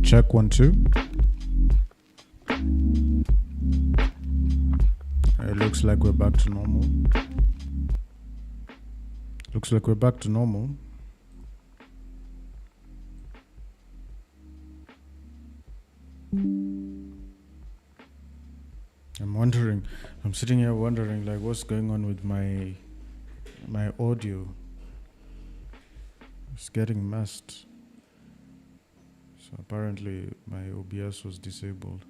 Check 1 2. It looks like we're back to normal. Looks like we're back to normal. I'm sitting here wondering like what's going on with my audio. It's getting messed. So apparently my OBS was disabled.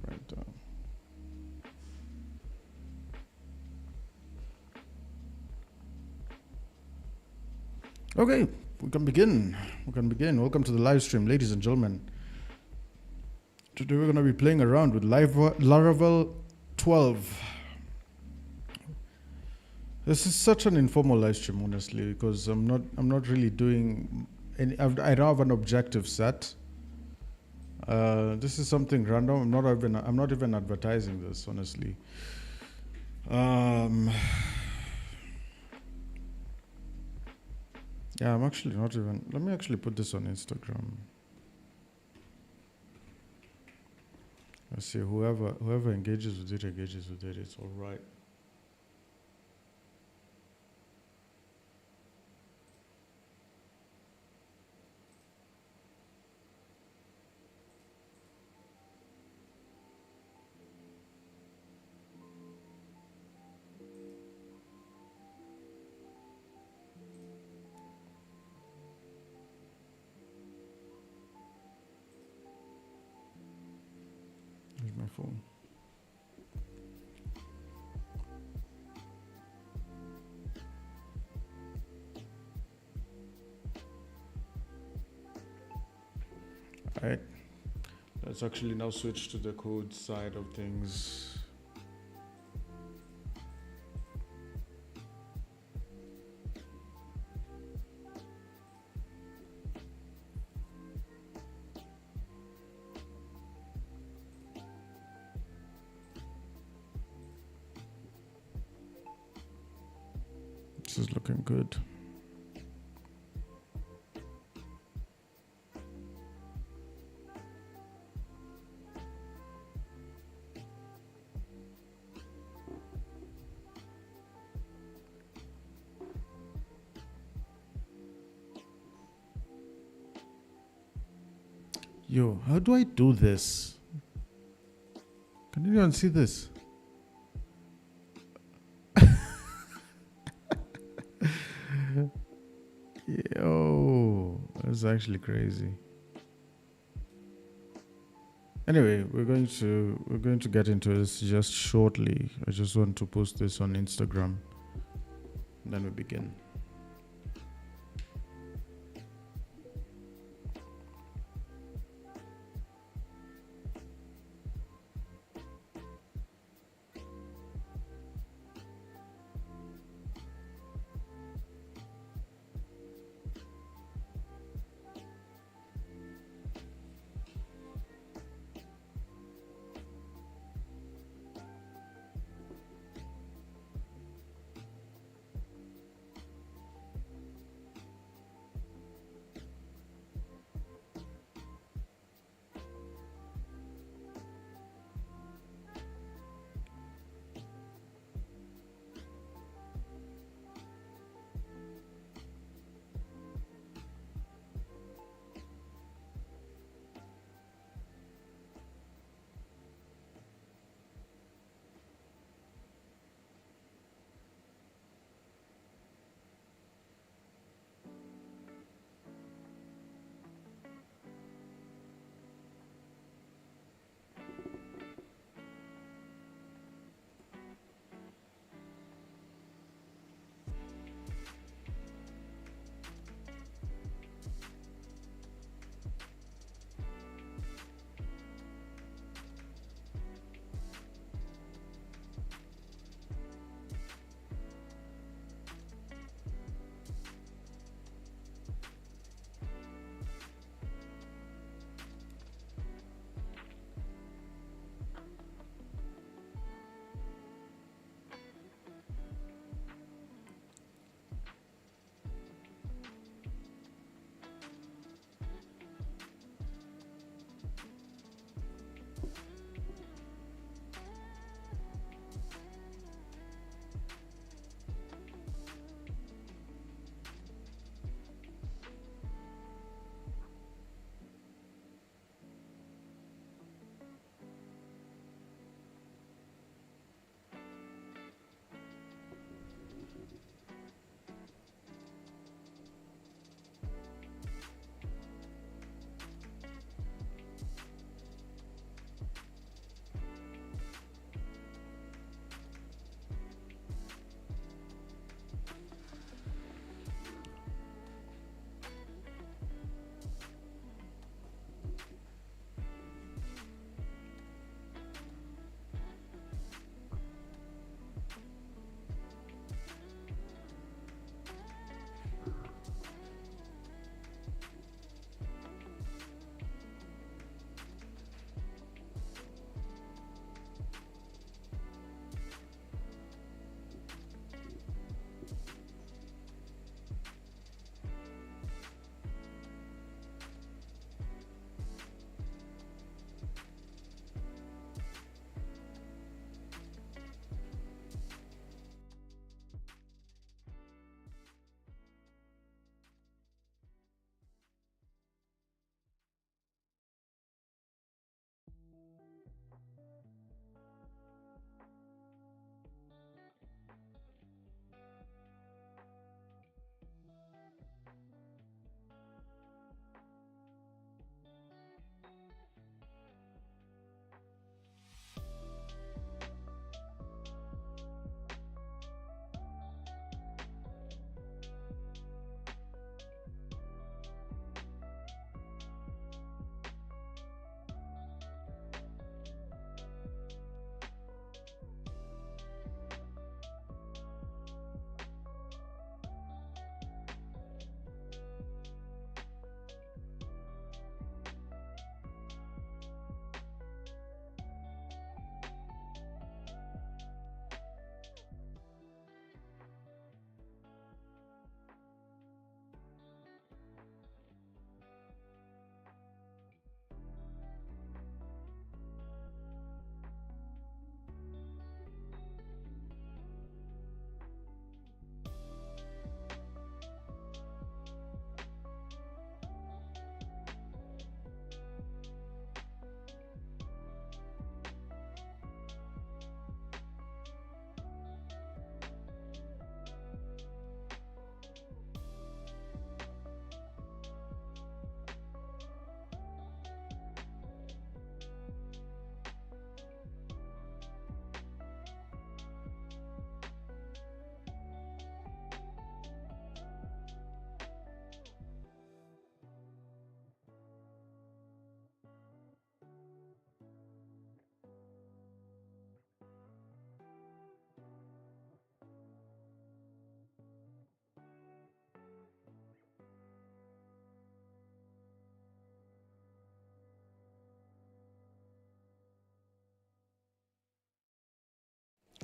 Right down. Okay, we can begin. Welcome to the live stream, ladies and gentlemen. Today we're going to be playing around with Laravel 12. This is such an informal live stream, honestly, because I'm not really doing any. I don't have an objective set. This is something random. I'm not even advertising this, honestly. Yeah, I'm actually not even. Let me actually put this on Instagram. Let's see. Whoever engages with it. It's all right. Here's my phone. All right. Let's actually now switch to the code side of things. This is looking good. Yo, how do I do this? Can anyone see this? Yo, that's actually crazy. Anyway, we're going to get into this just shortly. I just want to post this on Instagram. And then we begin.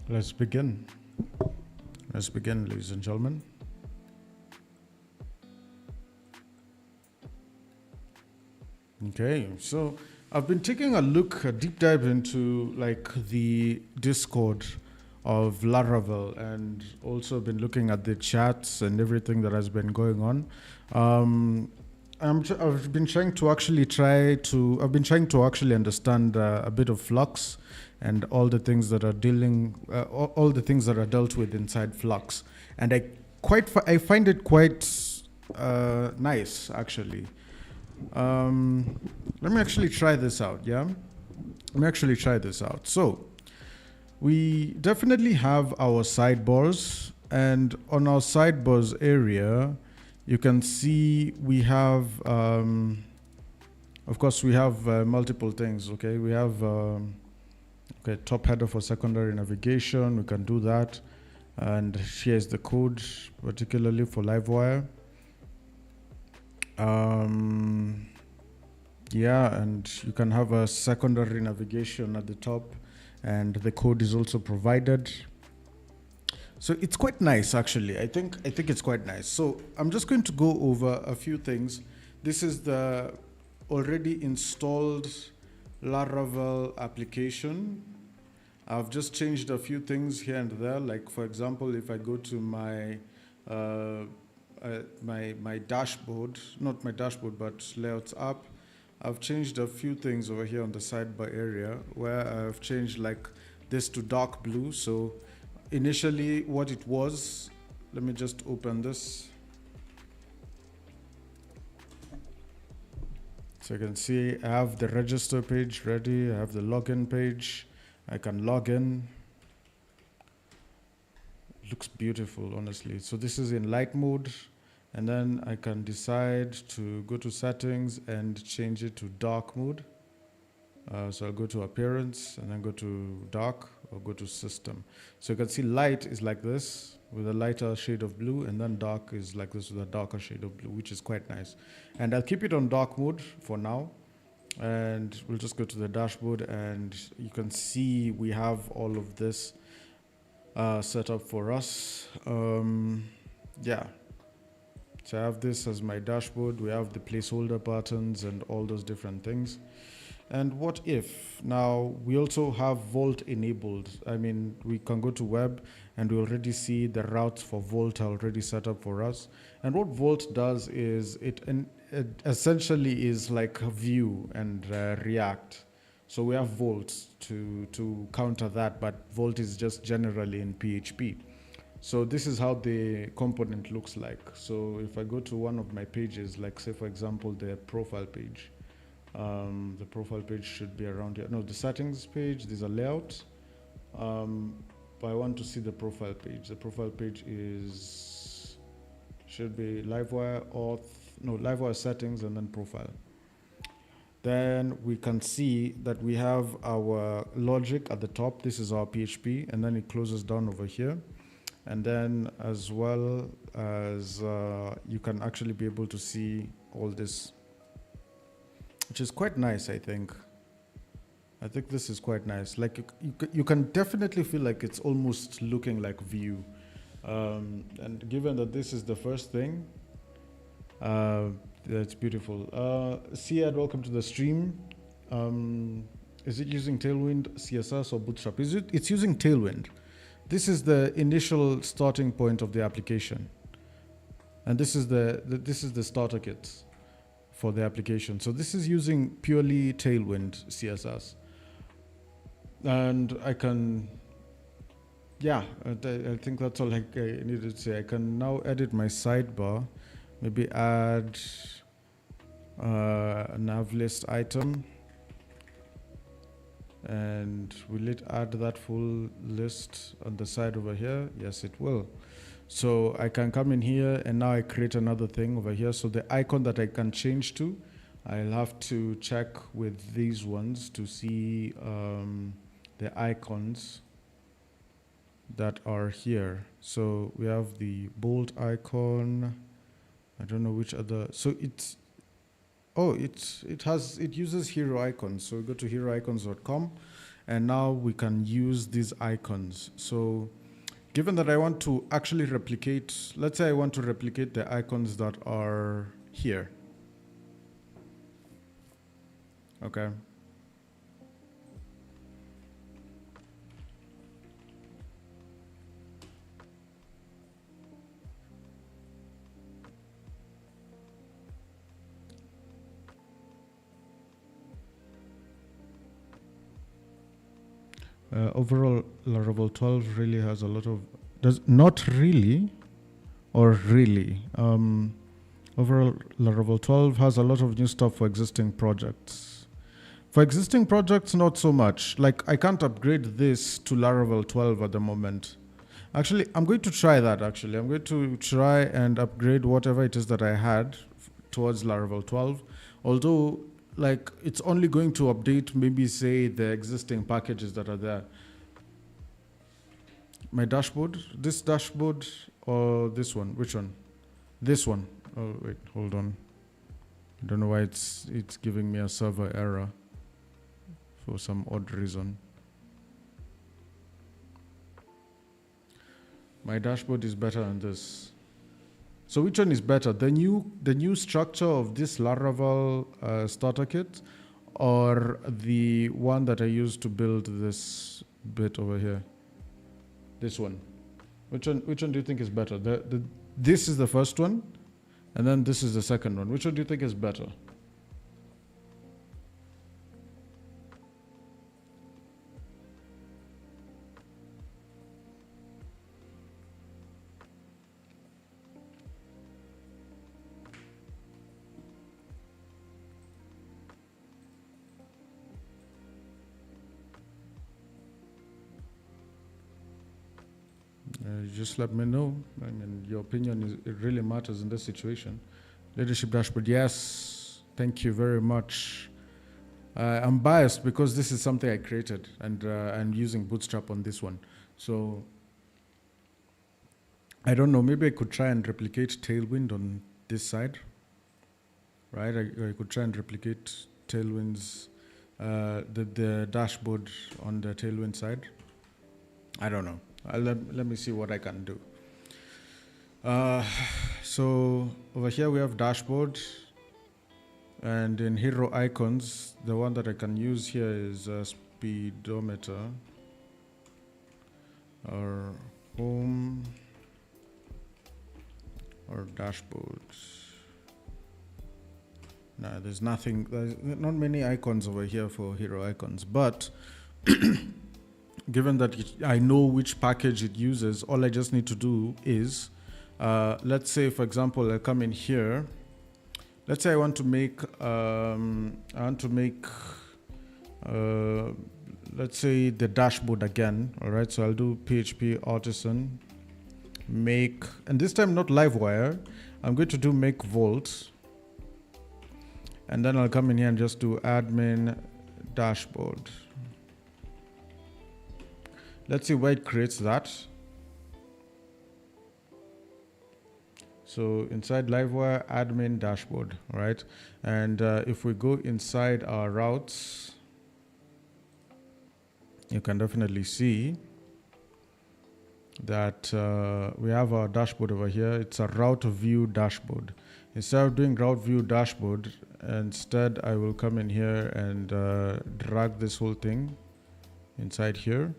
Let's begin. Let's begin, ladies and gentlemen. Okay, so I've been taking a look, a deep dive into like the Discord of Laravel, and also been looking at the chats and everything that has been going on. I've been trying to actually understand a bit of Flux and all the things that are all the things that are dealt with inside Flux, and I find it quite nice actually. Let me actually try this out. Yeah, let me actually try this out. So we definitely have our sidebars, and on our sidebars area, you can see we have, of course, we have multiple things. Okay, we have top header for secondary navigation. We can do that, and here's the code, particularly for Livewire. Yeah, and you can have a secondary navigation at the top, and the code is also provided. So it's quite nice, actually. I think it's quite nice. So I'm just going to go over a few things. This is the already installed Laravel application. I've just changed a few things here and there. Like for example, if I go to my my dashboard, not my dashboard, but layouts app, I've changed a few things over here on the sidebar area where I've changed like this to dark blue. So initially what it was, let me just open this. So you can see I have the register page ready. I have the login page. I can log in. It looks beautiful, honestly. So this is in light mode. And then I can decide to go to settings and change it to dark mode. So I'll go to appearance and then go to dark, or go to system. So you can see light is like this with a lighter shade of blue, and then dark is like this with a darker shade of blue, which is quite nice. And I'll keep it on dark mode for now. And we'll just go to the dashboard, and you can see we have all of this set up for us. Yeah. So I have this as my dashboard. We have the placeholder buttons and all those different things. And what if? Now, we also have Vault enabled. I mean, we can go to web, and we already see the routes for Vault are already set up for us. And what Vault does is it essentially is like a Vue and React. So we have Vault to counter that, but Vault is just generally in PHP. So this is how the component looks like. So if I go to one of my pages, like say for example, the profile page, the profile page should be around here. No, the settings page, there's a layout. But I want to see the profile page. The profile page should be Livewire Livewire settings and then profile. Then we can see that we have our logic at the top. This is our PHP, and then it closes down over here. And then as well as you can actually be able to see all this, which is quite nice, I think. I think this is quite nice. Like you can definitely feel like it's almost looking like Vue. And given that this is the first thing, that's beautiful. Siad, welcome to the stream. Is it using Tailwind CSS or Bootstrap? It's using Tailwind. This is the initial starting point of the application, and this is the starter kit for the application. So this is using purely Tailwind CSS, and I can, yeah, I think that's all I needed to say. I can now edit my sidebar, maybe add a nav list item. And will it add that full list on the side over here? Yes, it will. So I can come in here, and now I create another thing over here. So the icon that I can change to, I'll have to check with these ones to see the icons that are here. So we have the bold icon. I don't know which other. So it's, oh, it uses hero icons. So we go to heroicons.com, And now we can use these icons. So given that I want to actually replicate, let's say I want to replicate the icons that are here. Okay. Overall, Laravel 12 really has a lot of, does not really, or really. Overall, Laravel 12 has a lot of new stuff for existing projects. For existing projects, not so much. Like, I can't upgrade this to Laravel 12 at the moment. Actually, I'm going to try that, actually. I'm going to try and upgrade whatever it is that I had towards Laravel 12. Although, like, it's only going to update, maybe say, the existing packages that are there. My dashboard, this dashboard, or this one? Which one? This one. Oh, wait, hold on. I don't know why it's giving me a server error for some odd reason. My dashboard is better than this. So which one is better? The new structure of this Laravel starter kit, or the one that I used to build this bit over here? This one. Which one do you think is better? This is the first one, and then this is the second one. Which one do you think is better? Just let me know. I mean, your opinion it really matters in this situation. Leadership dashboard, yes. Thank you very much. I'm biased because this is something I created, and I'm using Bootstrap on this one. So I don't know. Maybe I could try and replicate Tailwind on this side, right? I could try and replicate Tailwind's the dashboard on the Tailwind side. I don't know. Let me see what I can do. So over here we have dashboard, and in hero icons, the one that I can use here is speedometer, or home, or dashboard. No, there's nothing. There's not many icons over here for hero icons, but given that I know which package it uses, all I just need to do is, let's say, for example, I come in here. Let's say I want to make, let's say the dashboard again. All right, so I'll do PHP artisan make, and this time not Livewire. I'm going to do make vault, and then I'll come in here and just do admin dashboard. Let's see where it creates that. So inside Livewire, admin dashboard, right? And if we go inside our routes, you can definitely see that we have our dashboard over here. It's a route view dashboard. Instead of doing route view dashboard, instead I will come in here and drag this whole thing inside here.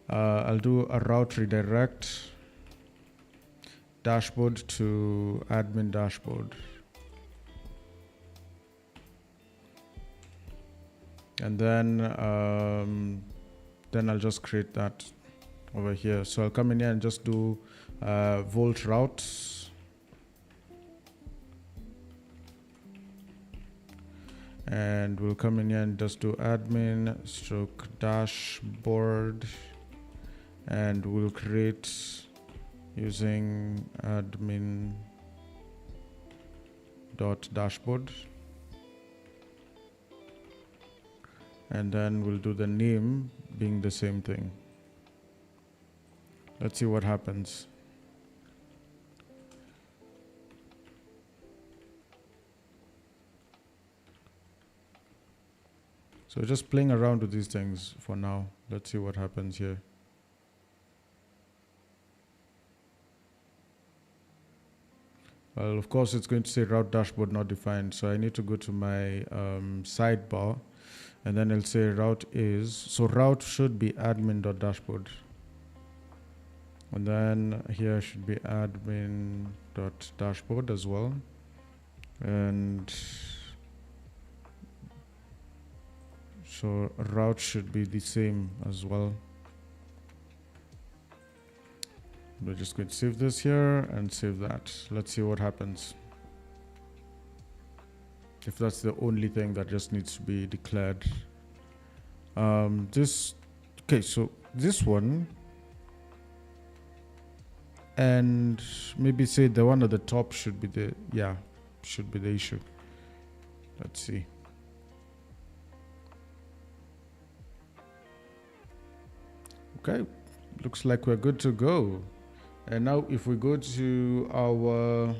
I'll do a route redirect dashboard to admin dashboard. And then I'll just create that over here. So I'll come in here and just do Volt routes. And we'll come in here and just do admin stroke dashboard. And we'll create using admin dot dashboard. And then we'll do the name being the same thing. Let's see what happens. So just playing around with these things for now. Let's see what happens here. Well, of course, it's going to say route dashboard not defined. So I need to go to my sidebar, and then it'll say route is. So route should be admin.dashboard. And then here should be admin.dashboard as well. And so route should be the same as well. We're just going to save this here and save that. Let's see what happens. If that's the only thing that just needs to be declared. Okay, so this one, and maybe say the one at the top should be the, should be the issue. Let's see. Okay, looks like we're good to go. And now if we go to our,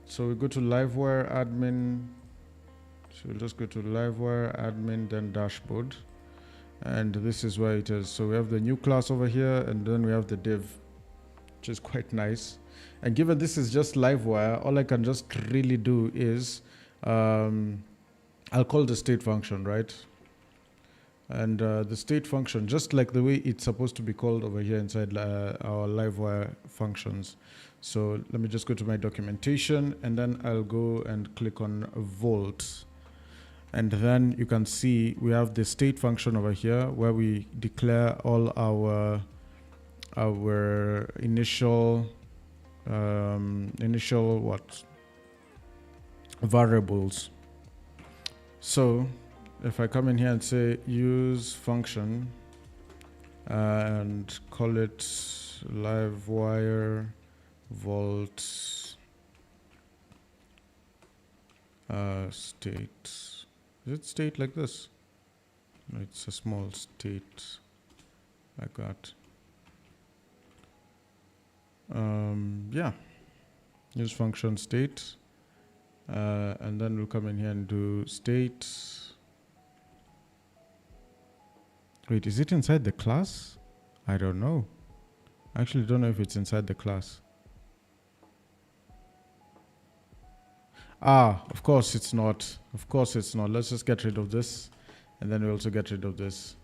so we go to Livewire admin, so we'll just go to Livewire admin, then dashboard. And this is where it is. So we have the new class over here, and then we have the div, which is quite nice. And given this is just Livewire, all I can just really do is, I'll call the state function, right? And the state function, just like the way it's supposed to be called over here inside our Livewire functions. So let me just go to my documentation, and then I'll go and click on Vault. And then you can see we have the state function over here where we declare all our initial variables. So if I come in here and say use function and call it Livewire Vault state. Is it state like this? No, it's a small state like that. Use function state, and then we'll come in here and do state. Wait, is it inside the class? I don't know. I actually don't know if it's inside the class. Of course it's not. Of course it's not. Let's just get rid of this, and then we also get rid of this.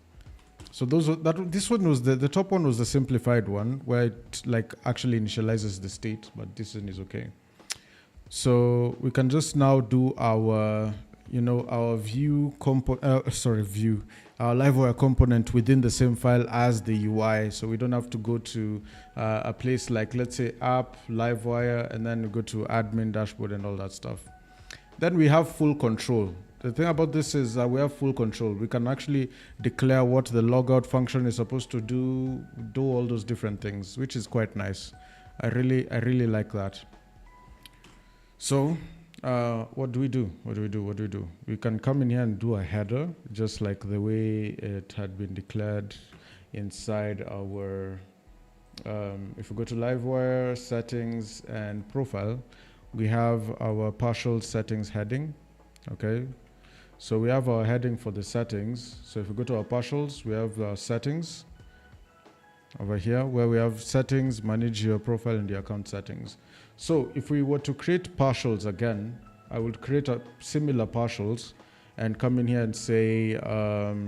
So this one was the top one was the simplified one where it like actually initializes the state, but this one is okay. So we can just now do our our our Livewire component within the same file as the UI. So we don't have to go to a place like, let's say, app, Livewire, and then we go to admin, dashboard, and all that stuff. Then we have full control. The thing about this is we have full control. We can actually declare what the logout function is supposed to do all those different things, which is quite nice. I really like that. So what do we do? We can come in here and do a header, just like the way it had been declared inside our, if we go to Livewire, settings, and profile, we have our partial settings heading, okay? So we have our heading for the settings. So if we go to our partials, we have our settings over here, where we have settings, manage your profile, and the account settings. So if we were to create partials again, I would create a similar partials and come in here and say, I'll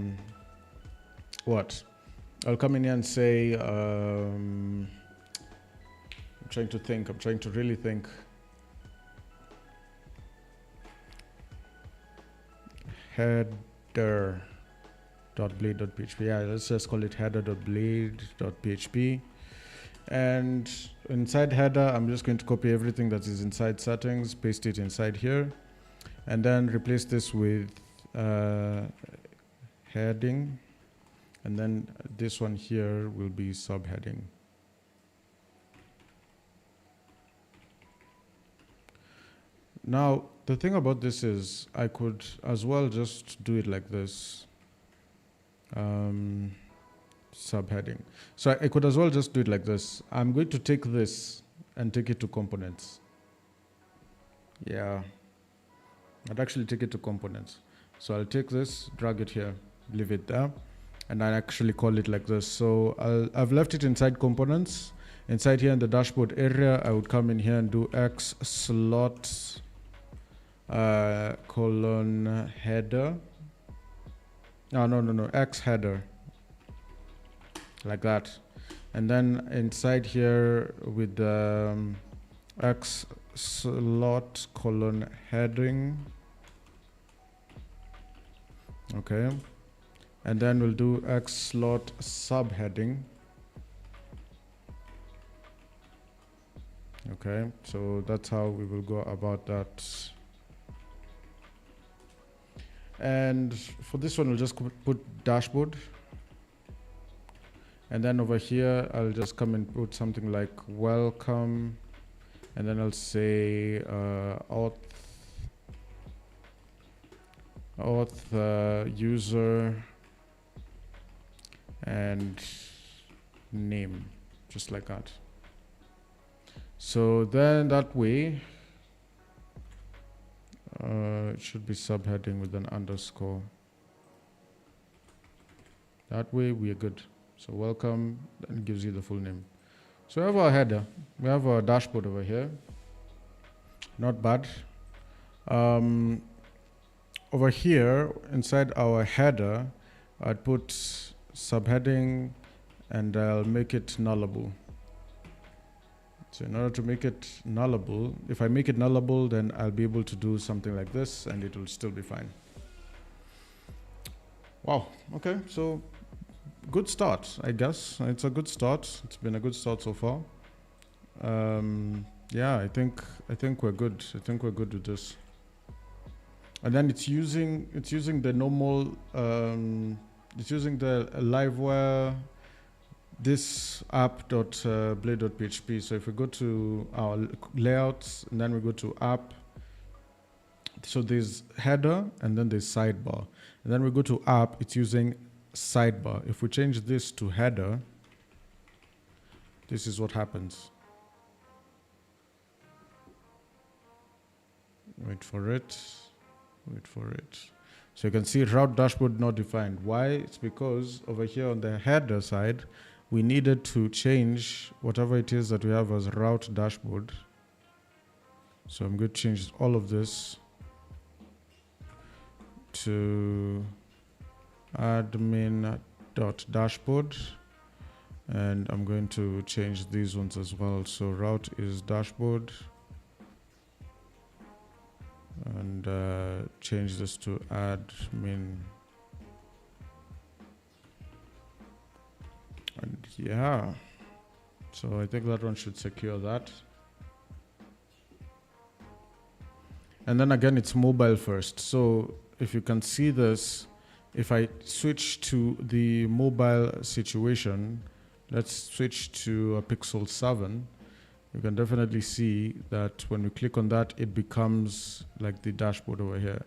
come in here and say, I'm trying to really think. Header.blade.php. Yeah, let's just call it header.blade.php. And inside header, I'm just going to copy everything that is inside settings, paste it inside here, and then replace this with heading. And then this one here will be subheading. Now, the thing about this is I could as well just do it like this. Subheading. So I could as well just do it like this. I'm going to take this and take it to components. Yeah, I'd actually take it to components. So I'll take this, drag it here, leave it there, and I actually call it like this. So I've left it inside components. Inside here in the dashboard area, I would come in here and do x slot colon header. No, x header, like that. And then inside here with x slot colon heading. Okay. And then we'll do x slot subheading. Okay, so that's how we will go about that. And for this one, we'll just put dashboard. And then over here, I'll just come and put something like welcome. And then I'll say auth user and name, just like that. So then that way, it should be subheading with an underscore. That way we are good. So welcome, then gives you the full name. So we have our header. We have our dashboard over here. Not bad. Over here, inside our header, I'd put subheading and I'll make it nullable. So in order to make it nullable, if I make it nullable, then I'll be able to do something like this and it will still be fine. Wow, okay, so good start, I guess. It's a good start. It's been a good start so far. Yeah, I think we're good. I think we're good with this. And then it's using the normal, it's using the liveware this app.blade.php. So if we go to our layouts and then we go to app, so there's header and then there's sidebar. And then we go to app, it's using sidebar. If we change this to header, this is what happens. Wait for it. So you can see route dashboard not defined. Why? It's because over here on the header side, we needed to change whatever it is that we have as route dashboard. So I'm going to change all of this to admin.dashboard. And I'm going to change these ones as well. So route is dashboard. And change this to admin. And yeah, so I think that one should secure that. And then again, it's mobile first. So if you can see this, if I switch to the mobile situation, let's switch to a Pixel 7. You can definitely see that when we click on that, it becomes like the dashboard over here.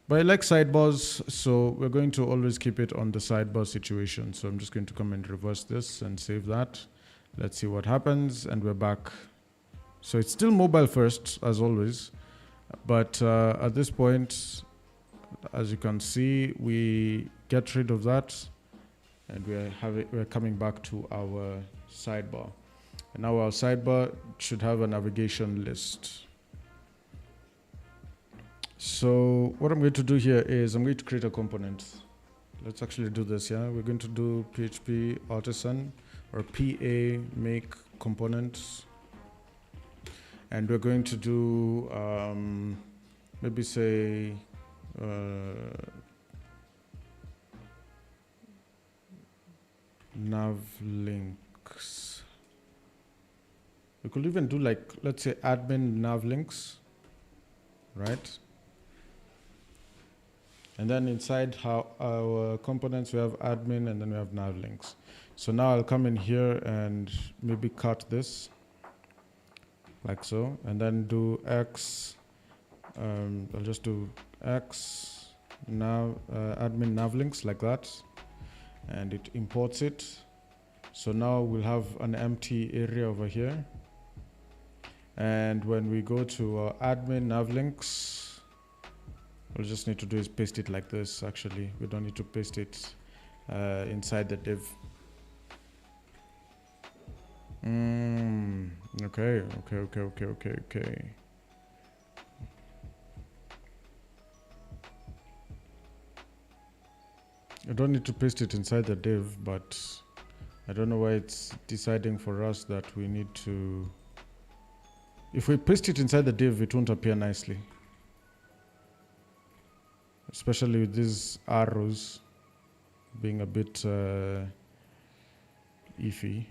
But I like sidebars, so we're going to always keep it on the sidebar situation. So I'm just going to come and reverse this and save that. Let's see what happens, and we're back. So it's still mobile first, as always. But at this point, as you can see, we get rid of that, and we're coming back to our sidebar. And now our sidebar should have a navigation list. So what I'm going to do here is I'm going to create a component. Let's actually do this, yeah? We're going to do PHP artisan or PA make components. And we're going to do, maybe say, nav links. We could even do like, let's say admin nav links, right? And then inside our components, we have admin and then we have nav links. So now I'll come in here and maybe cut this like so, and then do X, I'll just do X nav, admin nav links like that. And it imports it. So now we'll have an empty area over here. And when we go to our admin nav links, We'll just need to do is paste it like this. Actually, we don't need to paste it inside the div. Okay. I don't need to paste it inside the div, but I don't know why it's deciding for us that we need to. If we paste it inside the div, it won't appear nicely. Especially with these arrows being a bit iffy.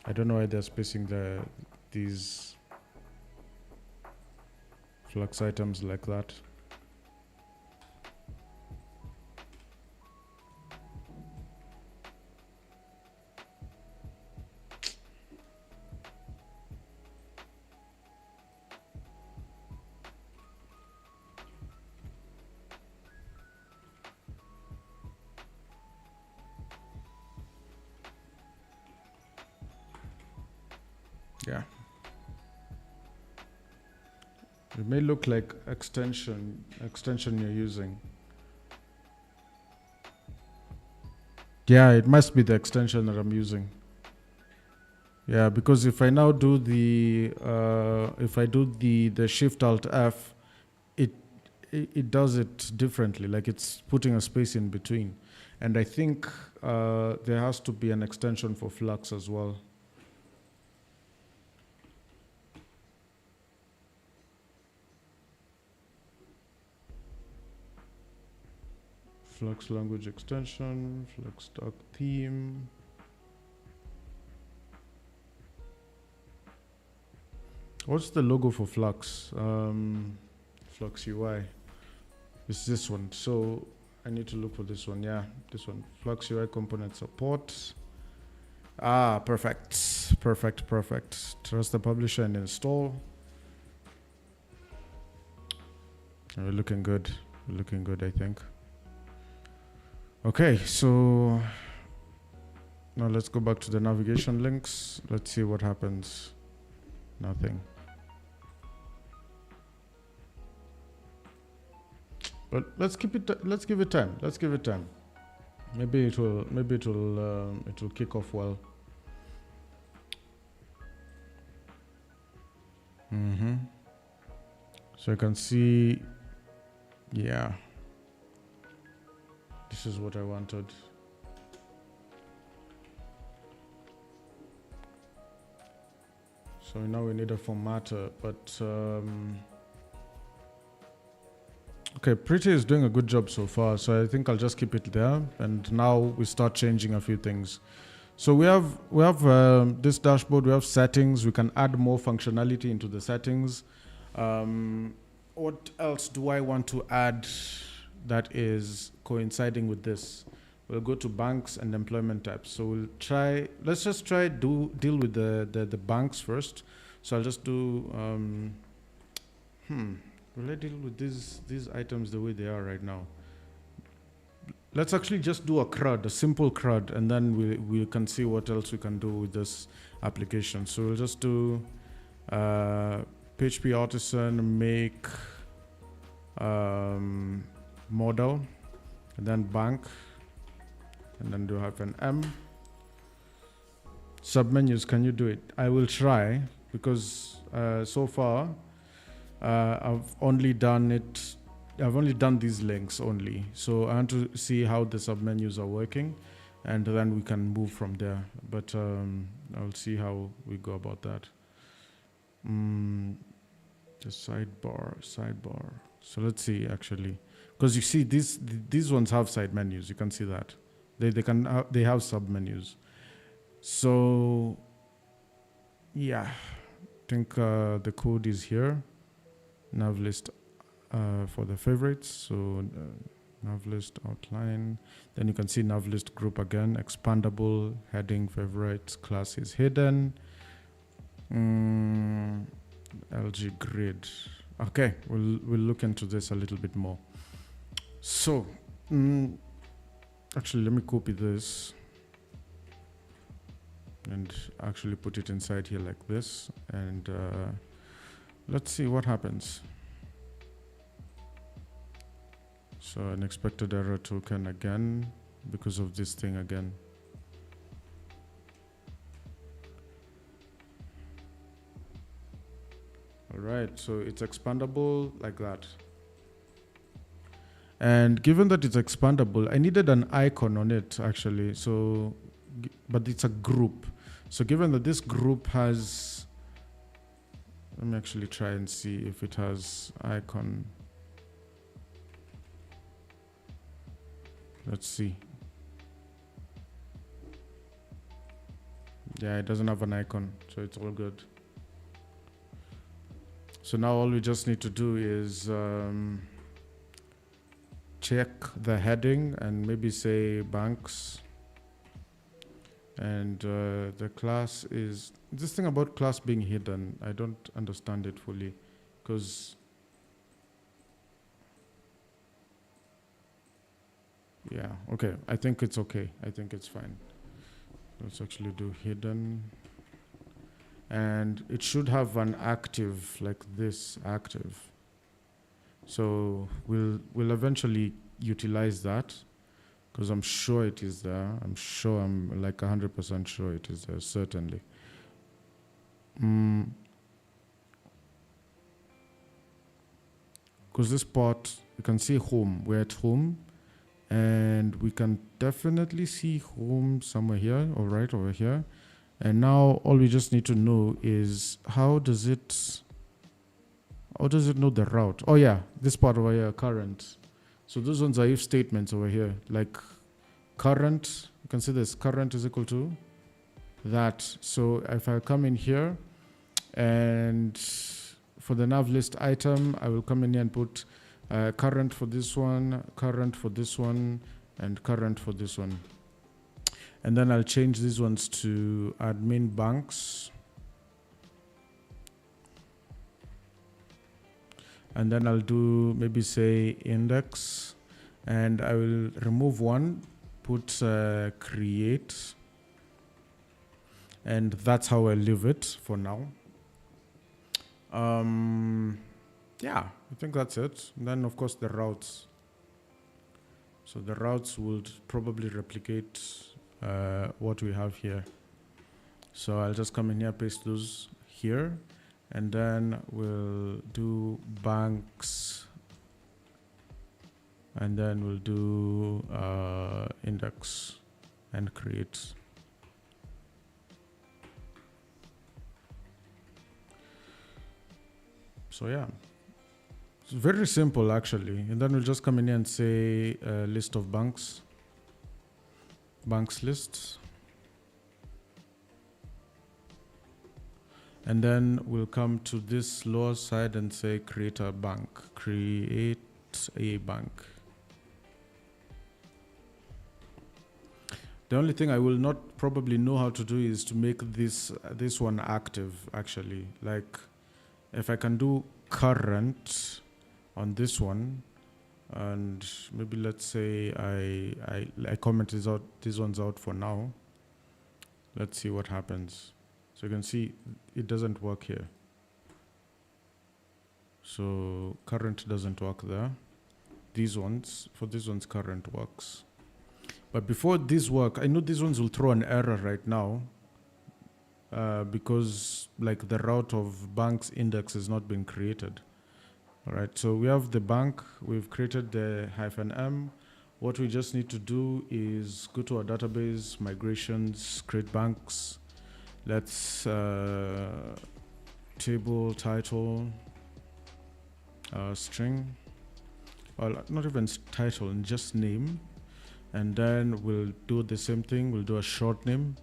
I don't know why they're spacing these flux items like that. Yeah. It may look like extension you're using. Yeah, it must be the extension that I'm using. Yeah, because if I now do the Shift Alt F, it does it differently. Like it's putting a space in between, and I think there has to be an extension for Flux as well. Flux language extension, Flux doc theme. What's the logo for Flux? Flux UI. It's this one. So I need to look for this one. Yeah, this one. Flux UI component support. Perfect. Trust the publisher and install. We're looking good. I think. Okay, so now let's go back to the navigation links. Let's see what happens. Nothing. But let's give it time. Maybe it will kick off well. So you can see, yeah. This is what I wanted. So now we need a formatter, but okay, Pretty is doing a good job so far, so I think I'll just keep it there. And now we start changing a few things. So we have this dashboard. We have settings. We can add more functionality into the settings. What else do I want to add that is coinciding with this? We'll go to banks and employment types. So let's just try deal with the banks first. So I'll just do, will I deal with these items the way they are right now? Let's actually just do a simple crud, and then we can see what else we can do with this application. So we'll just do PHP artisan make model, and then bank, and then do -m. Submenus, can you do it? I will try, because so far I've only done these links only. So I want to see how the submenus are working, and then we can move from there. But I'll see how we go about that. The sidebar. So let's see, actually, because you see these ones have side menus. You can see that they have submenus. So yeah, I think the code is here. Nav list for the favorites. So nav list outline. Then you can see nav list group again. Expandable heading favorites class is hidden. LG grid. Okay, we'll look into this a little bit more. So actually, let me copy this and actually put it inside here like this, and Let's see what happens. So an expected error token again because of this thing again. All right, so it's expandable like that. And given that it's expandable, I needed an icon on it actually. So, but it's a group. So given that this group has, let me actually try and see if it has icon. Let's see. Yeah, it doesn't have an icon, so it's all good. So now all we just need to do is check the heading and maybe say banks. And the class is, this thing about class being hidden, I don't understand it fully, because yeah, okay, I think it's okay. I think it's fine. Let's actually do hidden. And it should have an active like this, active. So we'll eventually utilize that because I'm sure it is there. I'm like 100% sure it is there, certainly. Because this part, you can see home, we're at home. And we can definitely see home somewhere here, or right over here. And now all we just need to know is how does it know the route? Oh yeah, this part over here, current. So those ones are if statements over here, like current, you can see this, current is equal to that. So if I come in here and for the nav list item, I will come in here and put current for this one, current for this one, and current for this one. And then I'll change these ones to admin banks. And then I'll do maybe say index, and I will remove one, put create, and that's how I leave it for now. Yeah, I think that's it. And then of course the routes. So the routes would probably replicate what we have here. So I'll just come in here, paste those here, and then we'll do banks, and then we'll do index and create. So yeah, it's very simple actually. And then we'll just come in here and say list of banks, banks list. And then we'll come to this lower side and say create a bank, create a bank. The only thing I will not probably know how to do is to make this one active actually. Like if I can do current on this one, and maybe let's say I comment these ones out for now. Let's see what happens. So you can see it doesn't work here. So current doesn't work there. These ones, for these ones, current works. But before these work, I know these ones will throw an error right now because like the route of bank's index has not been created. All right, so we have the bank, we've created the -m. What we just need to do is go to our database, migrations, create banks. Let's table title string, or not even title, just name. And then we'll do the same thing. We'll do a short name,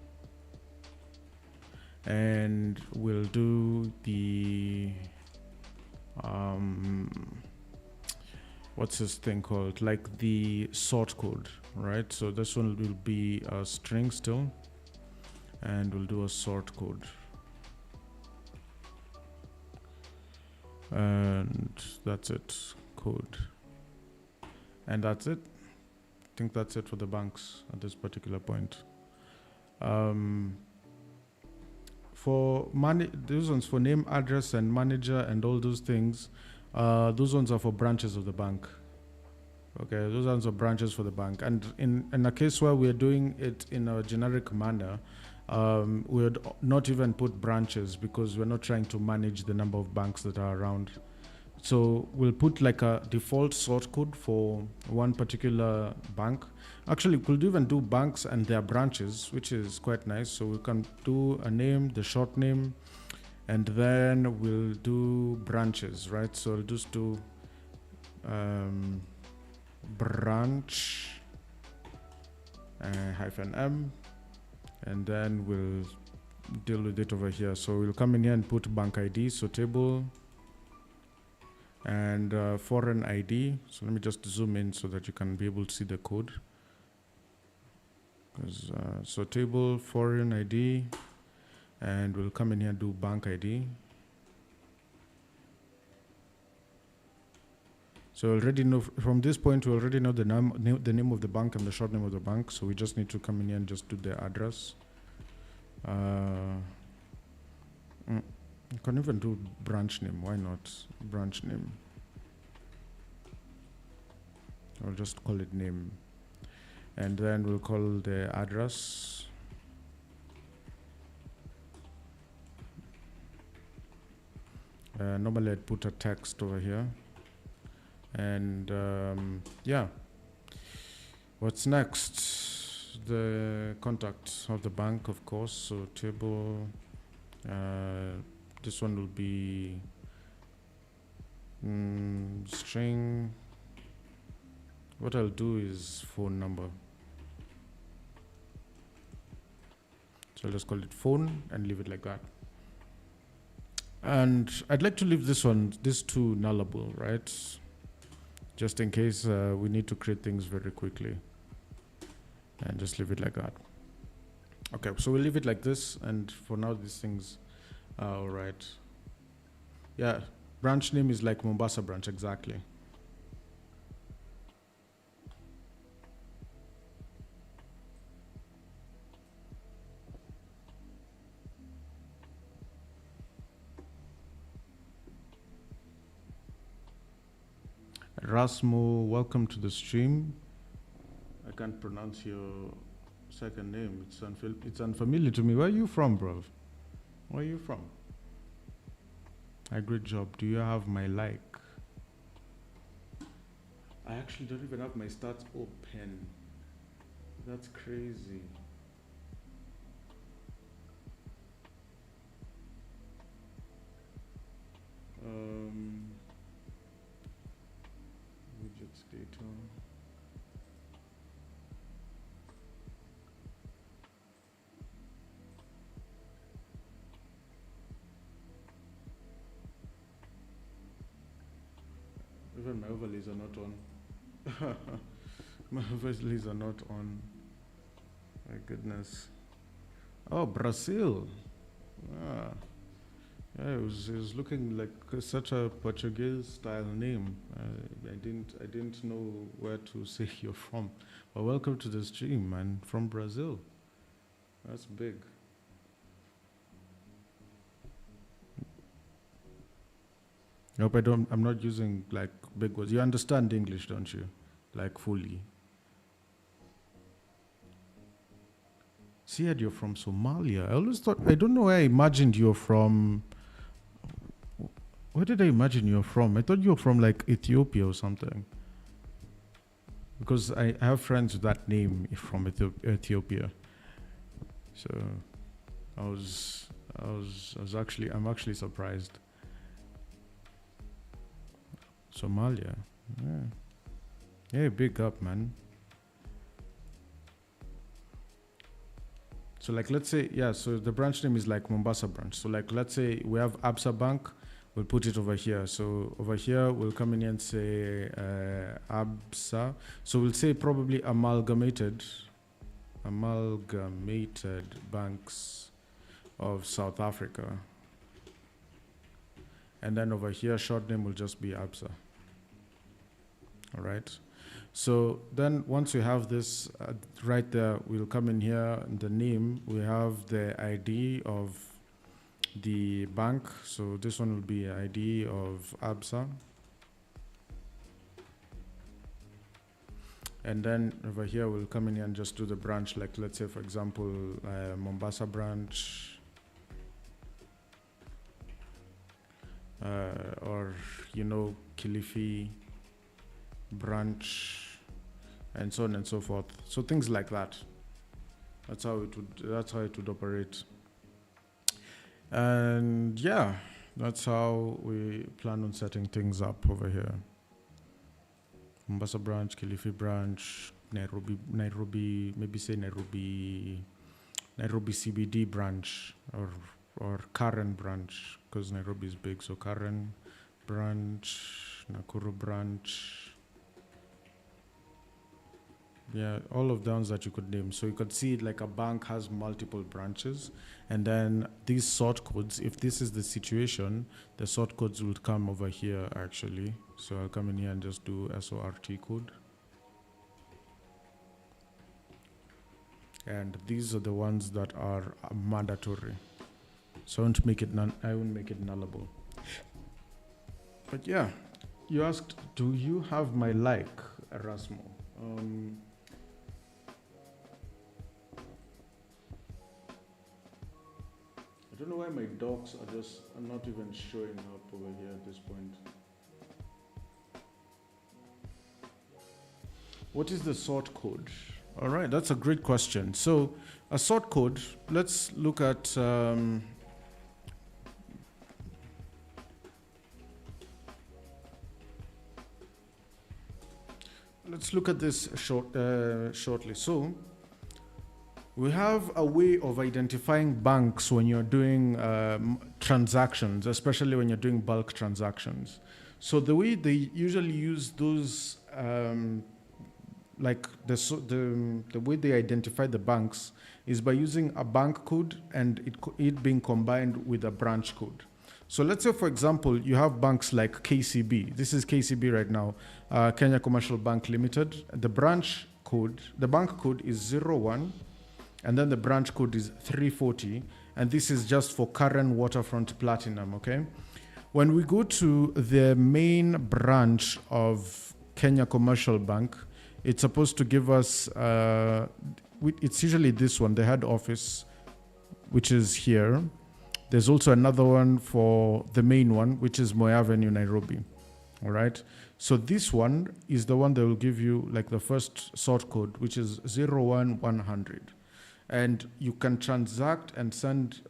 and we'll do the what's this thing called? Like the sort code, right? So this one will be a string still, and we'll do a sort code. And that's it, code. And that's it. I think that's it for the banks at this particular point. for those ones for name, address, and manager and all those things, those ones are for branches of the bank. Okay, those ones are branches for the bank. And in a case where we're doing it in a generic manner, we would not even put branches because we're not trying to manage the number of banks that are around. So we'll put like a default sort code for one particular bank. Actually, we could even do banks and their branches, which is quite nice. So we can do a name, the short name, and then we'll do branches, right? So I'll just do branch -m, and then we'll deal with it over here. So we'll come in here and put bank ID, so table, and foreign ID. So let me just zoom in so that you can be able to see the code. So table, foreign ID, and we'll come in here and do bank ID. So already know from this point, we already know the name of the bank and the short name of the bank. So we just need to come in here and just do the address. You can even do branch name. Why not branch name? I'll just call it name, and then we'll call the address. Normally I'd put a text over here. And yeah, what's next? The contact of the bank, of course. So table, this one will be string. What I'll do is phone number. So I'll just call it phone and leave it like that. And I'd like to leave this two nullable, right? Just in case we need to create things very quickly, and just leave it like that. Okay, so we'll leave it like this, and for now these things are all right. Yeah, branch name is like Mombasa branch, exactly. Rasmo, welcome to the stream. I can't pronounce your second name. It's unfamiliar to me. Where are you from, bro? Where are you from? Great job. Do you have my like? I actually don't even have my stats open. That's crazy. Widgets data. Even my overlays are not on. My overlays are not on. My goodness. Oh, Brazil. Ah. Yeah, it was looking like such a Portuguese style name. I didn't know where to say you're from. Well, welcome to the stream, man. From Brazil. That's big. Nope, I'm not using like big words. You understand English, don't you? Like fully. See, you're from Somalia. I always thought, I don't know where I imagined you're from. Where did I imagine you're from? I thought you were from like Ethiopia or something. Because I have friends with that name from Ethiopia. So I'm actually surprised. Somalia. Yeah. Yeah, big up, man. So like, let's say, yeah, so the branch name is like Mombasa branch. So like, let's say we have Absa Bank, we'll put it over here. So over here, we'll come in and say Absa. So we'll say probably amalgamated banks of South Africa. And then over here, short name will just be Absa. All right. So then once we have this right there, we'll come in here, in the name, we have the ID of the bank. So this one will be ID of ABSA. And then over here, we'll come in here and just do the branch. Like let's say, for example, Mombasa branch, or, you know, Kilifi branch, and so on and so forth. So things like that. That's how it would operate. And yeah, that's how we plan on setting things up over here. Mombasa branch, Kilifi branch, Nairobi, maybe say Nairobi CBD branch, or Karen branch, because Nairobi is big. So Karen branch, Nakuru branch. Yeah, all of the ones that you could name. So you could see like a bank has multiple branches, and then these sort codes, if this is the situation, the sort codes will come over here actually. So I'll come in here and just do SORT code. And these are the ones that are mandatory. So I won't make it nullable. But yeah, you asked, do you have my like, Erasmo? I don't know why my docs are not even showing up over here at this point. What is the sort code? All right, that's a great question. So a sort code, let's look at, this shortly. So we have a way of identifying banks when you're doing transactions, especially when you're doing bulk transactions. So the way they usually use those, like the way they identify the banks is by using a bank code and it being combined with a branch code. So let's say, for example, you have banks like KCB. This is KCB right now, Kenya Commercial Bank Limited. The bank code is 01, and then the branch code is 340, and this is just for Karen Waterfront Platinum, okay? When we go to the main branch of Kenya Commercial Bank, it's supposed to give us, it's usually this one, the head office, which is here. There's also another one for the main one, which is Moi Avenue, Nairobi. All right. So this one is the one that will give you like the first sort code, which is 01100. And you can transact and send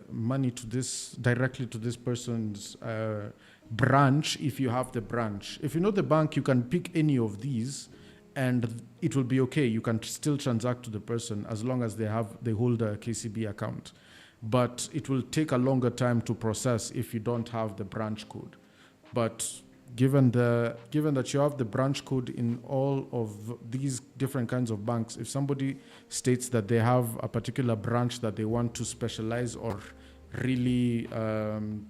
money to this directly to this person's branch if you have the branch. If you know the bank, you can pick any of these and it will be okay. You can still transact to the person as long as they hold a KCB account. But it will take a longer time to process if you don't have the branch code. But given that you have the branch code in all of these different kinds of banks, if somebody states that they have a particular branch that they want to specialize or really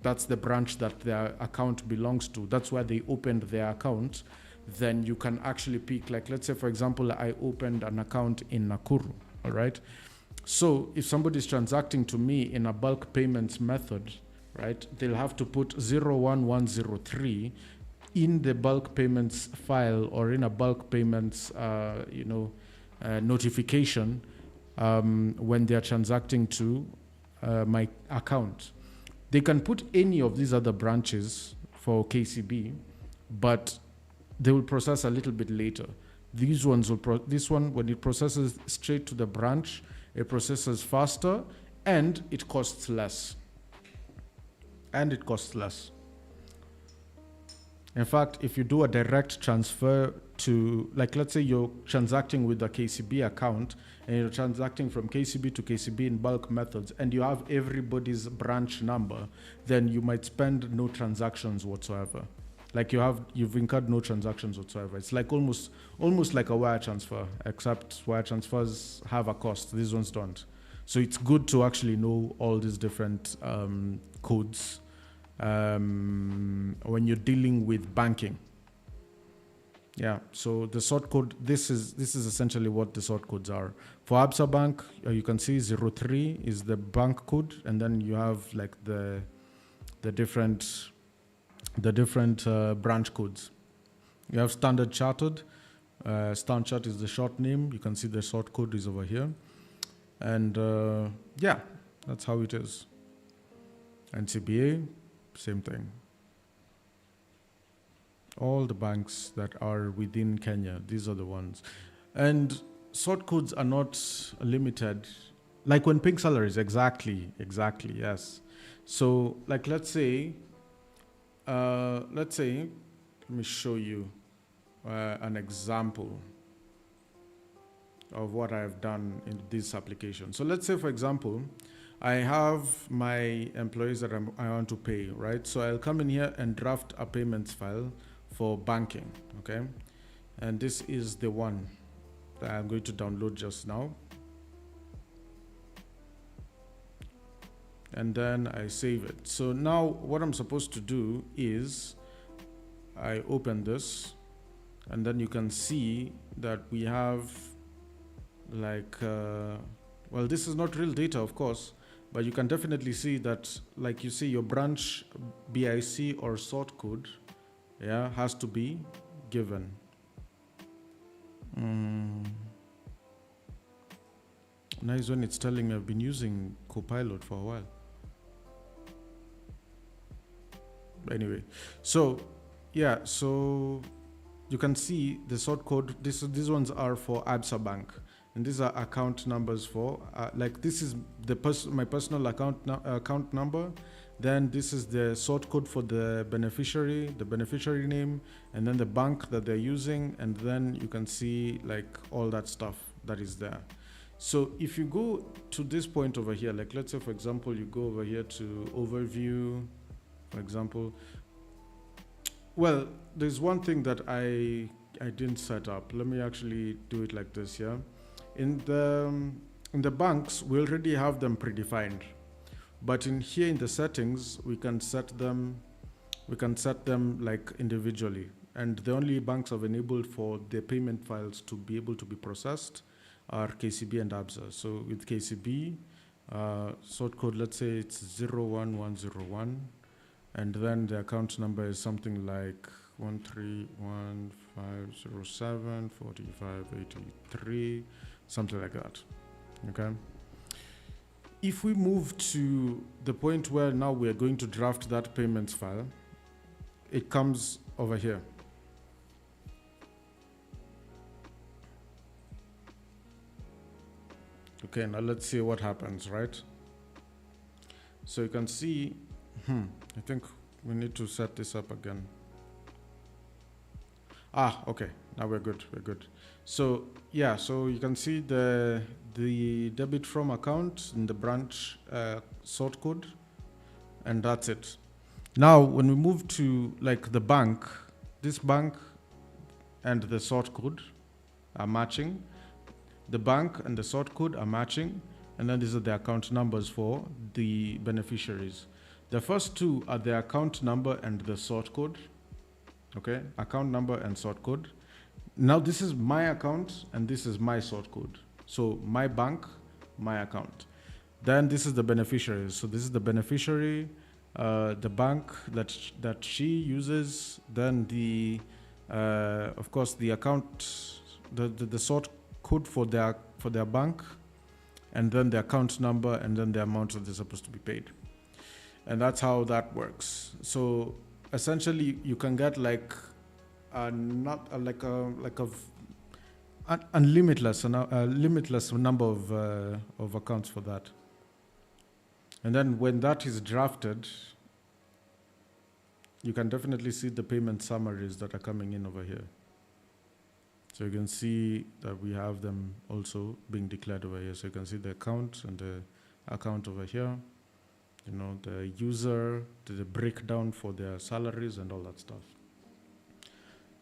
that's the branch that their account belongs to, that's where they opened their account, then you can actually pick, like let's say for example, I opened an account in Nakuru, all right? So if somebody is transacting to me in a bulk payments method, right, they'll have to put 01103 in the bulk payments file or in a bulk payments, notification when they're transacting to my account. They can put any of these other branches for KCB, but they will process a little bit later. This one, when it processes straight to the branch, it processes faster and it costs less. In fact, if you do a direct transfer to, like let's say you're transacting with a KCB account and you're transacting from KCB to KCB in bulk methods and you have everybody's branch number, then you might spend no transactions whatsoever. Like you've incurred no transactions whatsoever. It's like almost like a wire transfer, except wire transfers have a cost. These ones don't. So it's good to actually know all these different codes when you're dealing with banking. Yeah, so the sort code, this is essentially what the sort codes are. For Absa Bank, you can see 03 is the bank code, and then you have like the different branch codes. You have Standard Chartered. Standard Chart is the short name. You can see the sort code is over here, and yeah, that's how it is. And CBA, same thing. All the banks that are within Kenya, these are the ones. And sort codes are not limited. Like when paying salaries, exactly, yes. So like let's say, let me show you an example of what I've done in this application. So let's say, for example, I have my employees that I want to pay, right? So I'll come in here and draft a payments file for banking, okay? And this is the one that I'm going to download just now. And then I save it. So now what I'm supposed to do is I open this, and then you can see that we have like, well, this is not real data, of course, but you can definitely see that, like you see your branch BIC or sort code, yeah, has to be given. Nice when it's telling me I've been using Copilot for a while. Anyway, so yeah, so you can see the sort code. These ones are for Absa Bank, and these are account numbers for like this is my personal account number. Then this is the sort code for the beneficiary name, and then the bank that they're using, and then you can see like all that stuff that is there. So if you go to this point over here, like let's say for example you go over here to overview, for example. Well, there's one thing that I didn't set up. Let me actually do it like this, yeah. In the banks, we already have them predefined. But in here in the settings, we can set them like individually. And the only banks I've enabled for the payment files to be able to be processed are KCB and ABSA. So with KCB, sort code, let's say it's 01101. And then the account number is something like 131,507,4583, something like that. Okay. If we move to the point where now we are going to draft that payments file, it comes over here. Okay, now let's see what happens, right? So you can see, I think we need to set this up again. Okay, now we're good. So yeah, so you can see the debit from account in the branch sort code, and that's it. Now when we move to like the bank, this bank and the sort code are matching. The bank and the sort code are matching, and then these are the account numbers for the beneficiaries. The first two are the account number and the sort code. Okay, account number and sort code. Now this is my account and this is my sort code. So my bank, my account. Then this is the beneficiaries. So this is the beneficiary, the bank that she uses. Then the, of course, the account, the sort code for their bank, and then the account number, and then the amount that they're supposed to be paid. And that's how that works. So essentially, you can get like limitless number of accounts for that. And then when that is drafted, you can definitely see the payment summaries that are coming in over here. So you can see that we have them also being declared over here. So you can see the account and the account over here. You know, the user, the breakdown for their salaries and all that stuff.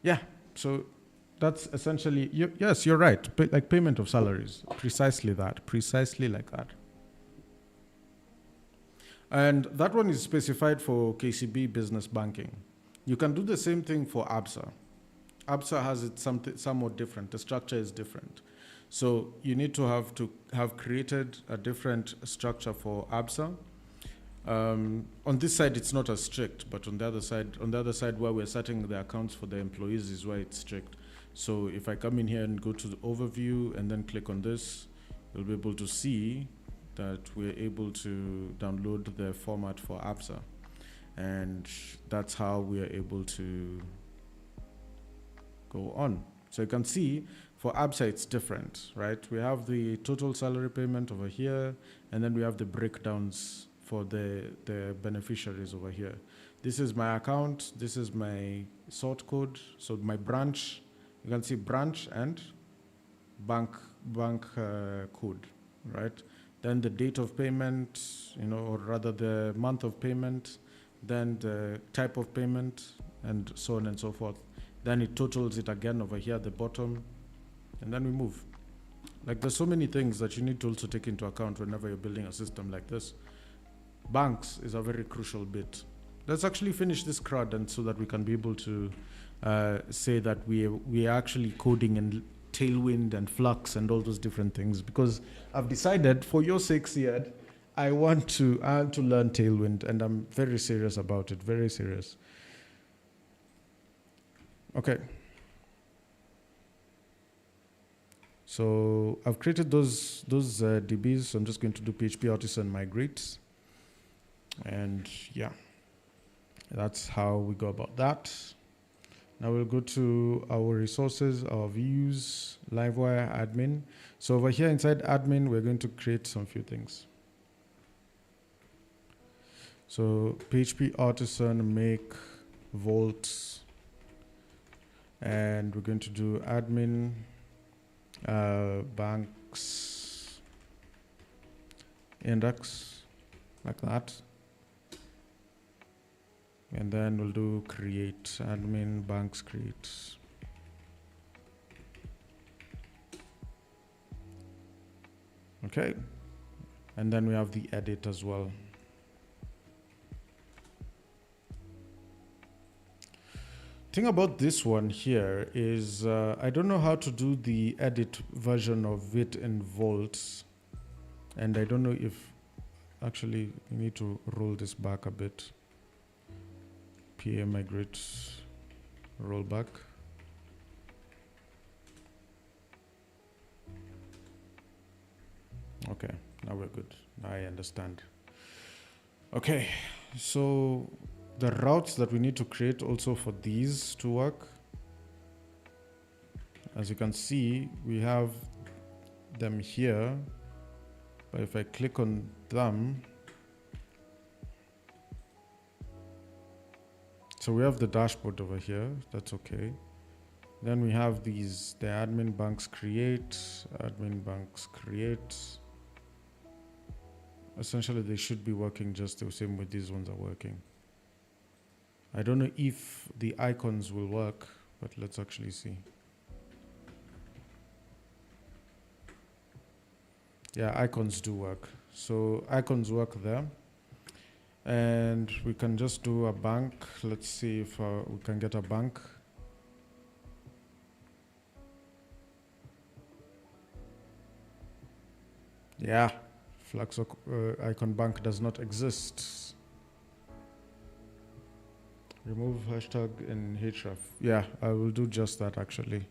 Yeah, so that's essentially, yes, you're right. Like payment of salaries, precisely like that. And that one is specified for KCB business banking. You can do the same thing for ABSA. ABSA has it somewhat different. The structure is different. So you need to have created a different structure for ABSA. On this side, it's not as strict, but on the other side where we're setting the accounts for the employees is where it's strict. So if I come in here and go to the overview and then click on this, you'll be able to see that we're able to download the format for ABSA. And that's how we are able to go on. So you can see for ABSA it's different, right? We have the total salary payment over here, and then we have the breakdowns for the beneficiaries over here. This is my account, this is my sort code, so my branch, you can see branch and bank code, right? Then the date of payment, or rather the month of payment, then the type of payment, and so on and so forth. Then it totals it again over here at the bottom, and then we move. Like, there's so many things that you need to also take into account whenever you're building a system like this. Banks is a very crucial bit. Let's actually finish this crud, and so that we can be able to say that we are actually coding in Tailwind and Flux and all those different things, because I've decided, for your sake, Siad, I want to learn Tailwind, and I'm very serious about it, very serious. Okay. So I've created those DBs. So I'm just going to do PHP artisan migrate, and yeah, that's how we go about that. Now we'll go to our resources, our views, Livewire, admin. So over here inside admin, we're going to create some few things. So PHP artisan make vault, and we're going to do admin banks index, like that. And then we'll do create, admin banks create. Okay. And then we have the edit as well. Thing about this one here is I don't know how to do the edit version of it in Vault, and I don't know if actually we need to roll this back a bit. PA migrate, roll back. Okay, now we're good. I understand. Okay, so the routes that we need to create also for these to work, as you can see, we have them here, but if I click on them, so we have the dashboard over here, that's okay. Then we have these, the admin banks create. Essentially, they should be working just the same way these ones are working. I don't know if the icons will work, but let's actually see. Yeah, icons do work. So icons work there. And we can just do a bank. Let's see if we can get a bank. Yeah, Flux icon bank does not exist. Remove hashtag in href. Yeah, I will do just that actually.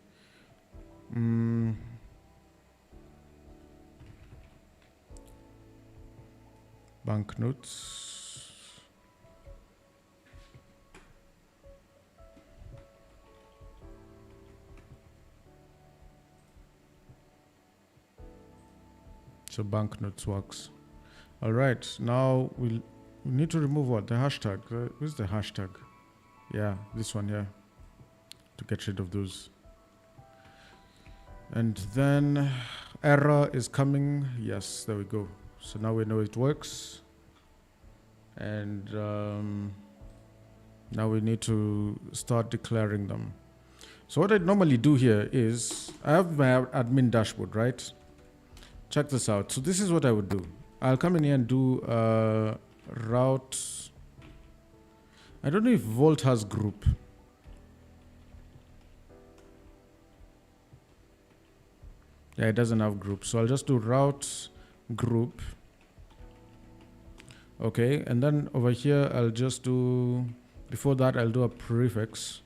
Banknotes. So banknotes works. All right, now we need to remove what? The hashtag. Where's the hashtag? Yeah, this one here, to get rid of those. And then error is coming. Yes, there we go. So now we know it works. And now we need to start declaring them. So what I normally do here is, I have my admin dashboard, right? Check this out. So this is what I would do. I'll come in here and do route. I don't know if Vault has group. Yeah, it doesn't have group. So I'll just do route group. Okay, and then over here, I'll just do, before that, I'll do a prefix.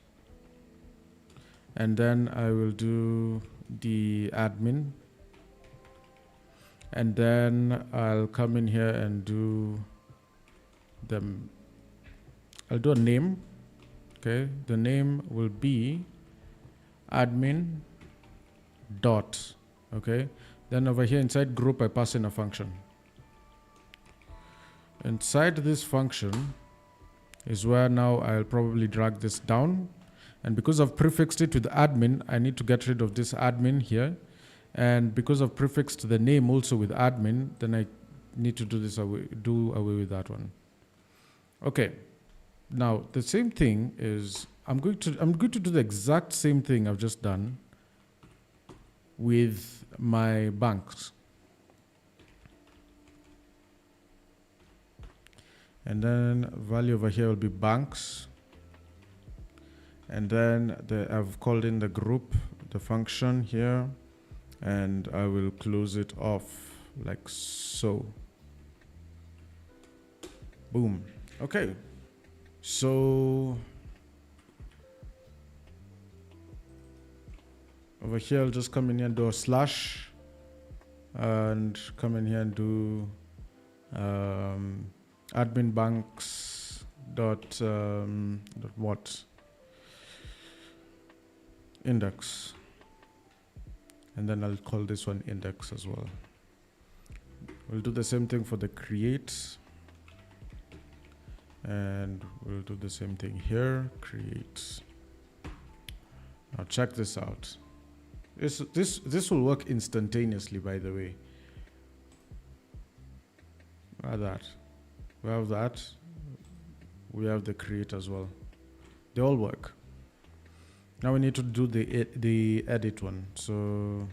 And then I will do the admin. And then I'll come in here and do them. I'll do a name. Okay, the name will be admin dot. Okay, then over here inside group, I pass in a function. Inside this function is where now I'll probably drag this down. And because I've prefixed it with admin, I need to get rid of this admin here. And because I've prefixed the name also with admin, then I need to do away with that one. Okay. Now the same thing is I'm going to do the exact same thing I've just done with my banks. And then value over here will be banks. And then I've called in the group, the function here, and I will close it off like so. Boom. Okay. So over here, I'll just come in here and do a slash and come in here and do admin banks dot what index, and then I'll call this one index as well. We'll do the same thing for the create, and we'll do the same thing here, create. Now check this out. This will work instantaneously, by the way. That. We have that. We have the create as well. They all work. Now we need to do the edit one. So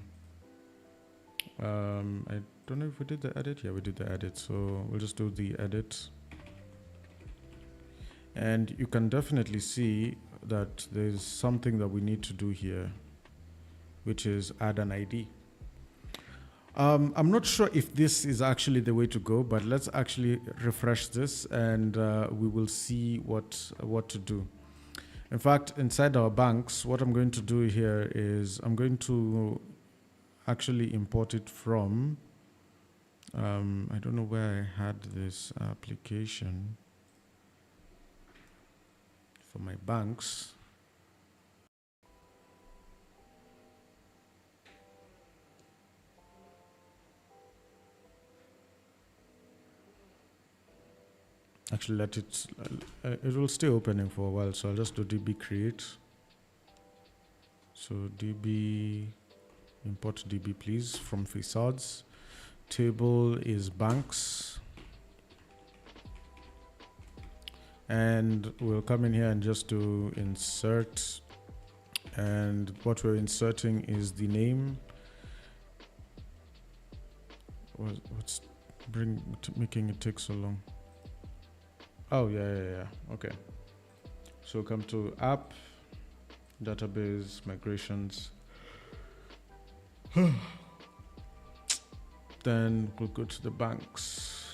I don't know if we did the edit. Yeah, we did the edit. So we'll just do the edit. And you can definitely see that there's something that we need to do here, which is add an ID. I'm not sure if this is actually the way to go, but let's actually refresh this and we will see what to do. In fact, inside our banks, what I'm going to do here is I'm going to actually import it from, I don't know where I had this application for my banks. Actually, let it will stay opening for a while, so I'll just do db create. So db import db please from facades. Table is banks, and we'll come in here and just do insert, and what we're inserting is the name. What's making it take so long? Oh, yeah. Okay. So come to app, database, migrations. Then we'll go to the banks.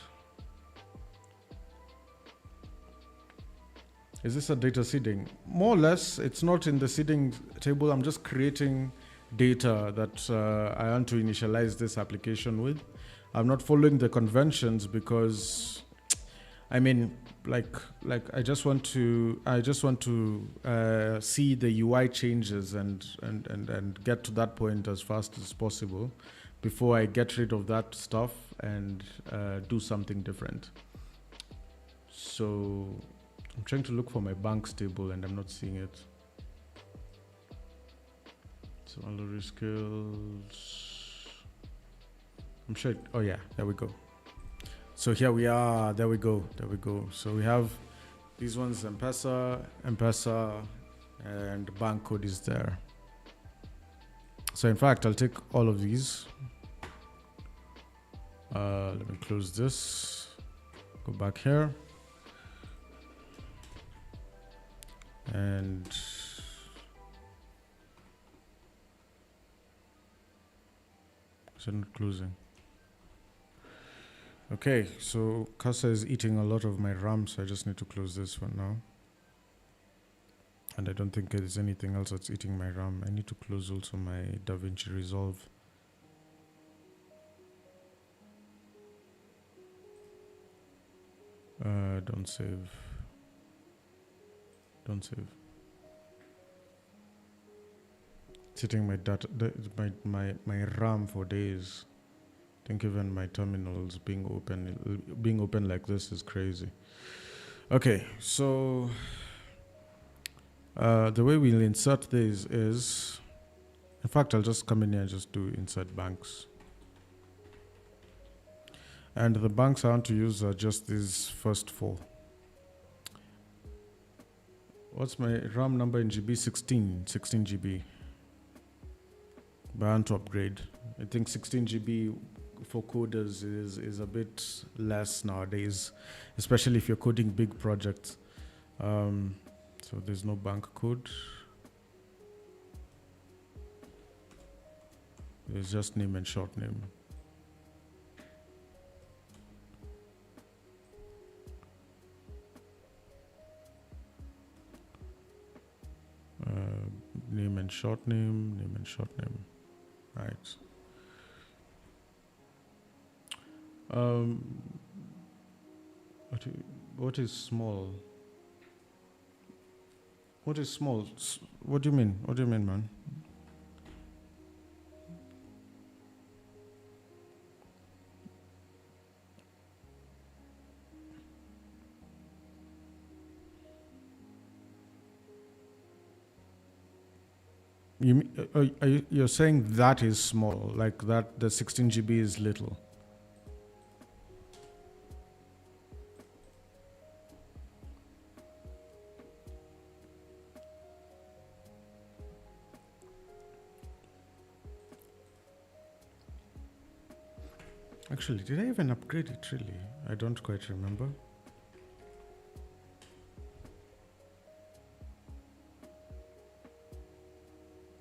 Is this a data seeding? More or less, it's not in the seeding table. I'm just creating data that I want to initialize this application with. I'm not following the conventions because, I mean, like I just want to see the UI changes and get to that point as fast as possible before I get rid of that stuff and do something different. So I'm trying to look for my banks table and I'm not seeing it. So salary skills. I'm sure. Oh yeah, there we go. So here we are. There we go. So we have these ones: M-Pesa, and bank code is there. So in fact, I'll take all of these. Let me close this. Go back here. And Is it not closing? Okay, so Casa is eating a lot of my RAM, so I just need to close this one now. And I don't think there's anything else that's eating my RAM. I need to close also my DaVinci Resolve. Don't save. Don't save. It's hitting my data, my RAM for days. I think even my terminals being open like this is crazy. Okay, so the way we'll insert these is, in fact, I'll just come in here and just do insert banks. And the banks I want to use are just these first four. What's my RAM number in GB? 16 GB. But I want to upgrade. I think 16 GB for coders is a bit less nowadays, especially if you're coding big projects. So there's no bank code. There's just name and short name. Name and short name, name and short name. Right. What is small? What is small? What do you mean? What do you mean, man? You're saying that is small, like that the 16 GB is little. Actually, did I even upgrade it really? I don't quite remember.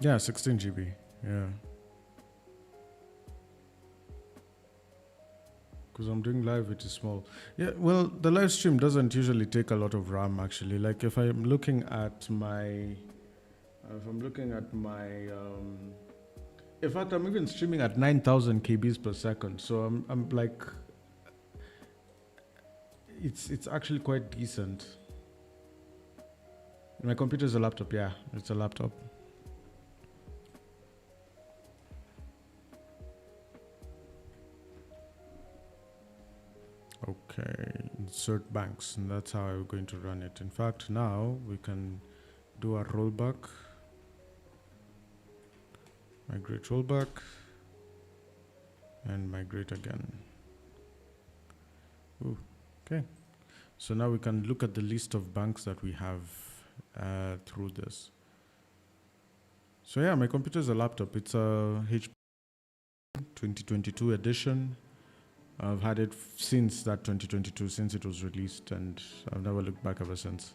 Yeah, 16 GB. Yeah. Because I'm doing live, it is small. Yeah, well, the live stream doesn't usually take a lot of RAM actually. Like if I'm looking at my, in fact, I'm even streaming at 9,000 KBs per second. So I'm like, it's actually quite decent. My computer is a laptop. Yeah, it's a laptop. Okay, insert banks, and that's how I'm going to run it. In fact, now we can do a rollback. Migrate rollback and migrate again. Ooh, okay. So now we can look at the list of banks that we have through this. So yeah, my computer is a laptop. It's a HP 2022 edition. I've had it since that 2022, since it was released, and I've never looked back ever since.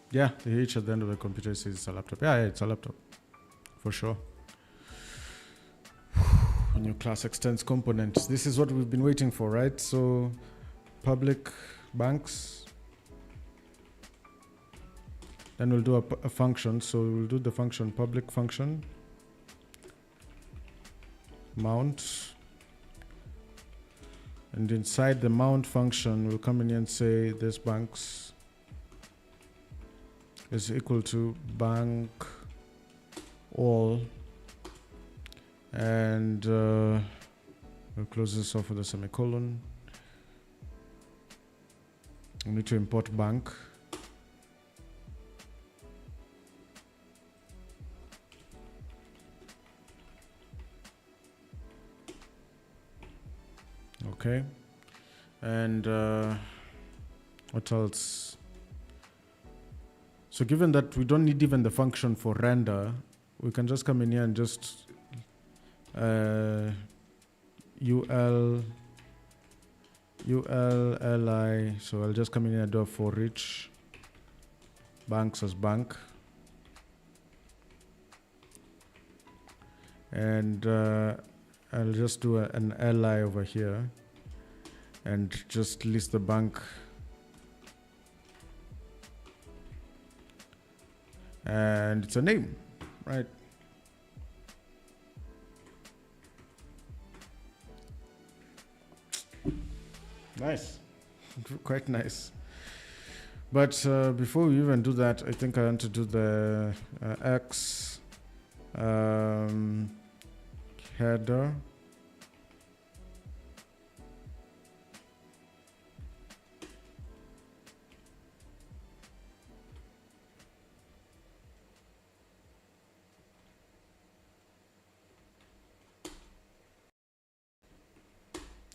Yeah, the H at the end of the computer says it's a laptop. Yeah, it's a laptop, for sure. New class extends components. This is what we've been waiting for, right? So, public banks. Then we'll do a function. So we'll do the function public function mount. And inside the mount function, we'll come in here and say this banks is equal to bank all. And we'll close this off with a semicolon. We need to import bank. Okay, and what else? So given that we don't need even the function for render, we can just come in here and just ul li. So I'll just come in here and do a for each banks as bank. And I'll just do an li over here and just list the bank. And it's a name, right? Nice, quite nice. But before we even do that, I think I want to do the X header.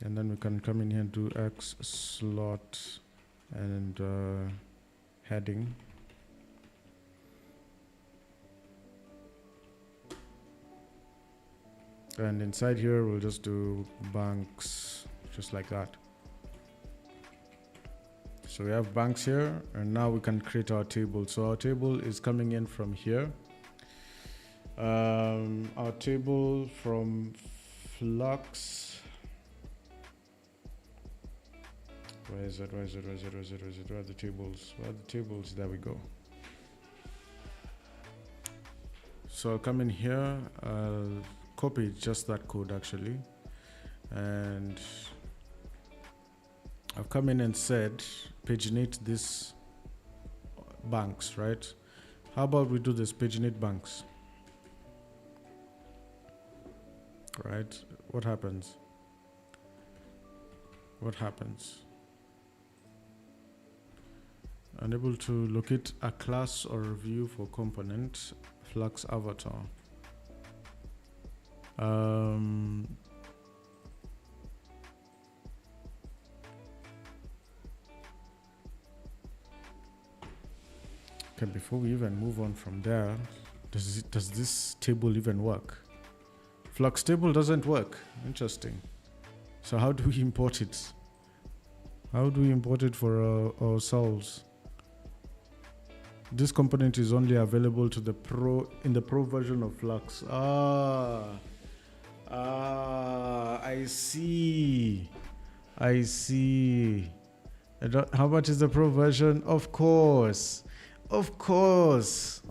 And then we can come in here and do X slot and heading. And inside here, we'll just do banks, just like that. So we have banks here, and now we can create our table. So our table is coming in from here. Our table from Flux. Where is it? Where is it? Where is it? Where is it? Where is it? Where are the tables? Where are the tables? There we go. So I'll come in here. I'll copy just that code actually. And I've come in and said, paginate this banks, right? How about we do this, paginate banks? Right? What happens? What happens? Unable to locate a class or view for component, Flux avatar. Okay, before we even move on from there, does this table even work? Flux table doesn't work. Interesting. So how do we import it? How do we import it for ourselves? This component is only available to the in the pro version of Flux. I see. I see. How much is the pro version? Of course. Of course.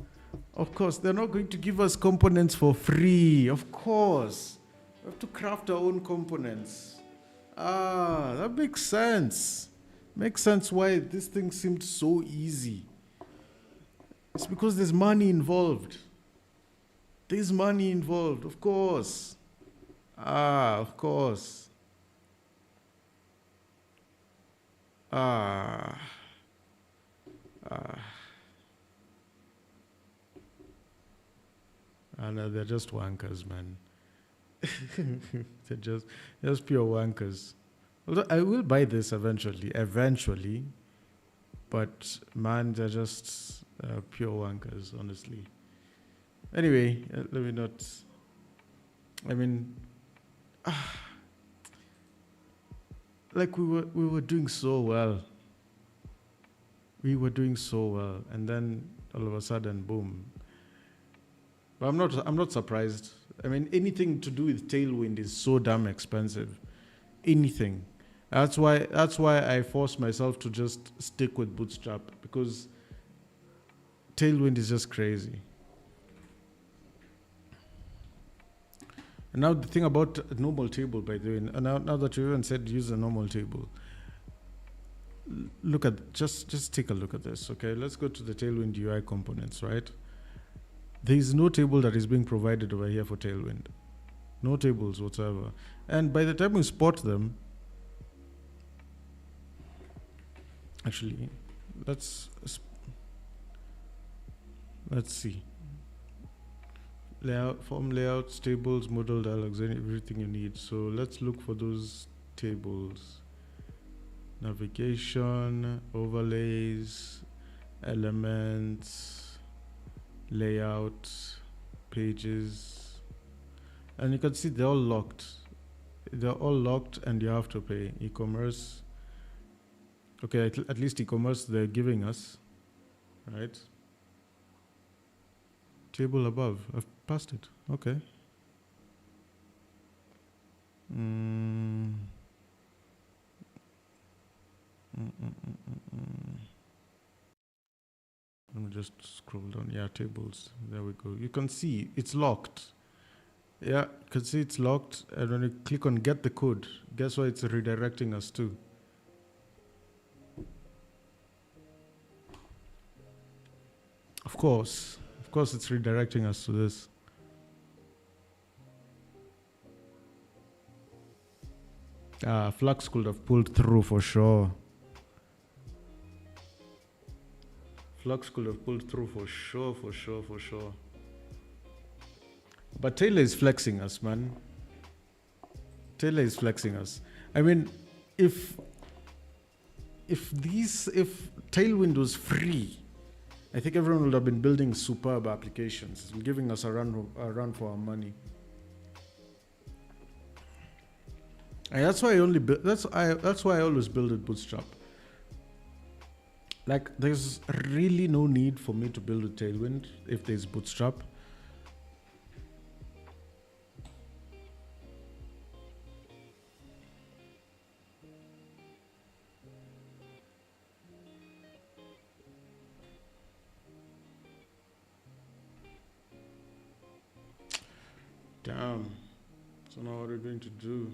Of course. They're not going to give us components for free. Of course. We have to craft our own components. That makes sense. Makes sense why this thing seemed so easy. It's because there's money involved. There's money involved, of course. Of course. No, they're just wankers, man. They're just pure wankers. Although I will buy this eventually, but man, they're just pure wankers, honestly. Anyway, let me not. I mean, like we were doing so well. We were doing so well, and then all of a sudden, boom. But I'm not surprised. I mean, anything to do with Tailwind is so damn expensive. Anything. That's why I force myself to just stick with Bootstrap, because Tailwind is just crazy. And now the thing about a normal table, by the way, now that you even said use a normal table, look at, just take a look at this, okay? Let's go to the Tailwind UI components, right? There is no table that is being provided over here for Tailwind. No tables whatsoever. And by the time we spot them, actually, let's see. Layout, form layouts, tables, modal dialogues, everything you need. So let's look for those tables. Navigation, overlays, elements, layout, pages. And you can see they're all locked. They're all locked and you have to pay. E-commerce. Okay, at least e-commerce they're giving us, right? Table above. I've passed it. Okay. Let me just scroll down. Yeah, tables. There we go. You can see it's locked. Yeah, you can see it's locked. And when you click on get the code, guess what it's redirecting us to? Of course, it's redirecting us to this. Flux could have pulled through for sure. Flux could have pulled through for sure. But Taylor is flexing us, man. Taylor is flexing us. I mean, if Tailwind was free, I think everyone would have been building superb applications, giving us a run for our money. And that's why that's why I always build with Bootstrap. Like, there's really no need for me to build with Tailwind if there's Bootstrap. Damn. So now what are we going to do?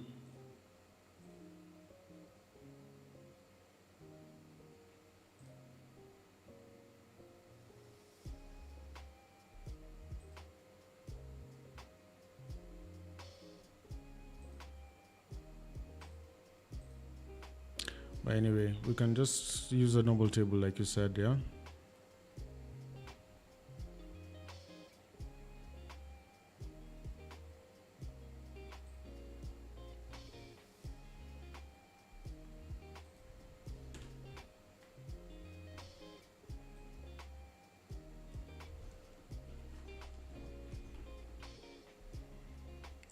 But anyway, we can just use a normal table like you said, yeah?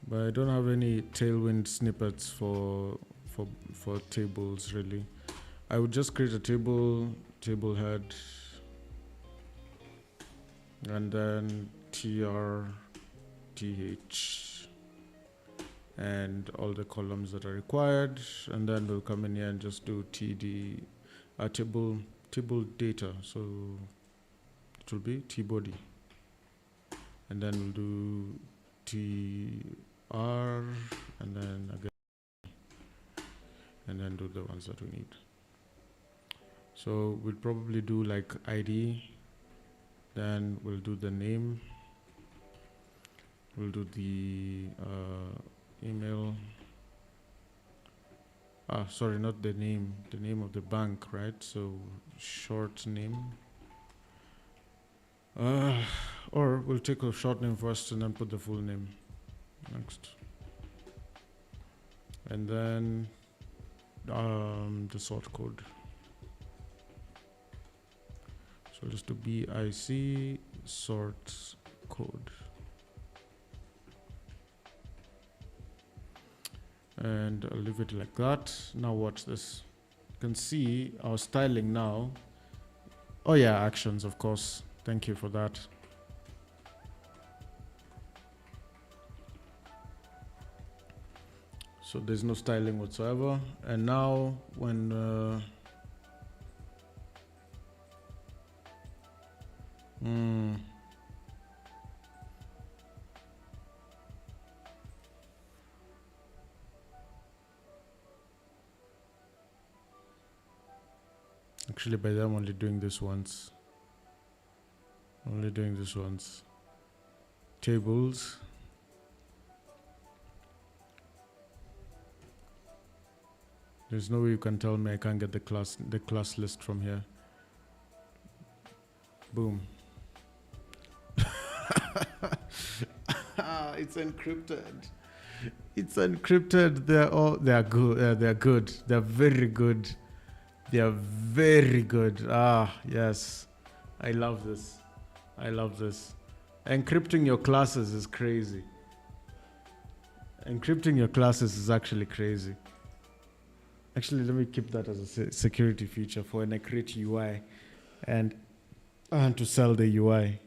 But I don't have any Tailwind snippets for tables really. I would just create a table head, and then tr th and all the columns that are required, and then we'll come in here and just do td table data. So it will be tbody, and then we'll do tr, and then again, and then do the ones that we need. So we'll probably do like ID, then we'll do the name, we'll do the email. Sorry, not the name of the bank, right? So short name. Or we'll take a short name first and then put the full name next. And then the sort code. So just do BIC sort code. And I'll leave it like that. Now watch this. You can see our styling now. Oh yeah, actions, of course. Thank you for that. So there's no styling whatsoever. And now when actually, by that I'm only doing this once. Tables. There's no way you can tell me I can't get the class list from here. Boom. It's encrypted. It's encrypted. They're good. They're good. They're very good. They are very good. Yes. I love this. Encrypting your classes is crazy. Encrypting your classes is actually crazy. Actually, let me keep that as a security feature for when I create UI. And and to sell the UI.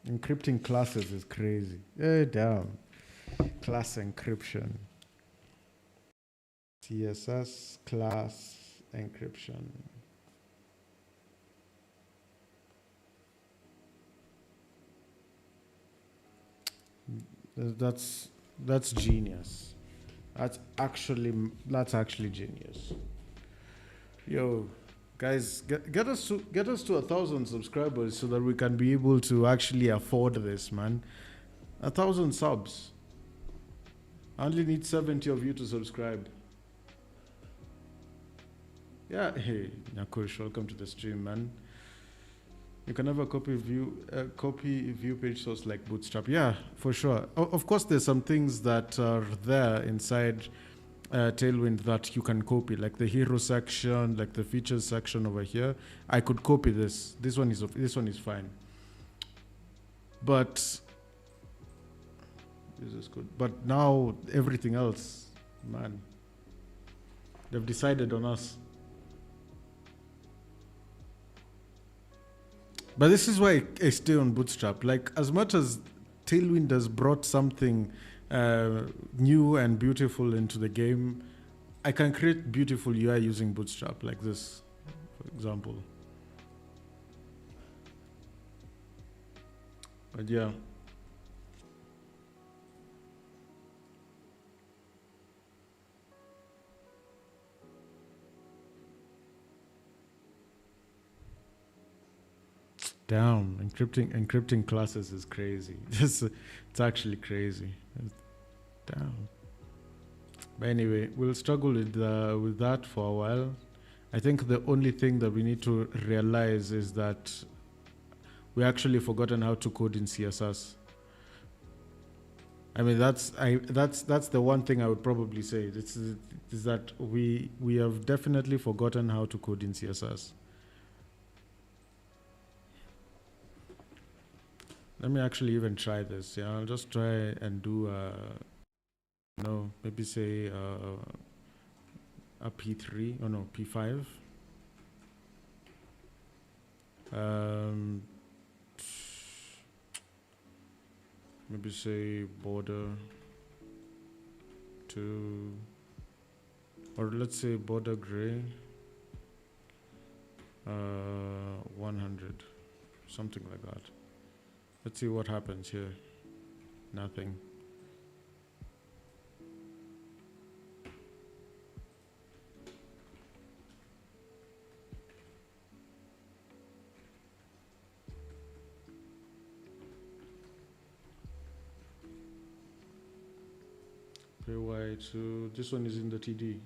Encrypting classes is crazy. Damn. Class encryption. CSS class encryption. That's genius. That's actually genius. Yo, guys, get us to 1,000 subscribers so that we can be able to actually afford this, man. 1,000 subs. I only need 70 of you to subscribe. Yeah, hey, Nakush, welcome to the stream, man. You can never copy view page source like Bootstrap. Yeah, for sure. Of course, there's some things that are there inside Tailwind that you can copy, like the hero section, like the features section over here. I could copy this. This one is fine. But this is good. But now everything else, man, they've decided on us. But this is why I stay on Bootstrap. Like, as much as Tailwind has brought something new and beautiful into the game, I can create beautiful UI using Bootstrap, like this, for example. But yeah. Damn, encrypting classes is crazy. It's actually crazy. Damn. But anyway, we'll struggle with that for a while. I think the only thing that we need to realize is that we actually forgotten how to code in CSS. I mean, that's the one thing I would probably say. Is that we have definitely forgotten how to code in CSS. Let me actually even try this. Yeah, I'll just try and do maybe say a P3 or no P5. Maybe say border to, or let's say border gray 100, something like that. Let's see what happens here. Nothing. PY2, this one is in the TD.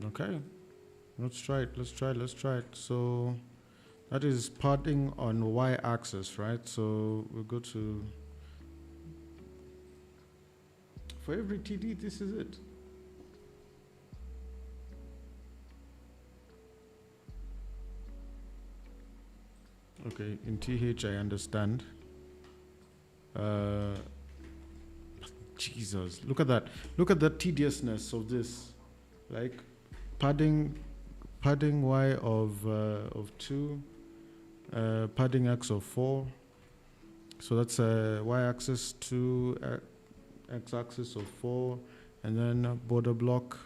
Okay, let's try it. So that is padding on y-axis, right? So we'll go to, for every TD, this is it. Okay, in TH I understand. Jesus, look at that. Look at the tediousness of this. Like padding y of 2, padding x of 4. So that's y-axis 2, x-axis of 4, and then border block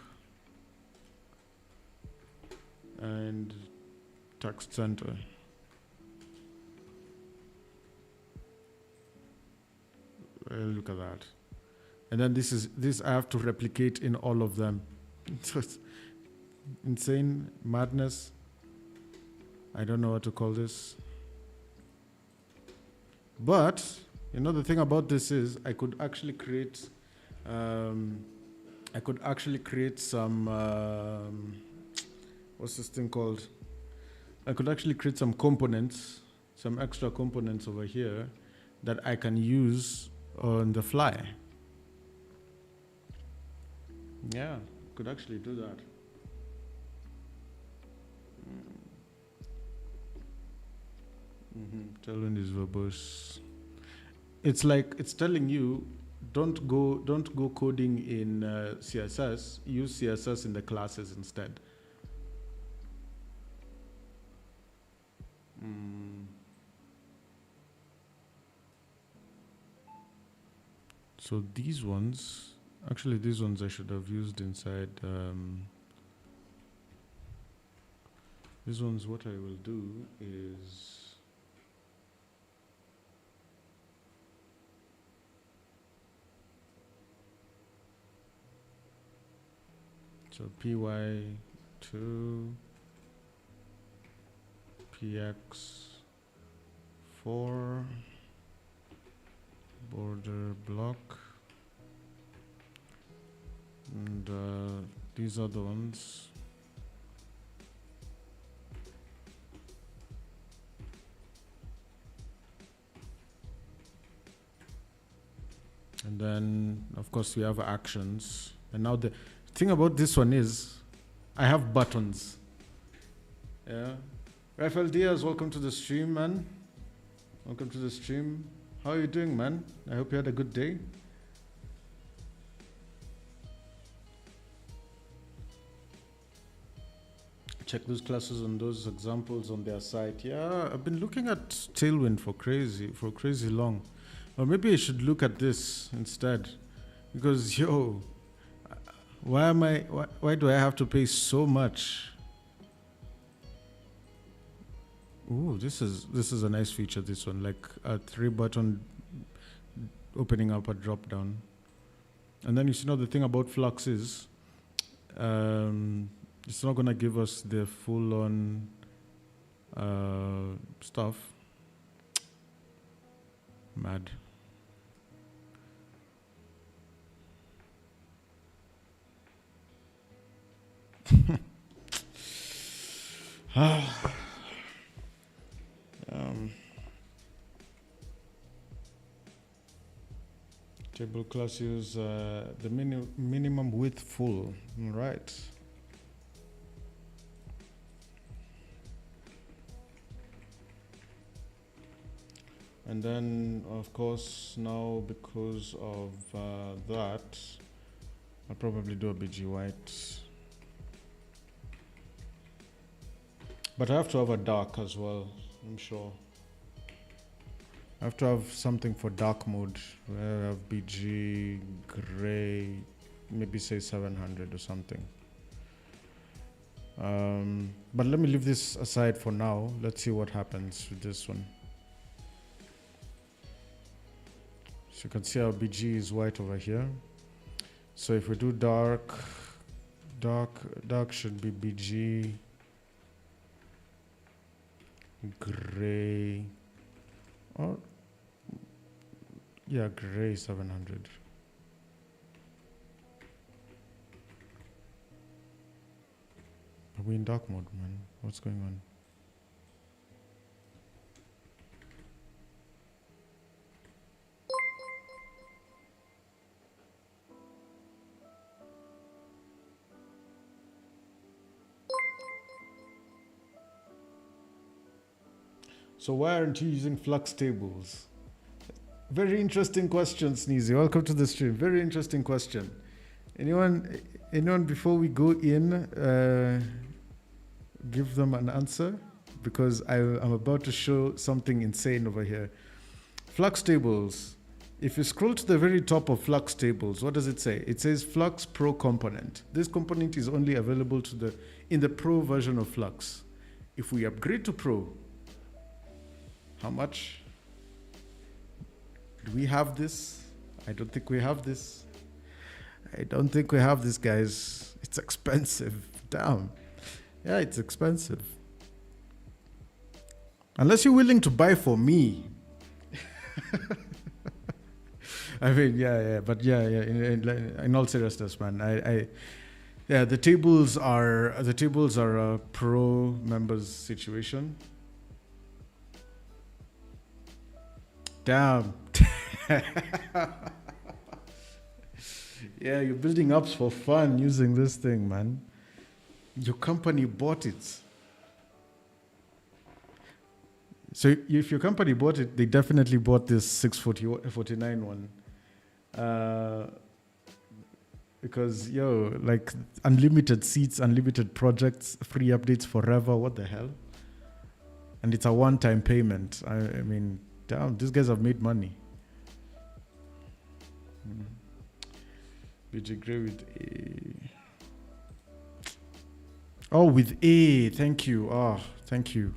and text center. Look at that. And then this I have to replicate in all of them. So it's insane madness. I don't know what to call this. But you know, the thing about this is I could actually create some what's this thing called? I could actually create some components, some extra components over here that I can use on the fly. Yeah, could actually do that. Tailwind is verbose. It's like it's telling you don't go coding in CSS. Use CSS in the classes instead. So these ones, actually these ones I should have used inside. These ones, what I will do is, so py2 px4 border block, and these are the ones. And then, of course, we have actions. And now the thing about this one is, I have buttons. Yeah. Rafael Diaz, welcome to the stream, man. Welcome to the stream. How are you doing, man? I hope you had a good day. Check those classes and those examples on their site. Yeah, I've been looking at Tailwind for crazy long. Or maybe I should look at this instead. Because why do I have to pay so much? Ooh, this is a nice feature, this one, like a 3-button opening up a drop down. And then you know the thing about Flux is it's not gonna give us the full on stuff. Mad. Table class use the minimum width full. Right. And then, of course, now because of that, I'll probably do a BG white. But I have to have a dark as well, I'm sure. I have to have something for dark mode, where I have BG, gray, maybe say 700 or something. But let me leave this aside for now. Let's see what happens with this one. So you can see our BG is white over here. So if we do dark should be BG, gray, or yeah, gray 700. Are we in dark mode, man? What's going on? So why aren't you using Flux tables? Very interesting question, Sneezy. Welcome to the stream. Very interesting question. Anyone before we go in, give them an answer? Because I'm about to show something insane over here. Flux tables. If you scroll to the very top of Flux tables, what does it say? It says Flux Pro component. This component is only available in the Pro version of Flux. If we upgrade to Pro, how much? Do we have this? I don't think we have this. I don't think we have this, guys. It's expensive. Damn. Yeah, it's expensive. Unless you're willing to buy for me. I mean, yeah. But yeah. In all seriousness, man, yeah, the tables are a pro members situation. Damn. Yeah, you're building apps for fun using this thing, man. Your company bought it. So if your company bought it, they definitely bought this 649 one. Uh, because like unlimited seats, unlimited projects, free updates forever. What the hell? And it's a one-time payment. I mean, damn, these guys have made money. BG Gray with A. Oh, with A. Thank you. Oh, thank you.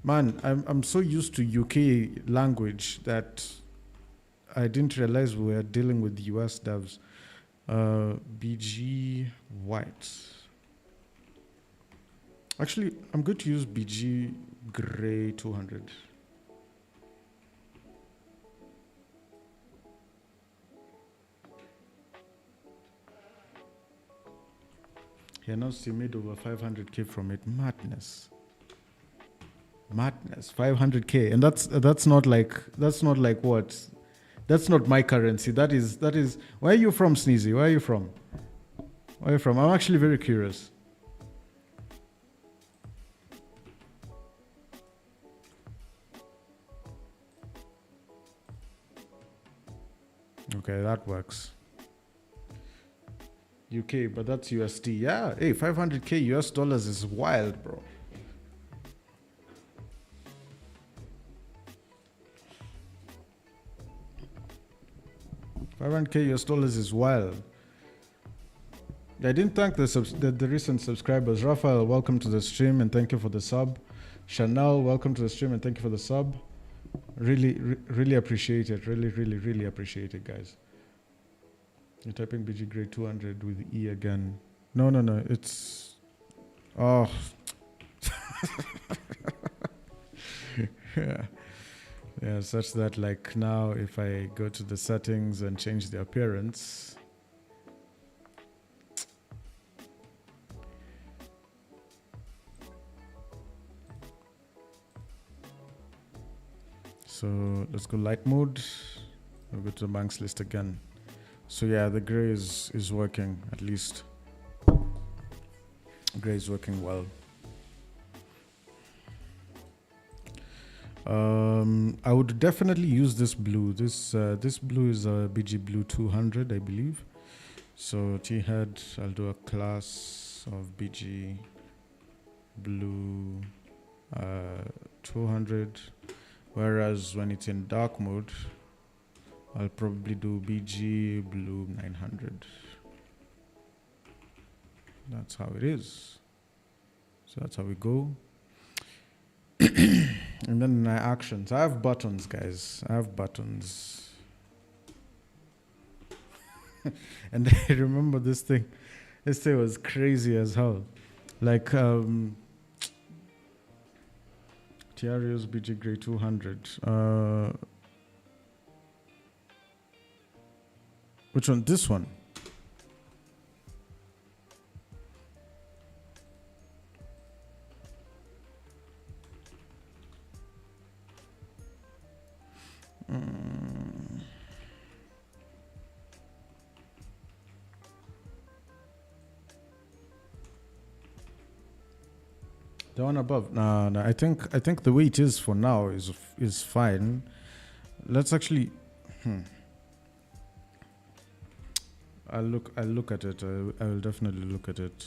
Man, I'm so used to UK language that I didn't realize we were dealing with US devs. BG White. Actually, I'm going to use BG Gray 200. He announced he made over 500K from it. Madness. 500K, and that's not like what? That's not my currency. That is. Where are you from, Sneezy? Where are you from? I'm actually very curious. Okay, that works. UK, but that's USD. Yeah, hey, 500K US dollars is wild, bro. $500K US dollars is wild. I didn't thank the recent subscribers. Raphael, welcome to the stream and thank you for the sub. Chanel, welcome to the stream and thank you for the sub. Really appreciate it. Really appreciate it, guys. You're typing BG Grade 200 with E again. No. It's... Oh. Yeah, such that like now if I go to the settings and change the appearance... So let's go light mode. We'll go to the banks list again. So yeah, the gray is working, at least. Gray is working well. I would definitely use this blue. This blue is a BG Blue 200, I believe. So T-head, I'll do a class of BG Blue 200. Whereas when it's in dark mode, I'll probably do BG Blue 900. That's how it is. So that's how we go. And then my actions. I have buttons, guys. I have buttons. And I remember this thing. This thing was crazy as hell. Like, Tiario's BG Grade 200. Which one? This one. The one above. No. I think the way it is for now is fine. Let's actually. I'll look at it. I will definitely look at it.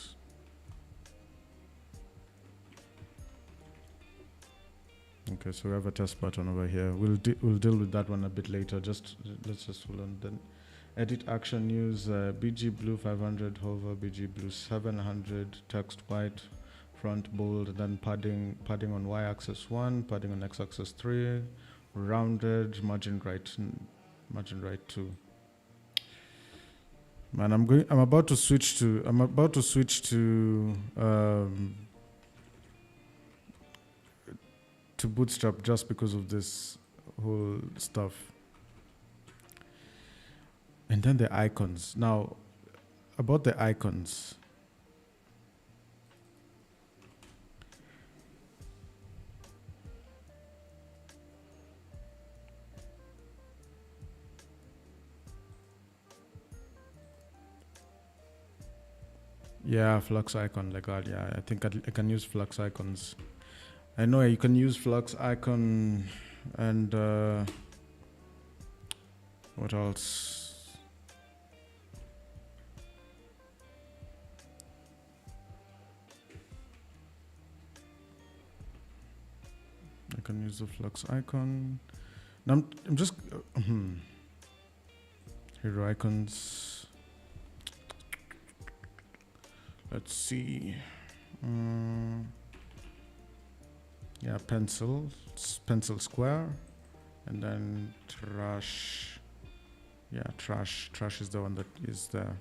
Okay, so we have a test button over here. We'll deal with that one a bit later. Let's just hold on. Then edit action news. BG Blue 500 hover. BG Blue 700 text white. Front bold, then padding on y-axis 1, padding on x-axis 3, rounded, margin right 2. Man, I'm about to switch to Bootstrap just because of this whole stuff. And then the icons. Now, about the icons. Yeah, flux icon like that. Yeah, I think I can use flux icons. I know you can use flux icon and What else? I can use the flux icon. Now I'm just hero icons. Let's see. Yeah, pencil square, and then trash. Yeah, trash is the one that is there.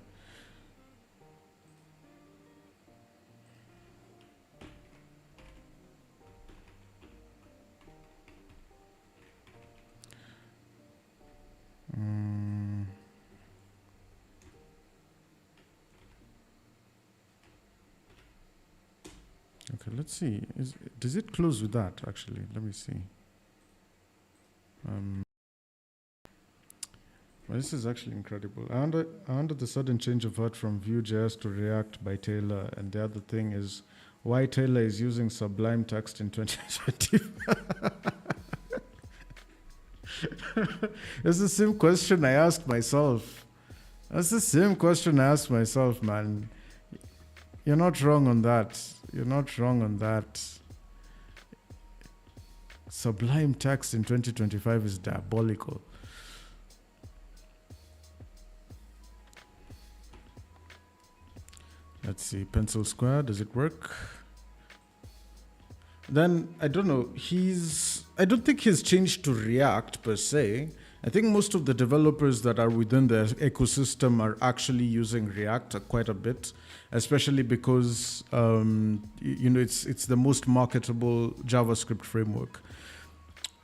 Okay, let's see. Does it close with that, actually? Let me see. Well, this is actually incredible. I wonder the sudden change of heart from Vue.js to React by Taylor. And the other thing is why Taylor is using Sublime Text in 2020. It's the same question I asked myself. That's the same question I asked myself, man. You're not wrong on that. You're not wrong on that. Sublime Text in 2025 is diabolical. Let's see, pencil square, does it work? Then, I don't know, I don't think he's changed to React per se. I think most of the developers that are within the ecosystem are actually using React quite a bit, especially because, it's the most marketable JavaScript framework.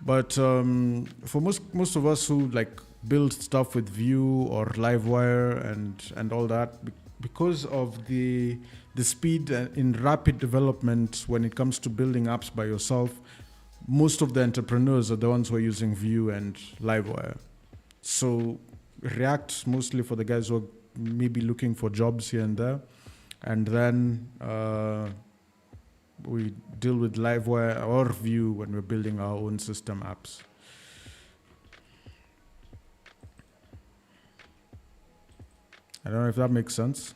But for most of us who like build stuff with Vue or Livewire and all that, because of the speed in rapid development when it comes to building apps by yourself, most of the entrepreneurs are the ones who are using Vue and Livewire. So React mostly for the guys who are maybe looking for jobs here and there. And then we deal with Livewire or Vue when we're building our own system apps. I don't know if that makes sense.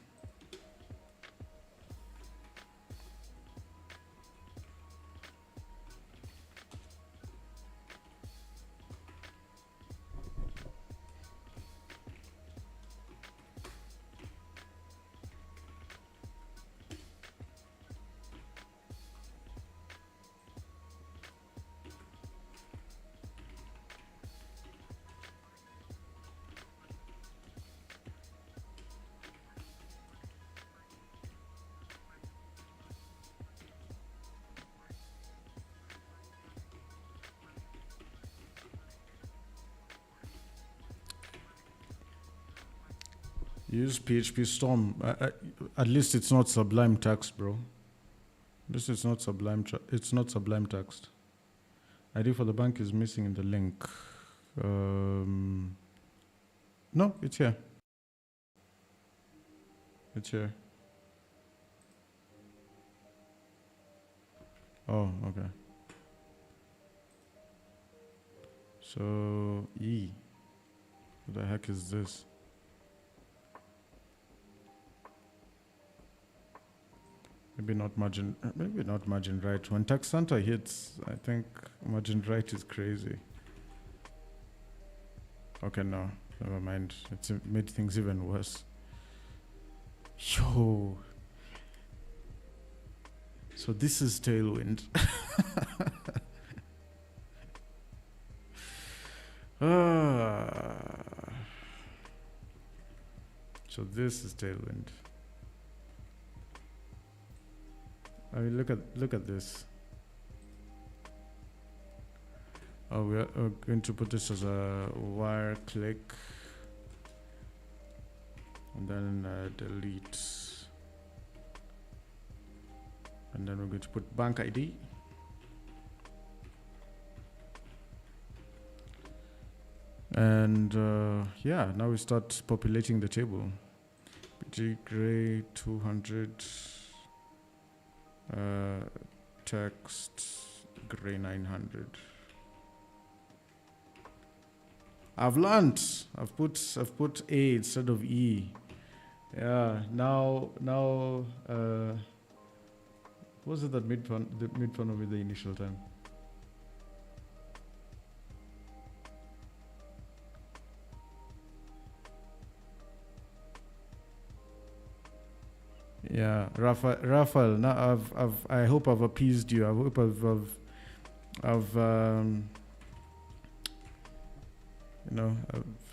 Use PHP Storm. At least it's not Sublime Text, bro. This is not Sublime. It's not Sublime Text. ID for the bank is missing in the link. No, it's here. It's here. Oh, okay. So E. What the heck is this? Maybe not margin right. When Text Center hits, I think margin right is crazy. Okay, no, never mind. It's made things even worse. Yo. So this is Tailwind. So this is Tailwind. I mean, look at this. Oh, we're going to put this as a wire click, and then delete, and then we're going to put bank ID. And yeah, now we start populating the table. BG gray 200. Text gray 900. I've learned. I've put A instead of E. Yeah. Now. What was it that made fun of me the initial time? Yeah, Raphael. Now I hope I've appeased you. I hope I've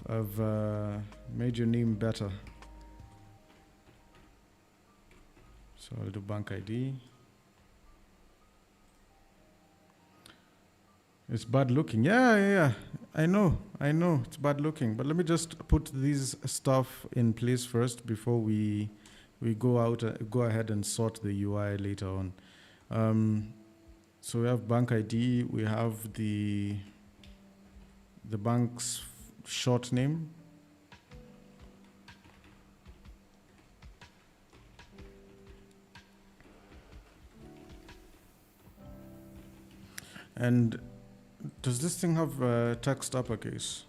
I've made your name better. So I'll do bank ID. It's bad looking. Yeah. I know. It's bad looking. But let me just put these stuff in place first before we go ahead and sort the UI later on. So we have bank ID. We have the bank's short name. And does this thing have text uppercase?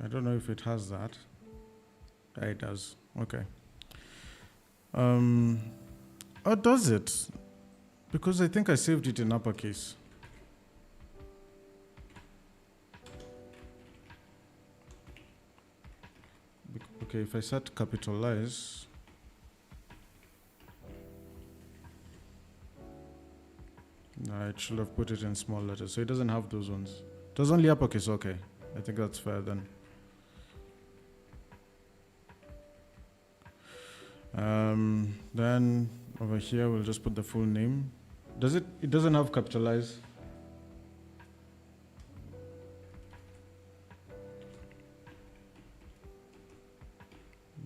I don't know if it has that. Yeah, it does. Okay. Oh, does it? Because I think I saved it in uppercase. Okay, if I set capitalize. No, it should have put it in small letters. So it doesn't have those ones. It does only uppercase. Okay. I think that's fair then. Then over here we'll just put the full name. It doesn't have capitalize.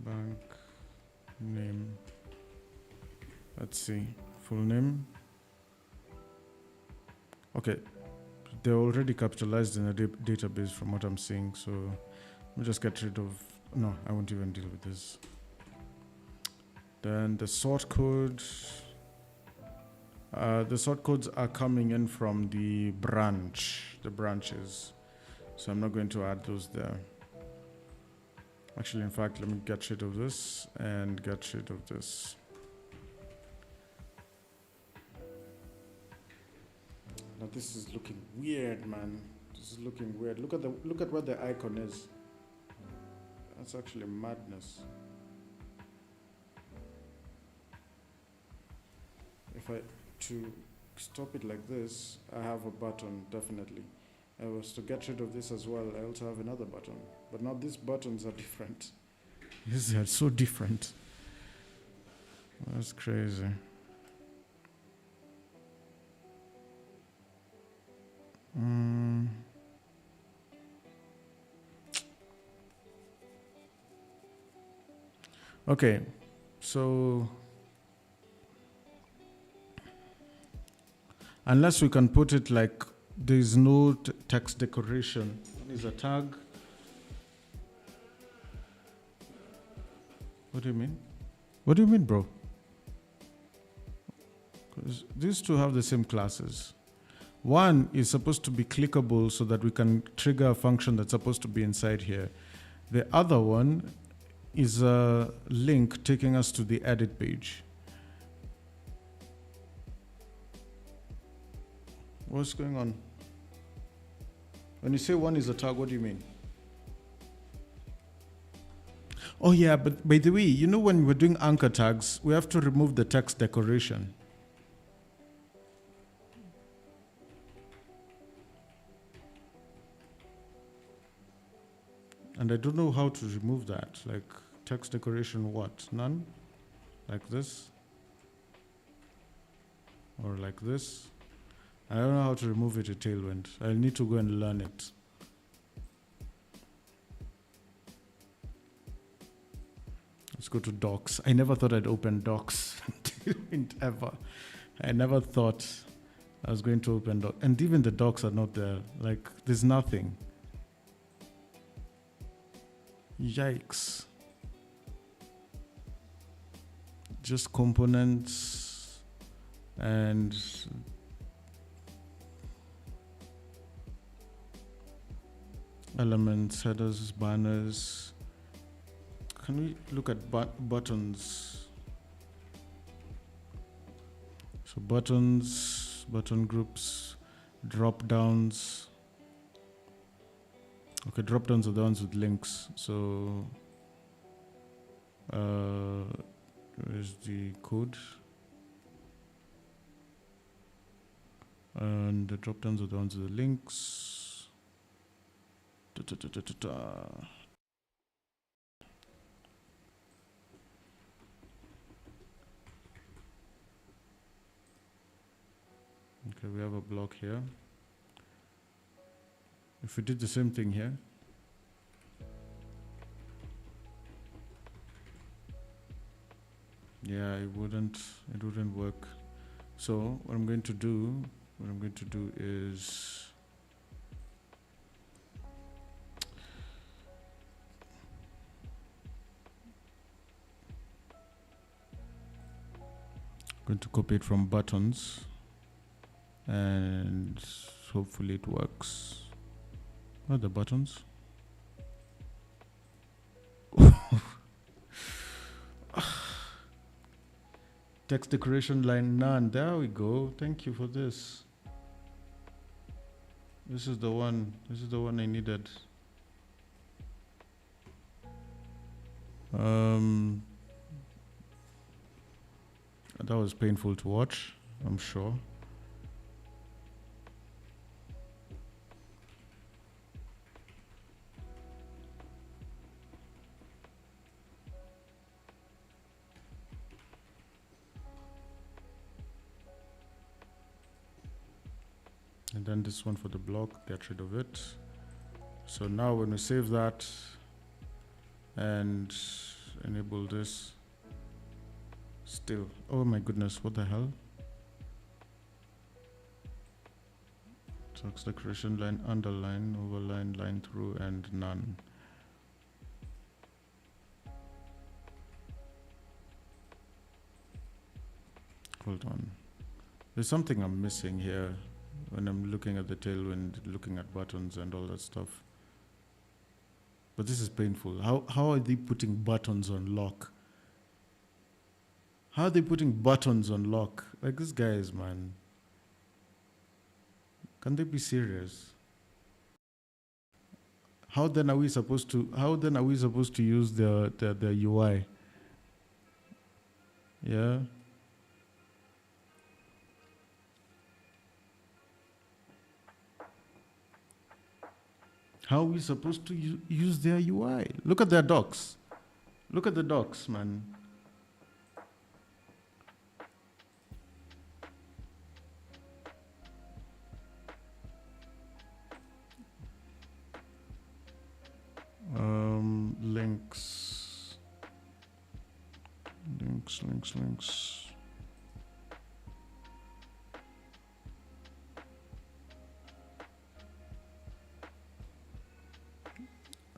Bank name. Let's see. Full name. Okay. They're already capitalized in the database from what I'm seeing. So we'll just get rid of. No, I won't even deal with this. Then the sort code. The sort codes are coming in from the branches. So I'm not going to add those there. Actually, in fact, let me get rid of this and get rid of this. Now this is looking weird, man. This is looking weird. Look at what the icon is. That's actually madness. To stop it like this, I have a button, definitely. If I was to get rid of this as well, I also have another button. But now these buttons are different. These are so different. That's crazy. Okay, so unless we can put it like there's no text decoration. Is a tag. What do you mean? What do you mean, bro? Because these two have the same classes. One is supposed to be clickable so that we can trigger a function that's supposed to be inside here. The other one is a link taking us to the edit page. What's going on? When you say one is a tag, what do you mean? Oh yeah, but by the way, you know when we're doing anchor tags, we have to remove the text decoration. And I don't know how to remove that. Like text decoration what? None? Like this? Or like this? I don't know how to remove it in Tailwind. I'll need to go and learn it. Let's go to docs. I never thought I'd open docs ever. I never thought I was going to open docs. And even the docs are not there. Like, there's nothing. Yikes. Just components and Elements, headers, banners. Can we look at buttons? So buttons, button groups, drop downs. Okay, drop downs are the ones with links. So where's the code? And the drop downs are the ones with the links. Okay, we have a block here. If we did the same thing here, yeah, it wouldn't work. So what I'm going to do is going to copy it from buttons, and hopefully it works. What are the buttons? Text decoration line none. There we go. Thank you for this. This is the one. This is the one I needed. That was painful to watch, I'm sure. And then this one for the block, get rid of it. So now when we save that and enable this, still, oh my goodness, what the hell? Text decoration line, underline, overline, line through, and none. Hold on. There's something I'm missing here when I'm looking at the Tailwind, looking at buttons and all that stuff. But this is painful. How are they putting buttons on lock? How are they putting buttons on lock? Like, these guys, man. Can they be serious? How then are we supposed to use the UI? Yeah. How are we supposed to use their UI? Look at their docs. Look at the docs, man. Links.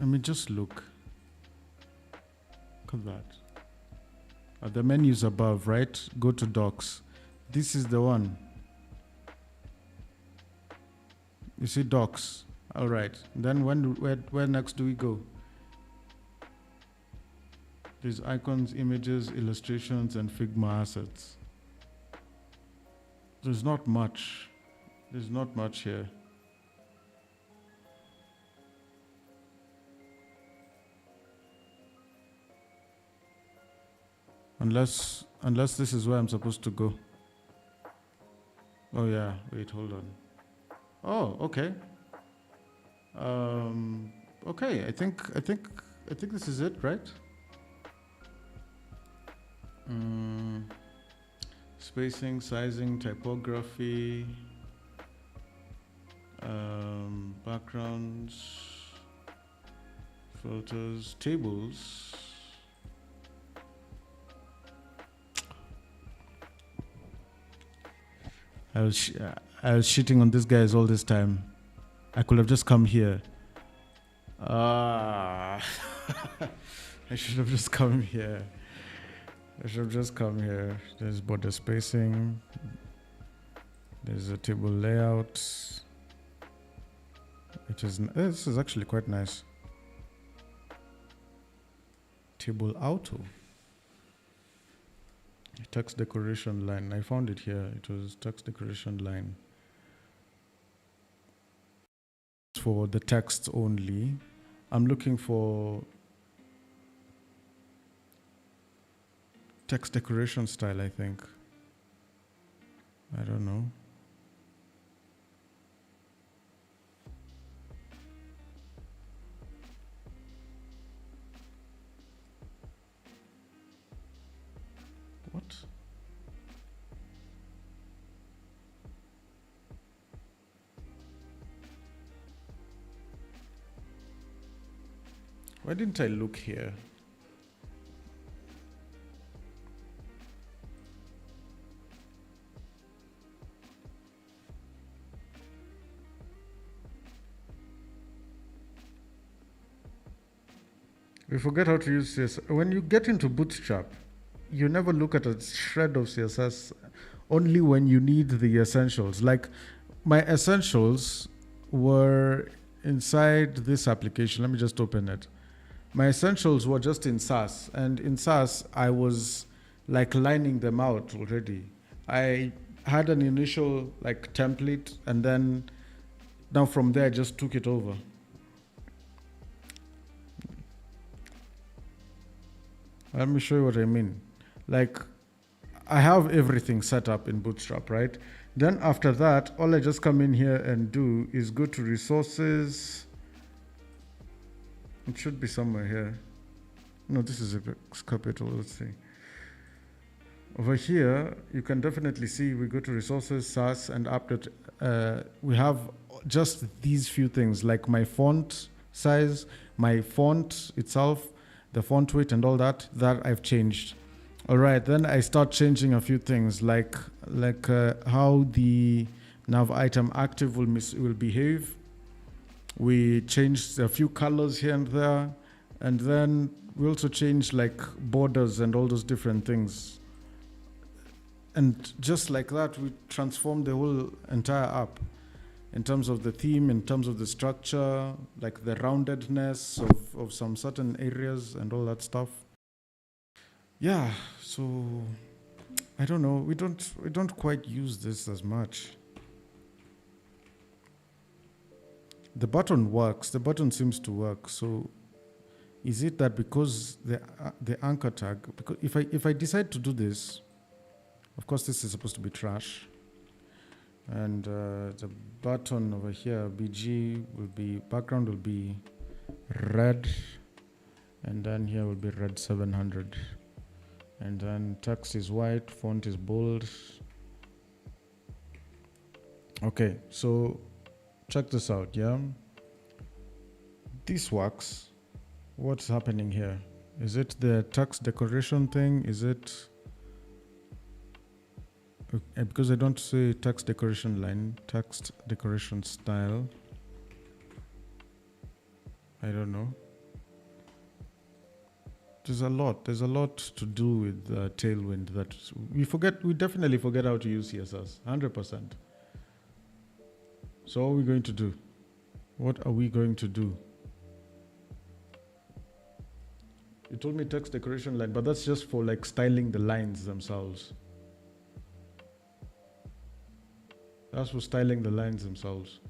I mean, just look. Look at that. The menus above, right? Go to docs. This is the one. You see docs. All right. Then where next do we go? There's icons, images, illustrations, and Figma assets. There's not much. There's not much here. Unless this is where I'm supposed to go. Oh yeah, wait, hold on. Oh, okay. Okay, I think this is it, right? Spacing, sizing, typography, backgrounds, filters, tables. I was shitting on these guys all this time. I could have just come here. I should have just come here. There's border spacing. There's a table layout. It is. This is actually quite nice. Table auto. Text decoration line. I found it here. It was text decoration line. For the text only. I'm looking for text decoration style, I think. I don't know. What? Why didn't I look here? We forget how to use CSS. When you get into Bootstrap, you never look at a shred of CSS, only when you need the essentials. Like my essentials were inside this application. Let me just open it. My essentials were just in SAS, and in SAS, I was like lining them out already. I had an initial like template, and then now from there, I just took it over. Let me show you what I mean. Like, I have everything set up in Bootstrap, right? Then after that, all I just come in here and do is go to resources. It should be somewhere here. No, this is a capital, let's see. Over here, you can definitely see we go to resources, SAS, and update. We have just these few things, like my font size, my font itself, the font weight and all that I've changed. All right, then I start changing a few things like how the nav item active will behave. We changed a few colors here and there, and then we also changed like borders and all those different things. And just like that, we transformed the whole entire app in terms of the theme, in terms of the structure, like the roundedness of some certain areas and all that stuff. Yeah, so I don't know. We don't quite use this as much. The button works. The button seems to work. So is it that because the anchor tag? Because if I decide to do this, of course this is supposed to be trash. And the button over here, BG will be, background will be red, and then here will be red 700, and then text is white, font is bold. Okay, so check this out. Yeah, this works. What's happening here? Is it the text decoration thing? Is it because I don't say text decoration line, text decoration style? I don't know. There's a lot to do with Tailwind that we definitely forget how to use CSS, 100%. So what are we going to do? What are we going to do? You told me text decoration line, but that's just for like styling the lines themselves. That's for styling the lines themselves.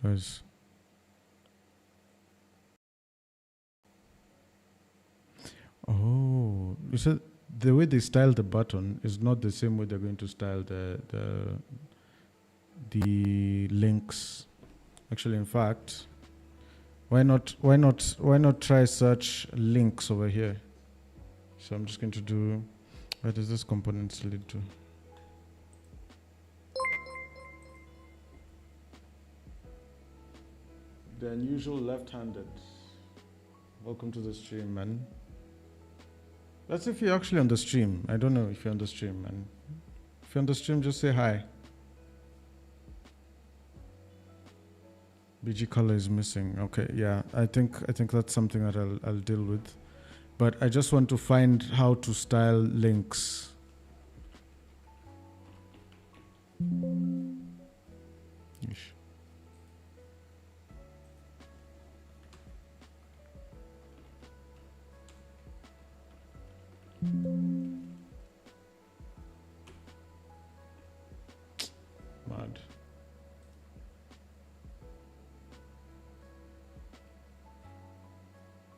Nice. Oh, you said the way they style the button is not the same way they're going to style the links. Actually, in fact, why not try search links over here? So I'm just going to do, where does this component lead to? The unusual left-handed. Welcome to the stream, man. That's if you're actually on the stream. I don't know if you're on the stream, and if you're on the stream, just say hi. BG color is missing. Okay, yeah. I think that's something that I'll deal with. But I just want to find how to style links. Ish. Mad.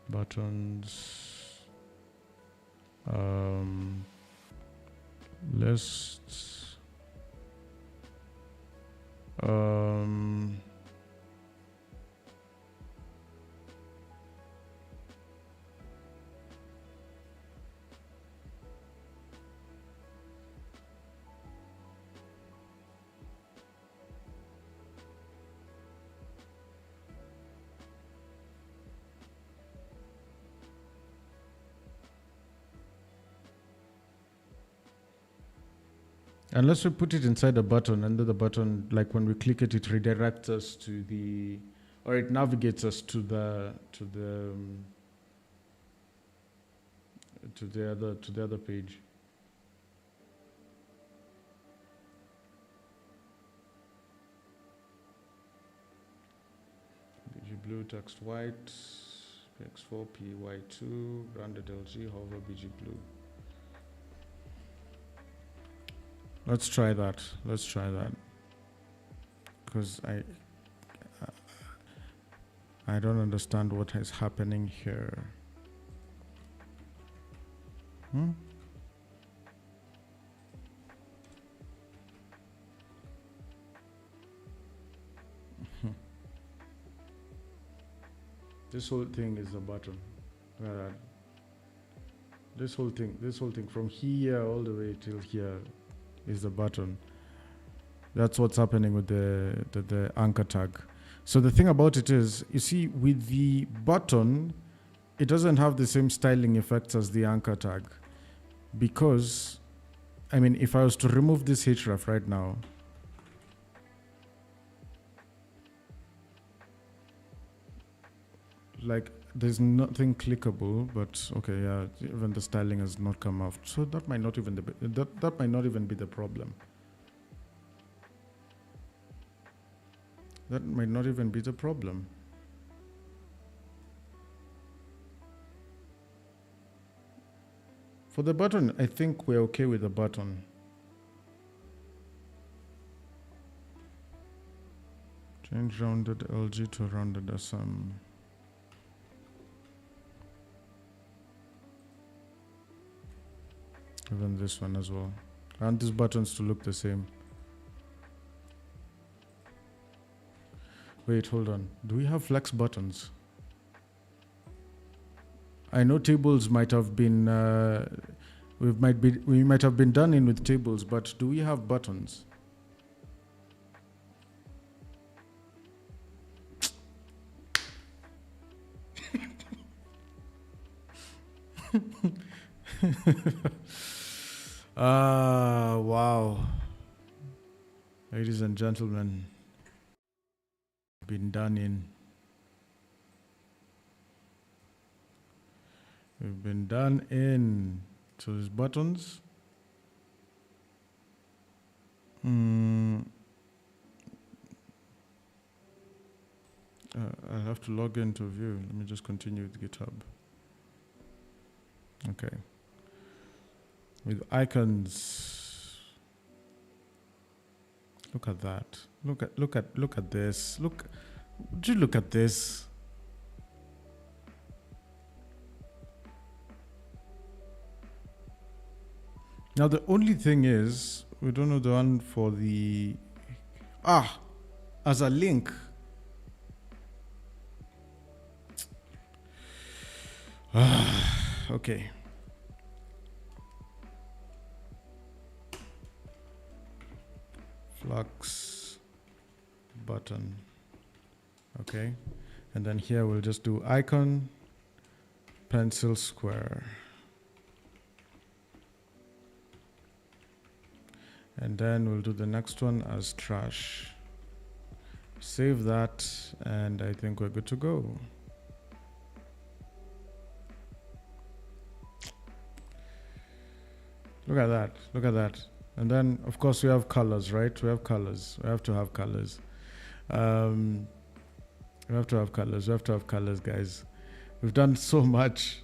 Buttons. Lists. Unless we put it inside a button, and then the button, like when we click it, it redirects us to the, or it navigates us to the other page. BG blue, text white, px4, py2, rounded LG, hover BG blue. Let's try that. Because I don't understand what is happening here. This whole thing is a button. This whole thing from here all the way till here is a button. That's what's happening with the anchor tag. So the thing about it is, you see, with the button, it doesn't have the same styling effects as the anchor tag. Because, I mean, if I was to remove this href right now, like, there's nothing clickable, but okay, yeah, even the styling has not come out. So that might not even that might not even be the problem. That might not even be the problem. For the button, I think we're okay with the button. Change rounded LG to rounded SM. Even this one as well. I want these buttons to look the same. Wait, hold on. Do we have flex buttons? I know tables might have been we might have been done in with tables, but do we have buttons? Wow. Ladies and gentlemen, been done in. We've been done in. So there's buttons. I'll have to log into view. Let me just continue with GitHub. Okay. With icons. Look at that. Look at this. Would you look at this? Now the only thing is, we don't know the one for the as a link. Okay. Flux button. Okay. And then here we'll just do icon, pencil square. and then we'll do the next one as trash. Save that, and I think we're good to go. Look at that, look at that. And then, of course, we have colors, right? We have colors. We have to have colors. We have to have colors. We have to have colors, guys. We've done so much.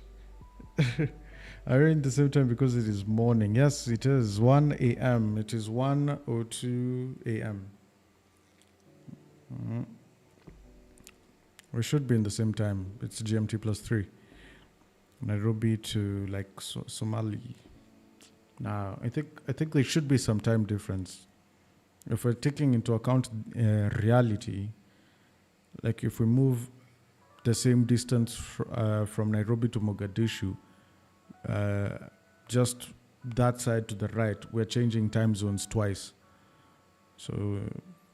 I read at the same time because it is morning. Yes, it is 1 a.m. It is 1:02 a.m. We should be in the same time. It's GMT +3. Nairobi to like Somali. Now, I think there should be some time difference. If we're taking into account reality, like if we move the same distance from Nairobi to Mogadishu, just that side to the right, we're changing time zones twice. So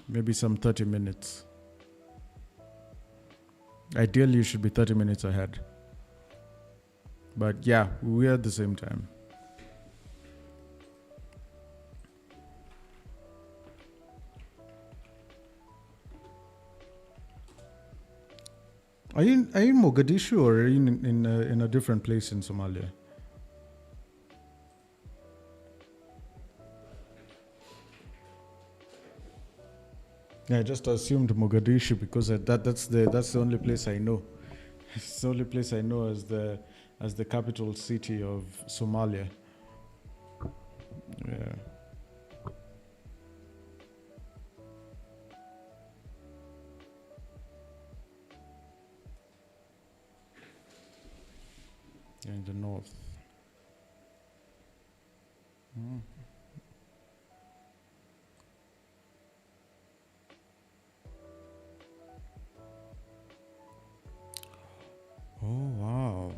maybe some 30 minutes. Ideally, you should be 30 minutes ahead. But yeah, we're at the same time. Are you in Mogadishu, or are you in a different place in Somalia? Yeah, I just assumed Mogadishu because that's the only place I know. It's the only place I know as the capital city of Somalia. Yeah. In the north. Oh, wow.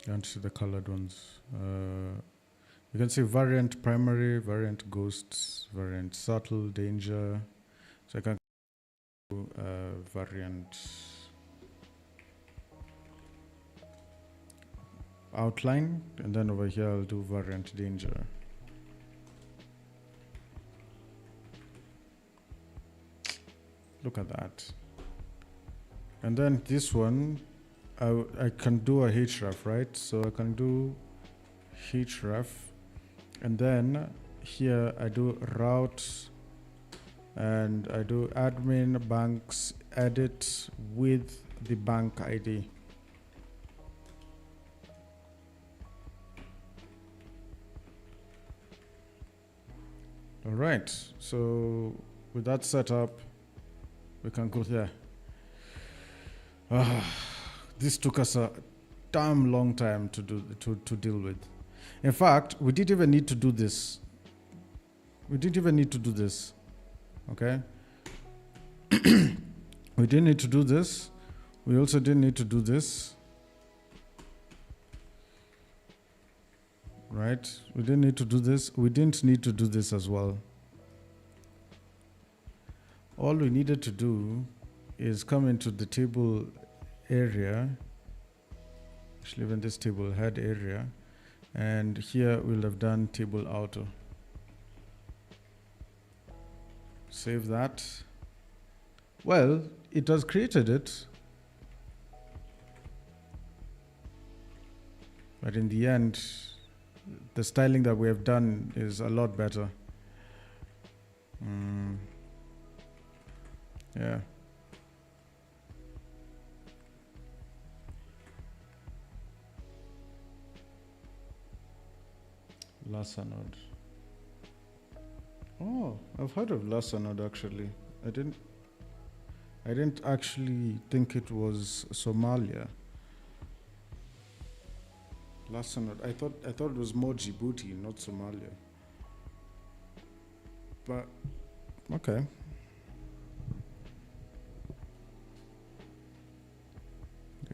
You want to see the colored ones. You can see variant primary, variant ghosts, variant subtle, danger. So I can do variant outline, and then over here I'll do variant danger. Look at that. And then this one, I can do a href, right? So I can do href, and then here I do route, and I do admin banks edit with the bank ID. All right, so with that setup, we can go there. This took us a damn long time to deal with. In fact, we didn't even need to do this. Okay? We didn't need to do this. We also didn't need to do this. Right? We didn't need to do this. We didn't need to do this as well. All we needed to do is come into the table area, actually even this table head area, and here we'll have done table auto. Save that. Well, it has created it, but in the end, the styling that we have done is a lot better. Yeah. Lassa node. Oh, I've heard of Lassa node actually. I didn't actually think it was Somalia. Lassa node. I thought it was more Djibouti, not Somalia. But okay.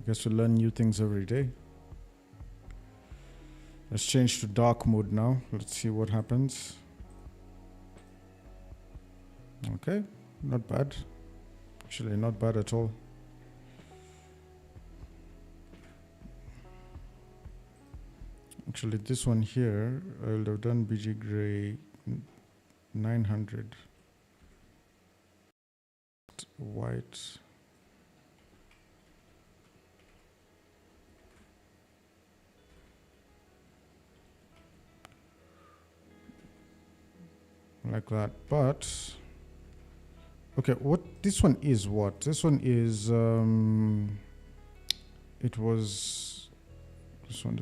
guess we learn new things every day. Let's change to dark mode now. Let's see what happens. Okay, not bad. Actually, not bad at all. Actually, this one here, I would have done BG gray 900. White. Like that, but okay, what this one is, what this one is, it was this one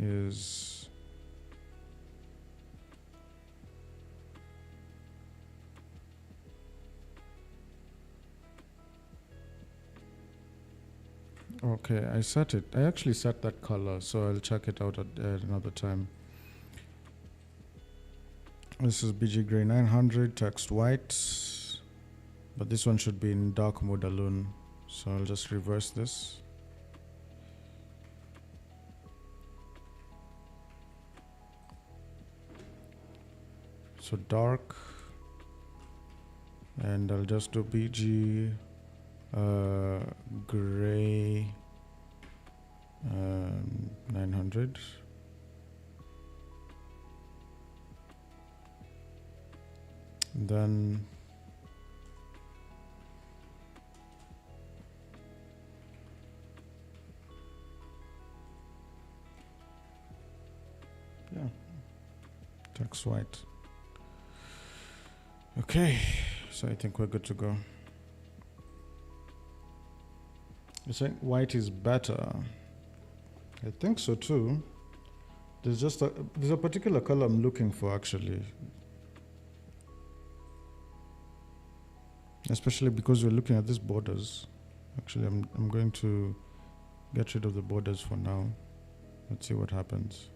is okay. I actually set that color, so I'll check it out at another time. This is BG gray 900, text white, but this one should be in dark mode alone. So I'll just reverse this. So dark, and I'll just do BG gray 900. Then yeah, text white. Okay, so I think we're good to go. You're saying white is better? I think so too. There's a particular color I'm looking for actually. Especially because we're looking at these borders. Actually, I'm going to get rid of the borders for now. Let's see what happens.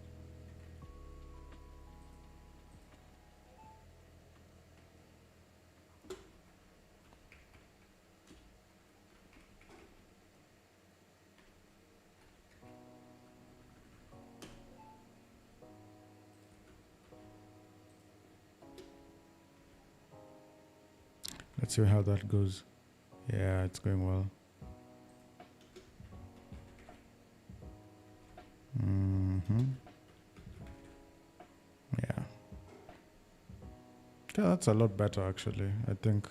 Let's see how that goes. Yeah, it's going well. Yeah. Yeah, that's a lot better actually, I think.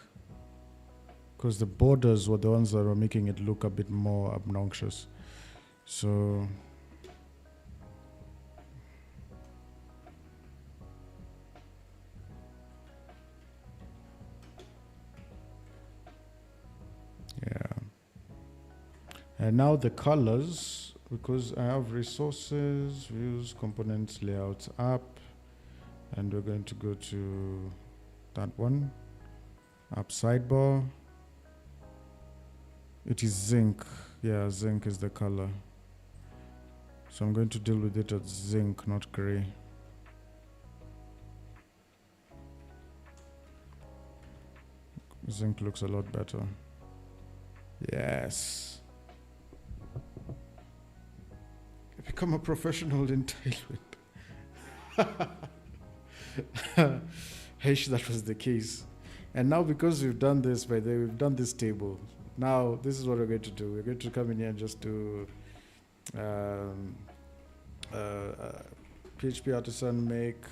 Because the borders were the ones that were making it look a bit more obnoxious. So yeah. And now the colors, because I have resources, views, components, layouts, app, and we're going to go to that one, app sidebar. It is zinc. Yeah, zinc is the color. So I'm going to deal with it as zinc, not gray. Zinc looks a lot better. Yes. Become a professional in Tailwind. Wish that was the case. And now because we've done this, by the way, we've done this table. Now this is what we're going to do. We're going to come in here and just do PHP artisan make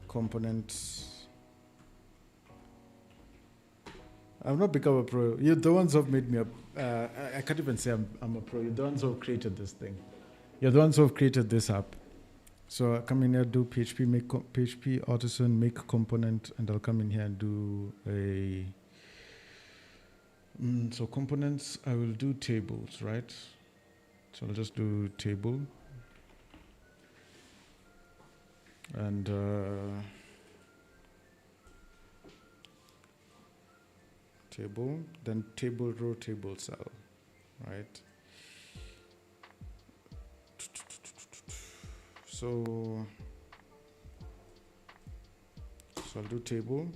components. I've not become a pro. You're the ones who've made me a. I can't even say I'm a pro. You're the ones who've created this thing. You're the ones who've created this app. So I come in here, do PHP make PHP artisan make component, and I'll come in here and do a. So components, I will do tables, right? So I'll just do table, and table, then table row, table cell, right? So I'll do table.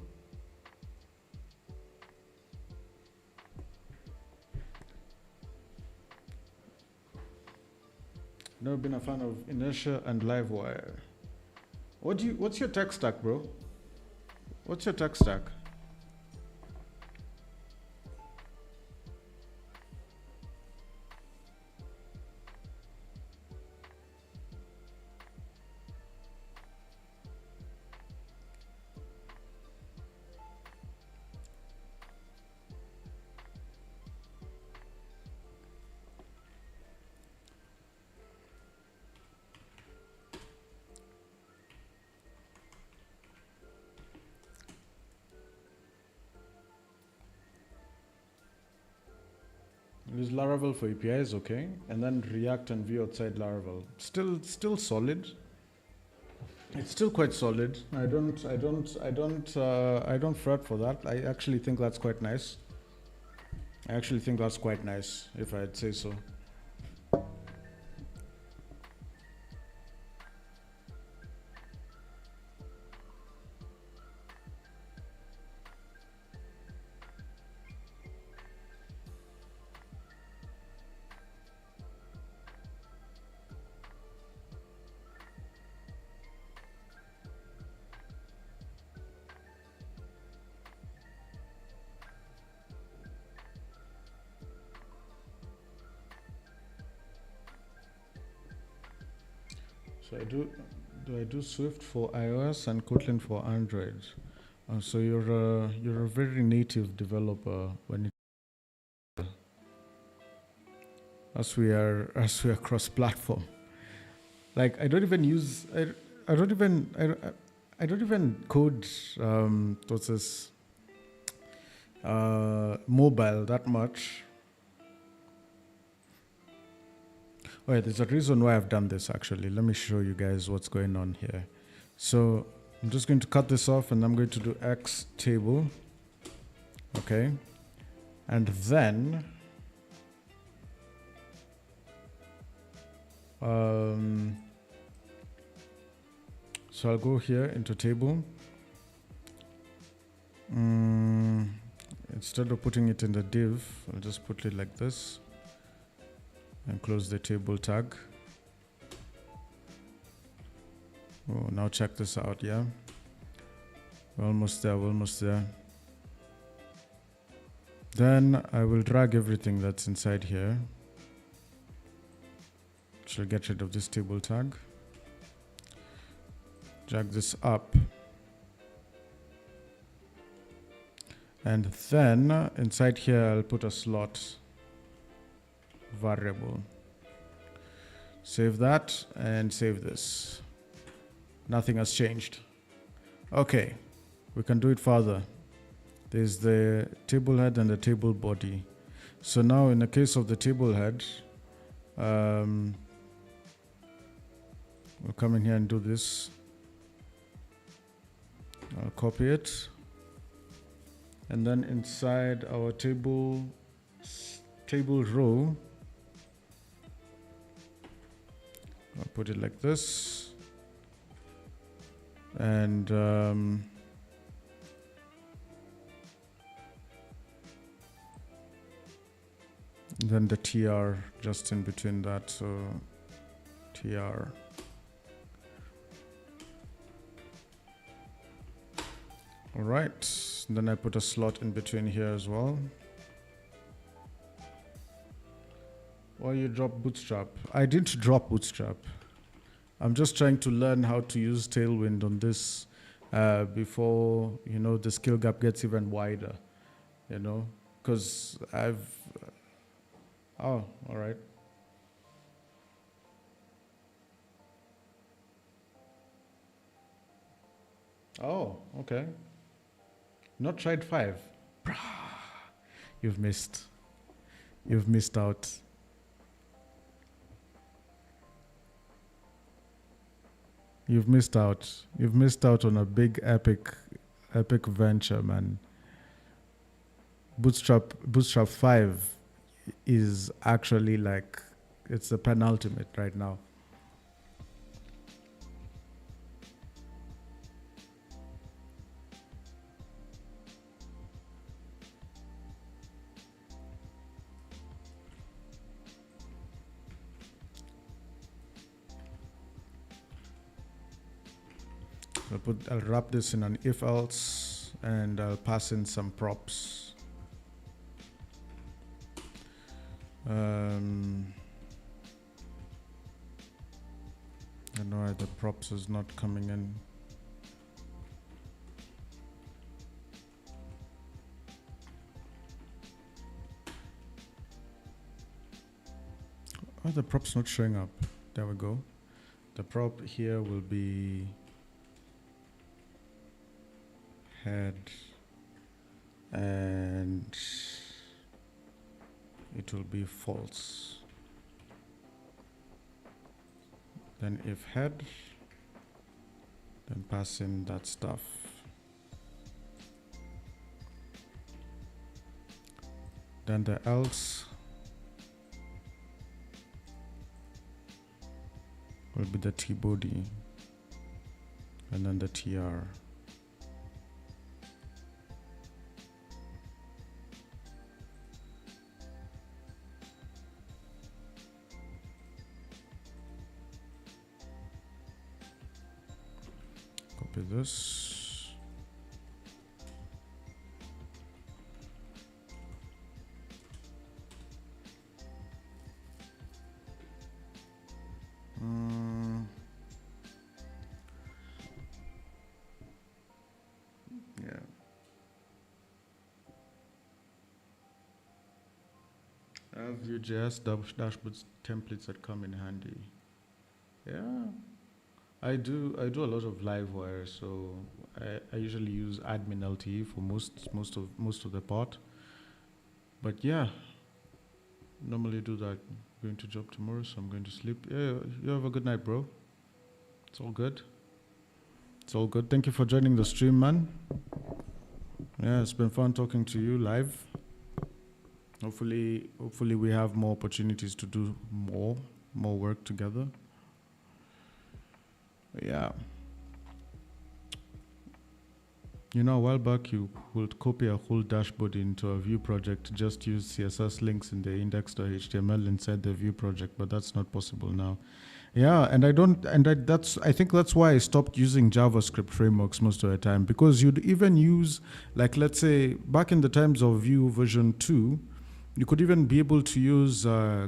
Never been a fan of Inertia and Livewire. What's your tech stack, bro? What's your tech stack? Use Laravel for APIs, okay, and then React and Vue outside Laravel. Still solid. It's still quite solid. I don't fret for that. I actually think that's quite nice. If I'd say so. So I do Swift for iOS and Kotlin for Android. So you're a very native developer when it, as we are cross-platform. Like I don't even code what's this mobile that much. Oh yeah, there's a reason why I've done this actually. Let me show you guys what's going on here. So I'm just going to cut this off and I'm going to do X table. Okay. And then so I'll go here into table. Instead of putting it in the div, I'll just put it like this and close the table tag. Oh, now check this out, yeah. We're almost there. Then I will drag everything that's inside here. Should get rid of this table tag. Drag this up. And then inside here, I'll put a slot variable. Save that and save this. Nothing has changed. Okay, we can do it further. There's the table head and the table body. So now in the case of the table head, we'll come in here and do this. I'll copy it. And then inside our table row, I'll put it like this. And then the TR just in between that, so TR. All right, then I put a slot in between here as well. Why you drop Bootstrap? I didn't drop Bootstrap. I'm just trying to learn how to use Tailwind on this before, the skill gap gets even wider, because oh, all right. Oh, okay. Not tried 5. You've missed out. You've missed out on a big epic venture, man. Bootstrap 5 is actually like, it's the penultimate right now. I'll wrap this in an if else, and I'll pass in some props. I don't know why the props is not coming in. Oh, the prop's not showing up. There we go. The prop here will be head, and it will be false. Then if head, then pass in that stuff. Then the else will be the T body, and then the TR. Copy this. Yeah. I have Vue.js dashboards templates that come in handy. Yeah. I do a lot of Livewire, so I usually use admin LTE for most of the part. But yeah, normally do that. Going to job tomorrow, so I'm going to sleep. Yeah, you have a good night, bro. It's all good. It's all good. Thank you for joining the stream, man. Yeah, it's been fun talking to you live. Hopefully we have more opportunities to do more work together. But yeah. You know, a while back you would copy a whole dashboard into a Vue project, just use CSS links in the index.html inside the Vue project, but that's not possible now. Yeah, and I think that's why I stopped using JavaScript frameworks most of the time, because you'd even use, like, let's say back in the times of Vue version 2, you could even be able to use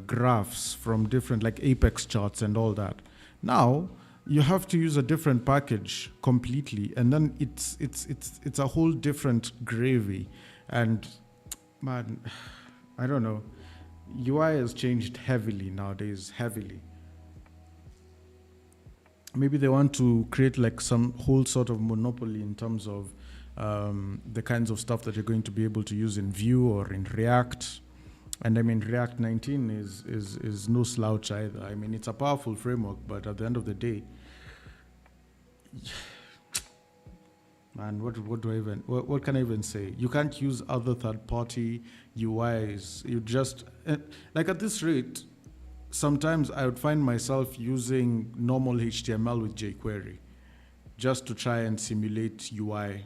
graphs from different, like Apex charts and all that. Now you have to use a different package completely, and then it's a whole different gravy. And man, I don't know, UI has changed heavily nowadays, heavily. Maybe they want to create like some whole sort of monopoly in terms of the kinds of stuff that you're going to be able to use in Vue or in React. And I mean, React 19 is no slouch either. I mean, it's a powerful framework, but at the end of the day, man, what can I even say? You can't use other third-party UIs. You just, like at this rate, sometimes I would find myself using normal HTML with jQuery just to try and simulate UI.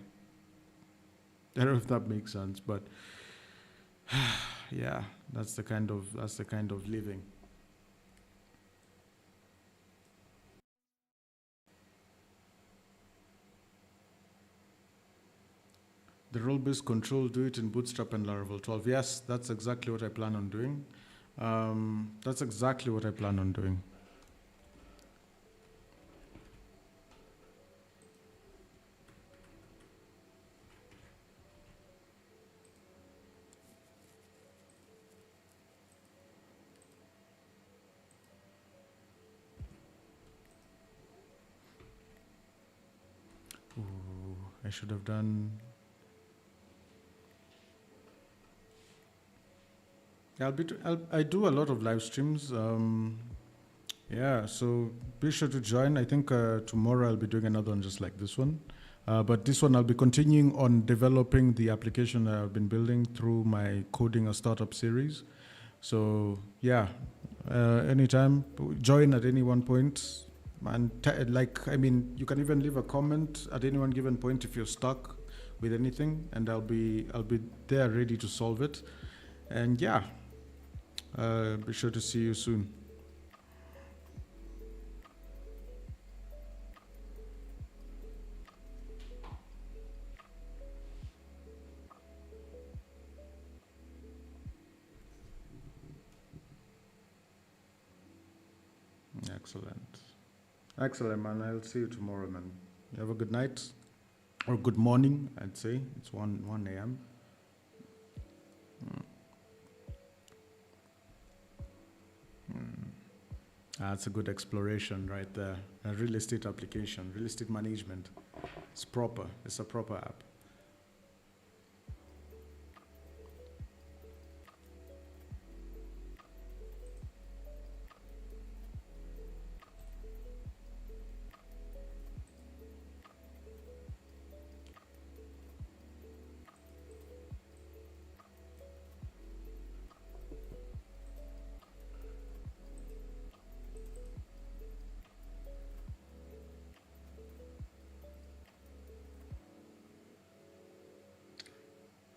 I don't know if that makes sense, but yeah, that's the kind of living. The role-based control, do it in Bootstrap and Laravel 12. Yes, that's exactly what I plan on doing. That's exactly what I plan on doing. Ooh, I should have done. I do a lot of live streams. Yeah, so be sure to join. I think tomorrow I'll be doing another one just like this one. But this one I'll be continuing on developing the application that I've been building through my Coding a Startup series. So yeah, anytime, join at any one point. And I mean, you can even leave a comment at any one given point if you're stuck with anything, and I'll be there ready to solve it. And yeah, be sure to see you soon. Excellent. Excellent, man. I'll see you tomorrow, man. You have a good night. Or good morning, I'd say. It's 1 a.m. That's a good exploration right there. A real estate application, real estate management. It's proper. It's a proper app.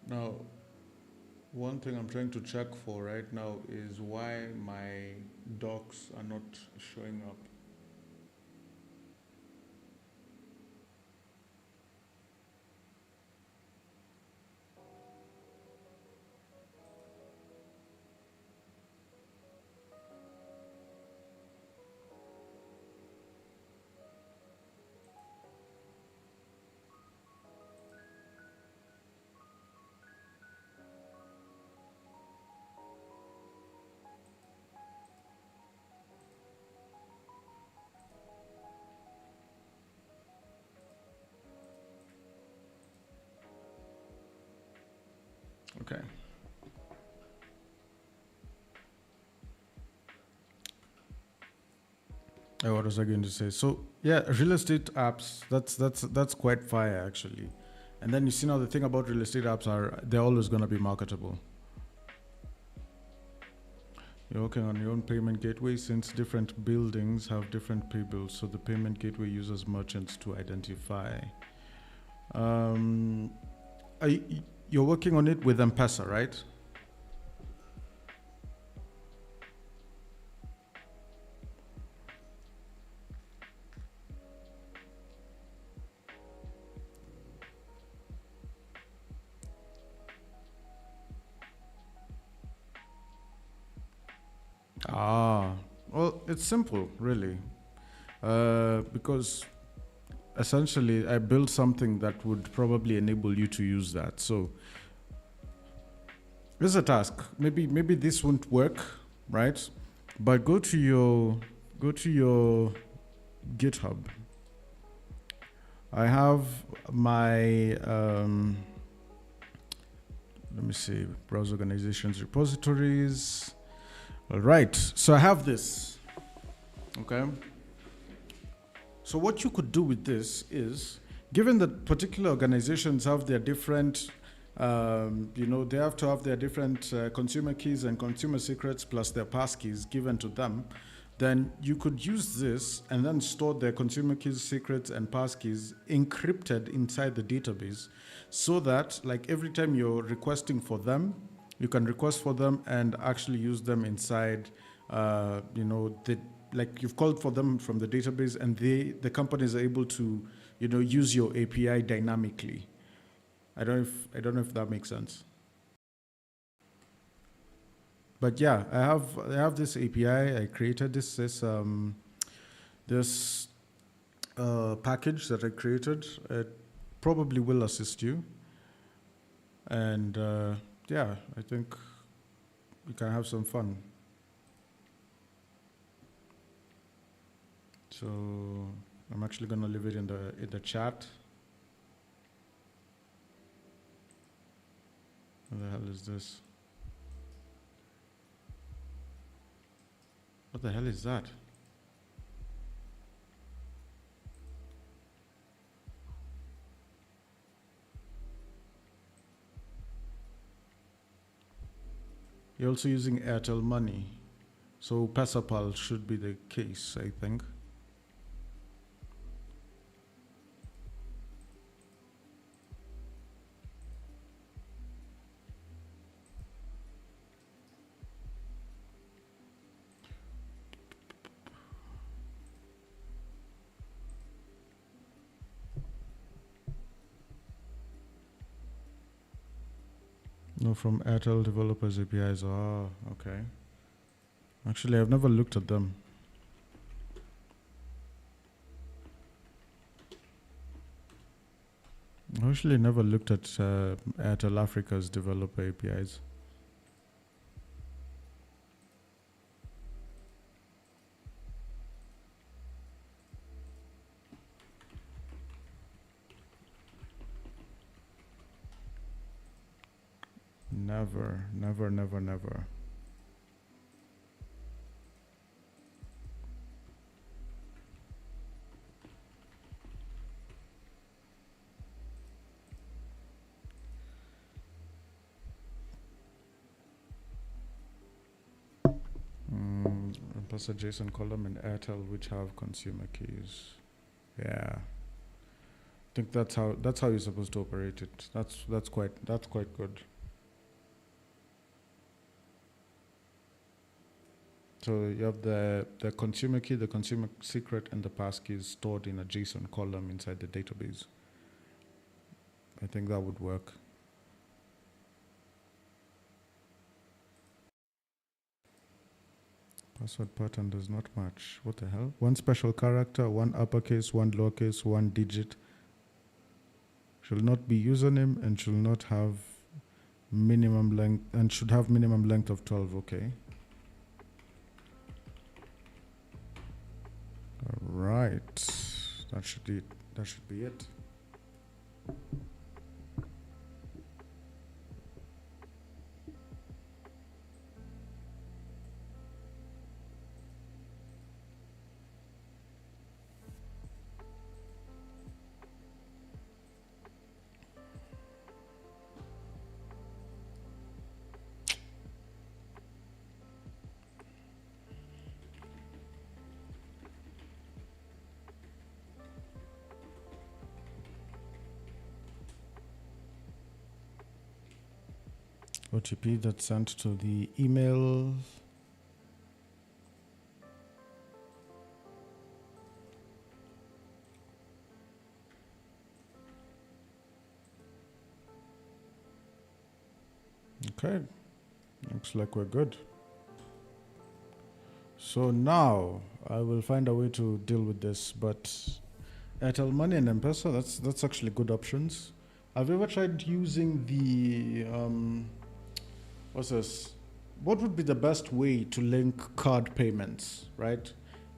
Now, one thing I'm trying to check for right now is why my docs are not showing up. Okay. What was I going to say? So yeah, real estate apps. That's quite fire actually. And then you see now the thing about real estate apps are they're always going to be marketable. You're working on your own payment gateway since different buildings have different pay bills, so the payment gateway uses merchants to identify. You're working on it with M-Pesa, right? Well, it's simple, really, because essentially I built something that would probably enable you to use that. So there's a task. Maybe this won't work, right? But go to your GitHub. I have my let me see, browse organizations repositories. All right, so I have this, okay? So what you could do with this is, given that particular organizations have their different, they have to have their different consumer keys and consumer secrets plus their passkeys given to them, then you could use this and then store their consumer keys, secrets, and passkeys encrypted inside the database so that like every time you're requesting for them, you can request for them and actually use them inside, like you've called for them from the database and the companies are able to, use your API dynamically. I don't know if that makes sense. But yeah, I have this API. I created this package that I created. It probably will assist you. And yeah, I think you can have some fun. So I'm actually gonna leave it in the chat. What the hell is this? What the hell is that? You're also using Airtel Money. So PesaPal should be the case, I think. No, from Airtel Developers APIs. Oh, okay. Actually, I've never looked at them. I actually never looked at Airtel Africa's developer APIs. Never, never, never, never. Plus a JSON column in Airtel which have consumer keys. Yeah, I think that's how you're supposed to operate it. That's quite good. So you have the consumer key, the consumer secret, and the passkey is stored in a JSON column inside the database. I think that would work. Password pattern does not match. What the hell? One special character, one uppercase, one lowercase, one digit. Shall not be username and should not have minimum length and should have minimum length of 12. Okay. All right. That should be it. OTP that's sent to the email. Okay, looks like we're good. So now I will find a way to deal with this, but Airtel Money and M-Pesa, that's actually good options. Have you ever tried using the what's this? What would be the best way to link card payments, right?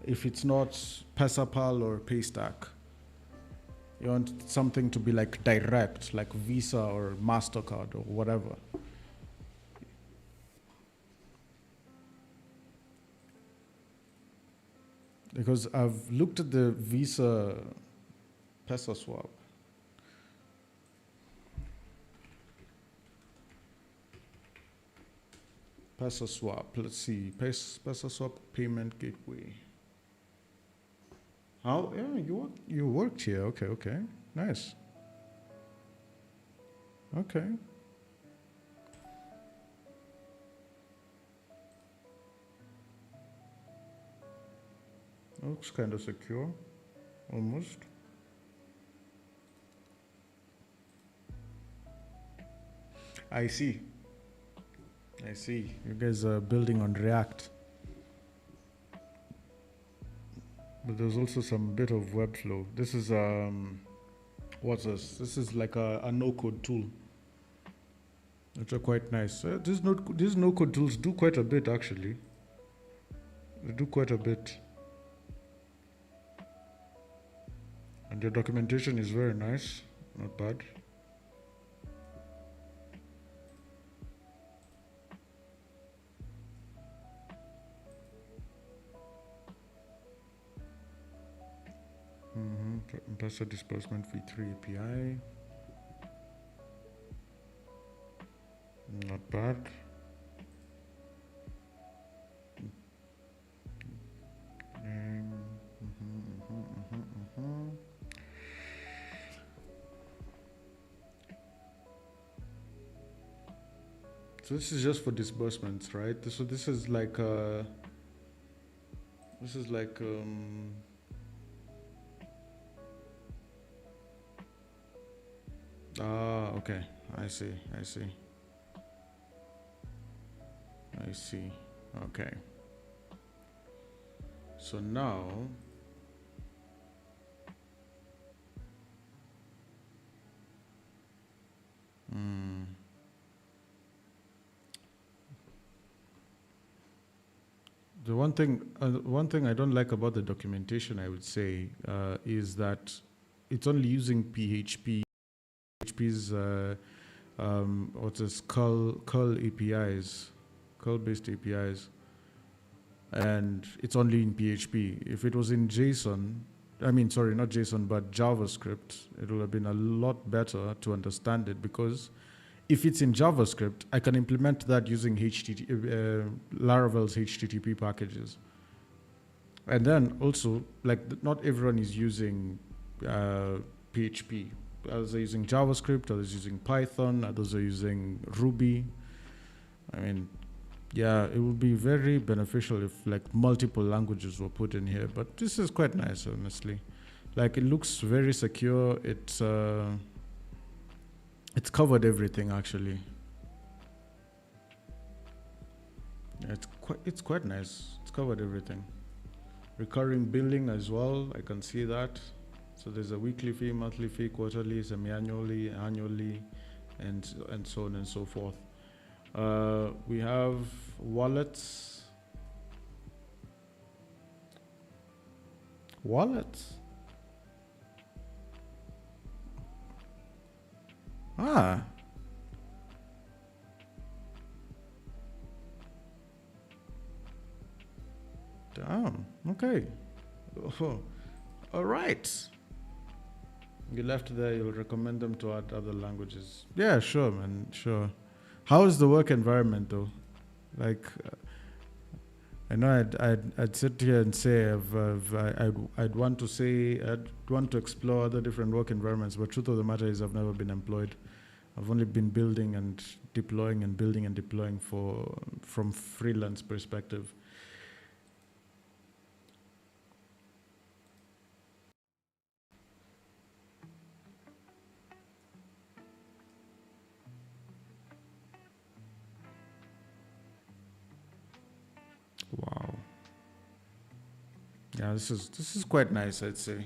If it's not PesaPal or Paystack, you want something to be like direct, like Visa or MasterCard or whatever. Because I've looked at the Visa Pesa swap. Pesa swap, let's see, Pesa swap payment gateway. How? Yeah, you worked here. Okay, nice. Okay. Looks kind of secure, almost. I see. You guys are building on React. But there's also some bit of Webflow. This is, what's this? This is like a no-code tool, which are quite nice. These no-code tools do quite a bit, actually. They do quite a bit. And your documentation is very nice, not bad. Password disbursement v3 API. Not bad. So this is just for disbursements, right? So this is like okay. I see. Okay. So now The one thing I don't like about the documentation, I would say, is that it's only using PHP's what's this curl APIs, curl-based APIs, and it's only in PHP. If it was in JSON, I mean, sorry, not JSON, but JavaScript, it would have been a lot better to understand it, because if it's in JavaScript, I can implement that using Laravel's HTTP packages. And then also, like, not everyone is using PHP. Others are using JavaScript, others using Python, others are using Ruby. I mean, yeah, it would be very beneficial if like multiple languages were put in here. But this is quite nice, honestly. Like, it looks very secure. It's covered everything, actually. Yeah, it's quite nice. It's covered everything. Recurring billing as well, I can see that. So there's a weekly fee, monthly fee, quarterly, semi-annually, annually, and so on and so forth. We have wallets. Wallets? Ah. Damn. Okay. Oh. All right. You left there, you'll recommend them to add other languages. Yeah, sure, man. Sure. How is the work environment, though? Like, I know I'd sit here and say I'd want to explore other different work environments, but truth of the matter is I've never been employed. I've only been building and deploying and building and deploying from freelance perspective. Wow. Yeah, this is quite nice, I'd say.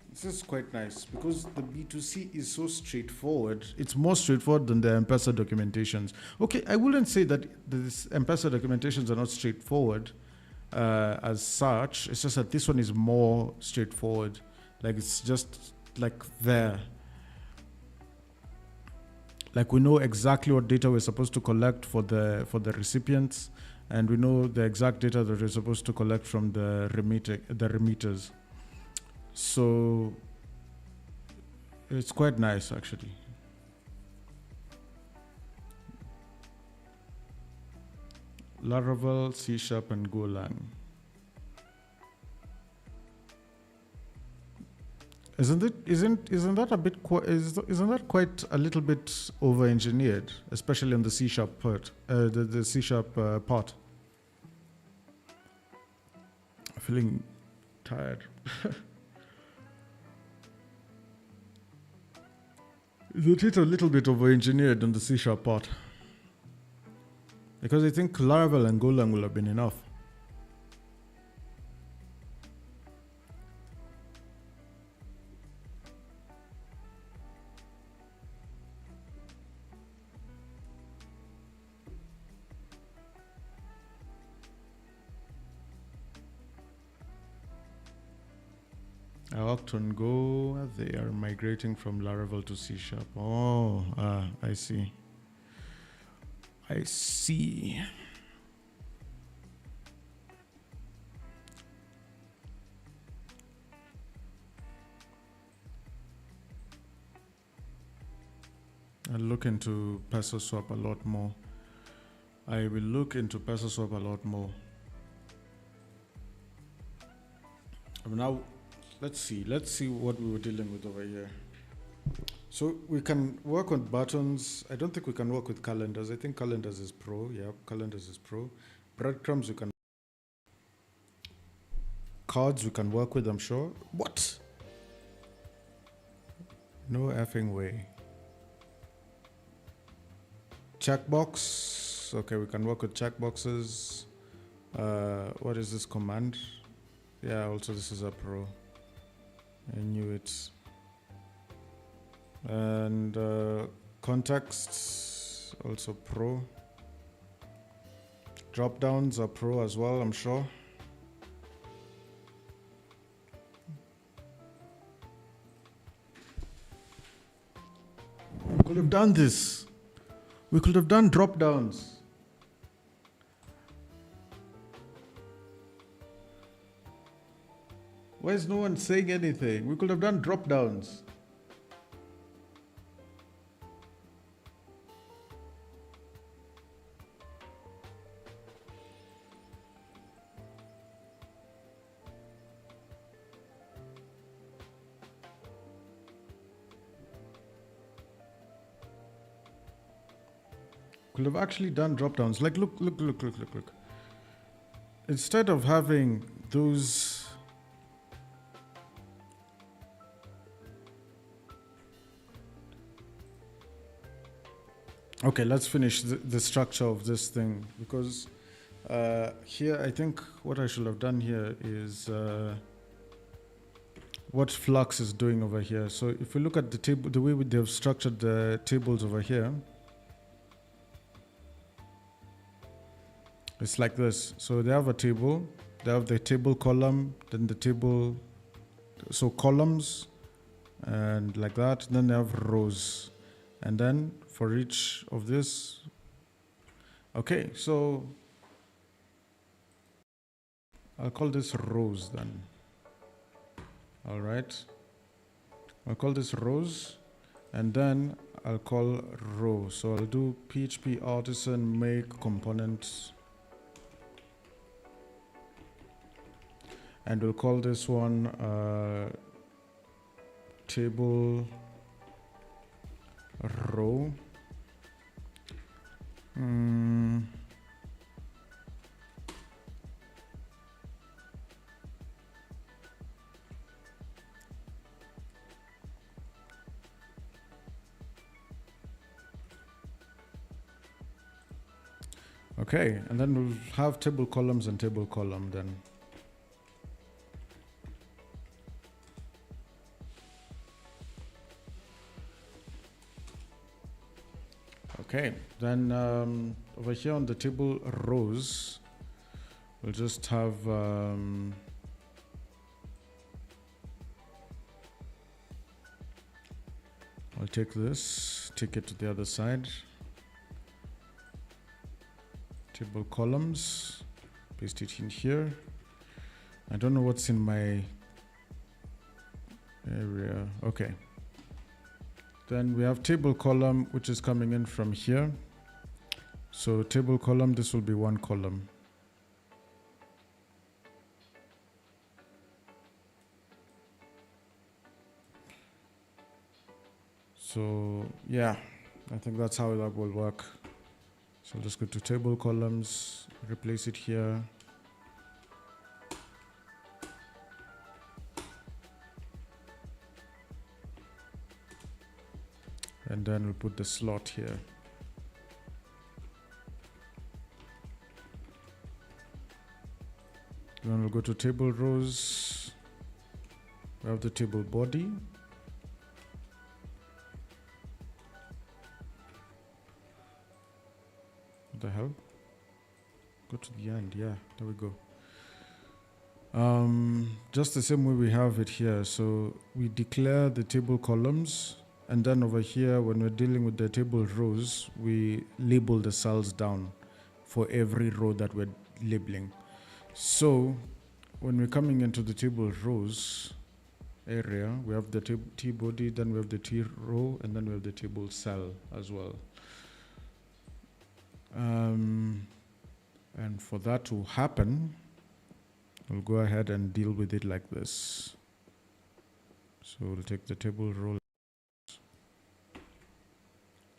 This is quite nice because the B2C is so straightforward. It's more straightforward than the M-Pesa documentations. Okay, I wouldn't say that the M-Pesa documentations are not straightforward as such. It's just that this one is more straightforward. Like, it's just like there. Like, we know exactly what data we're supposed to collect for the recipients, and we know the exact data that we're supposed to collect from the remitters. So it's quite nice, actually. Laravel, C#, and Golang. Isn't that a bit isn't that quite a little bit over engineered, especially on the C# part, the C# part? I'm feeling tired. Isn't it a little bit over-engineered on the C# part? Because I think Laravel and Golang will have been enough. I worked on Go. They are migrating from Laravel to C#. Oh, I see. I see. I'll look into PesoSwap a lot more. I will look into PesoSwap a lot more. Now, let's see what we were dealing with over here. So we can work on buttons. I don't think we can work with calendars. I think calendars is pro. Yeah, calendars is pro. Breadcrumbs we can. Cards we can work with, I'm sure. What? No effing way. Checkbox. Okay, we can work with checkboxes. What is this command? Yeah, also this is a pro. I knew it. And context, also pro. Drop downs are pro as well, I'm sure. We could have done this. We could have done drop downs. Why is no one saying anything? We could have done drop downs. Could have actually done drop downs. Like, look. Instead of having those. Okay, let's finish the structure of this thing, because here I think what I should have done here is what Flux is doing over here. So if we look at the table, the way they've structured the tables over here, it's like this. So they have a table, they have the table column, then the table, so columns, and like that. Then they have rows, and then for each of this. Okay, so I'll call this rows then. All right, I'll call this rows, and then I'll call row. So I'll do PHP artisan make components, and we'll call this one table row. Okay, and then we'll have table columns and table column then. Okay, then over here on the table rows, we'll just have I'll take this, take it to the other side. Table columns, paste it in here. I don't know what's in my area. Okay. Then we have table column, which is coming in from here. So table column, this will be one column. So yeah, I think that's how that will work. So just go to table columns, replace it here. And then we'll put the slot here. Then we'll go to table rows. We have the table body. What the hell? Go to the end. Yeah, there we go. Just the same way we have it here. So we declare the table columns. And then over here, when we're dealing with the table rows, we label the cells down for every row that we're labeling. So when we're coming into the table rows area, we have the T body, then we have the T row, and then we have the table cell as well. And for that to happen, we'll go ahead and deal with it like this. So we'll take the table row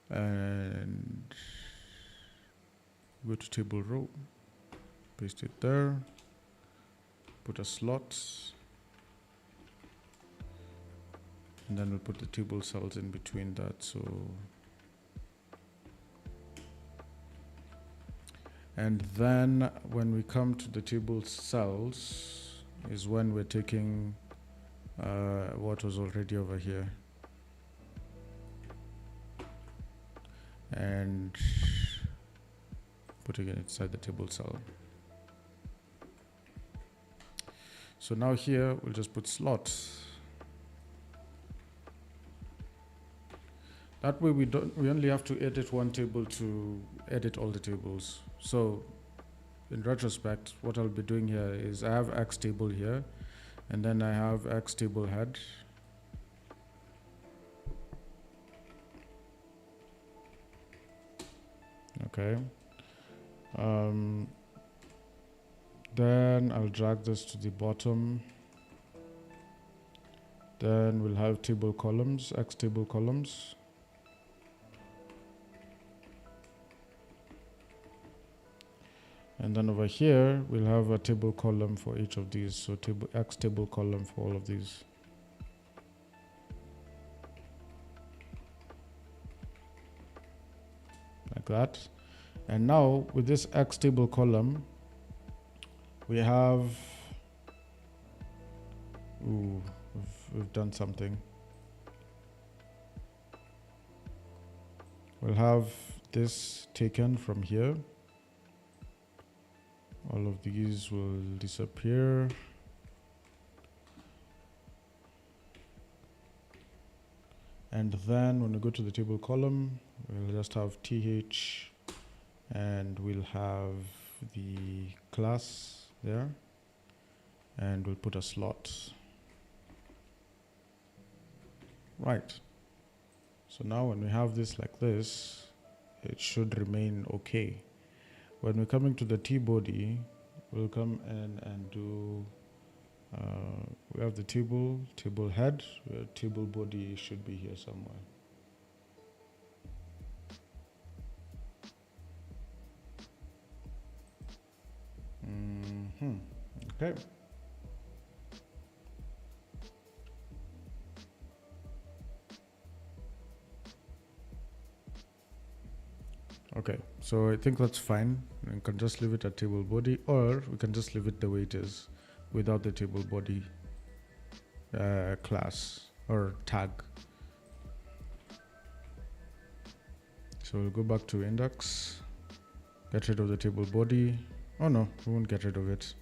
and go to table row, paste it there, put a slot, and then we'll put the table cells in between that. So, and then when we come to the table cells is when we're taking what was already over here. And putting it inside the table cell. So now here we'll just put slots. That way we only have to edit one table to edit all the tables. So in retrospect, what I'll be doing here is I have X table here, and then I have X table head. Okay. Then I'll drag this to the bottom. Then we'll have table columns, X table columns. And then over here, we'll have a table column for each of these. So table X table column for all of these. Like that. And now with this X table column, we have, we've done something. We'll have this taken from here. All of these will disappear. And then when we go to the table column, we'll just have th, and we'll have the class there, and we'll put a slot. Right. So now when we have this like this, it should remain okay. When we're coming to the T-body, we'll come in and do, we have the table head, where table body should be here somewhere. Okay. Okay, so I think that's fine. We can just leave it at table body, or we can just leave it the way it is without the table body class or tag. So we'll go back to index, get rid of the table body. Oh no, we won't get rid of it.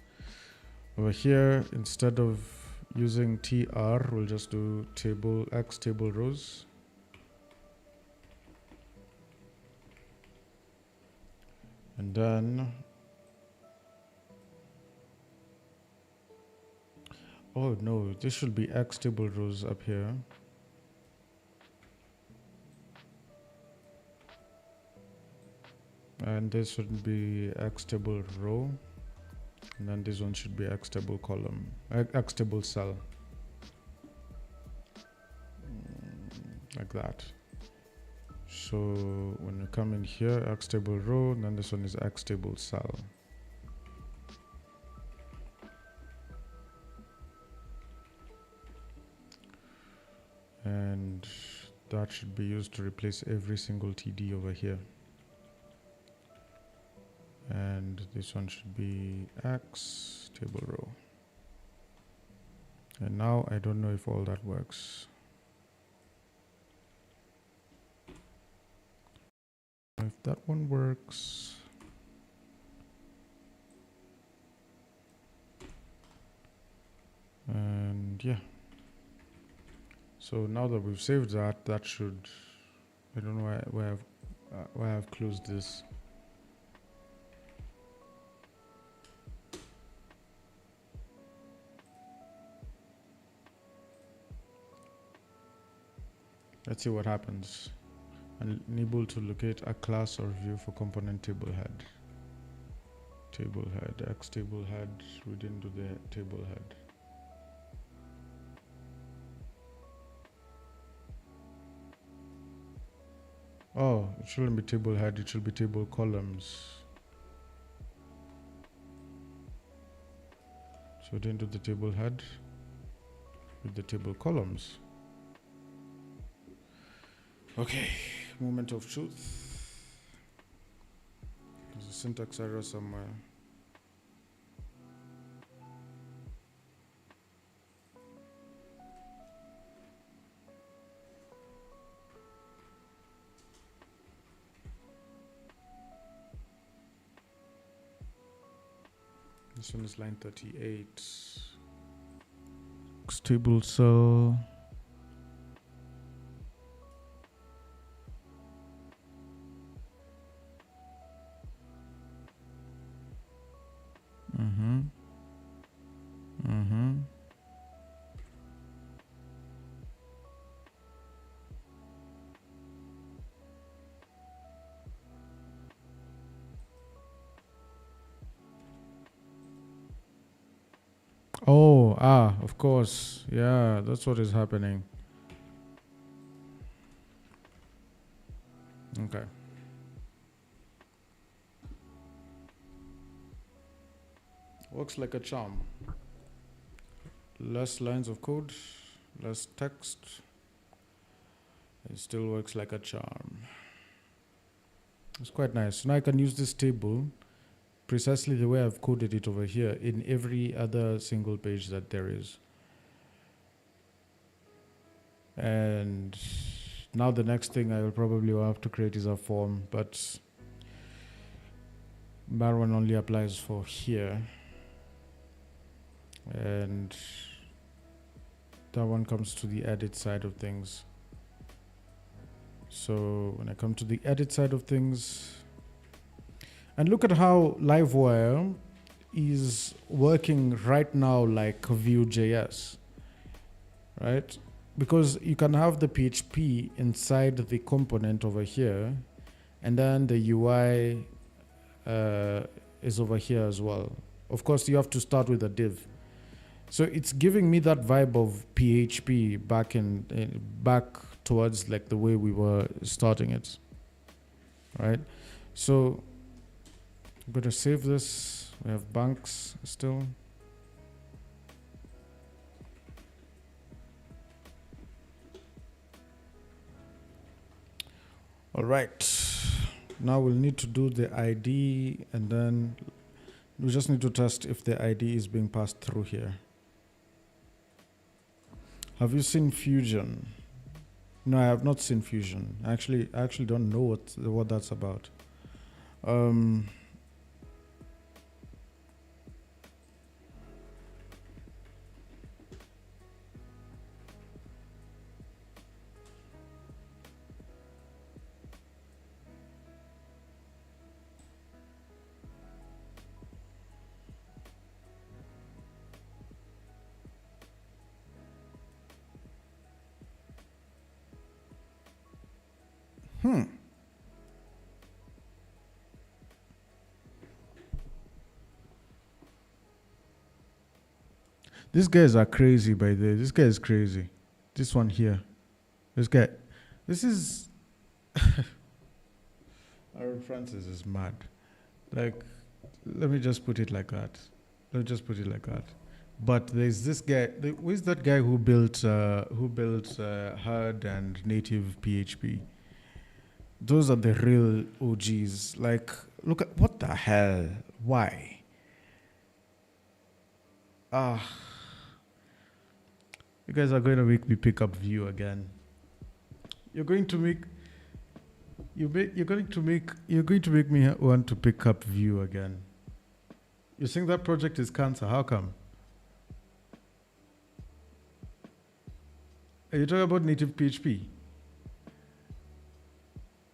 Over here, instead of using tr, we'll just do table x table rows. And then, oh no, this should be X table rows up here. And this should be X table row. And then this one should be X table column, X table cell. Like that. So when you come in here, X table row, and then this one is X table cell. And that should be used to replace every single TD over here. And this one should be X table row. And now I don't know if all that works. If that one works. And yeah. So now that we've saved that, that should, I don't know why I've closed this. Let's see what happens. Unable to locate a class or view for component table head. Table head, X table head, we didn't do the table head. Oh, it shouldn't be table head, it should be table columns. So we didn't do the table head with the table columns. Okay, moment of truth. There's a syntax error somewhere. This one is line 38. Stable cell. Of course. Yeah, that's what is happening. Okay. Works like a charm. Less lines of code, less text. It still works like a charm. It's quite nice. Now I can use this table precisely the way I've coded it over here in every other single page that there is. And now the next thing I will probably have to create is a form, but that one only applies for here. And that one comes to the edit side of things. So when I come to the edit side of things, and look at how Livewire is working right now like Vue.js, right? Because you can have the PHP inside the component over here, and then the UI is over here as well. Of course, you have to start with a div. So it's giving me that vibe of PHP back towards like the way we were starting it, right? So I'm going to save this. We have banks still. All right. Now we'll need to do the ID, and then we just need to test if the ID is being passed through here. Have you seen Fusion? No, I have not seen Fusion. I actually don't know what that's about. These guys are crazy, by the way. This guy is crazy. This one here. This guy. This is... Aaron Francis is mad. Like, let me just put it like that. But there's this guy. Who is that guy who built Herd and native PHP? Those are the real OGs. Like, look at what the hell? Why? You guys are going to make me pick up Vue again. You're going to make me want to pick up Vue again. You think that project is cancer? How come? Are you talking about native PHP?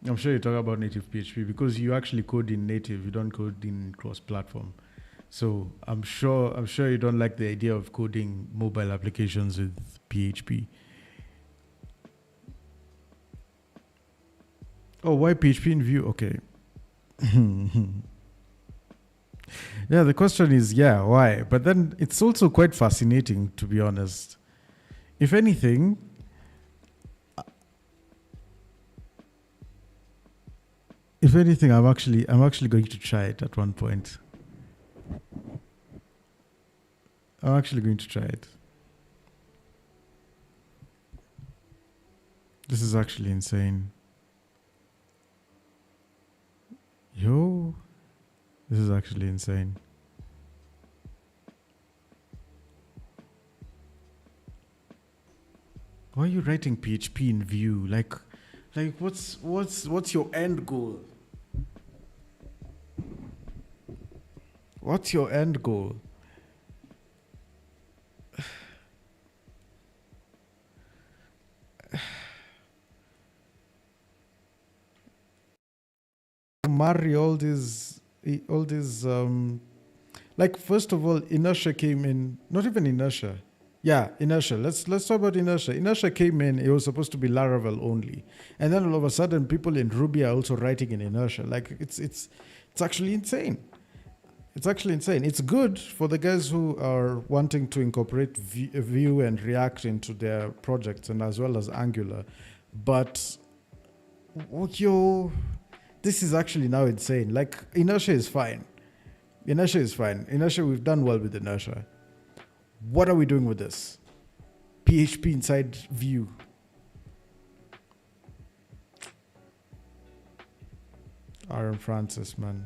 I'm sure you're talking about native PHP because you actually code in native. You don't code in cross-platform. So I'm sure you don't like the idea of coding mobile applications with PHP. Oh, why PHP in Vue? Okay. Yeah, the question is, why? But then it's also quite fascinating, to be honest. If anything, I'm actually going to try it at one point. I'm actually going to try it. This is actually insane. Yo, this is actually insane. Why are you writing PHP in Vue? Like what's your end goal? What's your end goal? Marry all these, like, first of all, inertia came in. Not even inertia. Yeah, inertia. Let's talk about inertia. Inertia came in. It was supposed to be Laravel only, and then all of a sudden, people in Ruby are also writing in inertia. Like, it's actually insane. It's actually insane. It's good for the guys who are wanting to incorporate Vue and React into their projects, and as well as Angular. But this is actually now insane. Like, inertia is fine. Inertia, we've done well with inertia. What are we doing with this? PHP inside Vue. Aaron Francis, man.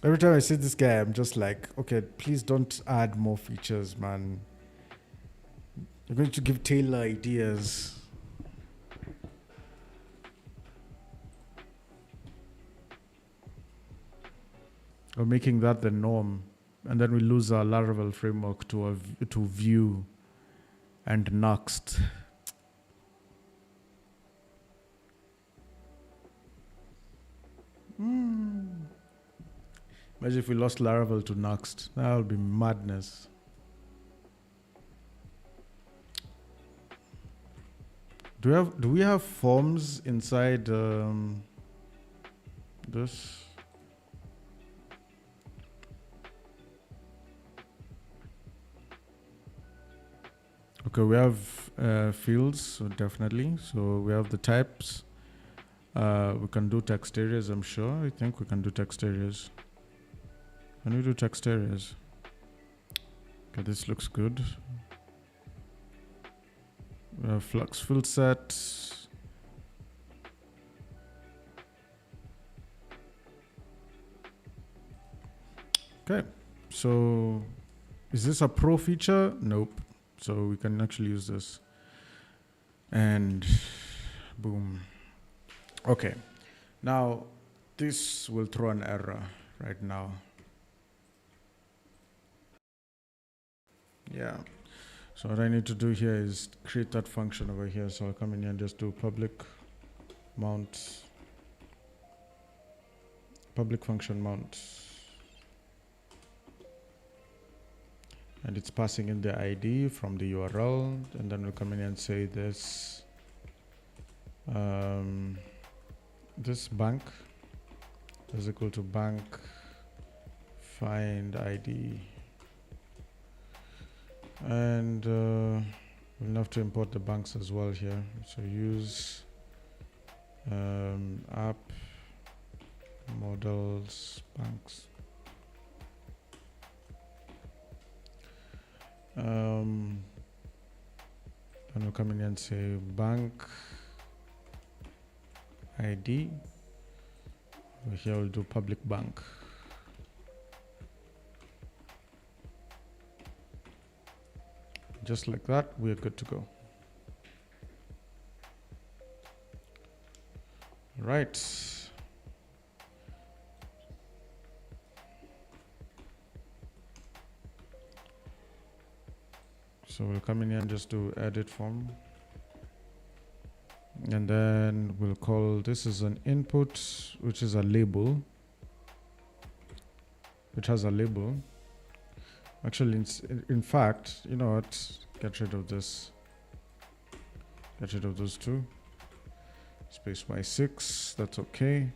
Every time I see this guy, I'm just like, okay, please don't add more features, man. You're going to give Taylor ideas. Or making that the norm. And then we lose our Laravel framework to Vue and Nuxt. Imagine if we lost Laravel to Nuxt. That would be madness. Do we have forms inside this? Okay, we have fields, so definitely. So we have the types. We can do text areas, I'm sure. I think we can do text areas. Can we do text areas? Okay, this looks good. We have flux fill set. Okay, so is this a pro feature? Nope. So we can actually use this. And boom. Okay, now this will throw an error right now. Yeah, so what I need to do here is create that function over here. So I'll come in here and just do public function mount. And it's passing in the ID from the URL, and then we'll come in and say this this bank is equal to bank find ID, and we'll have to import the banks as well here. So use app models banks. And we'll come in and say bank ID. Here we'll do public bank. Just like that, we're good to go. Right. So we'll come in here and just do edit form. And then we'll call this is an input, which is a label, which has a label. Actually, in fact, you know what? Get rid of this. Get rid of those two. Space y6, that's okay.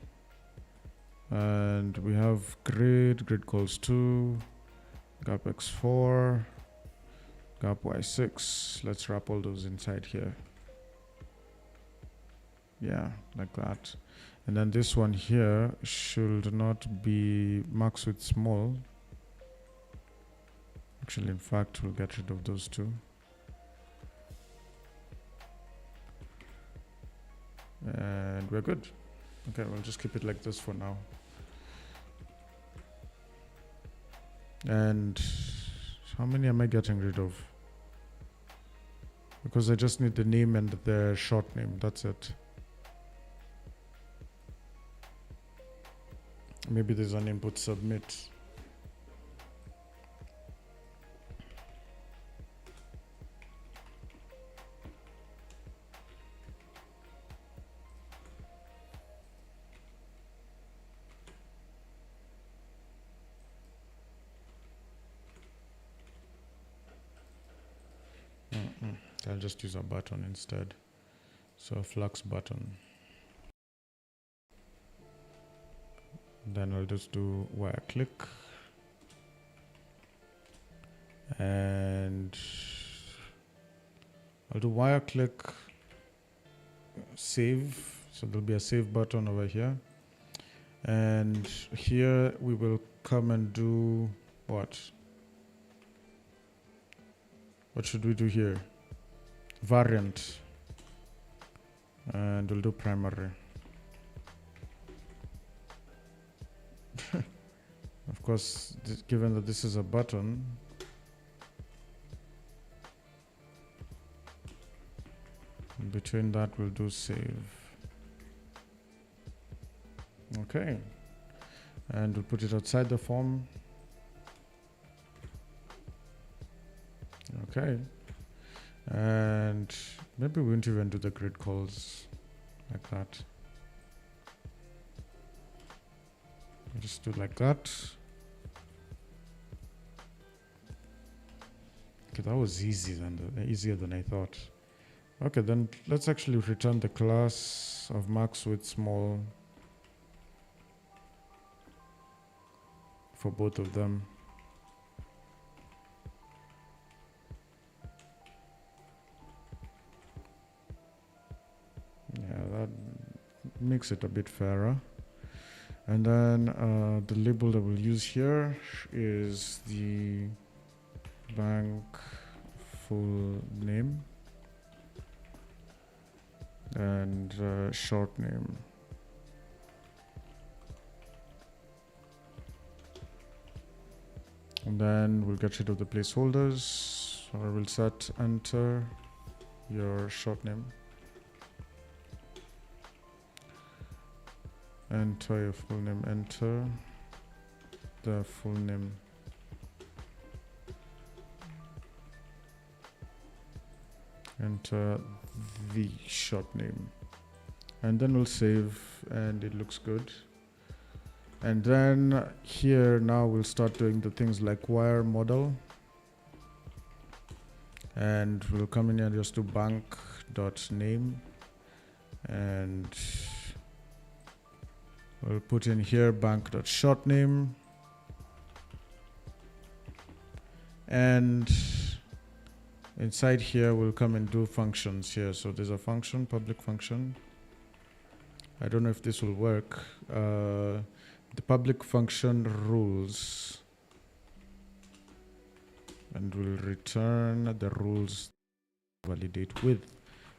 And we have grid calls 2, gap x4, gap y6. Let's wrap all those inside here. Yeah, like that. And then this one here should not be max with small. Actually, in fact, we'll get rid of those two. And we're good. Okay, we'll just keep it like this for now. And how many am I getting rid of? Because I just need the name and the short name, that's it. Maybe there's an input submit. I'll just use a button instead. So a flux button. Then I'll just do wire click. And I'll do wire click save. So there'll be a save button over here. And here we will come and do what? What should we do here? Variant. And we'll do primary. Of course, given that this is a button, between that we'll do save. Okay. And we'll put it outside the form. Okay. And maybe we won't even do the grid calls like that. We'll just do like that. Okay, that was easier than I thought. Okay, then let's actually return the class of max with small for both of them. Yeah, that makes it a bit fairer. And then the label that we'll use here is the bank full name and short name. And then we'll get rid of the placeholders, or we'll set enter your short name. Enter your full name, enter the full name. Enter the short name. And then we'll save, and it looks good. And then here now we'll start doing the things like wire model. And we'll come in here and just do bank.name. And we'll put in here bank.shortname. And inside here we'll come and do functions here. So there's a function, public function. I don't know if this will work. The public function rules. And we'll return the rules validate with.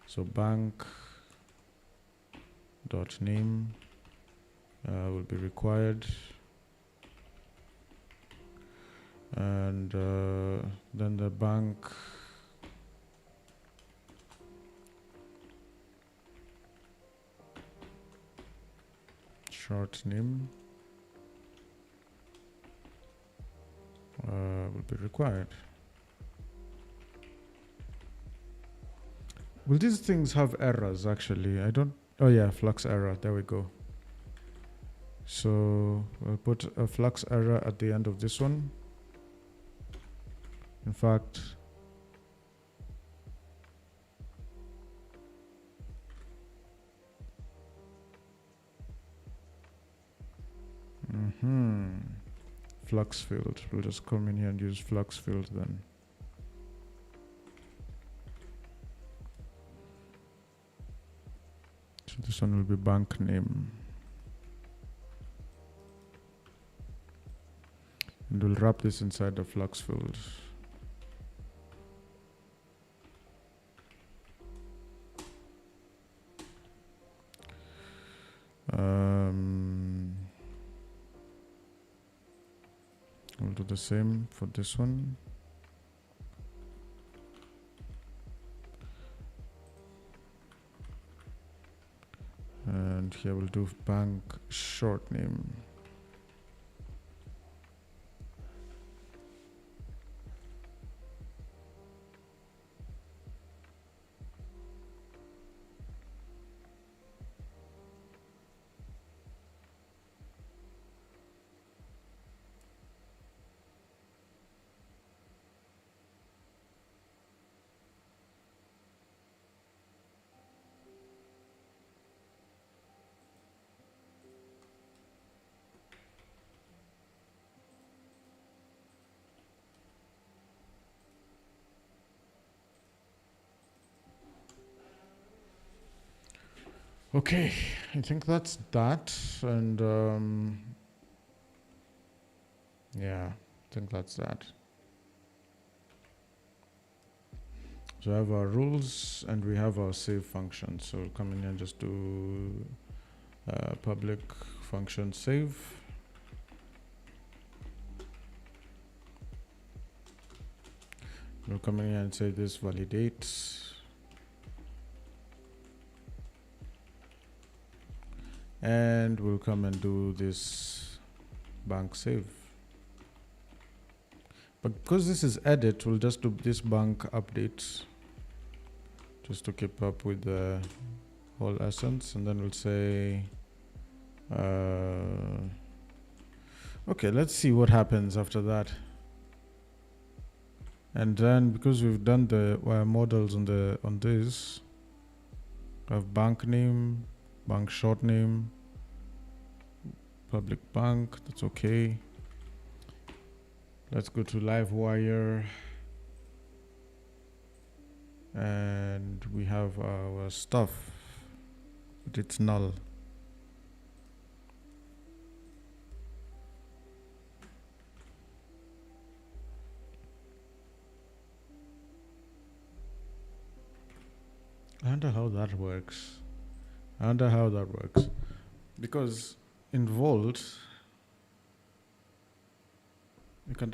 So bank.name will be required. And then the bank short name will be required. Will these things have errors actually? I don't, oh yeah, flux error, there we go. So we'll put a flux error at the end of this one. In fact, flux field. We'll just come in here and use flux field then. So this one will be bank name. And we'll wrap this inside the flux field. We'll do the same for this one. And here we'll do bank short name. Okay, I think that's that, and yeah, I think that's that. So we have our rules and we have our save function. So we'll come in here and just do public function save. We'll come in here and say this validates. And we'll come and do this bank save. But because this is edit, we'll just do this bank update just to keep up with the whole essence. And then we'll say, okay, let's see what happens after that. And then because we've done the models on this, I have bank name, bank short name, public bank, that's okay. Let's go to Livewire. And we have our stuff, but it's null. I wonder how that works. Because in Vault, you can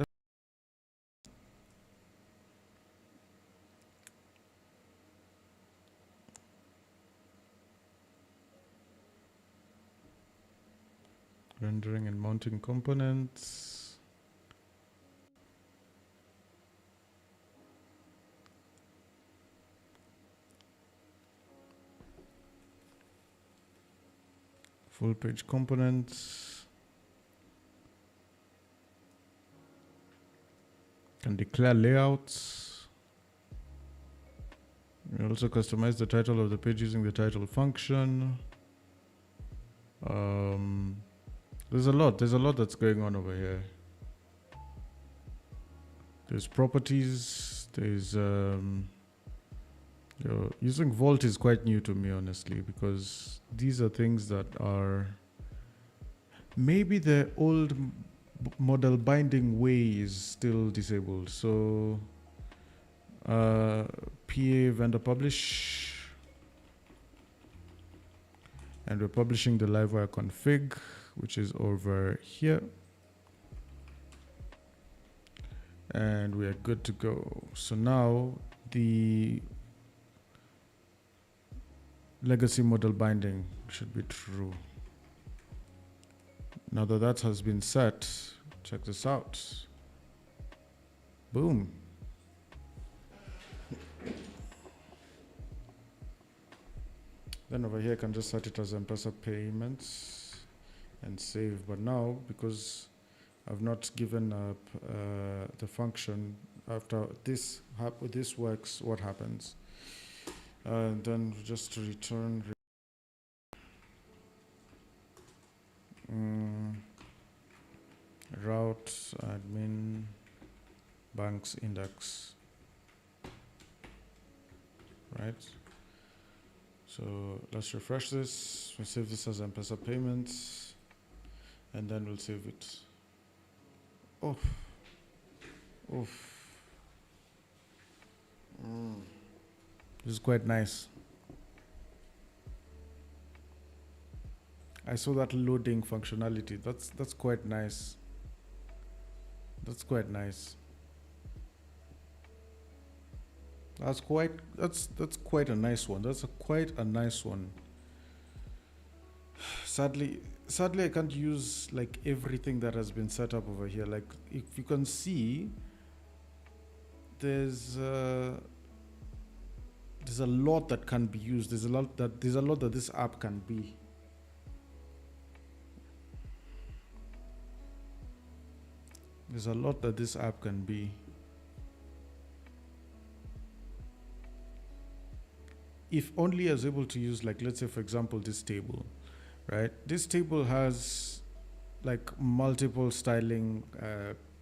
rendering and mounting components. Full page components. Can declare layouts. You also customize the title of the page using the title function. There's a lot that's going on over here. There's properties, there's using Vault is quite new to me, honestly, because these are things that are maybe the old model binding way is still disabled. So PA vendor publish, and we're publishing the Livewire config, which is over here. And we are good to go. So now the legacy model binding should be true. Now that has been set, check this out. Boom. Then over here I can just set it as M-Pesa payments and save. But now, because I've not given up the function, after this works, what happens? Then just return route admin banks index, right? So let's refresh this. We'll save this as M-Pesa payments, and then we'll save it. Oof. This is quite nice. I saw that loading functionality. That's quite nice. That's quite nice. That's quite a nice one. That's quite a nice one. Sadly, I can't use like everything that has been set up over here. Like if you can see, there's a lot that can be used. There's a lot that this app can be. There's a lot that this app can be. If only I was able to use, like, let's say, for example, this table, right? This table has like multiple styling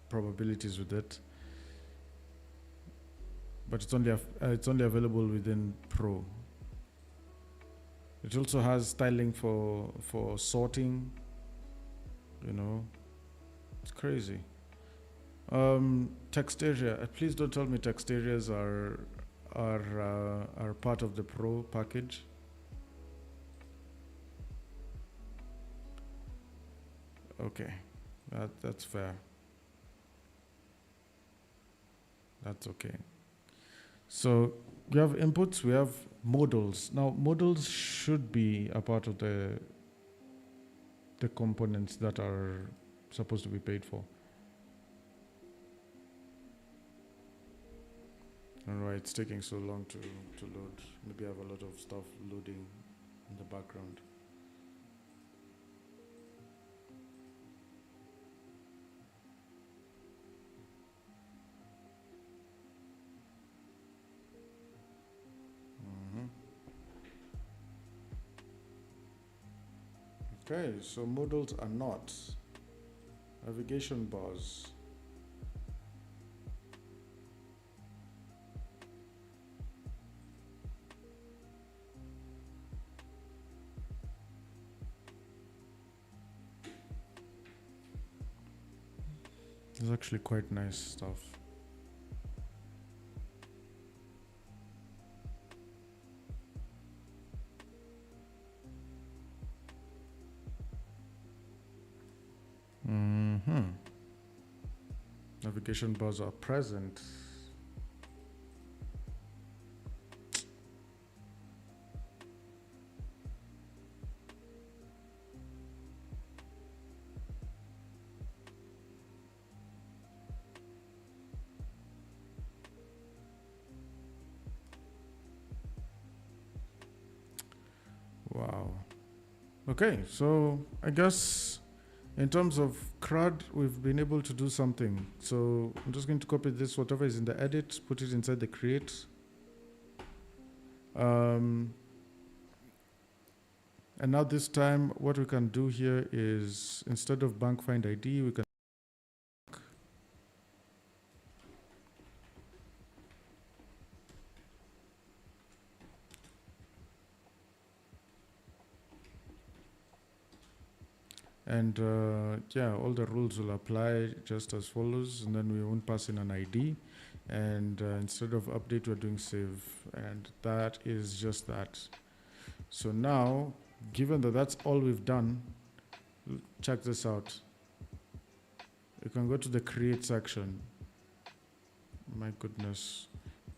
probabilities with it, but it's only available within Pro. It also has styling for sorting. You know, it's crazy. Text area. Please don't tell me text areas are part of the Pro package. Okay, that's fair. That's okay. So we have inputs, we have modals. Now modals should be a part of the components that are supposed to be paid for. Alright, it's taking so long to load. Maybe I have a lot of stuff loading in the background. Okay, so modals are not navigation bars. It's actually quite nice stuff. Navigation bars are present. Wow. Okay, so I guess in terms of crud, we've been able to do something. So I'm just going to copy this, whatever is in the edit, put it inside the create. And now this time, what we can do here is, instead of bank find ID, we can and yeah, all the rules will apply just as follows, and then we won't pass in an ID, and instead of update, we're doing save, and that is just that. So now, given that that's all we've done, check this out. You can go to the create section. My goodness.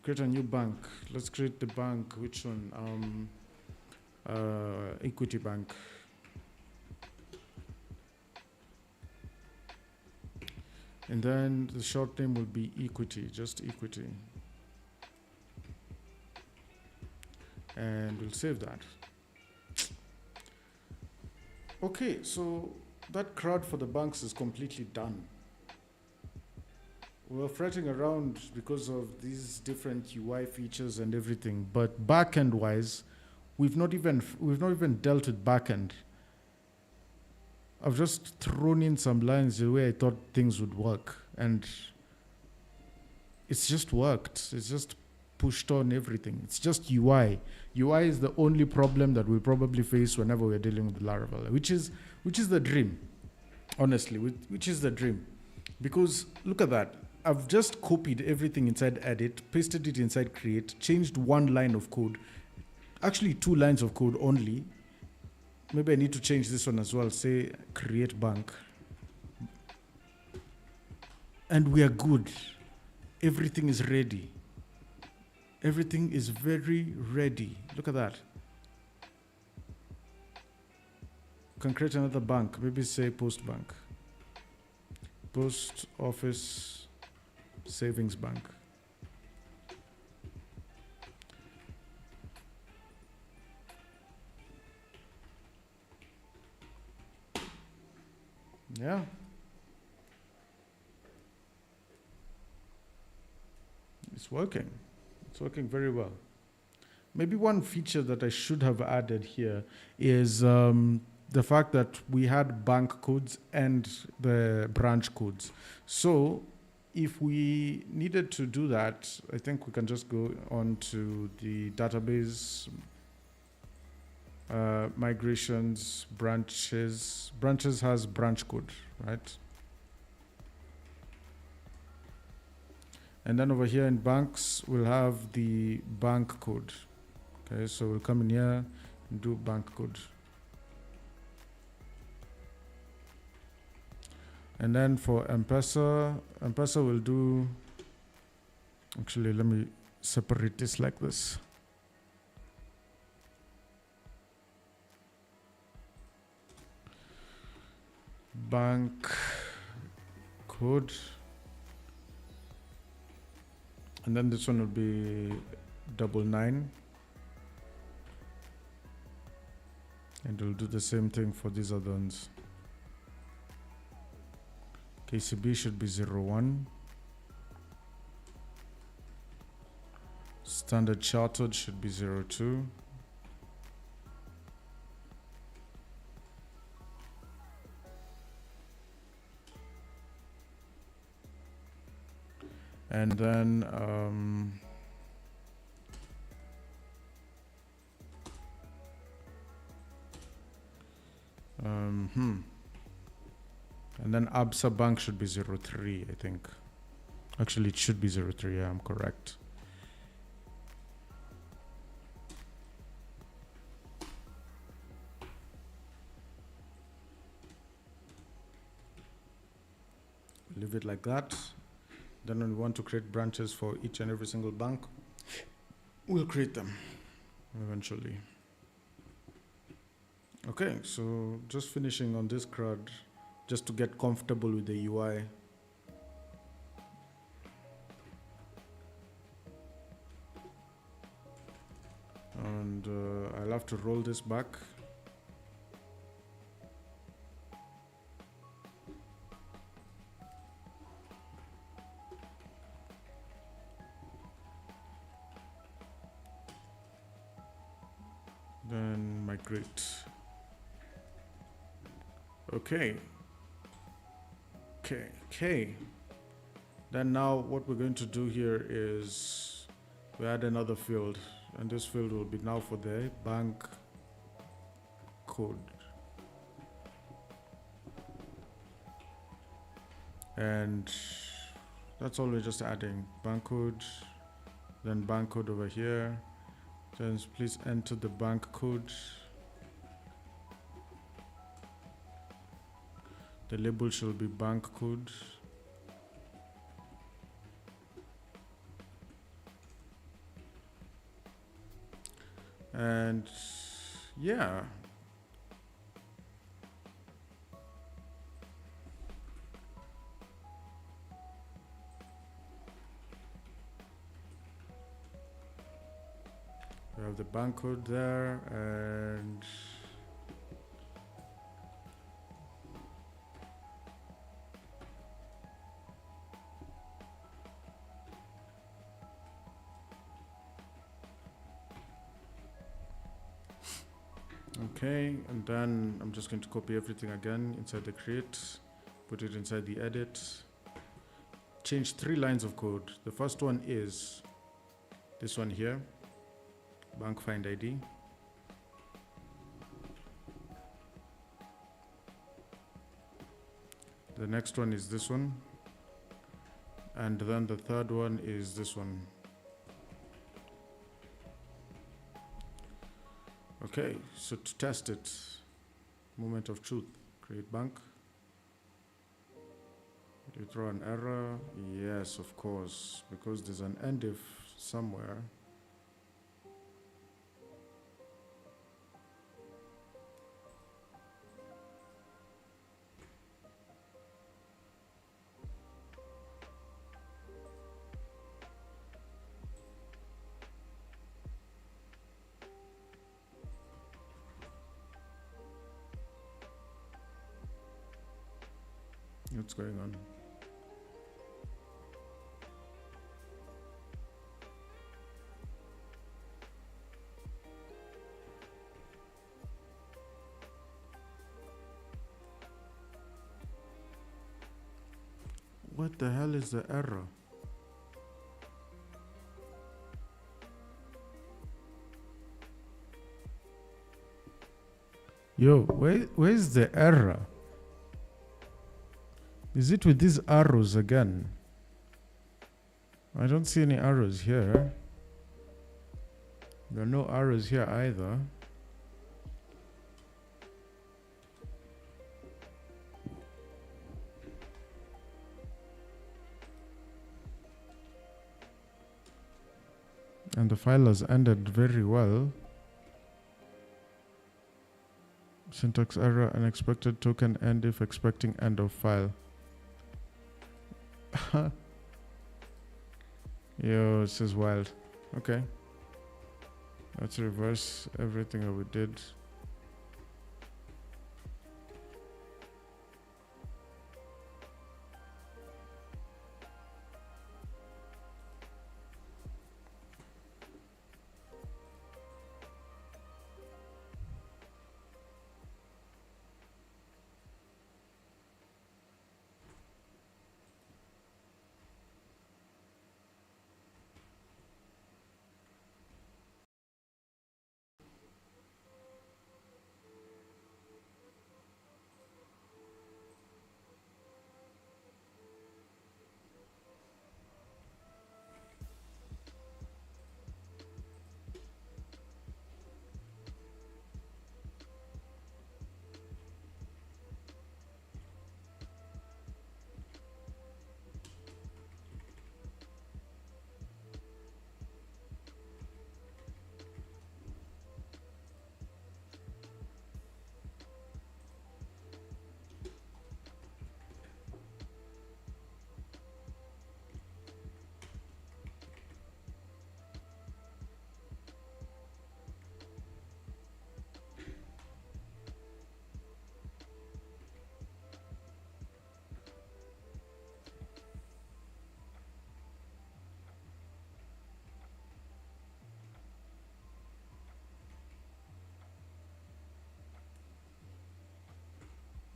Create a new bank. Let's create the bank. Which one? Equity Bank. And then the short name will be equity, just equity. And we'll save that. Okay, so that crowd for the banks is completely done. We were fretting around because of these different UI features and everything, but backend wise, we've not even dealt with backend. I've just thrown in some lines the way I thought things would work, and it's just worked. It's just pushed on everything. It's just UI. UI is the only problem that we'll probably face whenever we're dealing with Laravel, which is the dream, honestly, which is the dream. Because look at that. I've just copied everything inside edit, pasted it inside create, changed one line of code, actually 2 lines of code only. Maybe I need to change this one as well, say create bank. And we are good. Everything is ready. Everything is very ready. Look at that. You can create another bank, maybe say post bank. Post office savings bank. Yeah. It's working. It's working very well. Maybe one feature that I should have added here is the fact that we had bank codes and the branch codes. So if we needed to do that, I think we can just go on to the database migrations, branches. Branches has branch code, right? And then over here in banks, we'll have the bank code. Okay, so we'll come in here and do bank code. And then for M-Pesa, M-Pesa will do, actually, let me separate this like this. Bank code. And then this one will be 99. And we'll do the same thing for these other ones. KCB should be 01. Standard Chartered should be 02. And then and then Absa Bank should be 03, I think. Actually, it should be 03, yeah, I'm correct. Leave it like that. Then when we want to create branches for each and every single bank, we'll create them eventually. Okay, so just finishing on this crud, just to get comfortable with the UI. And I'll have to roll this back. Then migrate. Okay. Then now what we're going to do here is we add another field, and this field will be now for the bank code. And that's all we're just adding. Bank code, then bank code over here. Then please enter the bank code. The label shall be bank code. And yeah. We have the bank code there, and okay, and then I'm just going to copy everything again inside the create, put it inside the edit, change 3 lines of code. The first one is this one here, bank find ID. The next one is this one, and then the third one is this one. Okay, so to test it, moment of truth, create bank. Did you throw an error? Yes, of course, because there's an end if somewhere. What's going on? What the hell is the error? Yo, where's the error? Is it with these arrows again? I don't see any arrows here. There are no arrows here either. And the file has ended very well. Syntax error, unexpected token end if expecting end of file. Yo, this is wild. Okay. Let's reverse everything that we did.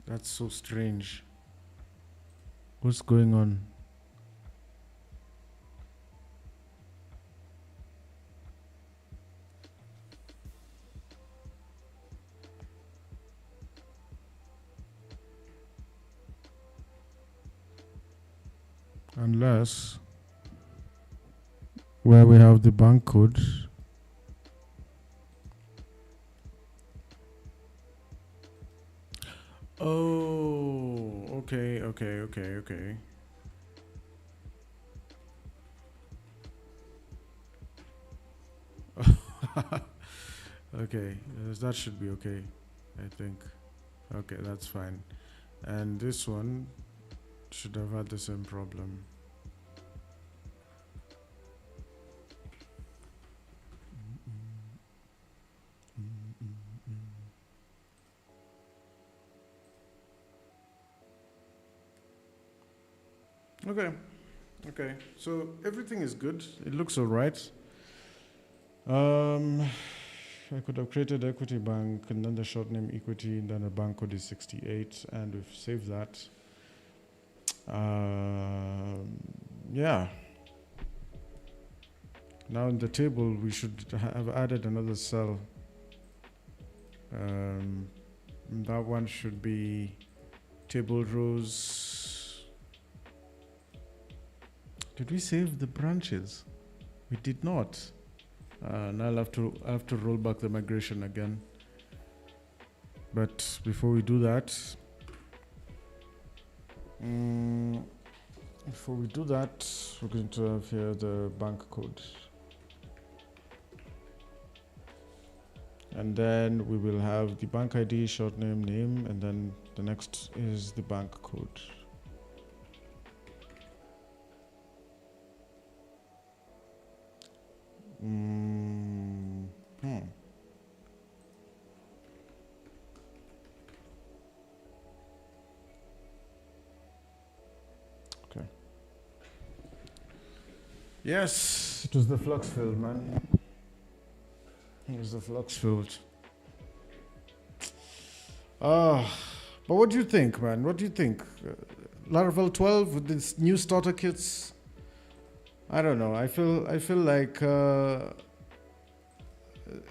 That's so strange. What's going on? Unless where we have the bank code. Oh, okay. Okay, that should be okay, I think. Okay, that's fine. And this one should have had the same problem. Okay, so everything is good. It looks all right. I could have created equity bank and then the short name equity and then the bank code is 68 and we've saved that. Yeah. Now in the table we should have added another cell. That one should be table rows. Did we save the branches? We did not. Now I'll have to roll back the migration again. But before we do that, we're going to have here the bank code. And then we will have the bank ID, short name, name, and then the next is the bank code. Okay. Yes, it was the flux field, man. It was the flux field. But what do you think, man? What do you think? Laravel 12 with these new starter kits? I don't know. I feel like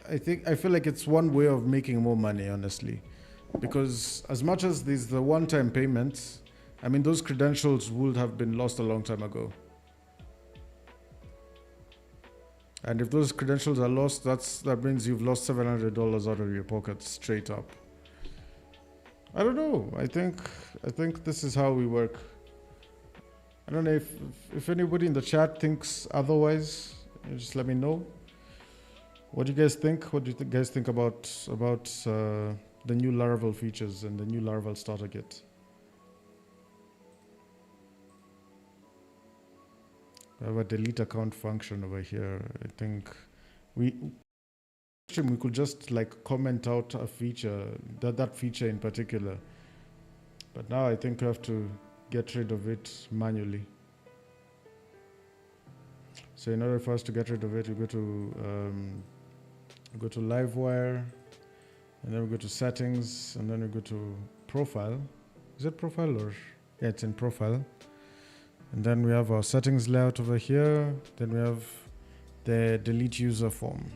I feel like it's one way of making more money, honestly. Because as much as there's the one-time payments, I mean, those credentials would have been lost a long time ago. And if those credentials are lost, that means you've lost $700 out of your pocket straight up. I don't know. I think this is how we work. I don't know if anybody in the chat thinks otherwise. Just let me know. What do you guys think? What do you guys think about the new Laravel features and the new Laravel starter kit? I have a delete account function over here. I think we could just like comment out a feature, that feature in particular. But now I think we have to get rid of it manually. So in order for us to get rid of it, we go to Livewire, and then we go to settings, and then we go to profile. Is it profile or? Yeah, it's in profile. And then we have our settings layout over here. Then we have the delete user form.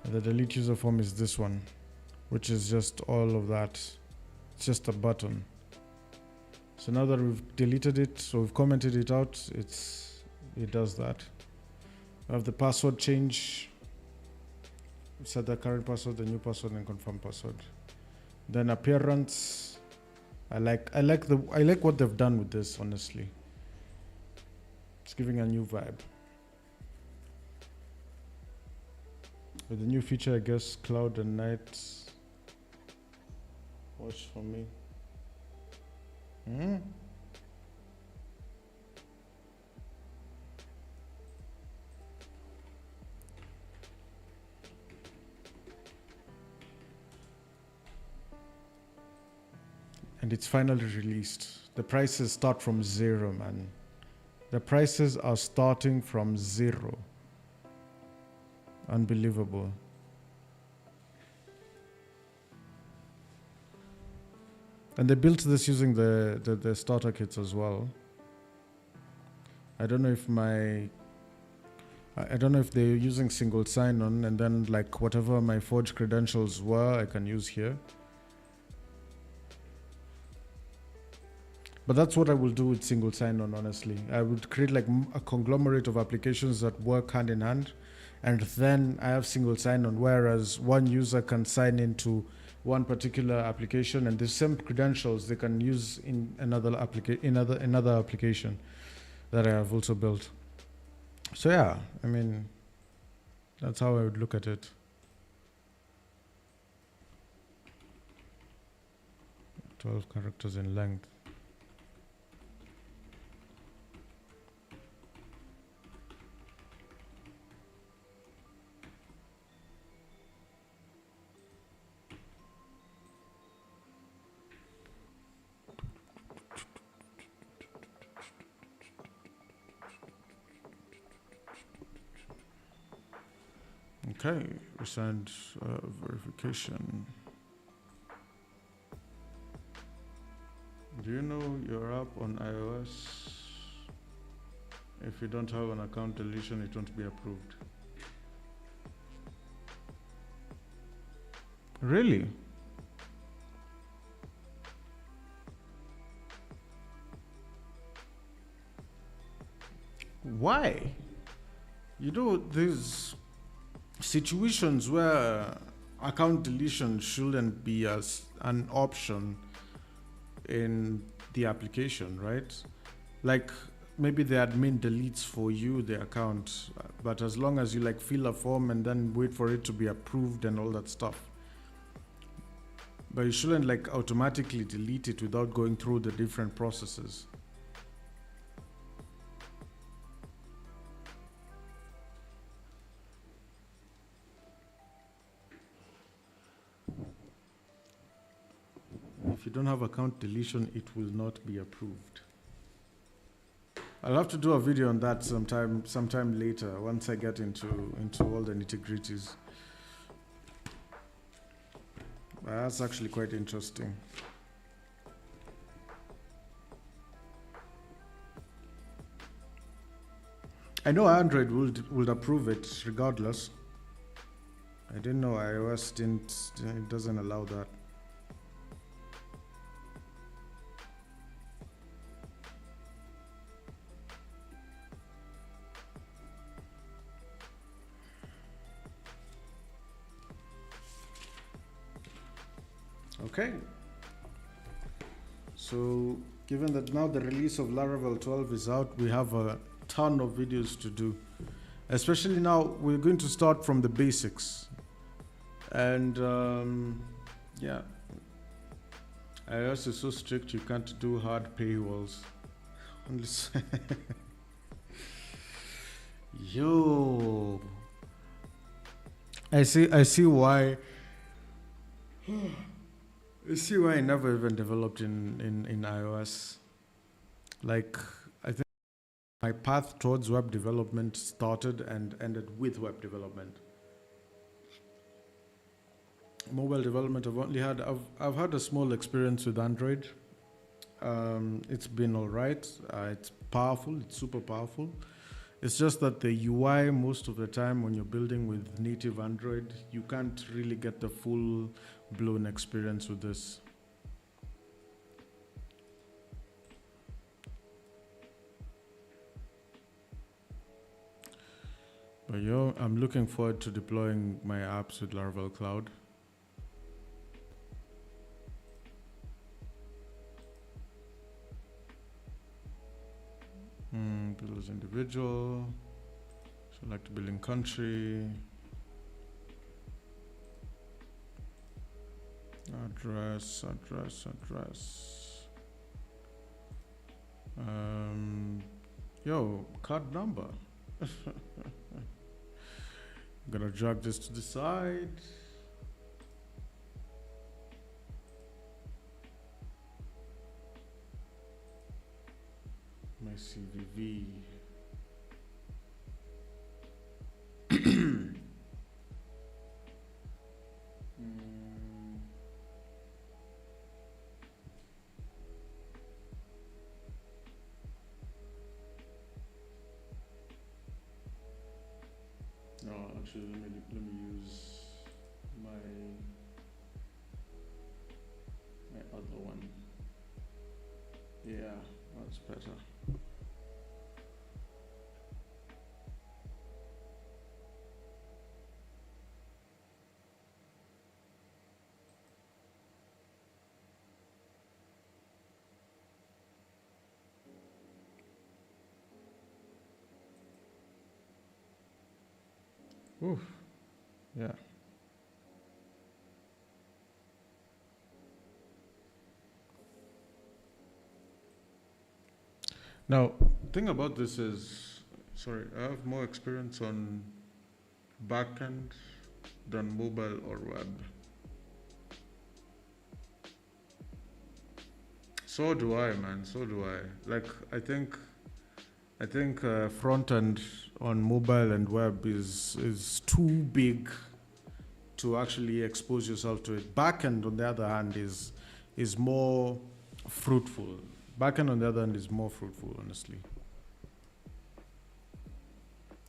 And the delete user form is this one, which is just all of that. It's just a button. So now that we've deleted it, so we've commented it out, it does that. We have the password change. Set the current password, the new password, and confirm password. Then appearance. I like what they've done with this, honestly. It's giving a new vibe. With the new feature, I guess, cloud and night. Watch for me. And it's finally released. The prices start from 0, man. The prices are starting from 0. Unbelievable. And they built this using the starter kits as well. I don't know if they're using single sign-on, and then like whatever my forged credentials were, I can use here. But that's what I will do with single sign-on, honestly. I would create like a conglomerate of applications that work hand in hand, and then I have single sign-on, whereas one user can sign into one particular application, and the same credentials they can use in another application that I have also built. So yeah, I mean, that's how I would look at it. 12 characters in length. Okay, we send verification. Do you know your app on iOS? If you don't have an account deletion, it won't be approved. Really? Why? You know, there's situations where account deletion shouldn't be as an option in the application, right? Like maybe the admin deletes for you the account, but as long as you like fill a form and then wait for it to be approved and all that stuff. But you shouldn't like automatically delete it without going through the different processes. If you don't have account deletion, it will not be approved. I'll have to do a video on that sometime later once I get into all the nitty-gritties. That's actually quite interesting. I know Android would approve it regardless. I didn't know iOS it doesn't allow that. Okay. So given that now the release of Laravel 12 is out, we have a ton of videos to do. Especially now, we're going to start from the basics. And yeah, iOS is so strict you can't do hard paywalls. Yo, I see why. I see why I never even developed in iOS. Like, I think my path towards web development started and ended with web development. Mobile development, I've had a small experience with Android. It's been all right. It's powerful. It's super powerful. It's just that the UI, most of the time when you're building with native Android, you can't really get the full blown experience with this. But I'm looking forward to deploying my apps with Laravel Cloud. Build as individual, select billing country, address. Card number. I'm gonna drag this to the side. My CVV. No, actually, let me use my other one. Yeah, that's better. Oof. Yeah. Now, the thing about this is, sorry, I have more experience on backend than mobile or web. So do I, man. So do I. Like, I think front end on mobile and web is too big to actually expose yourself to it. Backend, on the other hand, is more fruitful. Backend, on the other hand, is more fruitful, honestly.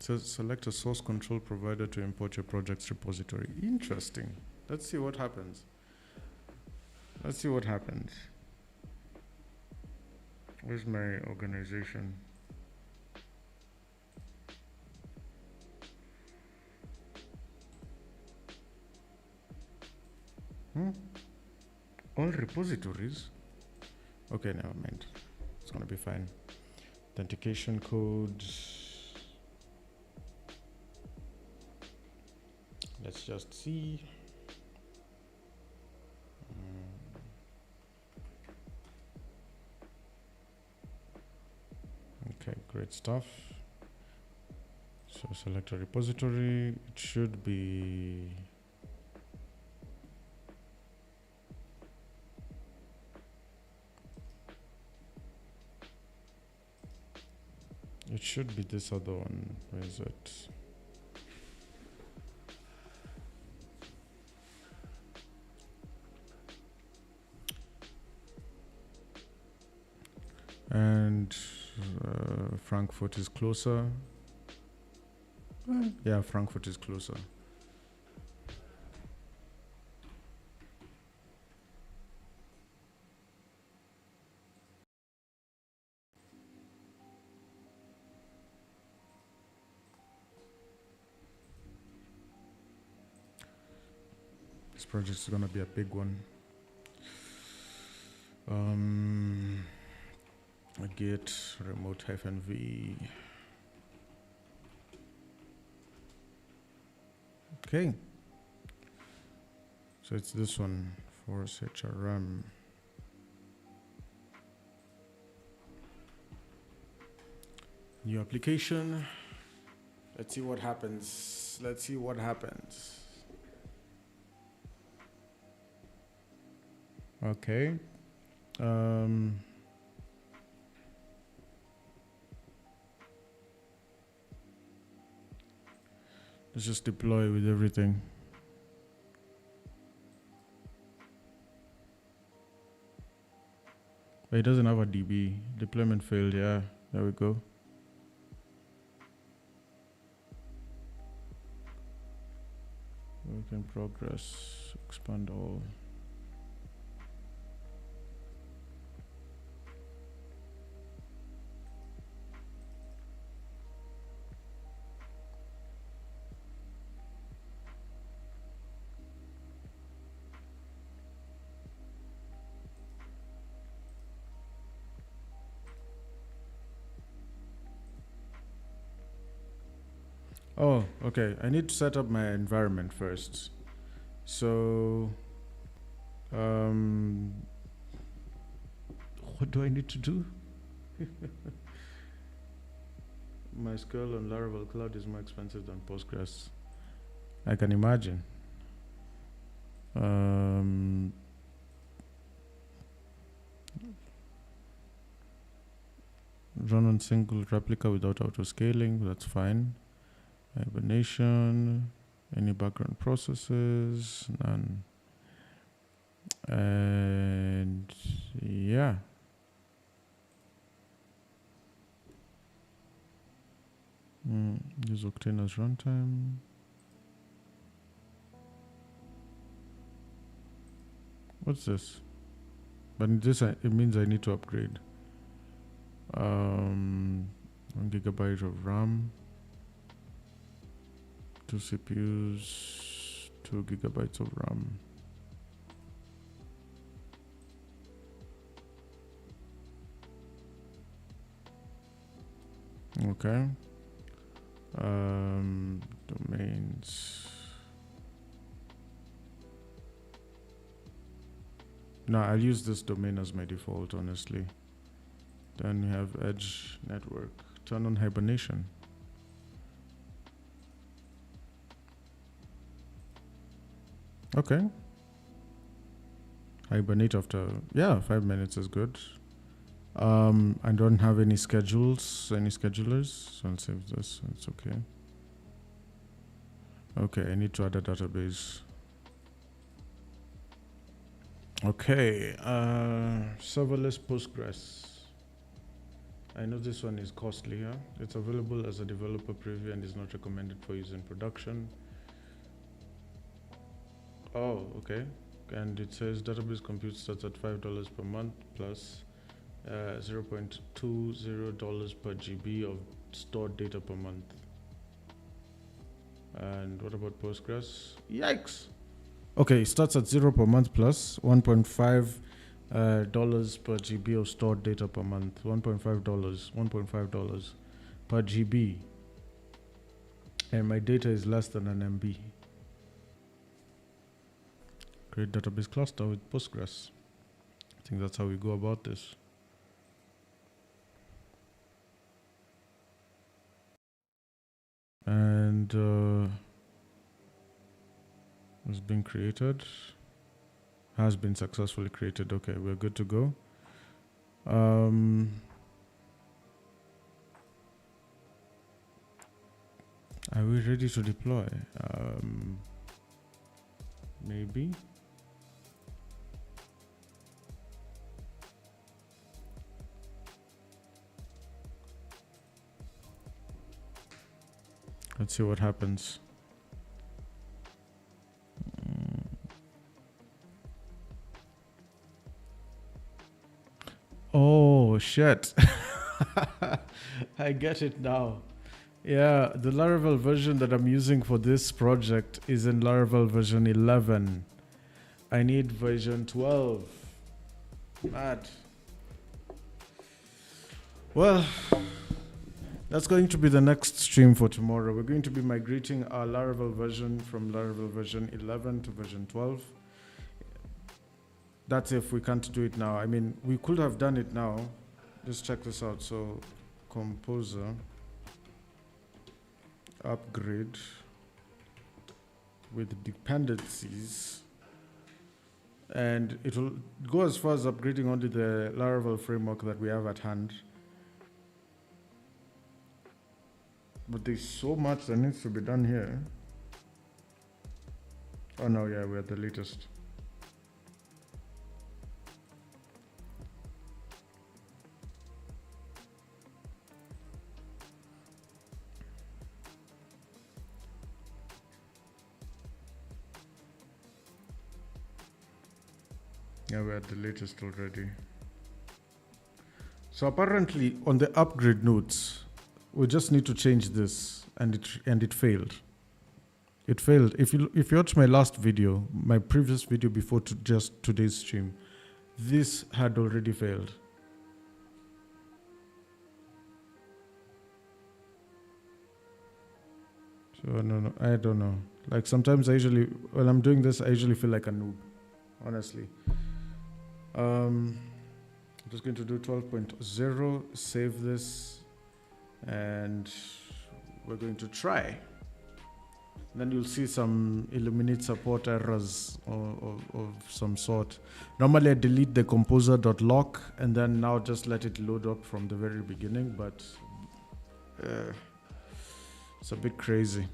So select a source control provider to import your project's repository. Interesting. Let's see what happens. Where's my organization? All repositories? Okay, never mind. It's gonna be fine. Authentication code. Let's just see. Okay, great stuff. So select a repository. It should be this other one. Where is it? And Frankfurt is closer. Yeah, Frankfurt is closer. This project is gonna be a big one. Git remote -v. Okay. So it's this one, force HRM. New application. Let's see what happens. Let's see what happens. Okay. Let's just deploy with everything. But it doesn't have a DB. Deployment failed, yeah. There we go. Work in progress, expand all. Oh, okay. I need to set up my environment first. So, what do I need to do? MySQL on Laravel Cloud is more expensive than Postgres. I can imagine. Run on single replica without auto-scaling, that's fine. Hibernation, any background processes, none. And yeah. Use Octane as runtime. What's this? But this it means I need to upgrade. 1 GB of RAM. 2 CPUs, 2 GB of RAM. Okay. Domains. No, I'll use this domain as my default, honestly. Then we have Edge Network. Turn on hibernation. Okay. Hibernate after, 5 minutes is good. I don't have any schedulers, so I'll save this, it's okay. Okay, I need to add a database. Okay, serverless Postgres. I know this one is costly here. It's available as a developer preview and is not recommended for use in production. Oh, okay. And it says database compute starts at $5 per month plus $0.20 per GB of stored data per month. And what about Postgres? Yikes! Okay, it starts at 0 per month plus $1.5 per GB of stored data per month. $1.5 per GB. And my data is less than an MB. Create database cluster with Postgres. I think that's how we go about this. And it's been created. Has been successfully created. Okay, we're good to go. Are we ready to deploy? Maybe. Let's see what happens. Oh, shit. I get it now. Yeah, the Laravel version that I'm using for this project is in Laravel version 11. I need version 12. Mad. Well, that's going to be the next stream for tomorrow. We're going to be migrating our Laravel version from Laravel version 11 to version 12. That's if we can't do it now. I mean, we could have done it now. Just check this out. So, Composer, upgrade with dependencies. And it will go as far as upgrading only the Laravel framework that we have at hand. But there's so much that needs to be done here. Oh no, yeah, we're at the latest. Yeah, we're at the latest already. So apparently on the upgrade notes, we just need to change this, and it failed. It failed. If you watch my last video, my previous video before just today's stream, this had already failed. So no, I don't know. Like sometimes when I'm doing this, I usually feel like a noob, honestly. I'm just going to do 12.0, save this, and we're going to try. Then you'll see some eliminate support errors of some sort. Normally I delete the composer.lock and then now just let it load up from the very beginning, but it's a bit crazy.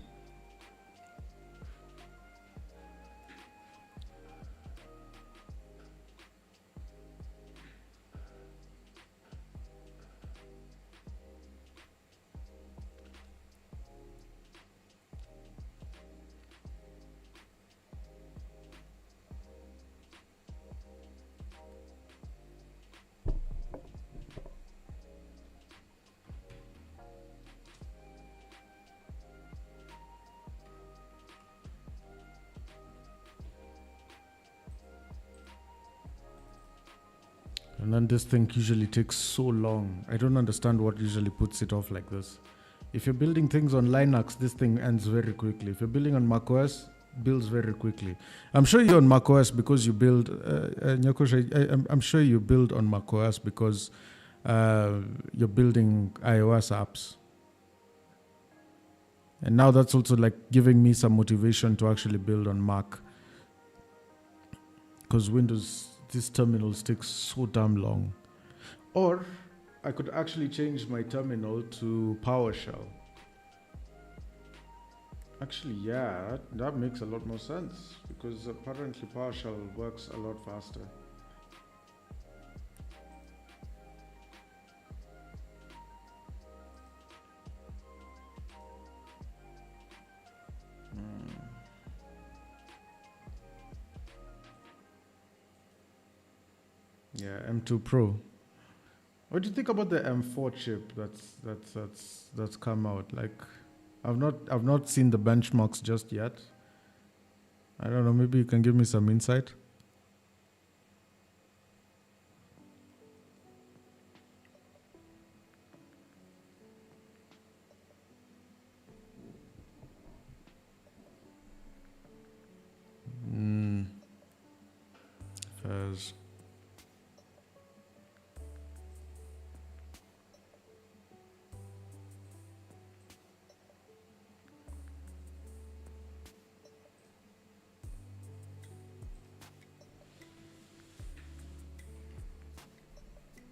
And then this thing usually takes so long. I don't understand what usually puts it off like this. If you're building things on Linux, this thing ends very quickly. If you're building on macOS, builds very quickly. I'm sure you're on macOS because you build, I'm sure you build on macOS because you're building iOS apps. And now that's also like giving me some motivation to actually build on Mac. Because Windows, these terminals take so damn long. Or I could actually change my terminal to PowerShell. Actually, yeah, that makes a lot more sense because apparently PowerShell works a lot faster. Yeah, M2 Pro. What do you think about the M4 chip that's come out? Like, I've not seen the benchmarks just yet. I don't know. Maybe you can give me some insight. Fairs.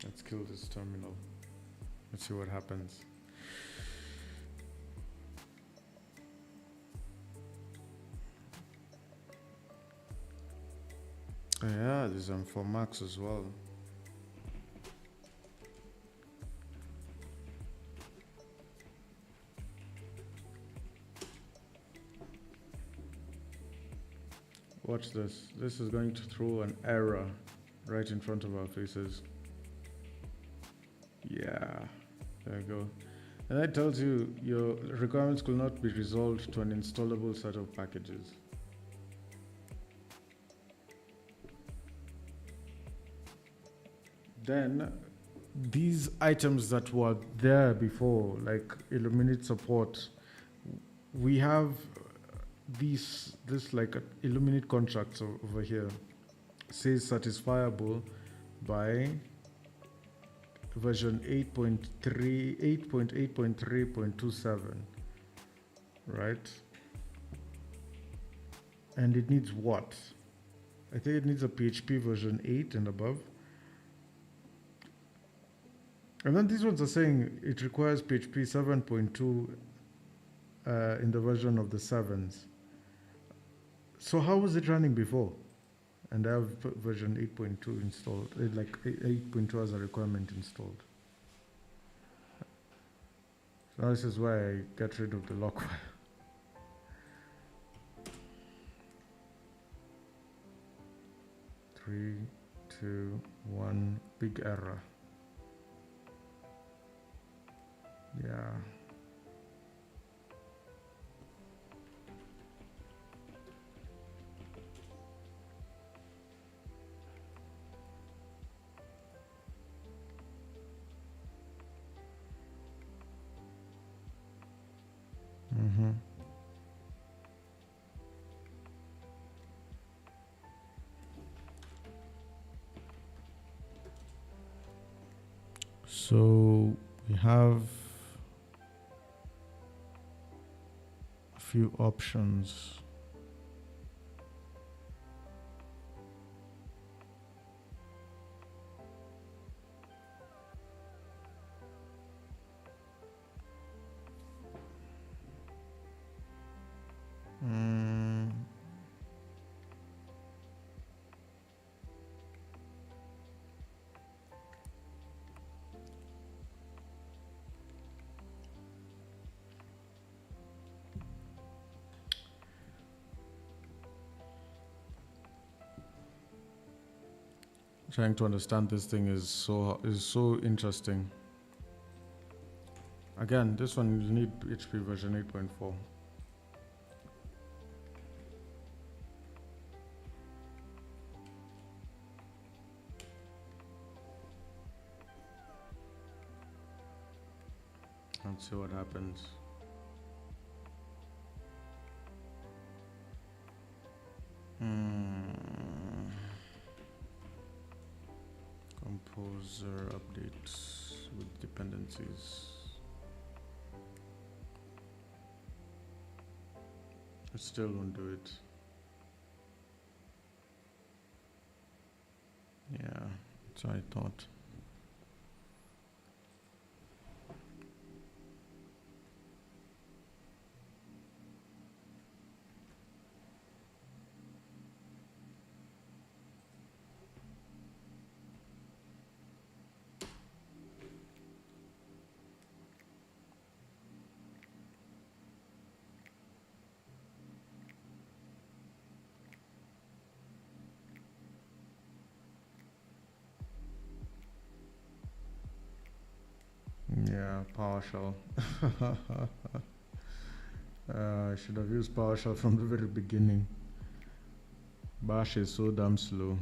Let's kill this terminal. Let's see what happens. Oh yeah, there's M4 Max as well. Watch this. This is going to throw an error right in front of our faces. Yeah, there you go. And that tells you your requirements could not be resolved to an installable set of packages. then these items that were there before, like Illuminate support, we have this like Illuminate contracts over here. Says satisfiable by version 8.8.3.27, right? And it needs what? I think it needs a PHP version 8 and above. And then these ones are saying it requires PHP 7.2 in the version of the 7s. So how was it running before? And I have version 8.2 installed, like 8.2 as a requirement installed. So this is why I get rid of the lock file. 3, 2, 1, big error. Yeah. Mm-hmm. So we have a few options. Trying to understand this thing is so interesting. Again, this one you need PHP version 8.4. Let's see what happens. Composer updates with dependencies. It still won't do it. Yeah, that's what I thought. Yeah, PowerShell. I should have used PowerShell from the very beginning. Bash is so damn slow.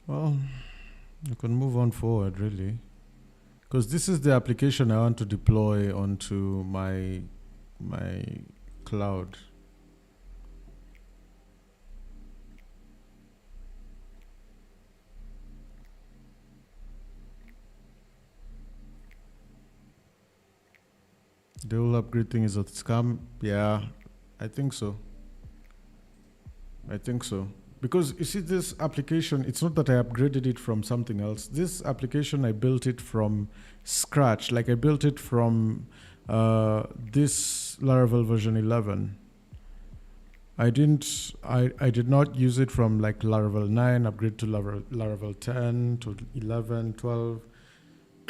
Well, you can move on forward, really. Because this is the application I want to deploy onto my cloud. The whole upgrade thing is a scam. Yeah, I think so. Because you see, this application, it's not that I upgraded it from something else. This application, I built it from scratch. Like I built it from this Laravel version 11. I did not use it from like Laravel 9, upgrade to Laravel 10, to 11, 12.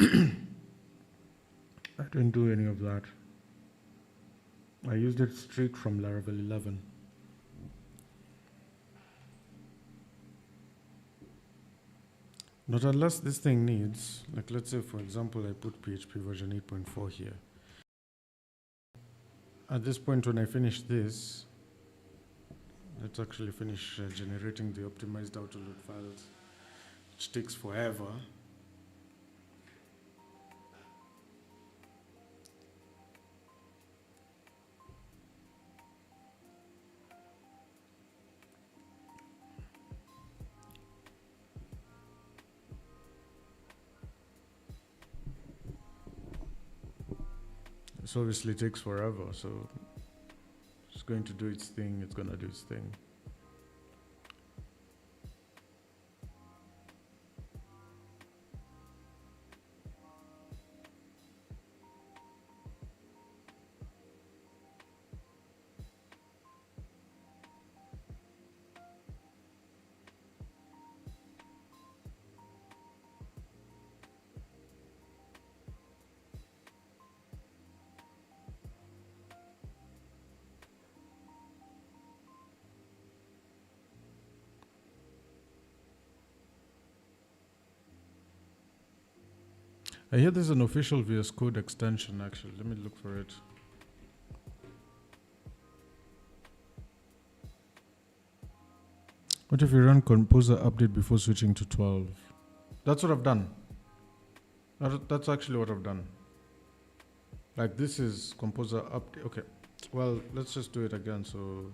I didn't do any of that. I used it straight from Laravel 11. Not unless this thing needs, like let's say for example, I put PHP version 8.4 here. At this point when I finish this, let's actually finish generating the optimized autoload files, which takes forever. This obviously takes forever, so it's going to do its thing, it's gonna do its thing. I hear there's an official VS Code extension actually. Let me look for it. What if you run Composer update before switching to 12? That's what I've done. That's actually what I've done. Like this is Composer update. Okay. Well, let's just do it again. So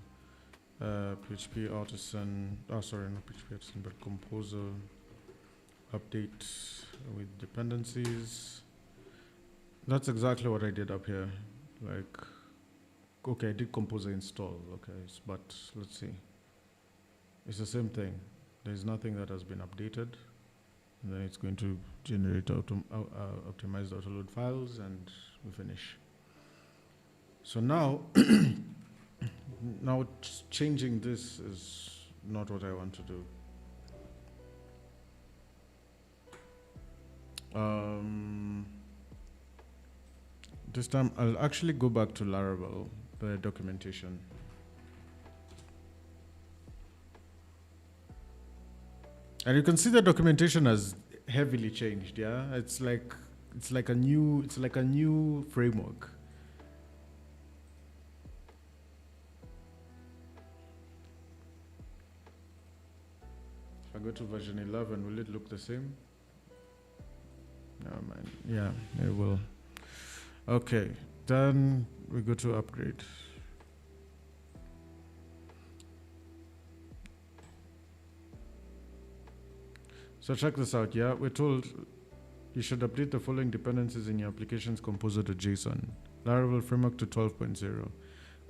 PHP artisan. Oh, sorry, not PHP artisan, but Composer update with dependencies. That's exactly what I did up here. Like, okay, I did Composer install. Okay, but let's see. It's the same thing. There's nothing that has been updated. And then it's going to generate optimized autoload files, and we finish. So now, now changing this is not what I want to do. This time I'll actually go back to Laravel, the documentation. And you can see the documentation has heavily changed, yeah? It's like a new framework. If I go to version 11, will it look the same? No, man. Yeah, it will. Okay, then we go to upgrade. So check this out, yeah? We're told you should update the following dependencies in your application's composer.json. Laravel framework to 12.0.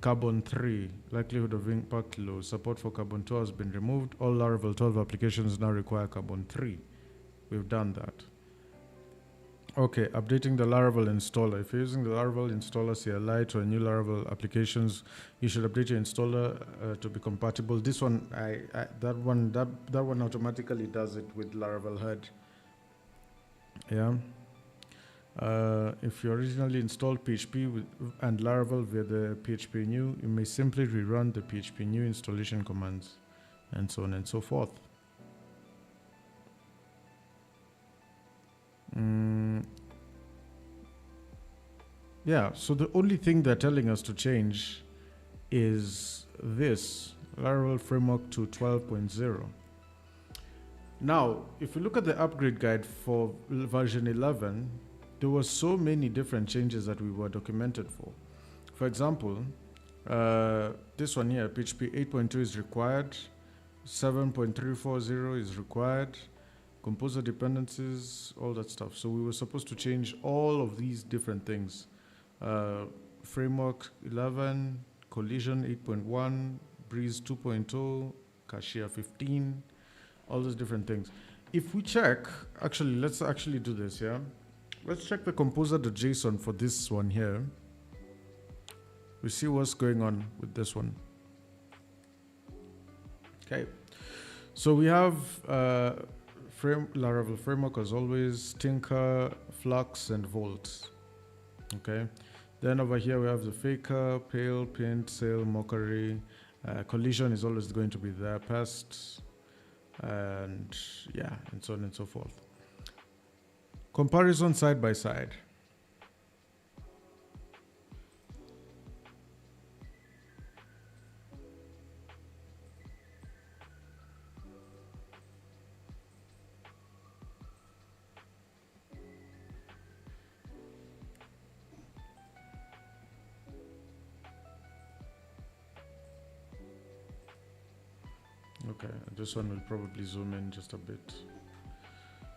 Carbon 3, likelihood of impact low. Support for Carbon 2 has been removed. All Laravel 12 applications now require Carbon 3. We've done that. Okay, updating the Laravel installer. If you're using the Laravel installer CLI to a new Laravel applications, you should update your installer to be compatible. This one, that one automatically does it with Laravel head. Yeah. If you originally installed PHP and Laravel via the PHP new, you may simply rerun the PHP new installation commands, and so on and so forth. Yeah, so the only thing they're telling us to change is this Laravel framework to 12.0. Now, if you look at the upgrade guide for version 11, there were so many different changes that we were documented for. For example, this one here, PHP 8.2 is required, 7.340 is required, composer dependencies, all that stuff. So we were supposed to change all of these different things. Framework 11, collision 8.1, breeze 2.0, cashier 15, all those different things. If we check, actually, let's actually do this, yeah? Let's check the composer.json for this one here. We see what's going on with this one. Okay. So we have Laravel framework as always, Tinker, Flux, and Volt. Okay. Then over here we have the faker, pale, pint, sail, mockery. Collision is always going to be there. Pest, and yeah, and so on and so forth. Comparison side by side. Okay, this one will probably zoom in just a bit.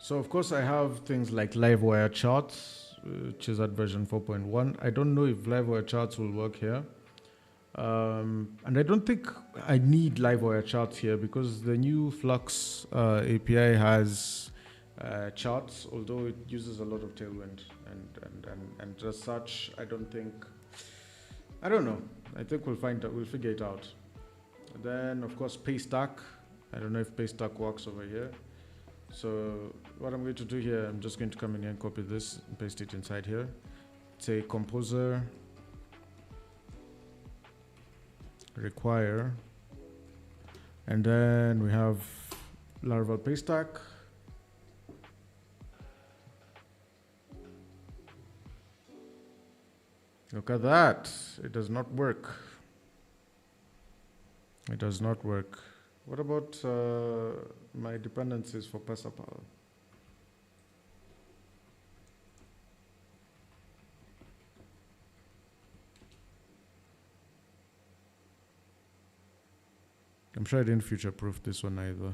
So of course I have things like Livewire charts, which is at version 4.1. I don't know if Livewire charts will work here. And I don't think I need Livewire charts here because the new Flux API has charts, although it uses a lot of Tailwind. And as such, I don't know. I think we'll figure it out. Then of course PayStack. I don't know if PayStack works over here. So what I'm going to do here, I'm just going to come in here and copy this and paste it inside here. Say composer require, and then we have Laravel PayStack. Look at that, it does not work. It does not work. What about my dependencies for Passapal? I'm sure I didn't future-proof this one either.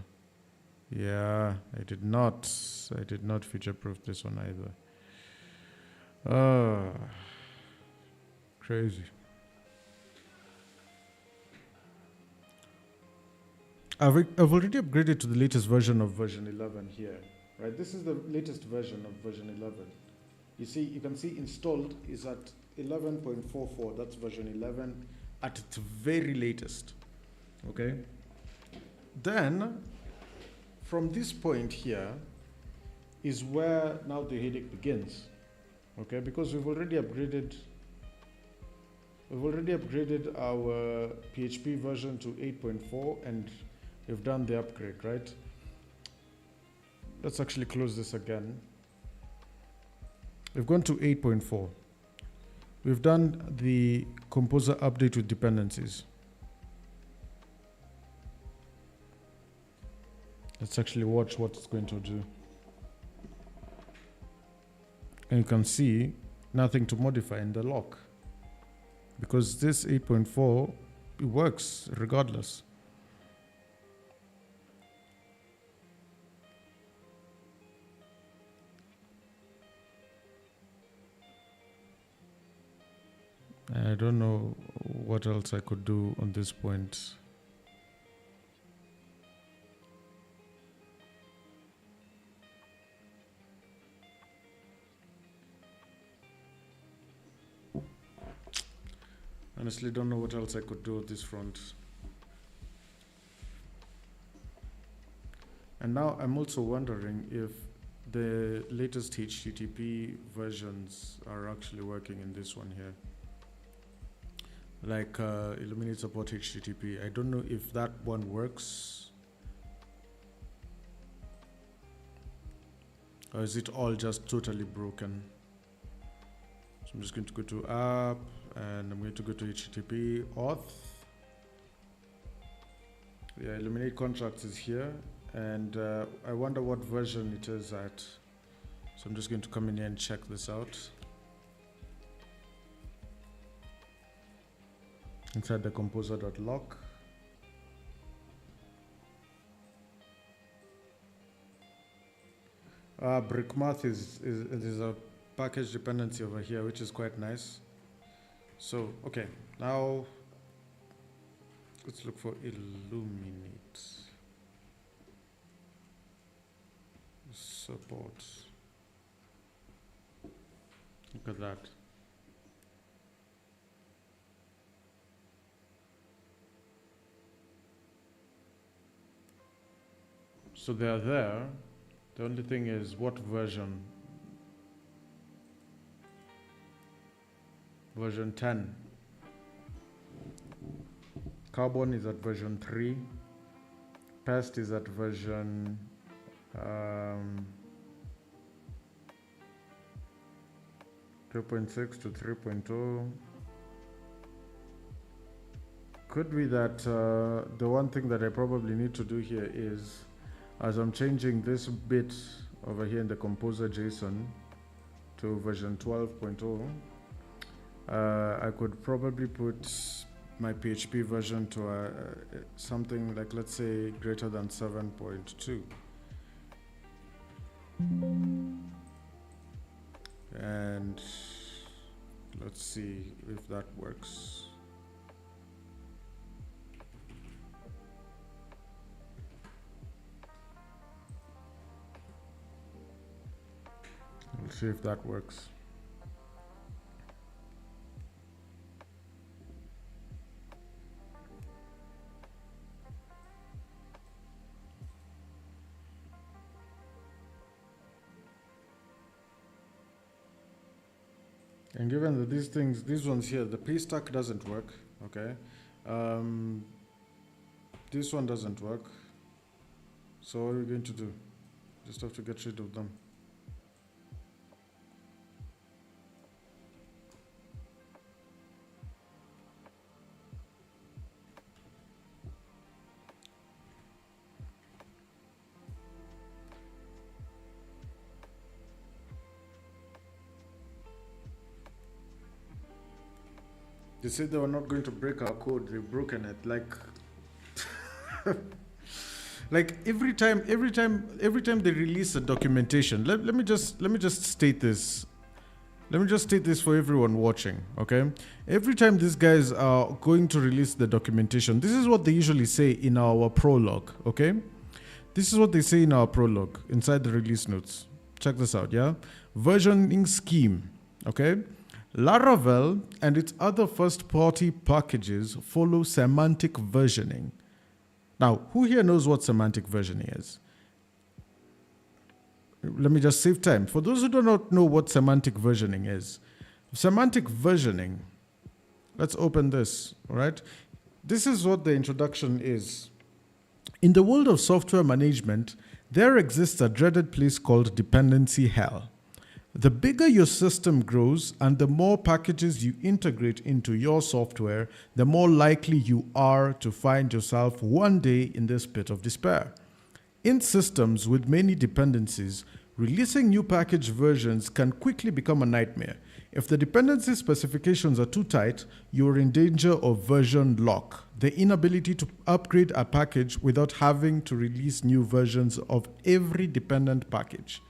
Yeah, I did not. I did not future-proof this one either. Crazy. I've already upgraded to the latest version of version 11 here, right? This is the latest version of version 11. You can see installed is at 11.44. That's version 11 at its very latest. Okay. Then, from this point here, is where now the headache begins. Okay, because we've already upgraded our PHP version to 8.4 and we've done the upgrade, right? Let's actually close this again. We've gone to 8.4. We've done the composer update with dependencies. Let's actually watch what it's going to do. And you can see nothing to modify in the lock, because this 8.4, it works regardless. I don't know what else I could do on this point. Honestly, don't know what else I could do on this front. And now I'm also wondering if the latest HTTP versions are actually working in this one here. Like Illuminate support HTTP. I don't know if that one works. Or is it all just totally broken? So I'm just going to go to app and I'm going to go to HTTP auth. Yeah, Illuminate contracts is here. And I wonder what version it is at. So I'm just going to come in here and check this out. Inside the composer.lock. Brickmath is a package dependency over here, which is quite nice. So, okay, now let's look for Illuminate support. Look at that. So they are there. The only thing is what version? Version 10. Carbon is at version 3. past is at version 2.6 to 3.0. Could be that the one thing that I probably need to do here is, as I'm changing this bit over here in the composer JSON to version 12.0, I could probably put my PHP version to something like, let's say, greater than 7.2. And let's see if that works. Let's see if that works. And given that these ones here, the P stack doesn't work, okay? This one doesn't work. So what are we going to do? Just have to get rid of them. They said they were not going to break our code. They've broken it. Like every time they release a documentation. Let me just state this. Let me just state this for everyone watching. Okay. Every time these guys are going to release the documentation, this is what they usually say in our prologue. Okay. This is what they say in our prologue inside the release notes. Check this out. Yeah. Versioning scheme. Okay. Laravel and its other first-party packages follow semantic versioning. Now, who here knows what semantic versioning is? Let me just save time. For those who do not know what semantic versioning is, semantic versioning, let's open this, all right? This is what the introduction is. In the world of software management, there exists a dreaded place called dependency hell. The bigger your system grows and the more packages you integrate into your software, the more likely you are to find yourself one day in this pit of despair. In systems with many dependencies, releasing new package versions can quickly become a nightmare. If the dependency specifications are too tight, you are in danger of version lock, the inability to upgrade a package without having to release new versions of every dependent package.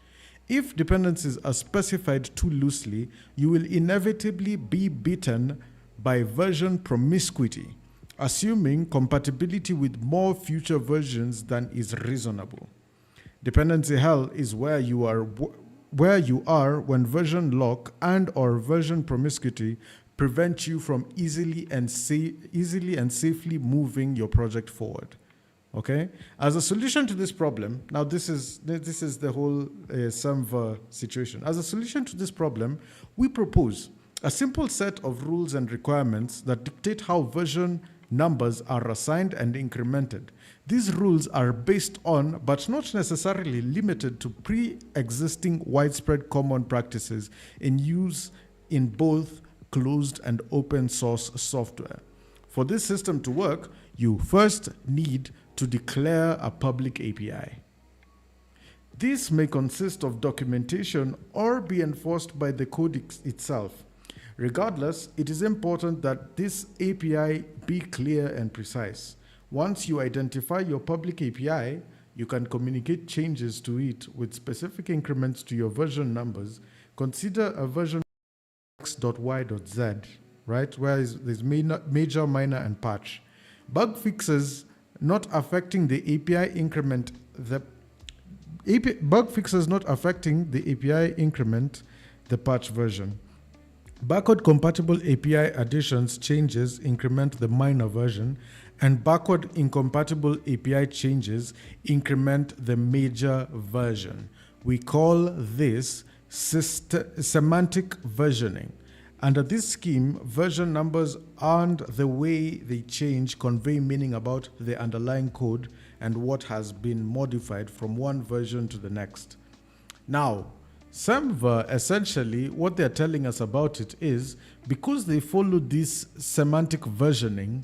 If dependencies are specified too loosely, you will inevitably be beaten by version promiscuity, assuming compatibility with more future versions than is reasonable. Dependency hell is where you are when version lock and or version promiscuity prevent you from easily and safely moving your project forward. Okay, as a solution to this problem, now this is the whole Samva situation. As a solution to this problem, we propose a simple set of rules and requirements that dictate how version numbers are assigned and incremented. These rules are based on, but not necessarily limited to, pre-existing widespread common practices in use in both closed and open source software. For this system to work, you first need to declare a public API. This may consist of documentation or be enforced by the code itself. Regardless, it is important that this API be clear and precise. Once you identify your public API, you can communicate changes to it with specific increments to your version numbers. Consider a version x.y.z, right? Where there's major, minor, and patch. Bug fixes not affecting the API increment, the patch version. Backward compatible API additions changes increment the minor version, and backward incompatible API changes increment the major version. We call this semantic versioning. Under this scheme, version numbers and the way they change convey meaning about the underlying code and what has been modified from one version to the next. Now, Semver, essentially, what they're telling us about it is, because they follow this semantic versioning,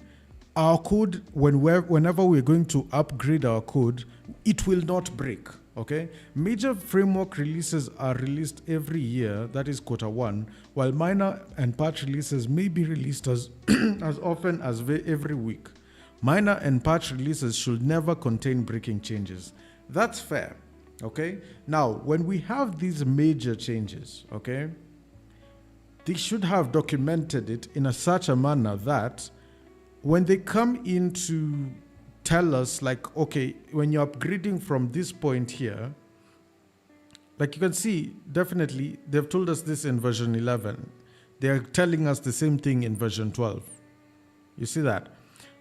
our code, whenever we're going to upgrade our code, it will not break, okay? Major framework releases are released every year, that is Q1, while minor and patch releases may be released as, as often as every week. Minor and patch releases should never contain breaking changes. That's fair, okay? Now, when we have these major changes, okay, they should have documented it in such a manner that when they come in to tell us, like, okay, when you're upgrading from this point here, like you can see, definitely, they've told us this in version 11. They're telling us the same thing in version 12. You see that?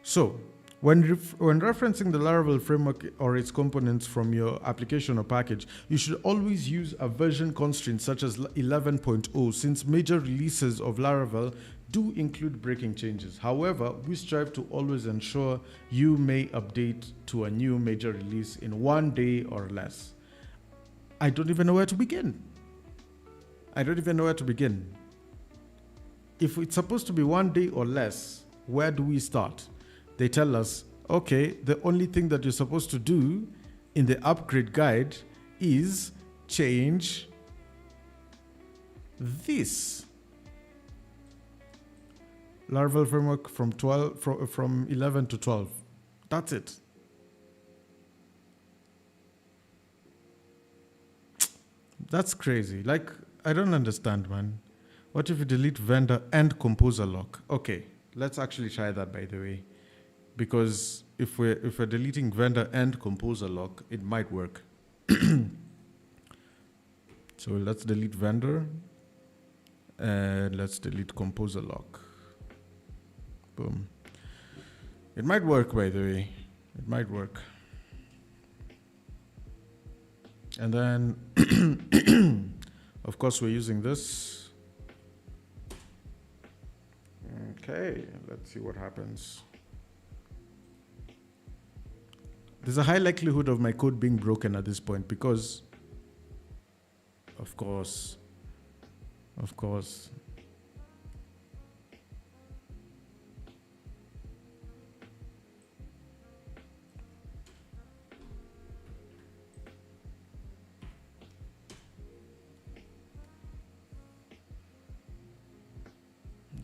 So, when referencing the Laravel framework or its components from your application or package, you should always use a version constraint such as 11.0, since major releases of Laravel do include breaking changes. However, we strive to always ensure you may update to a new major release in 1 day or less. I don't even know where to begin. If it's supposed to be 1 day or less, where do we start? They tell us, okay, the only thing that you're supposed to do in the upgrade guide is change this. Laravel framework from 11 to 12. That's it. That's crazy. Like, I don't understand, man. What if you delete vendor and composer lock? Okay, let's actually try that, by the way. Because if we're deleting vendor and composer lock, it might work. So let's delete vendor and let's delete composer lock. Boom. It might work, by the way. It might work. And then, of course, we're using this. Okay, let's see what happens. There's a high likelihood of my code being broken at this point because, of course.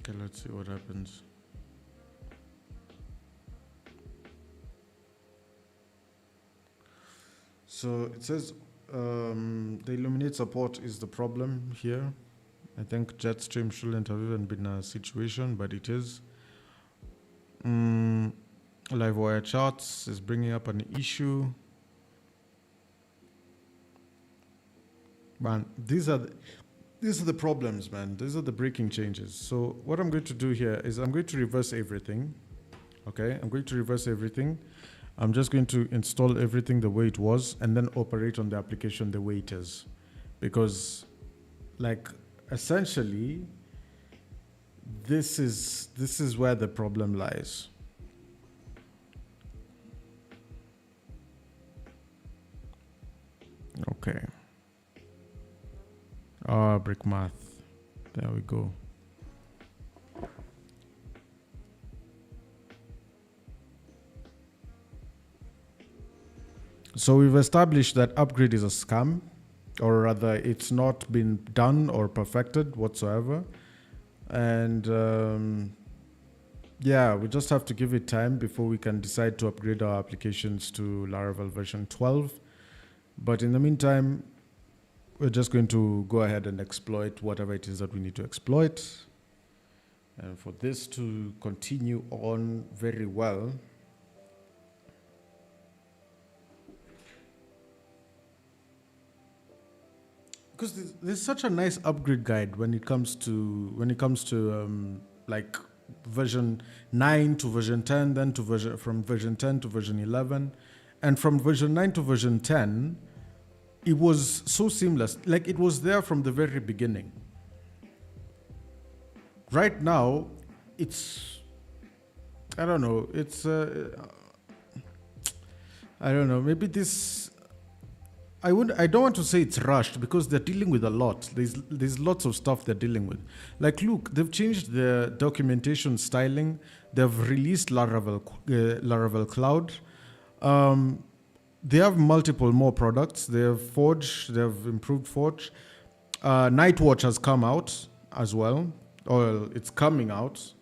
Okay, let's see what happens. So it says the Illuminate support is the problem here. I think Jetstream shouldn't have even been a situation, but it is. Livewire charts is bringing up an issue. Man, these are the problems, man. These are the breaking changes. So what I'm going to do here is I'm going to reverse everything. Okay, I'm going to reverse everything. I'm just going to install everything the way it was and then operate on the application the way it is. Because, like, essentially, this is where the problem lies. Okay. Brick math. There we go. So we've established that upgrade is a scam, or rather it's not been done or perfected whatsoever. And yeah, we just have to give it time before we can decide to upgrade our applications to Laravel version 12. But in the meantime, we're just going to go ahead and exploit whatever it is that we need to exploit. And for this to continue on very well, because there's such a nice upgrade guide when it comes to like version 9 to version 10, then to from version 10 to version 11, and from version 9 to version 10, it was so seamless. Like, it was there from the very beginning. Right now, it's, I don't know, it's I don't know. Maybe this. I don't want to say it's rushed because they're dealing with a lot. There's lots of stuff they're dealing with. Like, look, they've changed the documentation styling. They've released Laravel Cloud. They have multiple more products. They have Forge. They have improved Forge. Nightwatch has come out as well. Or it's coming out.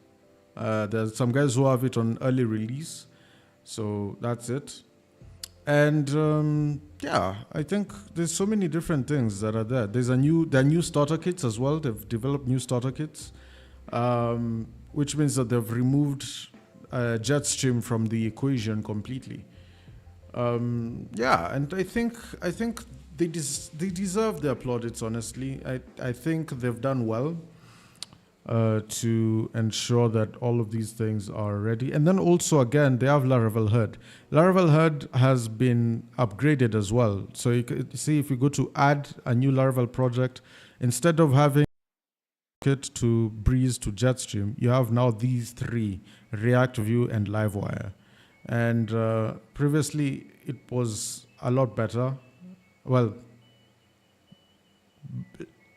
There's some guys who have it on early release. So that's it. And yeah, I think there's so many different things that are there. There are new starter kits as well. They've developed new starter kits, which means that they've removed Jetstream from the equation completely. Yeah, and I think they deserve their plaudits. Honestly, I think they've done well to ensure that all of these things are ready. And then also, again, they have Laravel Herd. Laravel Herd has been upgraded as well. So you can see if you go to add a new Laravel project, instead of having it to Breeze to Jetstream, you have now these three, React, Vue, and Livewire. And previously, it was a lot better. Well,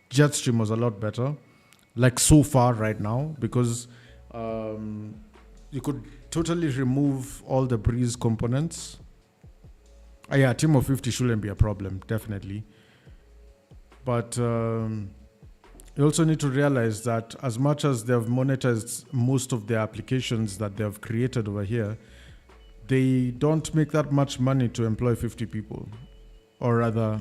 Jetstream was a lot better. Like so far right now, because you could totally remove all the Breeze components. Yeah, team of 50 shouldn't be a problem, definitely. But you also need to realize that as much as they've monetized most of their applications that they've created over here, they don't make that much money to employ 50 people. Or rather,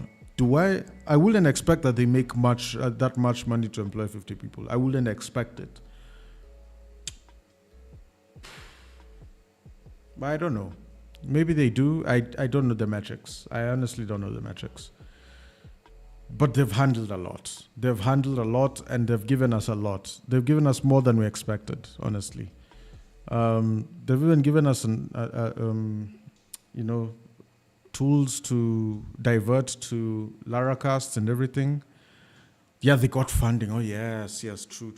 I wouldn't expect that they make that much money to employ 50 people. I wouldn't expect it. But I don't know. Maybe they do. I don't know the metrics. I honestly don't know the metrics. But they've handled a lot. They've handled a lot, and they've given us a lot. They've given us more than we expected, honestly. They've even given us tools to divert to Laracasts and everything. Yeah, they got funding. Oh, yes, true.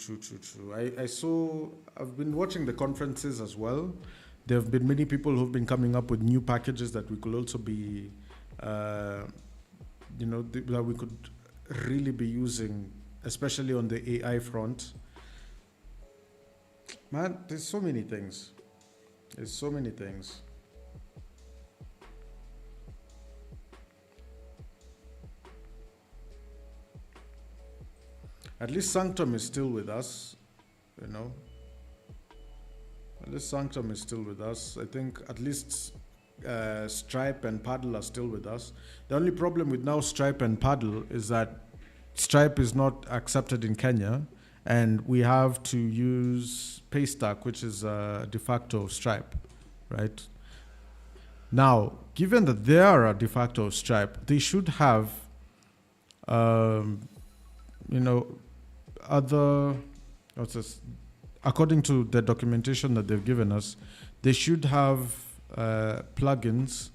I've been watching the conferences as well. There have been many people who've been coming up with new packages that we could also be, that we could really be using, especially on the AI front. Man, there's so many things. At least Sanctum is still with us, At least Sanctum is still with us. I think at least Stripe and Paddle are still with us. The only problem with now Stripe and Paddle is that Stripe is not accepted in Kenya, and we have to use Paystack, which is de facto of Stripe, right? Now, given that they are a de facto of Stripe, they should have, according to the documentation that they've given us, they should have plugins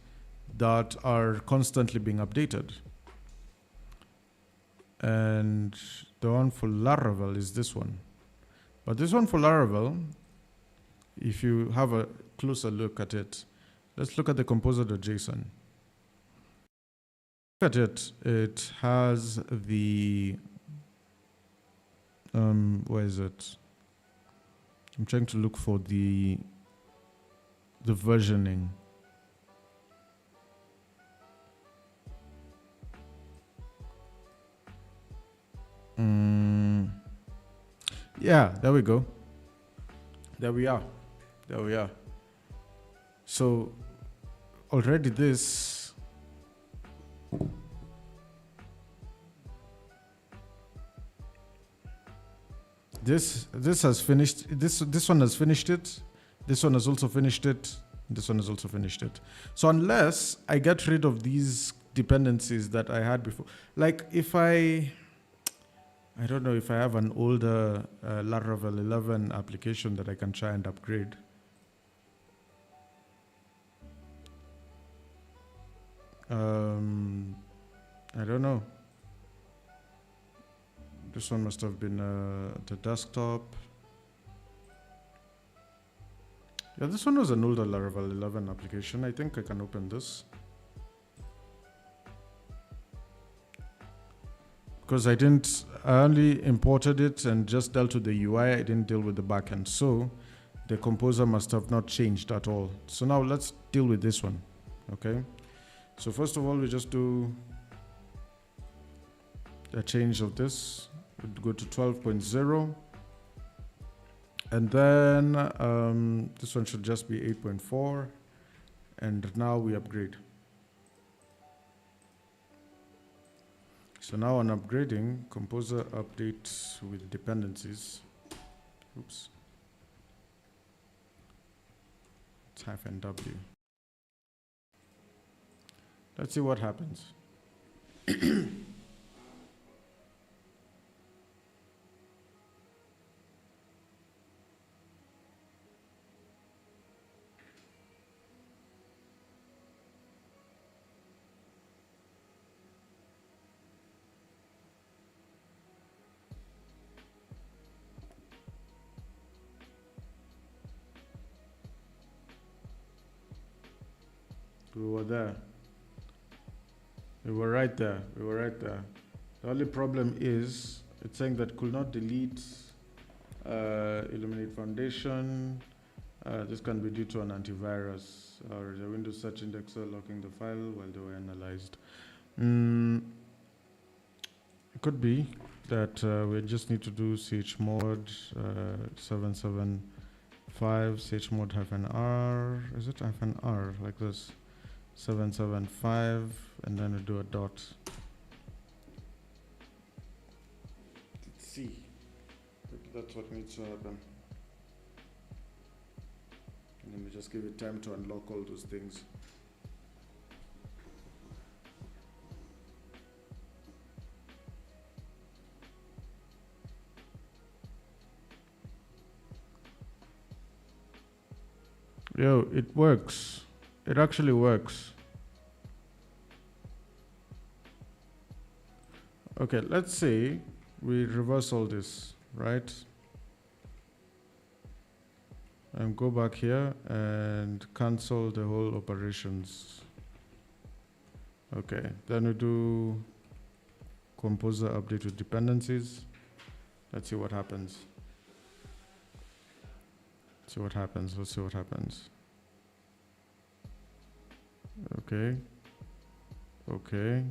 that are constantly being updated. And the one for Laravel is this one. But this one for Laravel, if you have a closer look at it, let's look at the composer.json. Look at it. It has the where is it? I'm trying to look for the versioning. Yeah, there we go. There we are. So already this has finished. This one has finished it. This one has also finished it. This one has also finished it. So unless I get rid of these dependencies that I had before, like if I don't know if I have an older Laravel 11 application that I can try and upgrade. I don't know. This one must have been the desktop. Yeah, this one was an older Laravel 11 application. I think I can open this. Because I only imported it and just dealt with the UI. I didn't deal with the backend. So the composer must have not changed at all. So now let's deal with this one. Okay. So first of all, we just do a change of this. We'd go to 12.0. And then this one should just be 8.4. And now we upgrade. So now on upgrading, composer updates with dependencies. Oops. It's -W. Let's see what happens. We were there. We were right there. We were right there. The only problem is it's saying that could not delete Illuminate Foundation. This can be due to an antivirus or the Windows search indexer locking the file while they were analyzed. It could be that we just need to do chmod 775 chmod -r. Is it -r like this? 775, and then we do a dot. Let's see. That's what needs to happen. And then we just give it time to unlock all those things. Yo, it works. It actually works. Okay, let's say we reverse all this, right? And go back here and cancel the whole operations. Okay, then we do composer update with dependencies. Let's see what happens. Let's see what happens. Let's see what happens. Okay. Okay.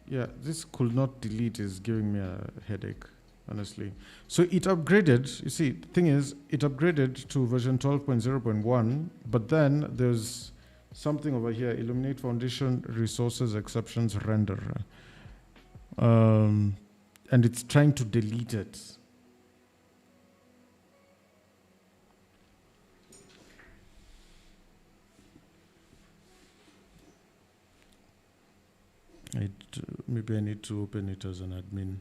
Yeah, this could not delete is giving me a headache, honestly. So it upgraded. You see, the thing is, it upgraded to version 12.0.1, but then there's something over here, Illuminate Foundation Resources Exceptions Render. And it's trying to delete it. Maybe I need to open it as an admin.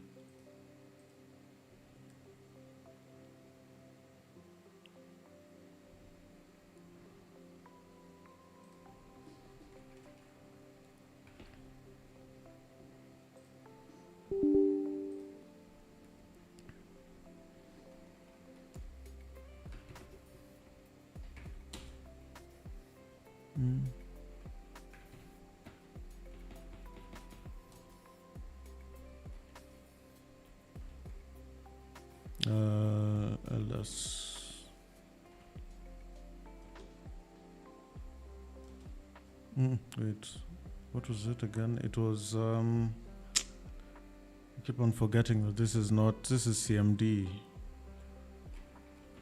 ls wait, what was it again? It was I keep on forgetting that this is CMD.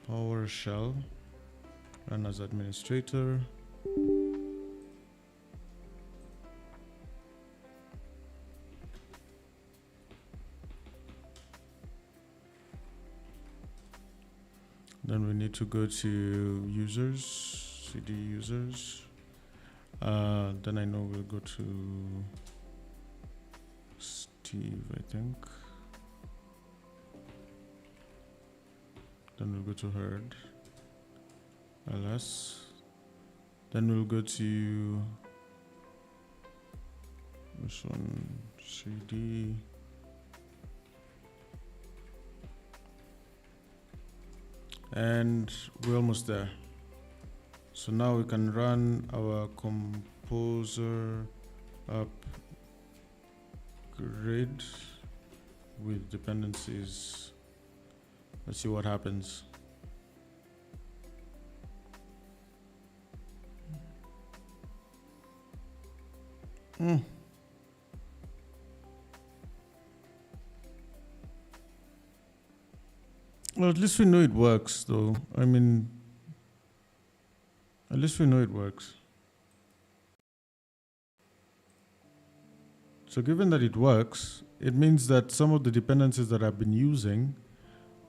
PowerShell, run as administrator. Then we need to go to users, cd users. Then I know we'll go to Steve, I think. Then we'll go to herd, ls. Then we'll go to this one, cd. And we're almost there. So now we can run our composer upgrade with dependencies. Let's see what happens. Well, at least we know it works, though. I mean, at least we know it works. So given that it works, it means that some of the dependencies that I've been using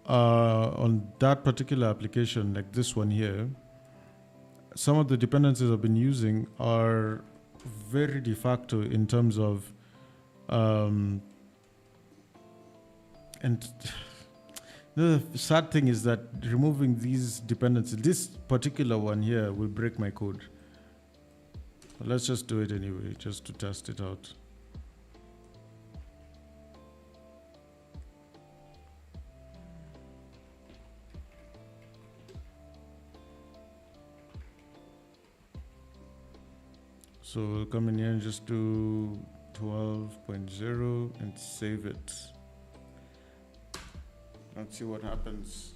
on that particular application, like this one here, some of the dependencies I've been using are very de facto in terms of, and the sad thing is that removing these dependencies, this particular one here will break my code. But let's just do it anyway, just to test it out. So we'll come in here and just do 12.0 and save it. Let's see what happens.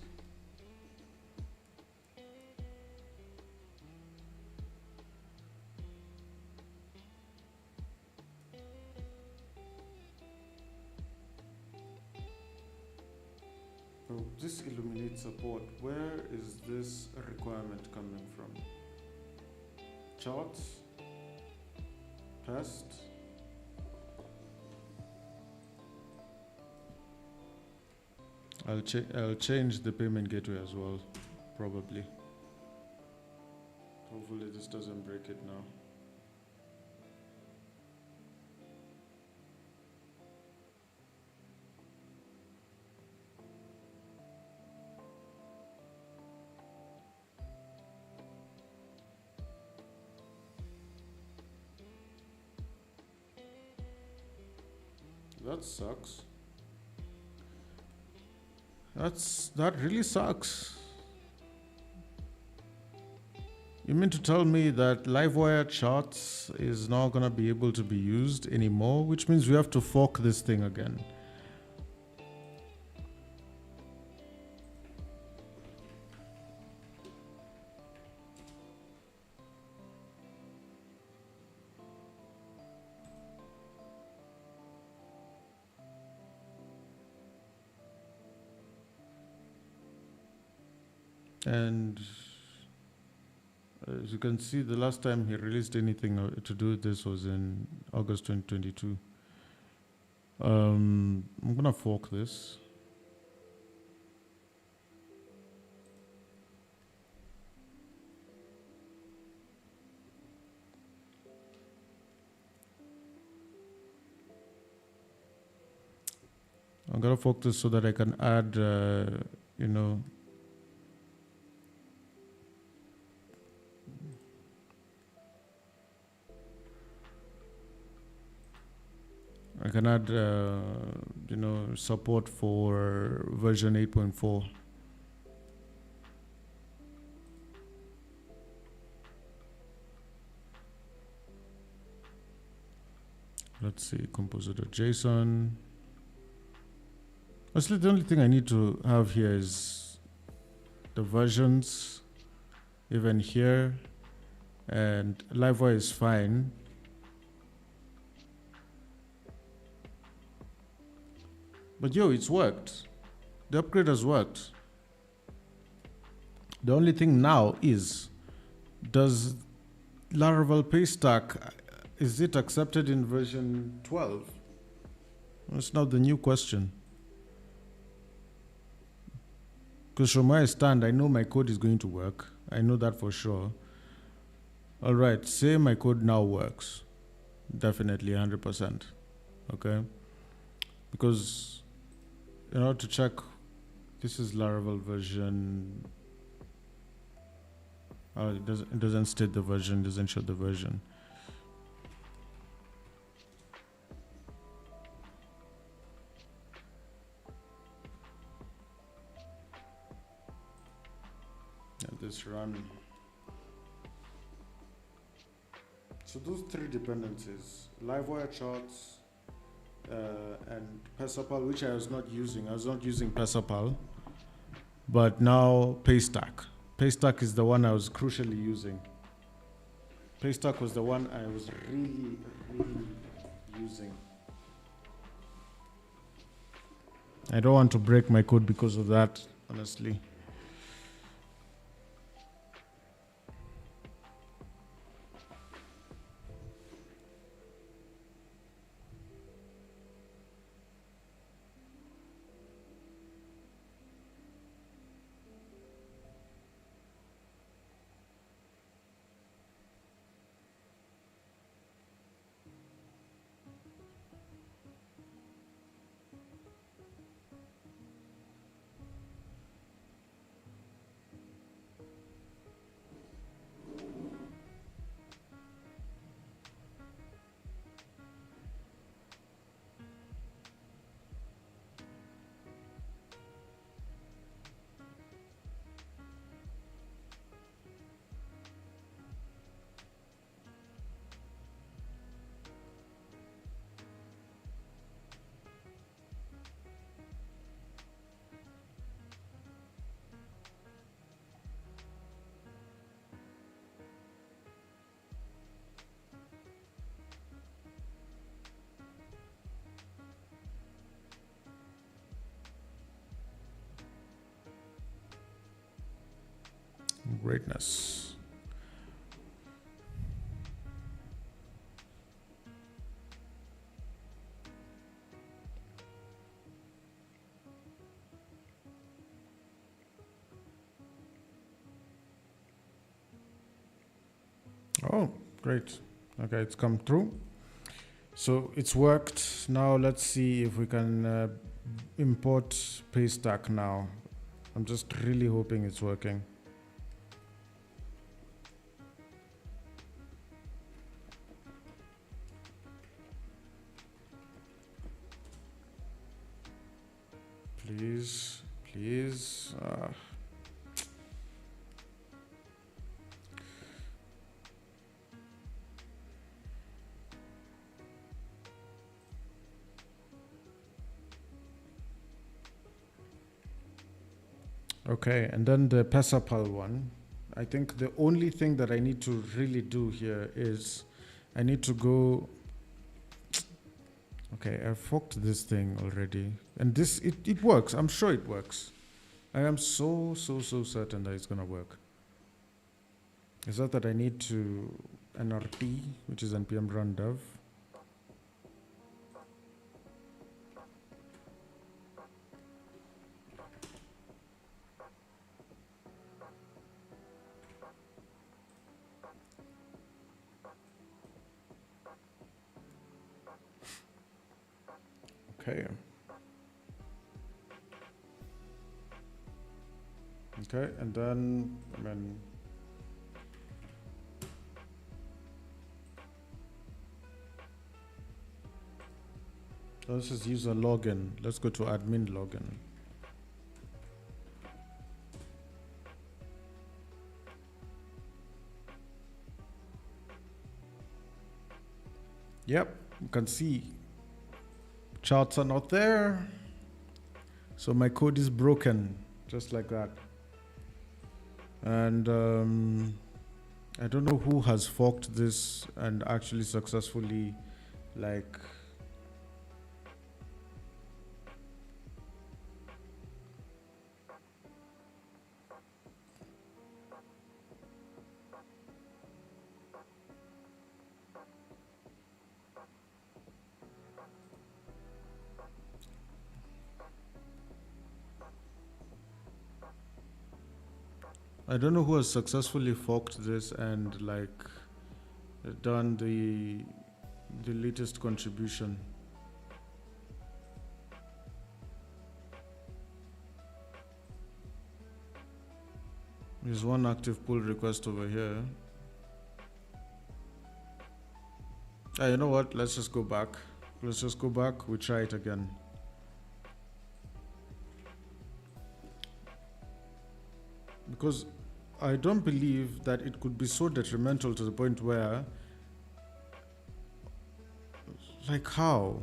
So this illuminate support, where is this requirement coming from? Charts? Test? I'll change the payment gateway as well, probably. Hopefully this doesn't break it now. That sucks. That really sucks. You mean to tell me that Livewire charts is not gonna be able to be used anymore, which means we have to fork this thing again. And as you can see, the last time he released anything to do with this was in August 2022. I'm gonna fork this. I'm gonna fork this so that I can add, you know, I can add, you know, support for version 8.4. Let's see, composer.json. Actually, the only thing I need to have here is the versions, even here, and Livewire is fine. But yo, it's worked. The upgrade has worked. The only thing now is, does Laravel Paystack, is it accepted in version 12? That's now the new question. Because from where I stand, I know my code is going to work. I know that for sure. All right, say my code now works. Definitely 100%. Okay? Because in order to check, this is Laravel version. It doesn't state the version, doesn't show the version. Let this run. So those three dependencies, livewire charts, and Pesapal, which I was not using. I was not using Pesapal, but now Paystack. Paystack is the one I was crucially using. Paystack was the one I was really using. I don't want to break my code because of that, honestly. Greatness. Oh, great. Okay, it's come through. So it's worked. Now let's see if we can import Paystack now. I'm just really hoping it's working. Please, please. Okay, and then the Pesapal one. I think the only thing that I need to really do here is I need to go. Okay, I forked this thing already. And this, it works. I'm sure it works. I am so certain that it's going to work. It's not that I need to nrt, which is npm run dev. Okay. Okay, and then, let's just use a login. Let's go to admin login. Yep, you can see charts are not there. So my code is broken, just like that. And I don't know who has forked this and actually successfully, like, I don't know who has successfully forked this and like done the latest contribution. There's one active pull request over here. You know what? Let's just go back. Let's just go back. We try it again. Because I don't believe that it could be so detrimental to the point where Like how?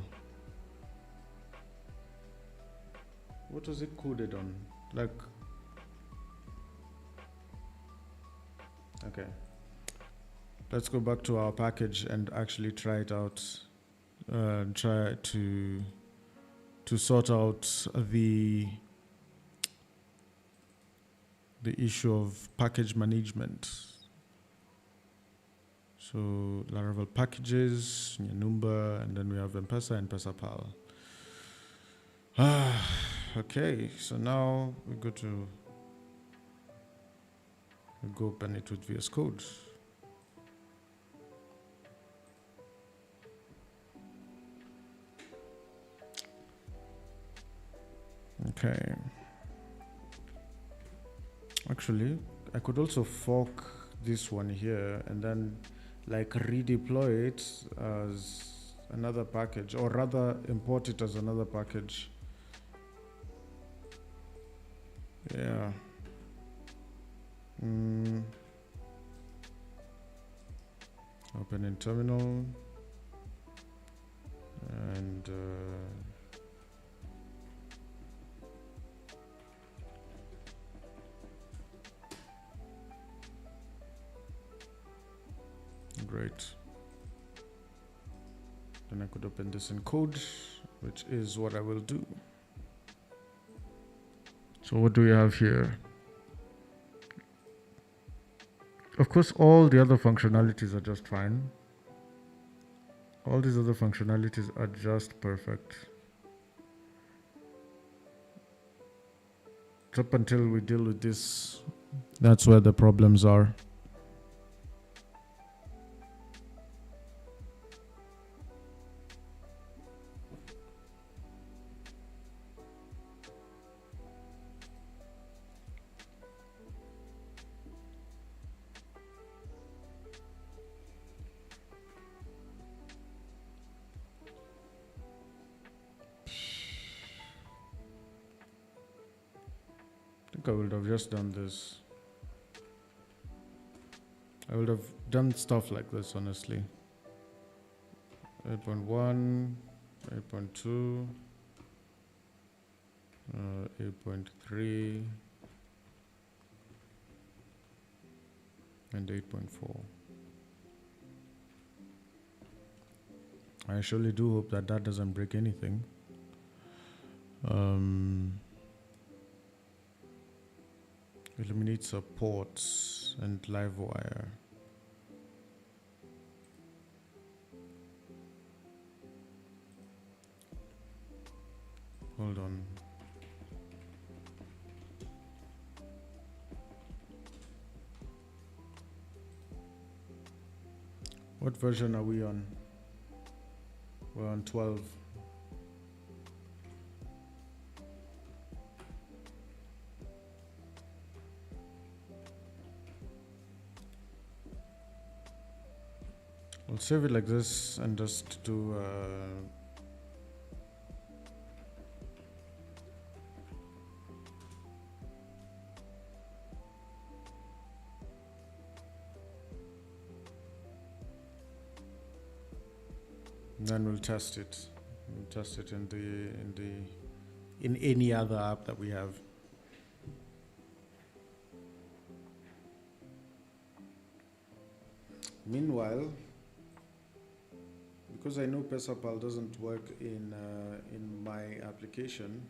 What was it coded on? Like, okay. Let's go back to our package and actually try it out. Try to sort out the issue of package management. So Laravel packages, Number, and then we have M-Pesa and M-Pesa Pal. Okay, so now we go open it with VS Code. Okay. Actually, I could also fork this one here and then like redeploy it as another package, or rather import it as another package. Yeah. Open in terminal and great. Then I could open this in code, which is what I will do. So what do we have here? Of course, all the other functionalities are just fine. All these other functionalities are just perfect. Up until we deal with this, that's where the problems are. I think I would have just done this. I would have done stuff like this, honestly. 8.1, 8.2, 8.3, and 8.4. I surely do hope that that doesn't break anything. Eliminate supports and Livewire. Hold on. What version are we on? We're on 12. We'll save it like this and just do then we'll test it. We'll test it in any other app that we have. Meanwhile, because I know PesaPal doesn't work in my application,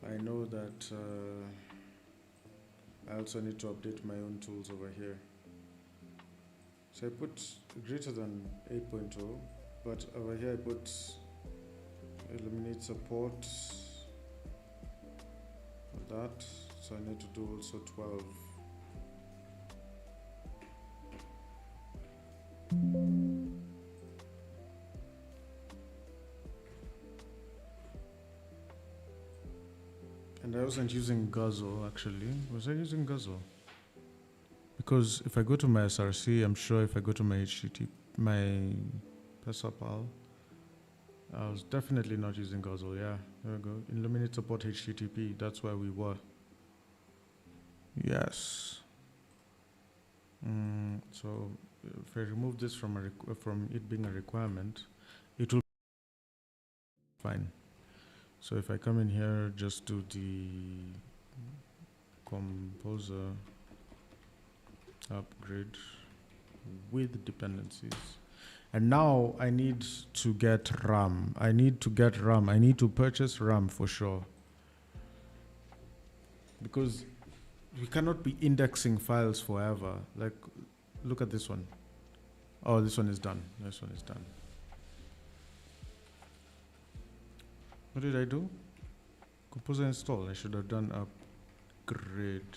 I know that I also need to update my own tools over here. So I put greater than 8.0, but over here I put eliminate support for that. So I need to do also 12. And I wasn't using Guzzle actually. Was I using Guzzle? Because if I go to my SRC, I'm sure if I go to my HTTP, my PesaPal, I was definitely not using Guzzle. Yeah, there we go. Eliminate support HTTP. That's where we were. Yes. So if I remove this from it being a requirement, Fine. So if I come in here, just do the composer upgrade with dependencies. And now I need to get RAM. I need to purchase RAM for sure. Because we cannot be indexing files forever. Like, look at this one. Oh, this one is done. This one is done. What did I do? Composer install. I should have done upgrade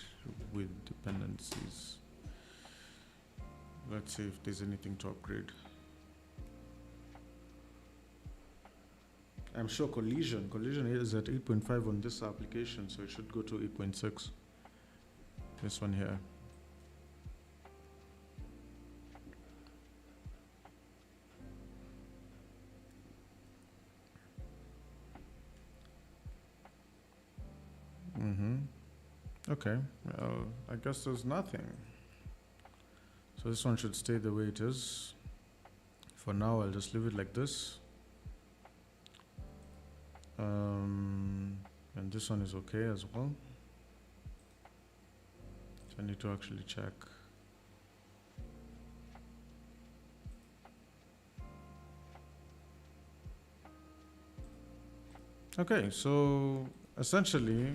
with dependencies. Let's see if there's anything to upgrade. I'm sure collision is at 8.5 on this application, so it should go to 8.6. This one here. Okay, well, I guess there's nothing. So this one should stay the way it is. For now, I'll just leave it like this. And this one is okay as well. So I need to actually check. Okay, so essentially,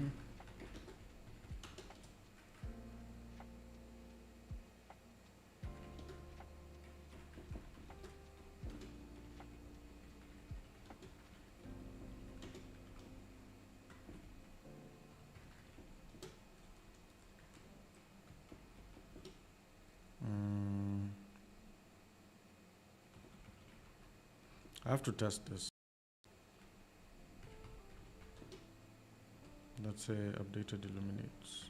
I have to test this. Let's say updated illuminates.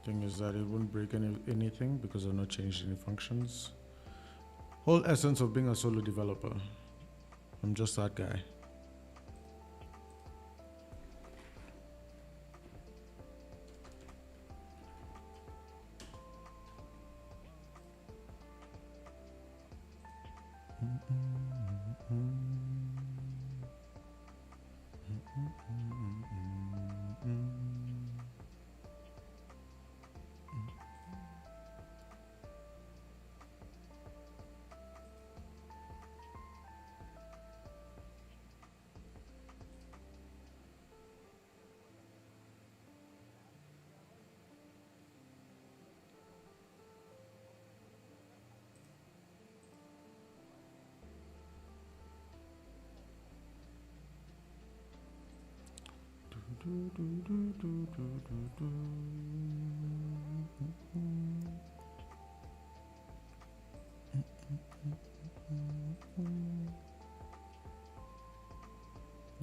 Thing is that it won't break anything because I've not changed any functions. Whole essence of being a solo developer. I'm just that guy.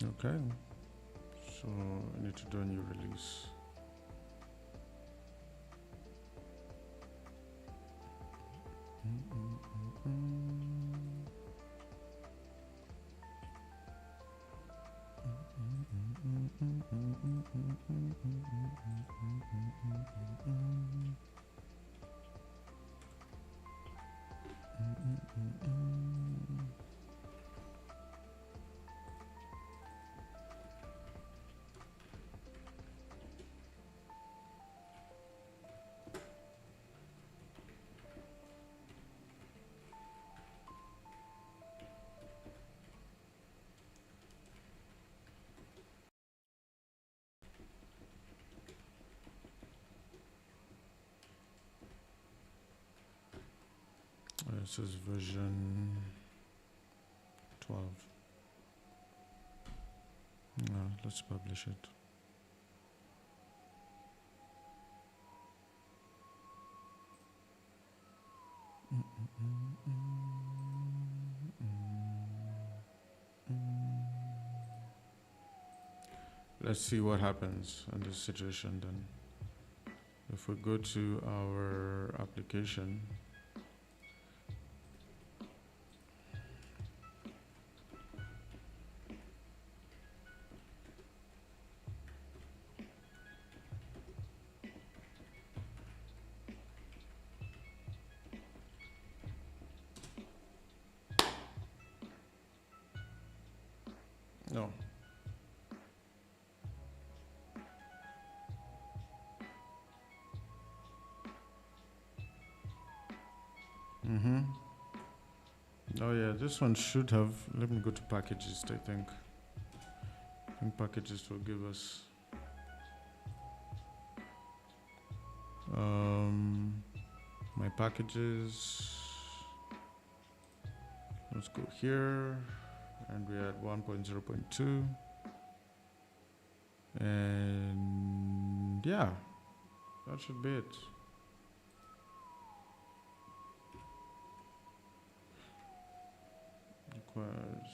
Okay, so I need to do a new release. This is version 12. Let's publish it. Let's see what happens in this situation then. If we go to our application, No. Mm-hmm. Oh yeah, this one should have. Let me go to packages. I think packages will give us. My packages. Let's go here, and we're at 1.0.2, and yeah, that should be it. Requires.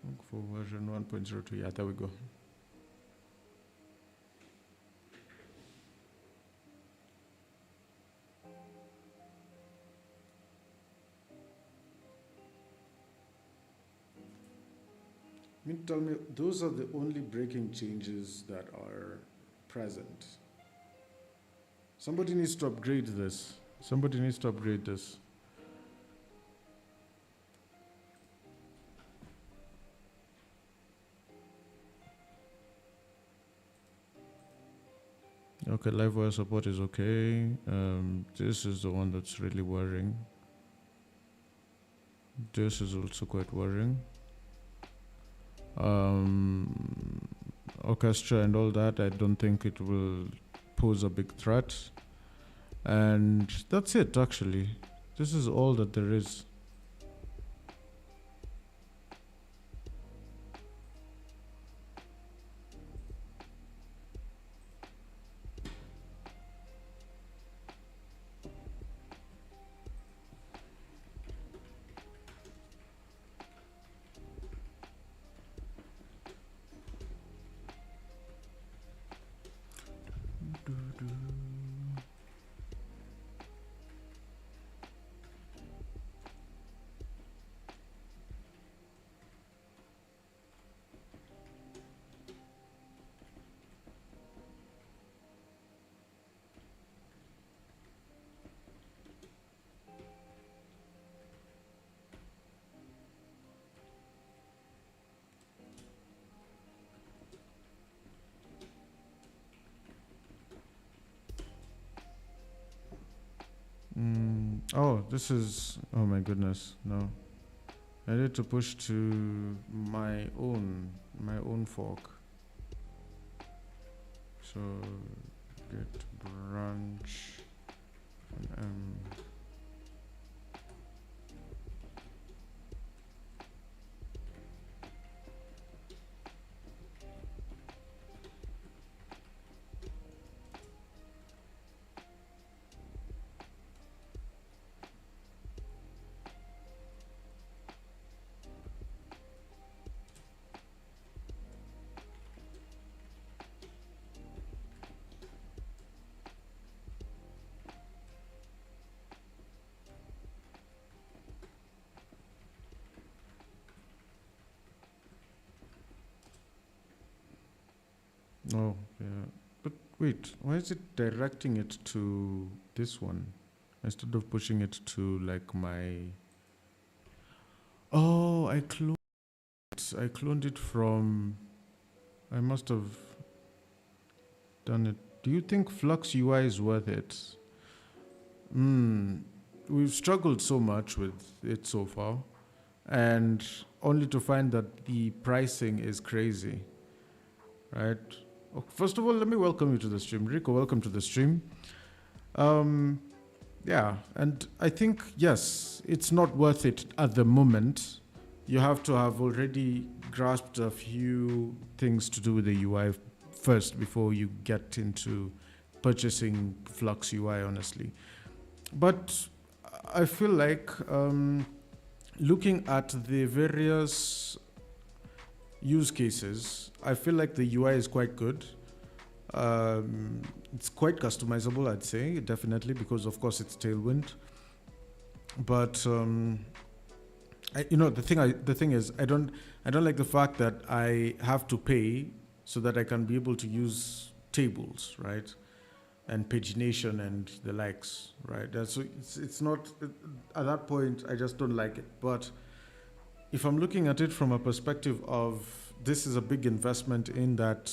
Look for version 1.02. Yeah, there we go. I mean, tell me, those are the only breaking changes that are present. Somebody needs to upgrade this. Somebody needs to upgrade this. Okay, live wire support is okay. This is the one that's really worrying. This is also quite worrying. Orchestra and all that, I don't think it will pose a big threat. And that's it, actually. This is all that there is. Oh, this is, oh my goodness, no. I need to push to my own fork. So git branch Oh, yeah. But wait, why is it directing it to this one instead of pushing it to like my... Oh, I cloned it from... I must have done it. Do you think Flux UI is worth it? We've struggled so much with it so far, and only to find that the pricing is crazy, right? First of all, let me welcome you to the stream. Rico, welcome to the stream. Yeah, and I think, yes, it's not worth it at the moment. You have to have already grasped a few things to do with the UI first before you get into purchasing Flux UI, honestly. But I feel like looking at the various use cases, I feel like the UI is quite good. It's quite customizable, I'd say, definitely, because of course it's Tailwind. But the thing is, I don't like the fact that I have to pay so that I can be able to use tables, right? And pagination and the likes, right? So it's not at that point. I just don't like it. But if I'm looking at it from a perspective of this is a big investment in that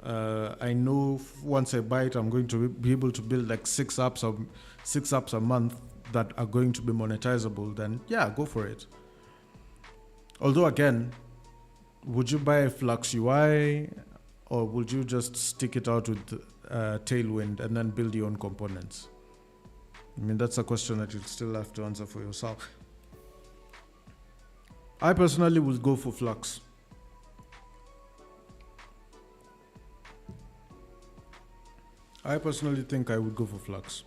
I know once I buy it, I'm going to be able to build like six apps a month that are going to be monetizable, then yeah, go for it. Although again, would you buy a Flux UI or would you just stick it out with Tailwind and then build your own components? I mean, that's a question that you'll still have to answer for yourself. I personally would go for Flux. I personally think I would go for Flux.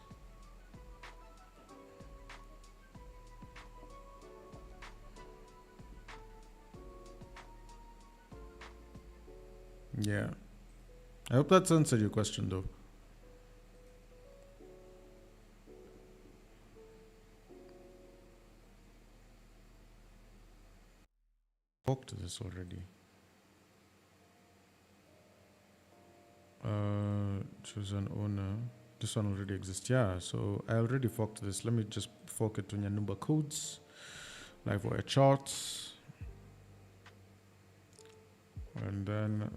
Yeah. I hope that's answered your question though. Talked to this already. Choose an owner. This one already exists. Yeah, so I already forked this. Let me just fork it to Nyanumba codes, livewire charts, and then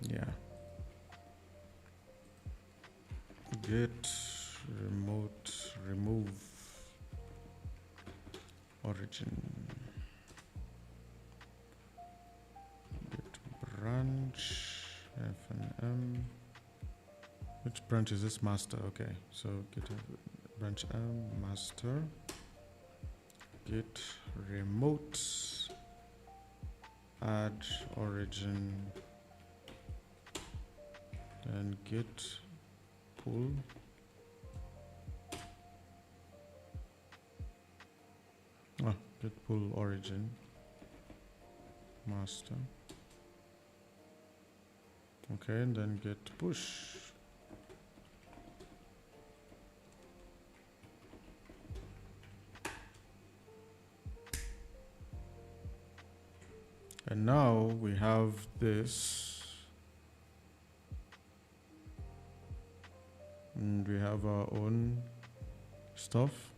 yeah, git remove origin, git branch fnm. Which branch is this? Master. Okay, so git branch m master, git remote add origin, and git pull git pull origin master. Okay, and then git push. And now we have this, and we have our own stuff.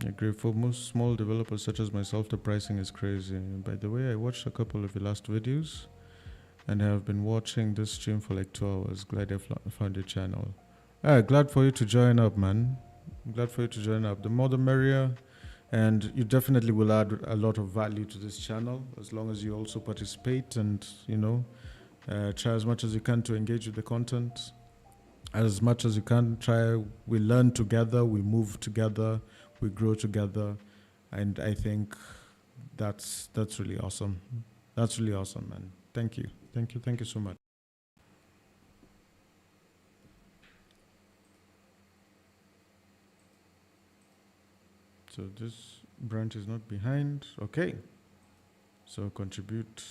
I agree. For most small developers such as myself, the pricing is crazy. By the way, I watched a couple of your last videos and I have been watching this stream for like 2 hours. Glad I found your channel. Glad for you to join up, man. Glad for you to join up. The more the merrier. And you definitely will add a lot of value to this channel as long as you also participate and, try as much as you can to engage with the content. As much as you can, we learn together, we move together, we grow together. And I think that's really awesome. That's really awesome, man. Thank you. Thank you so much. So this branch is not behind. Okay. So contribute.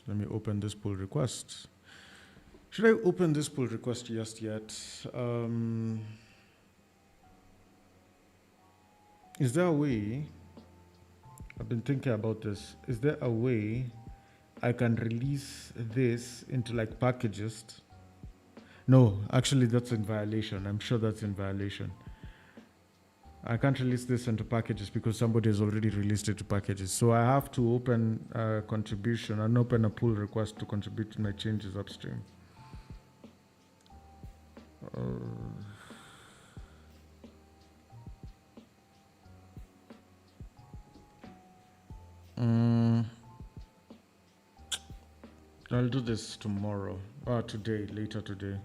Let me open this pull request. Should I open this pull request just yet? Is there a way? I've been thinking about this. Is there a way I can release this into like packages? No, actually that's in violation. I'm sure that's in violation. I can't release this into packages because somebody has already released it to packages. So I have to open a contribution and open a pull request to contribute to my changes upstream. I'll do this tomorrow. Later today.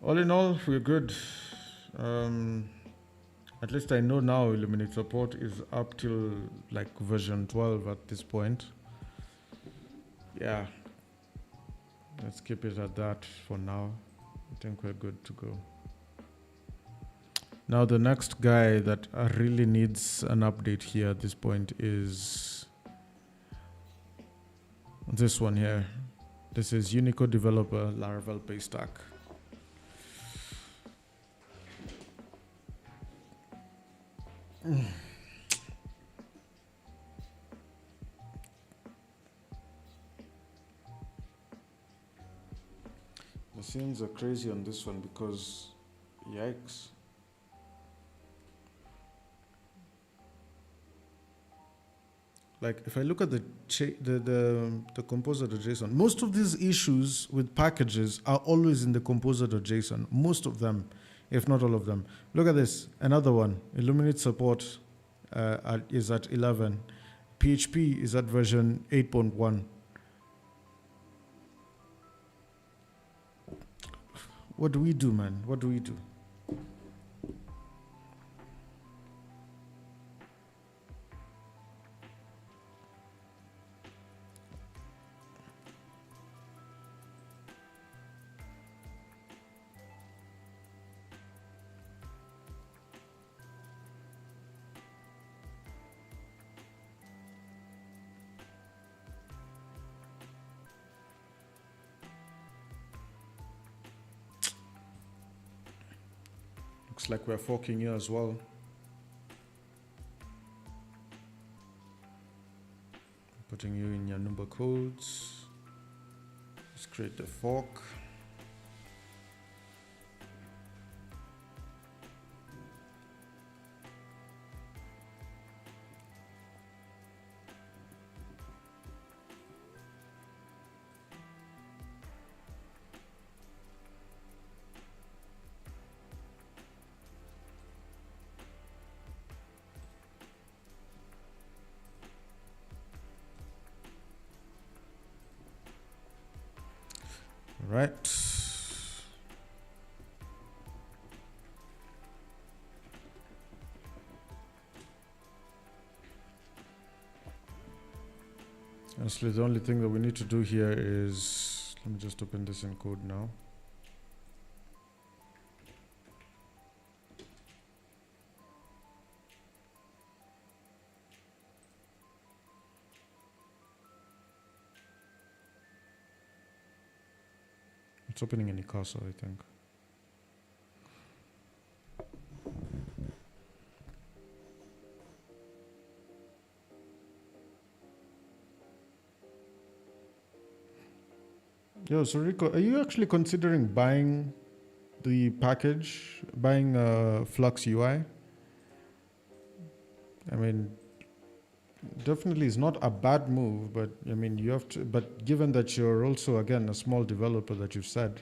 All in all, we're good. At least I know now Illuminate support is up till like version 12 at this point. Yeah. Let's keep it at that for now. I think we're good to go. Now the next guy that really needs an update here at this point is this one here. This is Unicode Developer Laravel Base Stack. The scenes are crazy on this one because, yikes. Like if I look at the composer.json, most of these issues with packages are always in the composer.json. Most of them, if not all of them. Look at this, another one. Illuminate support is at 11. PHP is at version 8.1. What do we do, man? What do we do? Looks like we're forking here as well. Putting you in your number codes. Let's create the fork. Right. Honestly, the only thing that we need to do here is, let me just open this in code now. It's opening in Icasa, I think. Yo, so Rico, are you actually considering buying the package, buying Flux UI? I mean, definitely it's not a bad move, but I mean, you have to, but given that you're also, again, a small developer that you've said,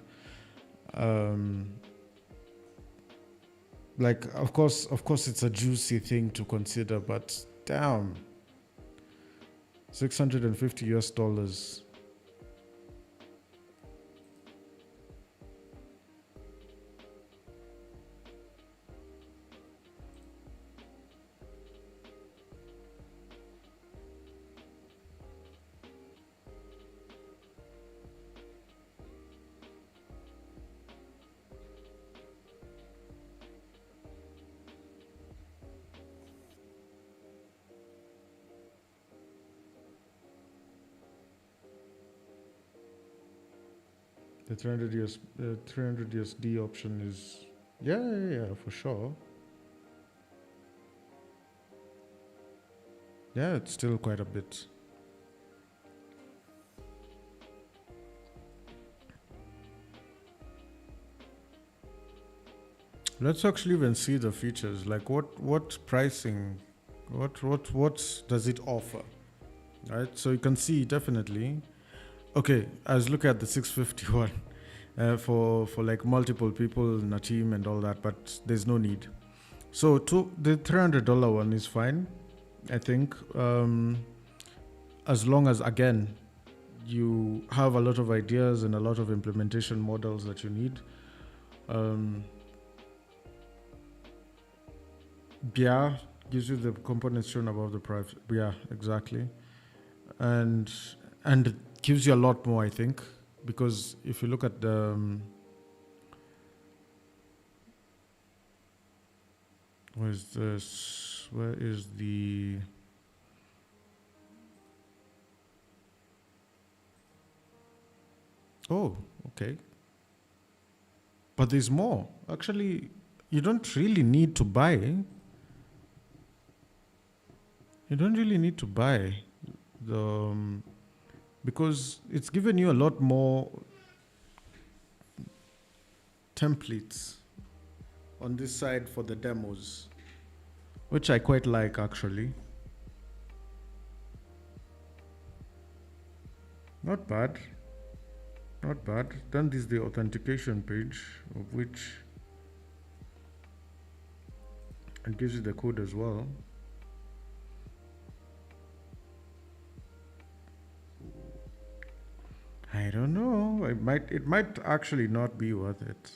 like, of course, it's a juicy thing to consider, but damn, $650. The 300 USD option is, yeah, for sure. Yeah, it's still quite a bit. Let's actually even see the features. Like what pricing, what does it offer? Right, so you can see definitely. Okay, I was looking at the 650 one for like multiple people in a team and all that, but there's no need. So the $300 one is fine, I think, as long as, again, you have a lot of ideas and a lot of implementation models that you need. Yeah, gives you the components shown above the price. Yeah, exactly, and it gives you a lot more, I think, because if you look at the Where is this? Where is the... Oh, okay. But there's more. Actually, you don't really need to buy. You don't really need to buy the because it's given you a lot more templates on this side for the demos, which I quite like actually. Not bad. Not bad. Then this is the authentication page, of which it gives you the code as well. I don't know. It might actually not be worth it.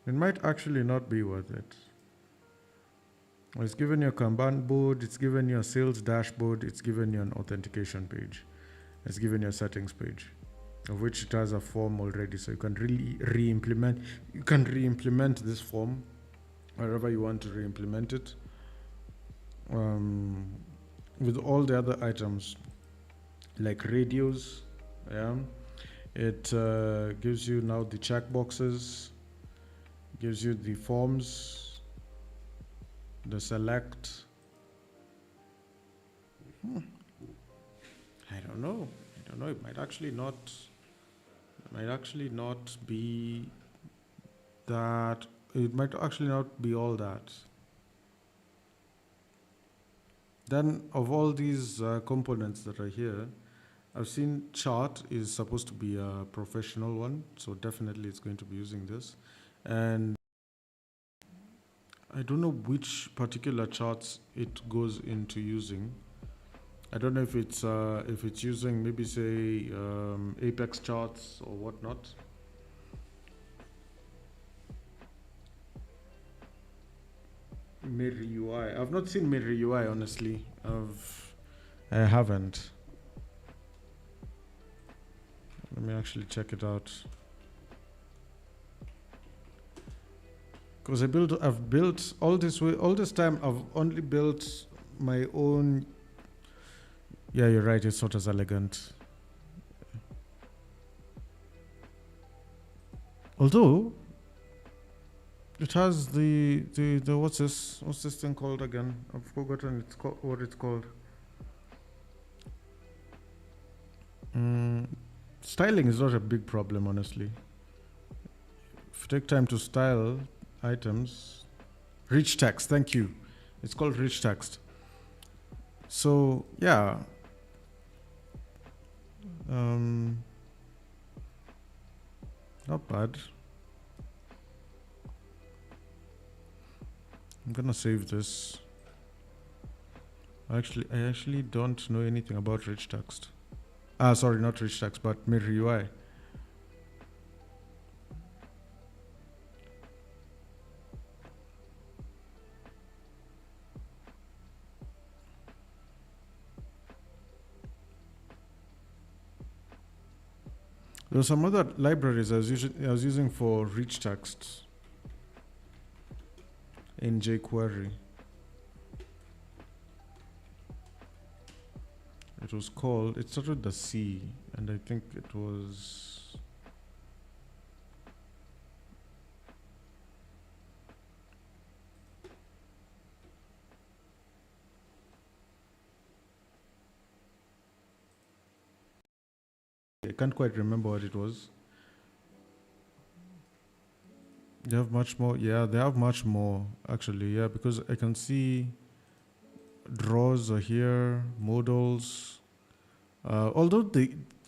It might actually not be worth it. It's given you a Kanban board, it's given you a sales dashboard, it's given you an authentication page, it's given you a settings page, of which it has a form already, so you can really re-implement. You can re-implement this form wherever you want to re-implement it. With all the other items, like radios, yeah, it gives you now the checkboxes, gives you the forms, the select. I don't know. It might actually not. It might actually not be that. It might actually not be all that. Then, of all these components that are here, I've seen chart is supposed to be a professional one, so definitely it's going to be using this. And I don't know which particular charts it goes into using. I don't know if it's using maybe say Apex charts or whatnot. Mirror UI. I've not seen Mirror UI honestly. I haven't. Let me actually check it out. Because I've built all this time. I've only built my own. Yeah, you're right. It's not as elegant. Although it has the what's this thing called again? I've forgotten what it's called. Styling is not a big problem, honestly. If you take time to style items, rich text. Thank you. It's called rich text. So yeah. Not bad. I'm gonna save this. I actually don't know anything about rich text. Sorry, not rich text, but Mirror UI. There were some other libraries I was using for rich text in jQuery. It was called, it started with the C, and I think it was... I can't quite remember what it was. They have much more. Yeah, they have much more actually. Yeah, because I can see draws are here, modals. Although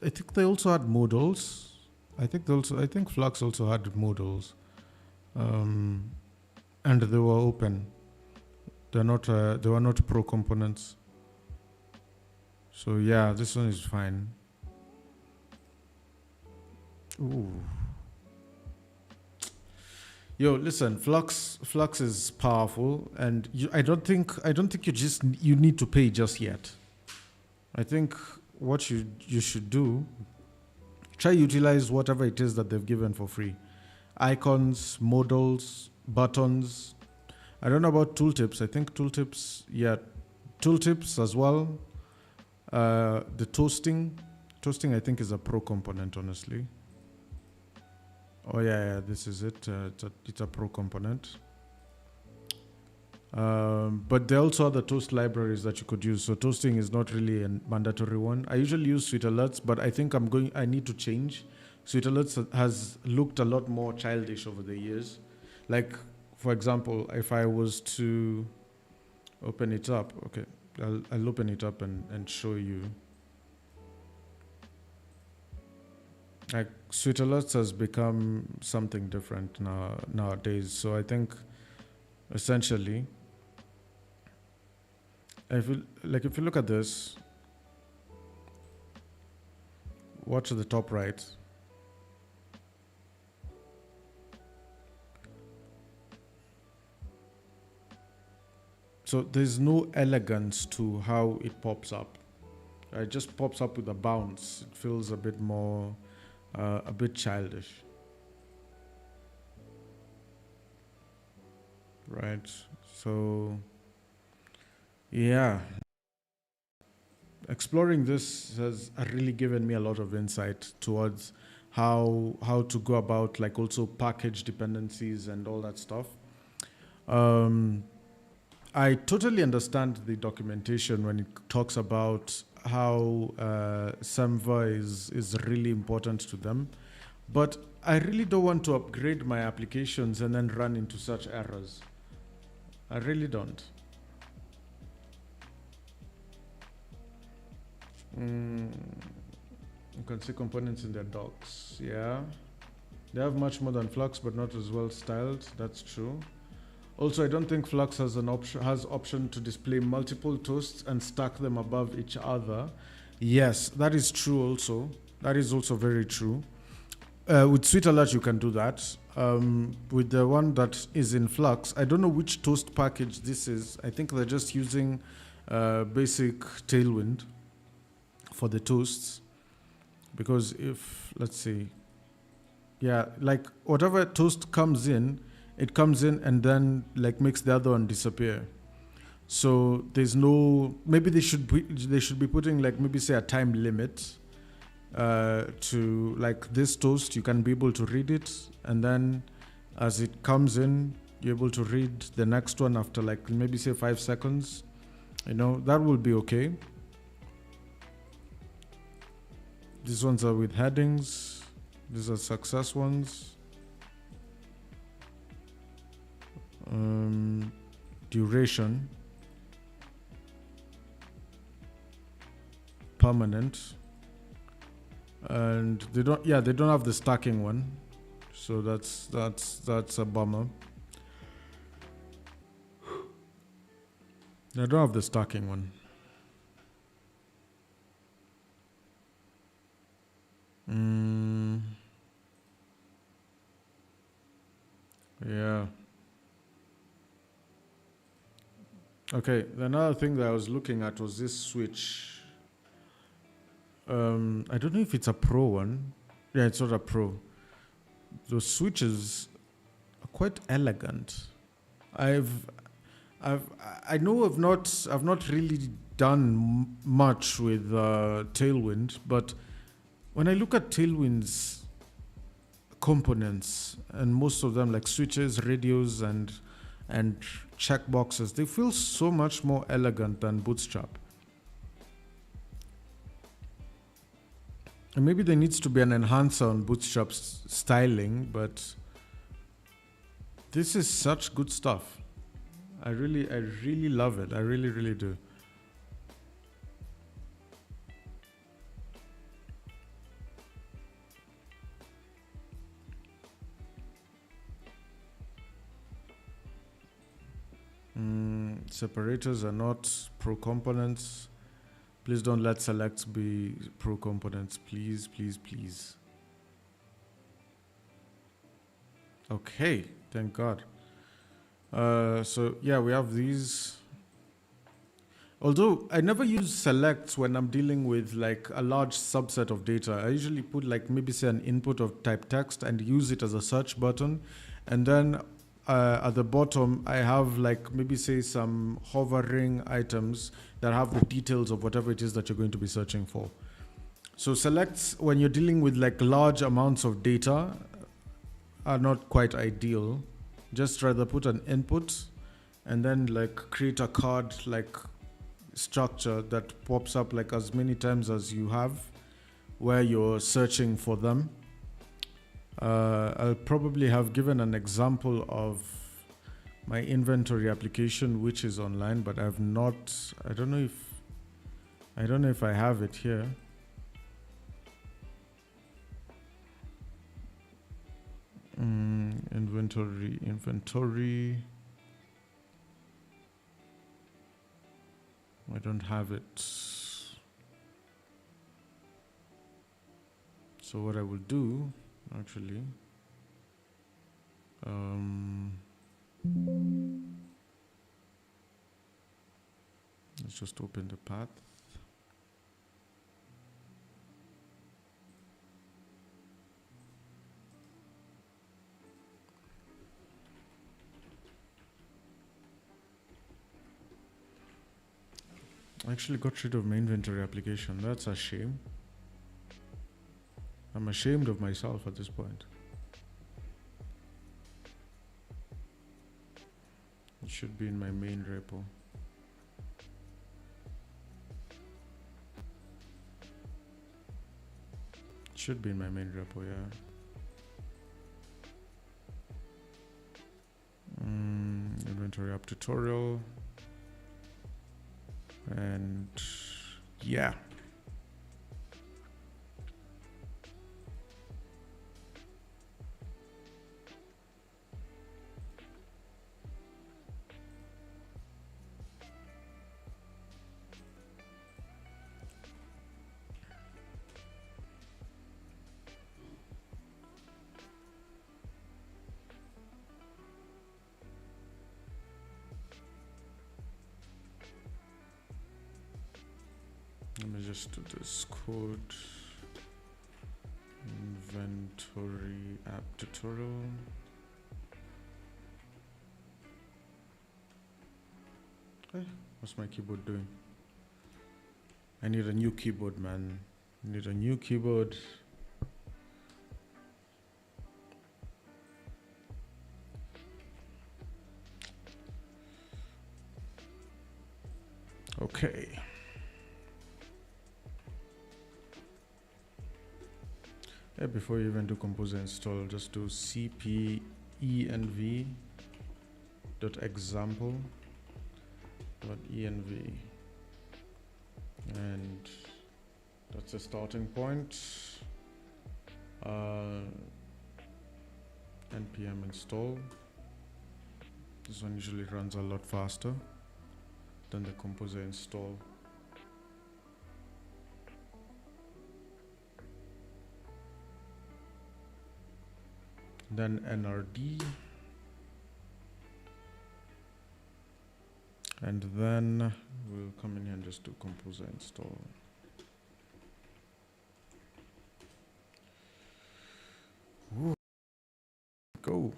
I think they also had modals. I think Flux also had modals, and they were open. They were not pro components. So yeah, this one is fine. Ooh. Yo, listen, Flux is powerful, and I don't think you need to pay just yet. I think what you should do, try utilize whatever it is that they've given for free. icons, modals, buttons. I don't know about tooltips. I think tooltips, yeah, tooltips as well. The toasting I think is a pro component, honestly. Oh yeah, this is it. It's a pro component. But there are also other toast libraries that you could use. So toasting is not really a mandatory one. I usually use Sweet Alerts, but I think I need to change. Sweet Alerts has looked a lot more childish over the years. Like, for example, if I was to open it up, okay, I'll open it up and show you. Like, Sweet Alerts has become something different nowadays. So I think essentially, if you look at this, watch the top right. So there's no elegance to how it pops up. It just pops up with a bounce. It feels a bit more, a bit childish. Right. So, yeah. Exploring this has really given me a lot of insight towards how to go about, like, also package dependencies and all that stuff. I totally understand the documentation when it talks about how Semva is really important to them, but I really don't want to upgrade my applications and then run into such errors. I really don't. You can see components in their docs. Yeah, they have much more than Flux, but not as well styled. That's true. Also, I don't think Flux has option to display multiple toasts and stack them above each other. Yes, that is true also. That is also very true. With Sweet Alert, you can do that. With the one that is in Flux, I don't know which toast package this is. I think they're just using basic Tailwind for the toasts. Because if, let's see, yeah, like whatever toast comes in, it comes in and then like makes the other one disappear. So there's no, maybe they should be putting like maybe say a time limit to like this toast. You can be able to read it, and then as it comes in, you're able to read the next one after like maybe say 5 seconds. You know, that will be okay. These ones are with headings. These are success ones. Duration, permanent, and they don't have the stacking one, so that's a bummer. They don't have the stacking one. Yeah. Okay, another thing that I was looking at was this switch. I don't know if it's a pro one. Yeah, it's not a pro. Those switches are quite elegant. I know I've not really done much with Tailwind, but when I look at Tailwind's components, and most of them like switches, radios, and checkboxes, they feel so much more elegant than Bootstrap. And maybe there needs to be an enhancer on Bootstrap's styling, but this is such good stuff. I really love it. I really do. Separators are not pro components. Please don't let selects be pro components. Please. Okay, thank God. So yeah, we have these. Although I never use selects when I'm dealing with like a large subset of data. I usually put like maybe say an input of type text and use it as a search button. And then at the bottom, I have like maybe say some hovering items that have the details of whatever it is that you're going to be searching for. So selects when you're dealing with like large amounts of data are not quite ideal. Just rather put an input and then like create a card like structure that pops up like as many times as you have where you're searching for them. I'll probably have given an example of my inventory application which is online, but I've not, I don't know if I have it here. Inventory. I don't have it. So what I will do, actually, let's just open the path. I actually got rid of my inventory application. That's a shame. I'm ashamed of myself at this point. It should be in my main repo. It should be in my main repo, yeah. Inventory app tutorial. And yeah. Let me just do this code. Inventory app tutorial. What's my keyboard doing? I need a new keyboard, man. I need a new keyboard. Okay. Before you even do composer install, just do cp.env.example.env, and that's a starting point. npm install. This one usually runs a lot faster than the composer install. Then nrd, and then we'll come in here and just do composer install. Ooh. Go.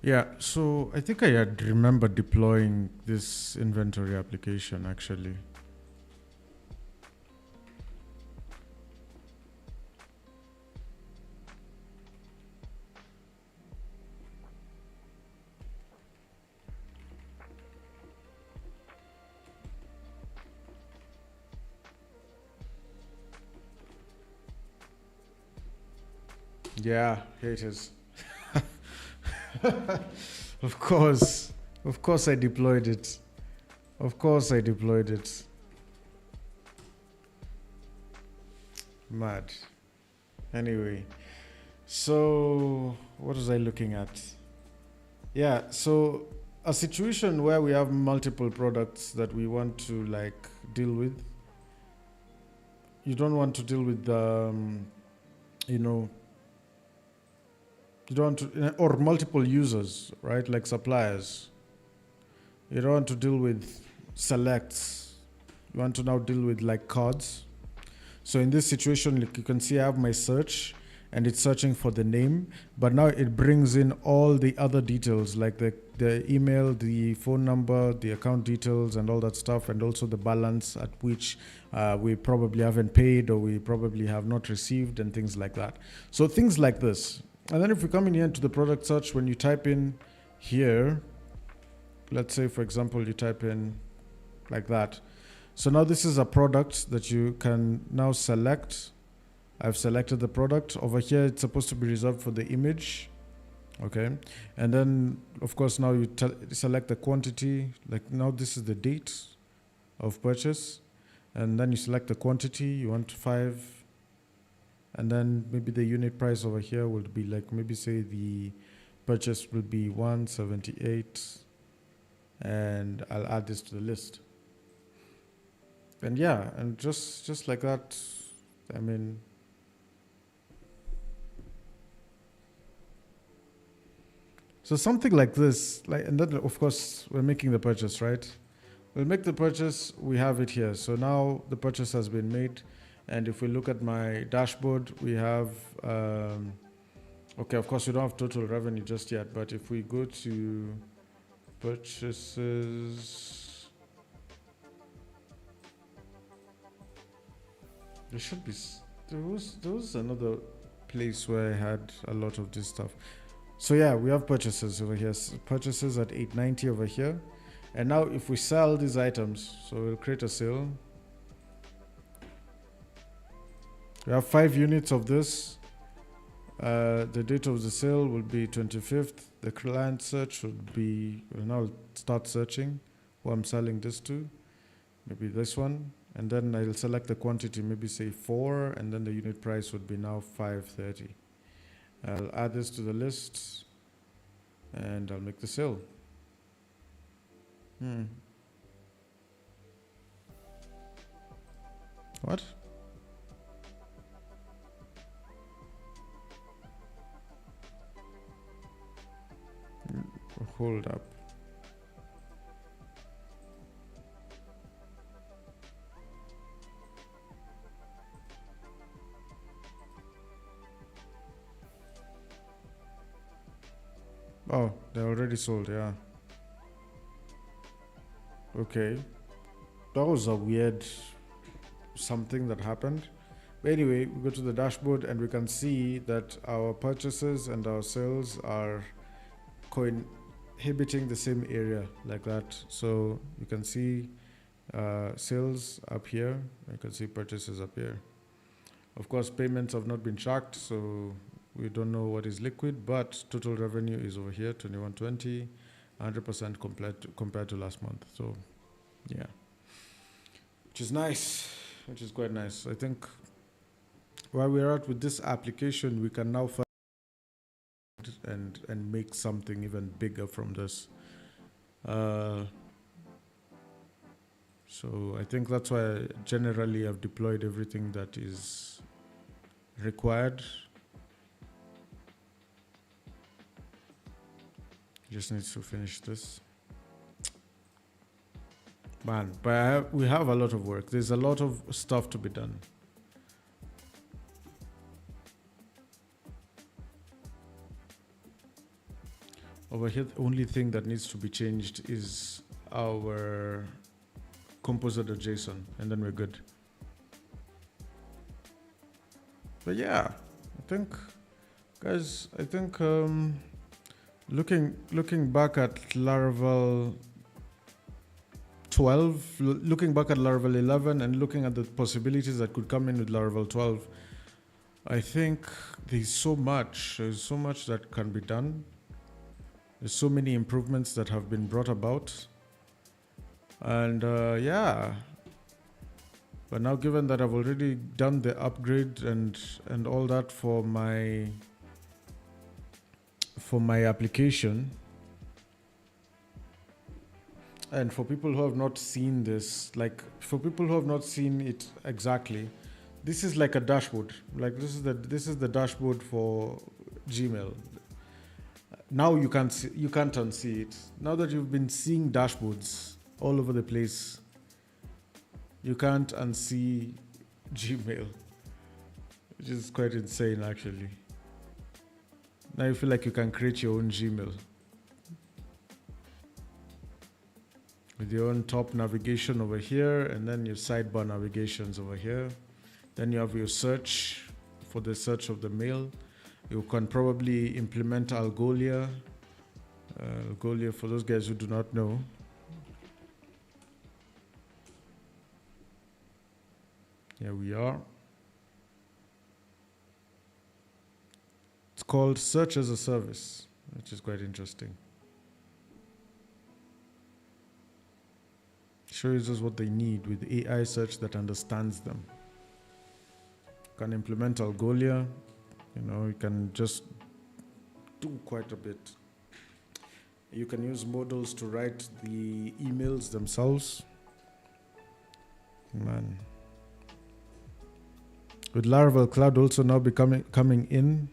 Yeah, so I think I had remembered deploying this inventory application actually. Yeah, here it is. Of course I deployed it. Of course I deployed it. Mad. Anyway, so what was I looking at? Yeah, so a situation where we have multiple products that we want to like deal with. You don't want to deal with you know, you don't want to, or multiple users, right? Like suppliers. You don't want to deal with selects. You want to now deal with like cards. So in this situation, like you can see I have my search and it's searching for the name, but now it brings in all the other details like the email, the phone number, the account details and all that stuff, and also the balance at which we probably haven't paid or we probably have not received and things like that. So things like this. And then if we come in here into the product search, when you type in here, let's say for example, you type in like that. So now this is a product that you can now select. I've selected the product. Over here, it's supposed to be reserved for the image. Okay. And then, of course, now you select the quantity. Like now this is the date of purchase. And then you select the quantity. You want 5. And then maybe the unit price over here will be like, maybe say the purchase will be 178. And I'll add this to the list. And yeah, and just like that, I mean, so something like this, like, and then of course we're making the purchase, right? We'll make the purchase, we have it here. So now the purchase has been made. And if we look at my dashboard, we have, okay, of course we don't have total revenue just yet, but if we go to purchases, there should be, there was another place where I had a lot of this stuff. So yeah, we have purchases over here. So purchases at 890 over here. And now if we sell these items, so we'll create a sale. We have 5 units of this. The date of the sale will be 25th. The client search would be, we'll now start searching who I'm selling this to. Maybe this one. And then I'll select the quantity, maybe say 4, and then the unit price would be now 530. I'll add this to the list, and I'll make the sale. What? Hold up. Oh, they're already sold, yeah. Okay. That was a weird something that happened. But anyway, we go to the dashboard and we can see that our purchases and our sales are coinhabiting the same area like that. So you can see sales up here. You can see purchases up here. Of course, payments have not been tracked, so we don't know what is liquid, but total revenue is over here, 2120, 100% compared to last month. So, yeah, which is nice, which is quite nice. I think where we're at with this application, we can now find and make something even bigger from this. So I think that's why generally I've deployed everything that is required. Just needs to finish this. Man, but we have a lot of work. There's a lot of stuff to be done. Over here, the only thing that needs to be changed is our composer.json, and then we're good. But yeah, I think, guys, looking back at Laravel 12, looking back at Laravel 11, and looking at the possibilities that could come in with Laravel 12, I think there's so much that can be done. There's so many improvements that have been brought about. And yeah, but now given that I've already done the upgrade and all that for my application, and for people who have not seen this, like for people who have not seen it exactly, this is like a dashboard. Like this is the dashboard for Gmail. Now you can't unsee it. Now that you've been seeing dashboards all over the place, you can't unsee Gmail, which is quite insane actually. Now you feel like you can create your own Gmail with your own top navigation over here, and then your sidebar navigations over here. Then you have your search for the search of the mail. You can probably implement Algolia. Algolia, for those guys who do not know. Here we are. It's called Search as a Service, which is quite interesting. Shows us what they need with AI search that understands them. You can implement Algolia. You can just do quite a bit. You can use models to write the emails themselves. Man. With Laravel Cloud also now coming in,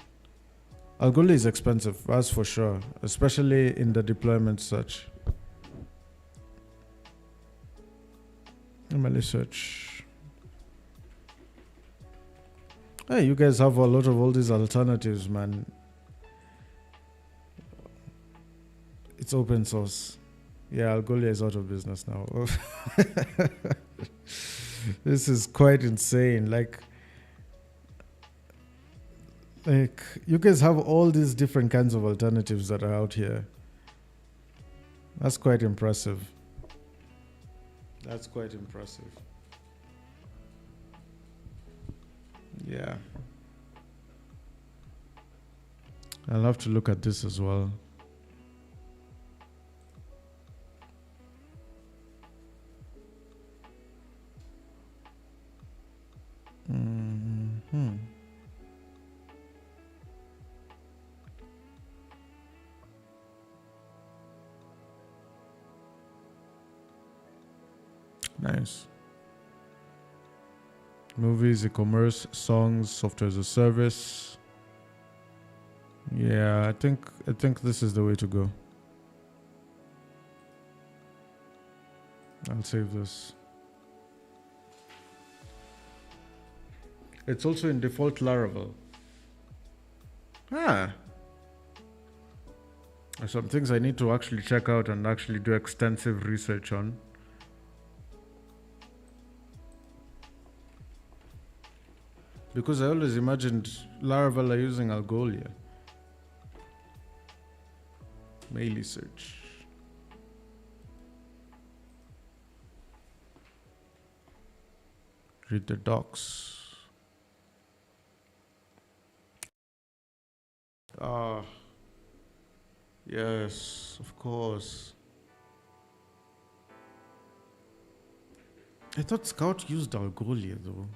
Algolia is expensive, that's for sure, especially in the deployment search. ML search. Hey, you guys have a lot of all these alternatives, man. It's open source. Yeah, Algolia is out of business now. This is quite insane. Like you guys have all these different kinds of alternatives that are out here. That's quite impressive. That's quite impressive. Yeah. I'll have to look at this as well. Mm-hmm. Nice. Movies, e-commerce, songs, software as a service. Yeah, I think this is the way to go. I'll save this. It's also in default Laravel. Some things I need to actually check out and actually do extensive research on. Because I always imagined Laravel are using Algolia. Mail search. Read the docs. Yes, of course. I thought Scout used Algolia though.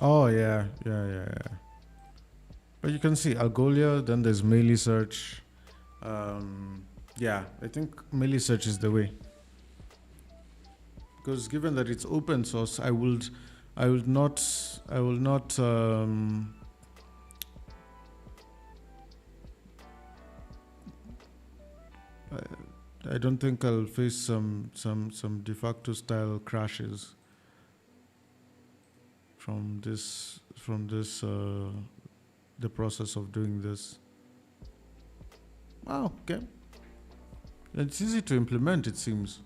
Oh yeah. But you can see Algolia, then there's Mail search. Yeah, I think Mail search is the way. Because given that it's open source, I will not I don't think I'll face some de facto style crashes from this the process of doing this. Oh, okay. It's easy to implement, it seems.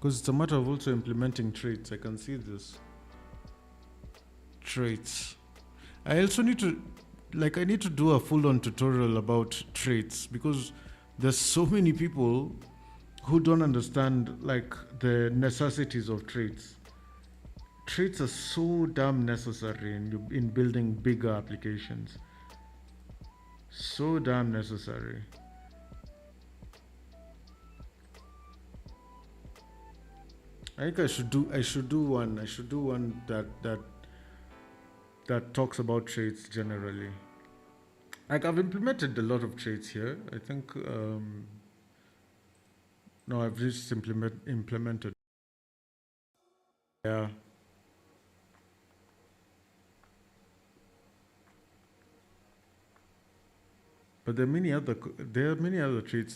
because it's a matter of also implementing traits. I can see this traits. I also need to I need to do a full-on tutorial about traits, because there's so many people who don't understand like the necessities of traits. Traits are so damn necessary in building bigger applications. So damn necessary. I think I should do one that talks about traits generally. Like, I've implemented a lot of traits here. I think no, I've just implemented. Yeah. But there are many other traits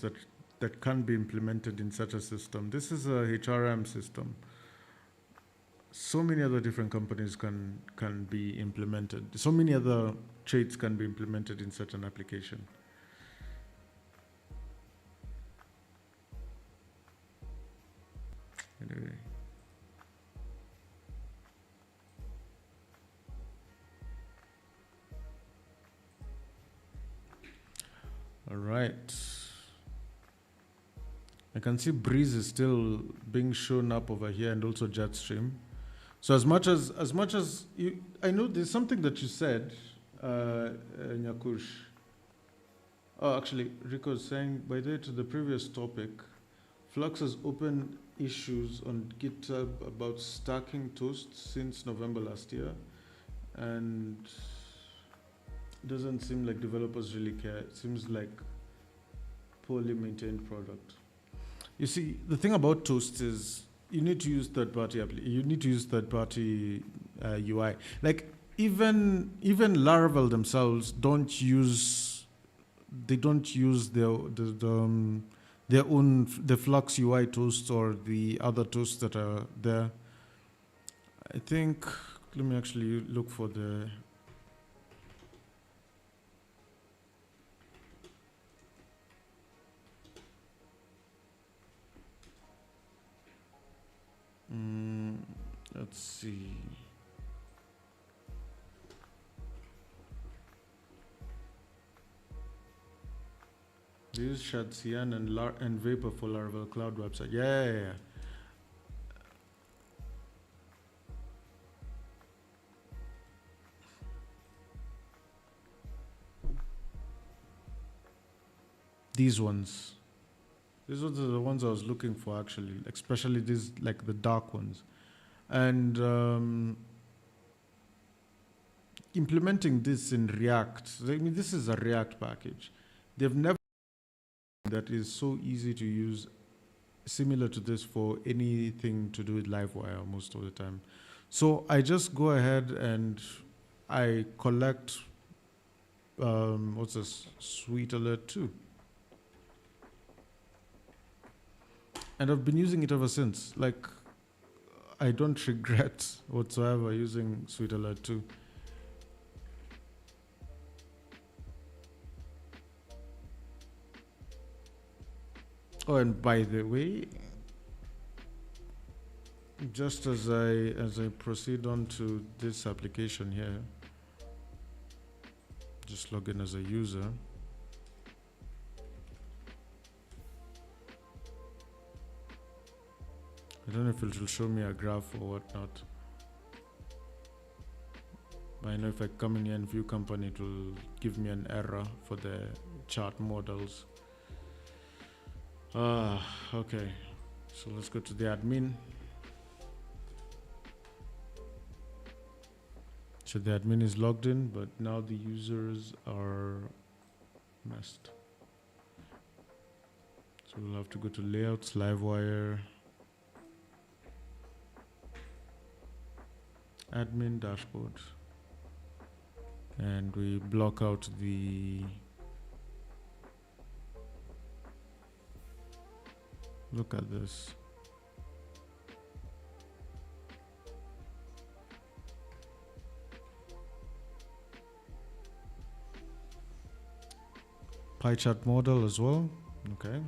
that can be implemented in such a system. This is a HRM system. So many other different companies can be implemented. So many other traits can be implemented in such an application. Anyway. All right. I can see Breeze is still being shown up over here, and also Jetstream. So as much as you, I know there's something that you said, Nyakush. Oh, actually, Rico is saying, by the way, to the previous topic, Flux has opened issues on GitHub about stacking toasts since November last year, and it doesn't seem like developers really care. It seems like poorly maintained product. You see, the thing about toasts is you need to use third-party UI. Like even Laravel themselves don't use their own Flux UI toasts or the other toasts that are there. I think, let me actually look for the let's see. They use Shadcyan and Vapor for Laravel Cloud website. Yeah. These ones are the ones I was looking for, actually, especially these, like the dark ones. And implementing this in React, I mean, this is a React package. They've never that is so easy to use, similar to this for anything to do with Livewire most of the time. So I just go ahead and I collect, what's this, Sweet Alert 2. And I've been using it ever since. Like, I don't regret whatsoever using Sweet Alert 2. Oh, and by the way, just as I proceed on to this application here, just log in as a user. I don't know if it will show me a graph or whatnot. But I know if I come in here and view company, it will give me an error for the chart models. Okay. So let's go to the admin. So the admin is logged in, but now the users are messed. So we'll have to go to layouts, Livewire, admin dashboard, and we block out the, look at this. Pie chart model as well. Okay.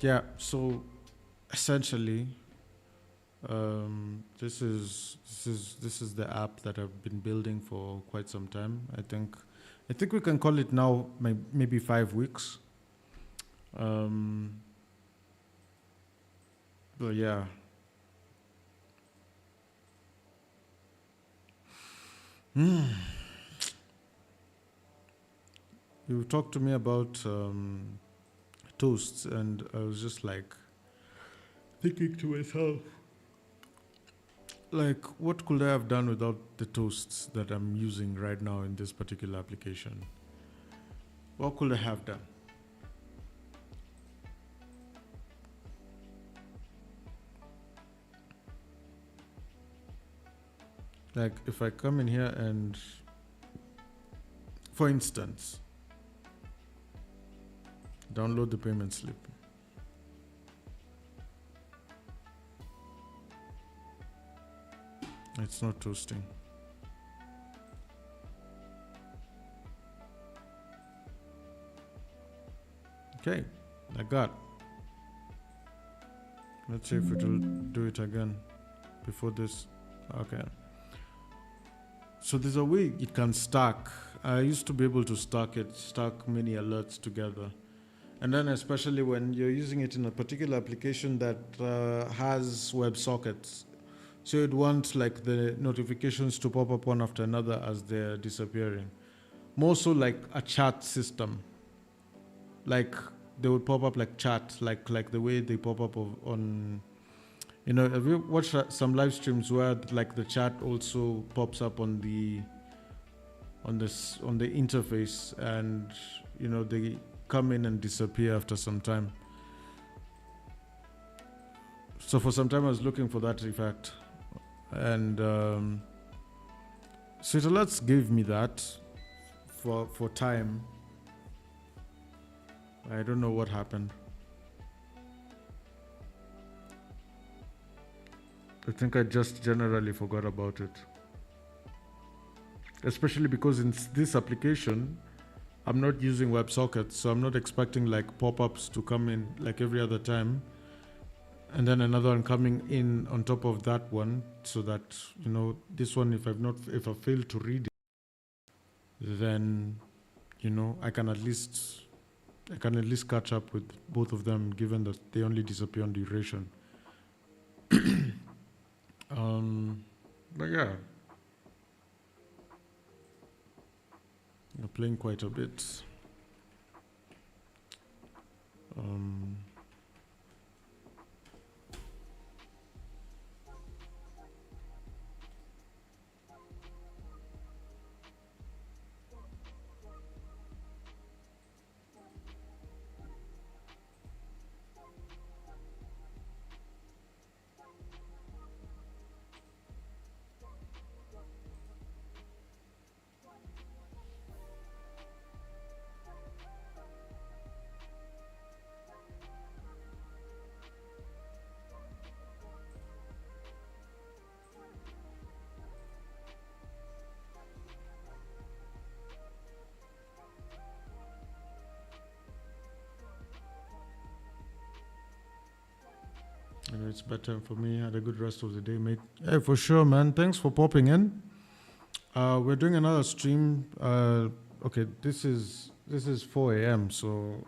Yeah, so essentially, this is the app that I've been building for quite some time. I think we can call it now maybe 5 weeks. But yeah. You talked to me about toasts, and I was just like thinking to myself, like, what could I have done without the toasts that I'm using right now in this particular application? What could I have done? Like, if I come in here and, for instance, download the payment slip. It's not toasting. Okay, like that. Let's see if it will do it again before this. Okay. So there's a way it can stack. I used to be able to stack many alerts together. And then especially when you're using it in a particular application that has WebSockets. So you'd want like the notifications to pop up one after another as they're disappearing. More so like a chat system. Like they would pop up like chat, like the way they pop up on, have you watched some live streams where like the chat also pops up on the interface, and they come in and disappear after some time. So for some time I was looking for that effect, and so it alerts gave me that for time. I don't know what happened. I think I just generally forgot about it. Especially because in this application, I'm not using WebSockets, so I'm not expecting like pop-ups to come in like every other time, and then another one coming in on top of that one, so that this one, if I fail to read it, then I can at least catch up with both of them, given that they only disappear on duration. But yeah, you're playing quite a bit. It's bedtime for me. Had a good rest of the day, mate. Hey, for sure, man. Thanks for popping in. We're doing another stream. Okay, this is 4 a.m. So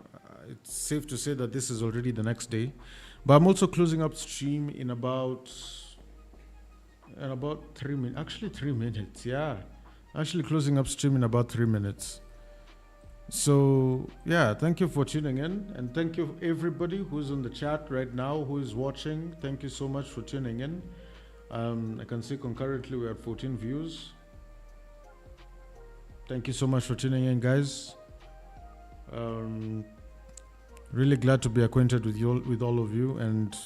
it's safe to say that this is already the next day. But I'm also closing up stream in about 3 minutes. Actually, 3 minutes. Yeah, actually closing up stream in about 3 minutes. So yeah, thank you for tuning in, and thank you everybody who's on the chat right now, who is watching. Thank you so much for tuning in. I can see concurrently we have 14 views. Thank you so much for tuning in, guys. Really glad to be acquainted with all of you, and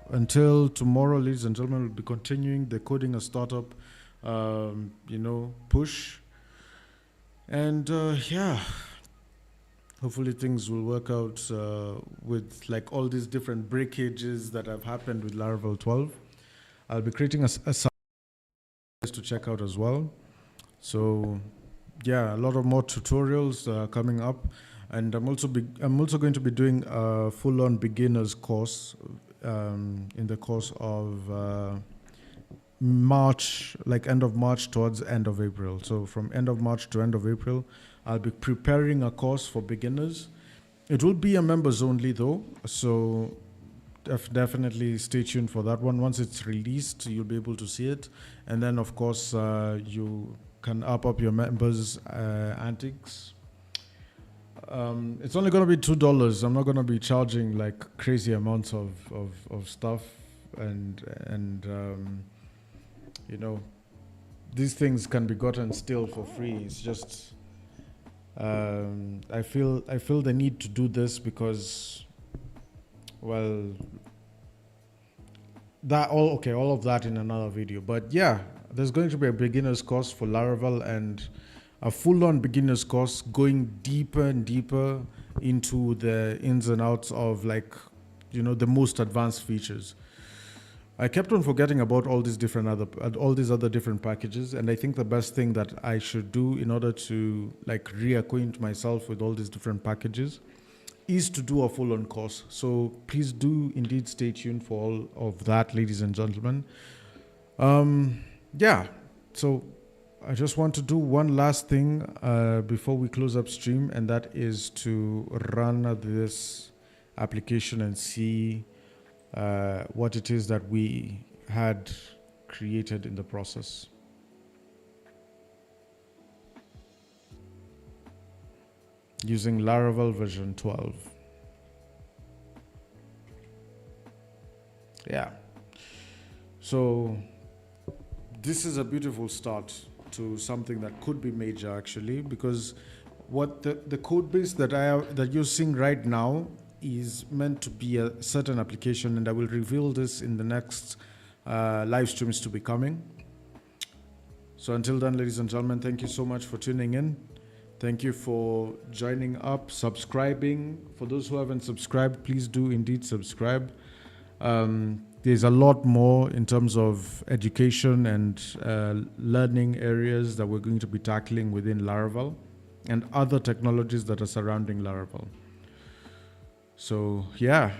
until tomorrow, ladies and gentlemen, we'll be continuing the Coding a Startup push. And yeah, hopefully things will work out with like all these different breakages that have happened with Laravel 12. I'll be creating a site to check out as well. So yeah, a lot of more tutorials coming up. And I'm also going to be doing a full-on beginners course in the course of March, like end of March towards end of April. So from end of March to end of April, I'll be preparing a course for beginners. It will be a members only though, so definitely stay tuned for that one. Once it's released, you'll be able to see it, and then of course you can up your members antics. It's only going to be $2. I'm not going to be charging like crazy amounts of stuff, and you know, these things can be gotten still for free. It's just I feel the need to do this because, well, all of that in another video. But yeah, there's going to be a beginner's course for Laravel and a full-on beginner's course going deeper and deeper into the ins and outs of, like, you know, the most advanced features. I kept on forgetting about all these other different packages, and I think the best thing that I should do in order to like reacquaint myself with all these different packages is to do a full-on course. So please do indeed stay tuned for all of that, ladies and gentlemen. Yeah, so I just want to do one last thing before we close up stream, and that is to run this application and see what it is that we had created in the process. Using Laravel version 12. Yeah. So this is a beautiful start to something that could be major, actually, because what the code base that you're seeing right now is meant to be a certain application, and I will reveal this in the next live streams to be coming. So until then, ladies and gentlemen, thank you so much for tuning in. Thank you for joining up, subscribing. For those who haven't subscribed, please do indeed subscribe. There's a lot more in terms of education and learning areas that we're going to be tackling within Laravel and other technologies that are surrounding Laravel. So yeah,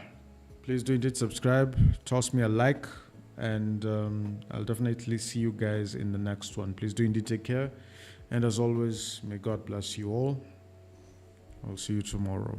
please do indeed subscribe, toss me a like, and I'll definitely see you guys in the next one. Please do indeed take care. And as always, may God bless you all. I'll see you tomorrow.